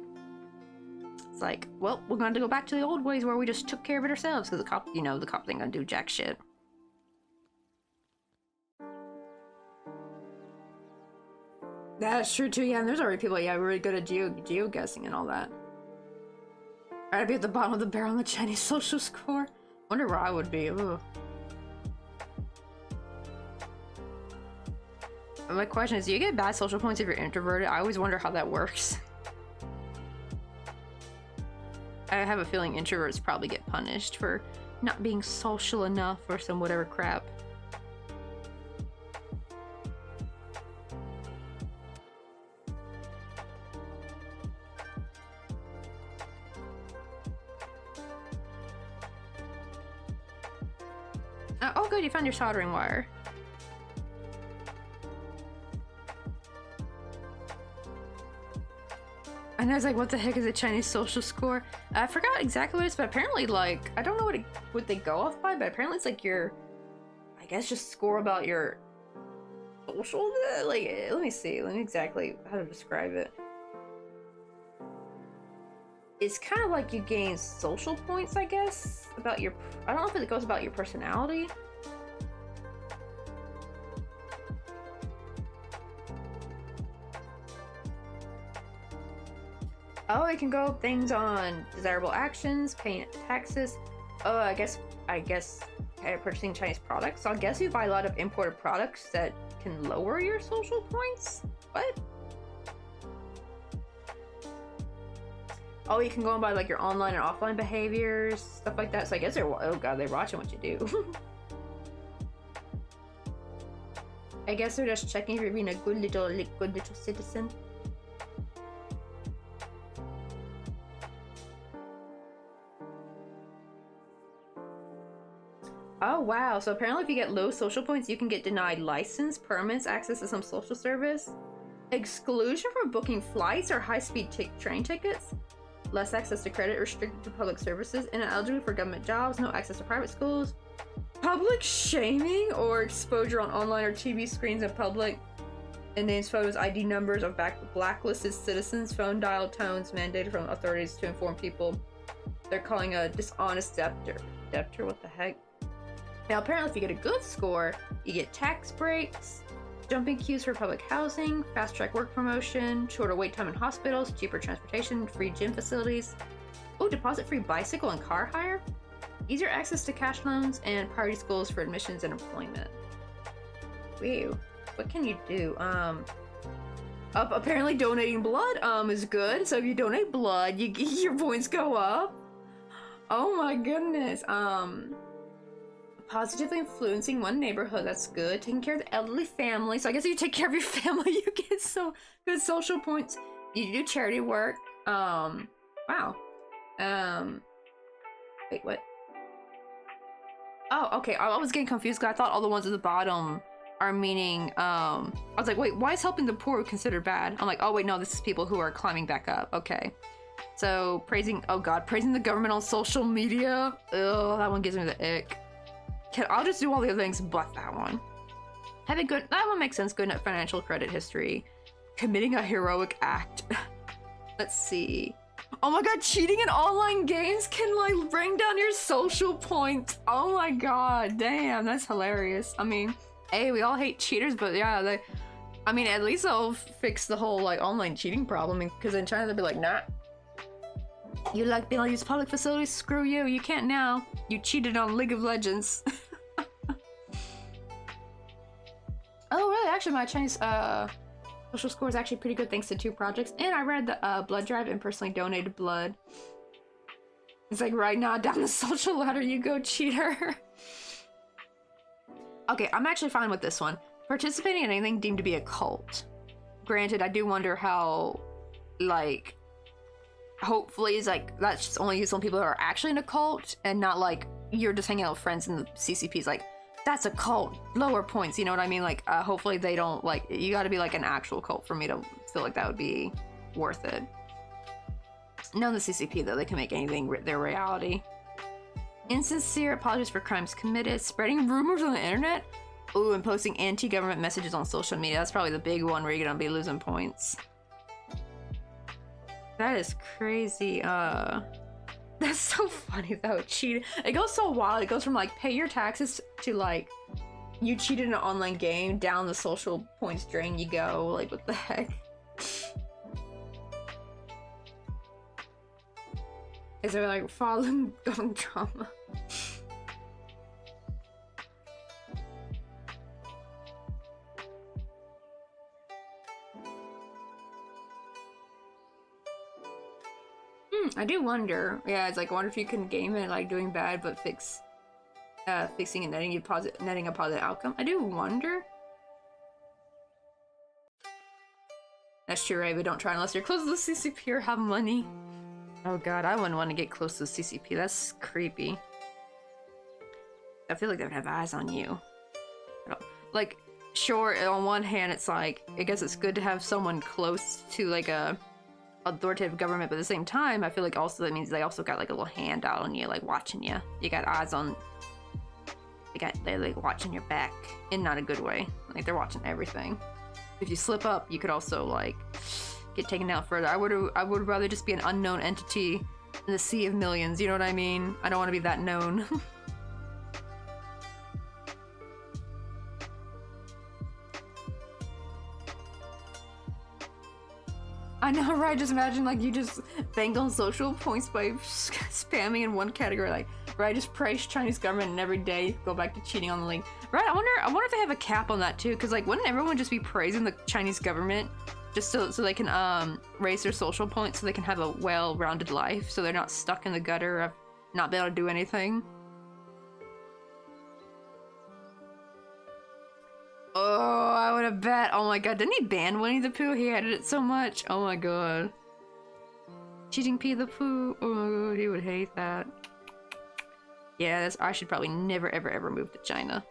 It's like, well, we're going to go back to the old ways where we just took care of it ourselves, because the cop, you know, the cop ain't gonna do jack shit. That's true too, yeah, and there's already people, yeah, really good at geoguessing and all that. I'd be at the bottom of the barrel on the Chinese social score. Wonder where I would be, ooh. My question is, do you get bad social points if you're introverted? I always wonder how that works. I have a feeling introverts probably get punished for not being social enough or some whatever crap. Oh good, you found your soldering wire. And I was like, what the heck is a Chinese social score? I forgot exactly what it is, but apparently, like, I don't know what they go off by, but apparently it's like your, I guess, just score about your social, like, let me see, let me exactly how to describe it. It's kind of like you gain social points, I guess, about your, I don't know if it goes about your personality. Oh, it can go things on desirable actions, paying taxes. Oh, I guess purchasing Chinese products. So I guess you buy a lot of imported products that can lower your social points. What? Oh, you can go and buy like your online and offline behaviors, stuff like that. So I guess they're, oh god, they're watching what you do. I guess they're just checking if you're being a good little citizen. Oh wow, so apparently if you get low social points, you can get denied license, permits, access to some social service, exclusion from booking flights or high-speed train tickets, less access to credit, restricted to public services, ineligible for government jobs, no access to private schools, public shaming or exposure on online or TV screens in public, and names, photos, ID numbers of blacklisted citizens, phone dial tones mandated from authorities to inform people they're calling a dishonest debtor. Debtor, what the heck? Now, apparently, if you get a good score, you get tax breaks, jumping queues for public housing, fast-track work promotion, shorter wait time in hospitals, cheaper transportation, free gym facilities, oh, deposit-free bicycle and car hire, easier access to cash loans, and priority schools for admissions and employment. Wow, what can you do? Apparently donating blood, is good. So if you donate blood, your points go up. Oh my goodness. Positively influencing one neighborhood, that's good. Taking care of the elderly family, so I guess if you take care of your family, you get so good social points. You do charity work. Wow. Wait, what? Oh, okay. I was getting confused because I thought all the ones at the bottom are meaning, I was like, wait, why is helping the poor considered bad? I'm like, oh wait, no, this is people who are climbing back up. Okay. So praising, oh god, praising the government on social media. Ugh, that one gives me the ick. I'll just do all the other things but that one. Having good, that one makes sense. Good financial credit history. Committing a heroic act. Let's see. Oh my god, cheating in online games can like bring down your social points. Oh my god, damn, that's hilarious. I mean, hey, we all hate cheaters, but yeah, I mean, at least they'll fix the whole like online cheating problem, because in China they'll be like, nah. You like being able to use public facilities? Screw you, you can't now. You cheated on League of Legends. Oh really, actually my Chinese social score is actually pretty good thanks to 2 projects, and I read the blood drive and personally donated blood. It's like right now down the social ladder you go, cheater. Okay, I'm actually fine with this one. Participating in anything deemed to be a cult. Granted, I do wonder how, like, hopefully it's like that's just only used on people who are actually in a cult and not like you're just hanging out with friends in the CCPs. Like, that's a cult, lower points, you know what I mean? Like, hopefully they don't, like, you gotta be like an actual cult for me to feel like that would be worth it. No, in the CCP though, they can make anything their reality. Insincere apologies for crimes committed, spreading rumors on the internet. Ooh, and posting anti-government messages on social media. That's probably the big one where you're gonna be losing points. That is crazy. That's so funny though, cheating. It goes so wild. It goes from like pay your taxes to like you cheated in an online game, down the social points drain you go. Like, what the heck? Is there like following gun drama? I do wonder. Yeah, it's like, I wonder if you can game it like doing bad but fixing and netting a positive outcome. I do wonder. That's true, right? But don't try unless you're close to the CCP or have money. Oh god, I wouldn't want to get close to the CCP. That's creepy. I feel like they would have eyes on you. Like, sure, on one hand, it's like, I guess it's good to have someone close to like a authoritative government, but at the same time, I feel like also that means they also got like a little hand out on you, like watching you. You got eyes on. They're like watching your back in not a good way. Like, they're watching everything. If you slip up, you could also like get taken out further. I would rather just be an unknown entity in the sea of millions. You know what I mean? I don't want to be that known. I know, right? Just imagine like you just bank on social points by spamming in one category. Like, right? Just praise Chinese government and every day go back to cheating on the league. Right? I wonder if they have a cap on that too. Because like, wouldn't everyone just be praising the Chinese government just so they can raise their social points so they can have a well-rounded life, so they're not stuck in the gutter of not being able to do anything? Oh, I would have bet. Oh my god, didn't he ban Winnie the Pooh? He hated it so much. Oh my god. Cheating P the Pooh. Oh my god, he would hate that. Yeah, I should probably never ever move to China.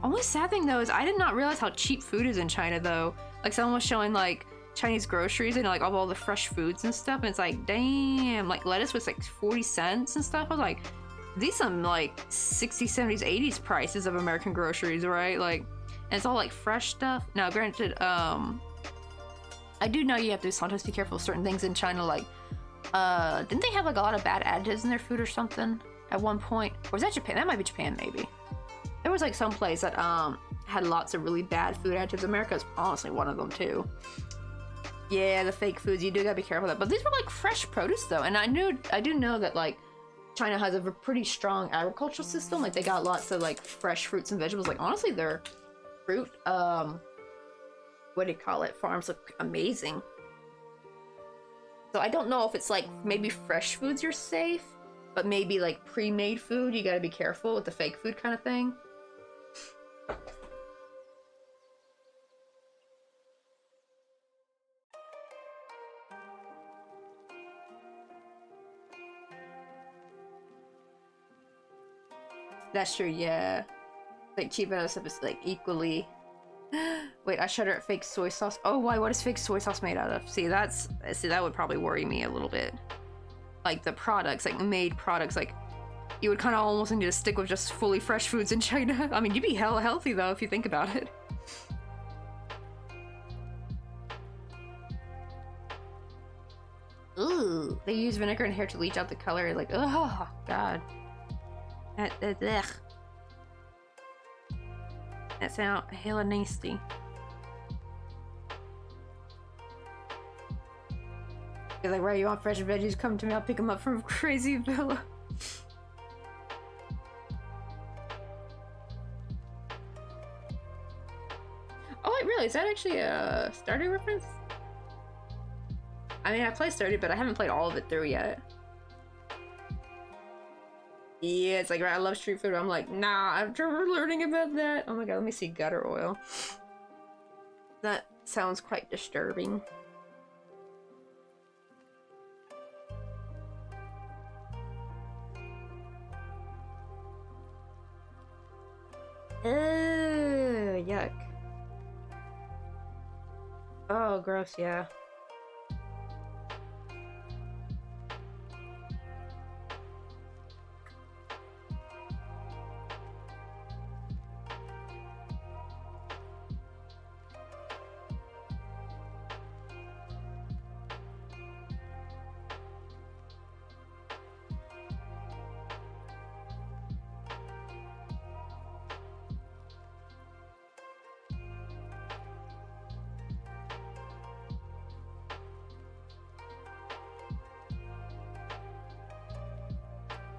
Only sad thing though is I did not realize how cheap food is in China though. Like, someone was showing like Chinese groceries and like all the fresh foods and stuff, and it's like, damn, like lettuce was like 40 cents and stuff. I was like, these some like 60s, 70s, 80s prices of American groceries, right? Like, and it's all like fresh stuff. Now, granted, I do know you have to sometimes be careful of certain things in China. Like, didn't they have like a lot of bad additives in their food or something at one point? Or was that Japan? That might be Japan, maybe. There was like some place that had lots of really bad food additives. America's honestly one of them too. Yeah, the fake foods, you do gotta be careful of that. But these were like fresh produce though, and I do know that like China has a pretty strong agricultural system. Like, they got lots of like fresh fruits and vegetables. Like, honestly, their fruit, what do you call it? Farms look amazing. So I don't know if it's like maybe fresh foods you're safe, but maybe like pre-made food, you gotta be careful with the fake food kind of thing. That's true, yeah. Like, cheap and other stuff is like equally. Wait, I shudder at fake soy sauce. Oh, why? What is fake soy sauce made out of? See, that would probably worry me a little bit. like the products, like made products, like you would kind of almost need to stick with just fully fresh foods in China. I mean, you'd be hella healthy though if you think about it. Ooh, they use vinegar and hair to leach out the color. Like, oh god, ugh. That sounds hella nasty. You're like, right, you want fresh veggies? Come to me, I'll pick them up from Crazy Villa. Oh wait, really? Is that actually a Stardew reference? I mean, I played Stardew, but I haven't played all of it through yet. Yeah, it's like, right, I love street food. I'm like, nah, after learning about that. Oh my god, let me see gutter oil. That sounds quite disturbing. Yuck. Oh, gross, yeah.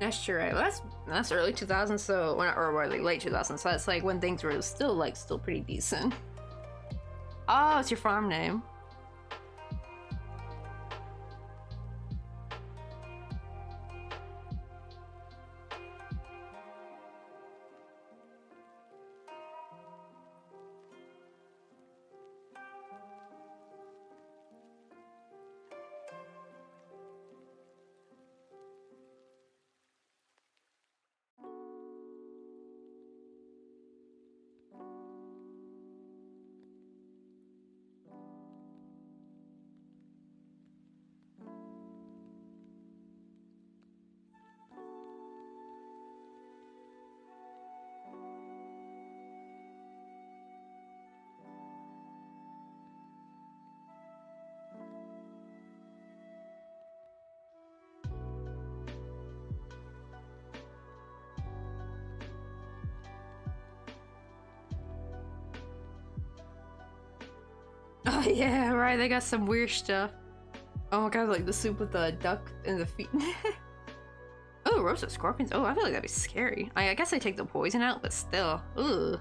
That's true, right? Well, that's early 2000s, so or like late 2000s. So that's like when things were still pretty decent. Oh, it's your farm name. Oh yeah, right, they got some weird stuff. Oh my god, like the soup with the duck and the feet. Oh, roasted scorpions. Oh, I feel like that'd be scary. I guess I take the poison out, but still. Ugh.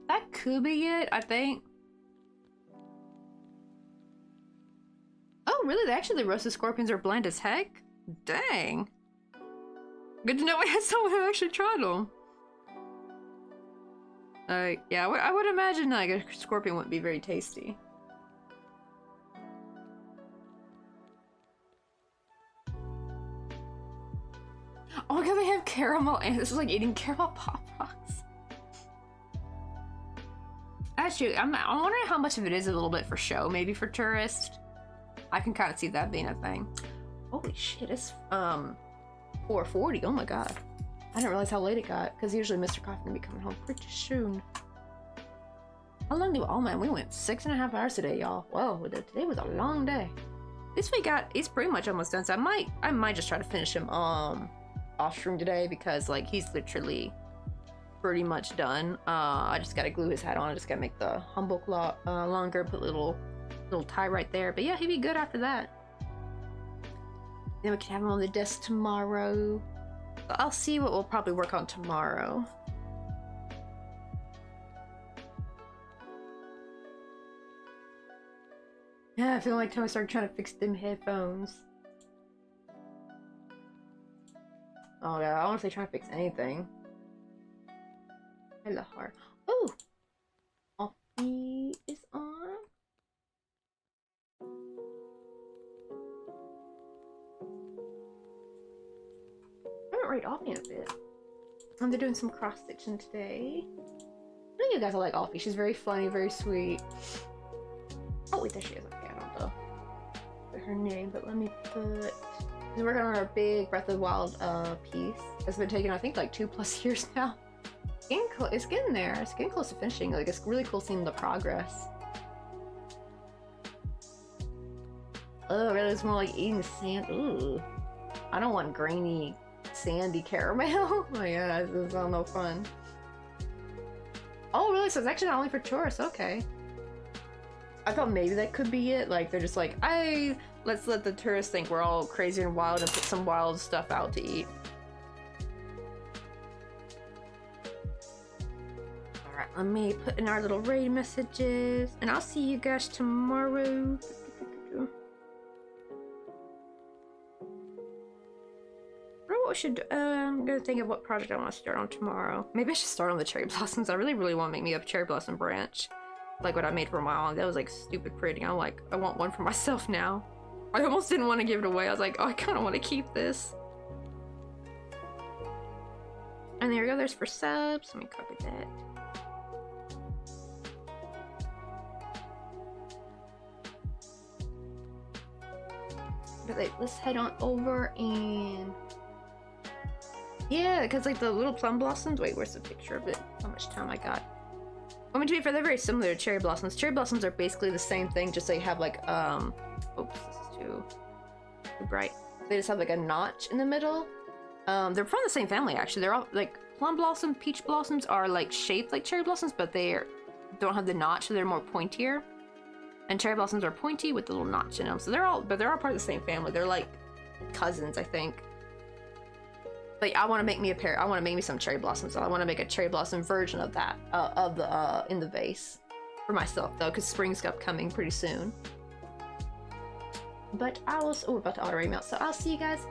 That could be it, I think. Oh, really? The roasted scorpions are bland as heck? Dang. Good to know we had someone who actually tried them. Yeah, I would imagine like a scorpion wouldn't be very tasty. Oh my god, they have caramel, and this is like eating caramel Pop Rocks. Actually, I'm wondering how much of it is a little bit for show, maybe for tourists. I can kind of see that being a thing. Holy shit, it's 4:40. Oh my god, I didn't realize how late it got. Because usually Mr. Coffee gonna be coming home pretty soon. How long do? Oh man, we went 6.5 hours today, y'all. Whoa, today was a long day. This week he's pretty much almost done. So I might just try to finish him off stream today because like he's literally pretty much done. I just gotta glue his hat on. I just gotta make the humble longer, put a little tie right there. But yeah, he'd be good after that. Then we can have him on the desk tomorrow. So I'll see what we'll probably work on tomorrow. Yeah, I feel like time I start trying to fix them headphones. Oh yeah, I honestly trying to fix anything. Hello, heart. Oh, Offie is on. I haven't read Offie in a bit. And they're doing some cross stitching today. I know you guys will like Offie. She's very funny, very sweet. Oh wait, there she is. Okay, I don't know her name, but let me put. She's working on our big Breath of the Wild piece. It's been taking I think like 2+ years now. It's getting there. It's getting close to finishing. Like it's really cool seeing the progress. Oh, really? It's more like eating sand. Ooh, I don't want grainy, sandy caramel. Oh yeah, this is all no fun. Oh really? So it's actually not only for tourists. Okay. I thought maybe that could be it. Like they're just like, let's let the tourists think we're all crazy and wild and put some wild stuff out to eat. Alright, let me put in our little raid messages and I'll see you guys tomorrow. What should I'm gonna think of what project I want to start on tomorrow. Maybe I should start on the cherry blossoms. I really want to make me a cherry blossom branch. Like what I made for my mom. That was like stupid pretty. I'm like, I want one for myself now. I almost didn't want to give it away. I was like, oh, I kind of want to keep this. And there we go. There's for subs. Let me copy that. But like, let's head on over and yeah, because like the little plum blossoms. Wait, where's the picture of it? How much time I got? I mean, to be fair, they're very similar to cherry blossoms. Cherry blossoms are basically the same thing, just they have like, oops, this is too bright. They just have like a notch in the middle. They're from the same family, actually. They're all like, plum blossom, peach blossoms are like shaped like cherry blossoms, but they don't have the notch, so they're more pointier. And cherry blossoms are pointy with the little notch in them. So they're all part of the same family. They're like cousins, I think. Like I want to make me a pair. I want to make me some cherry blossoms. So I want to make a cherry blossom version of that, in the vase, for myself though, because spring's upcoming pretty soon. But I was we're about to auto email, so I'll see you guys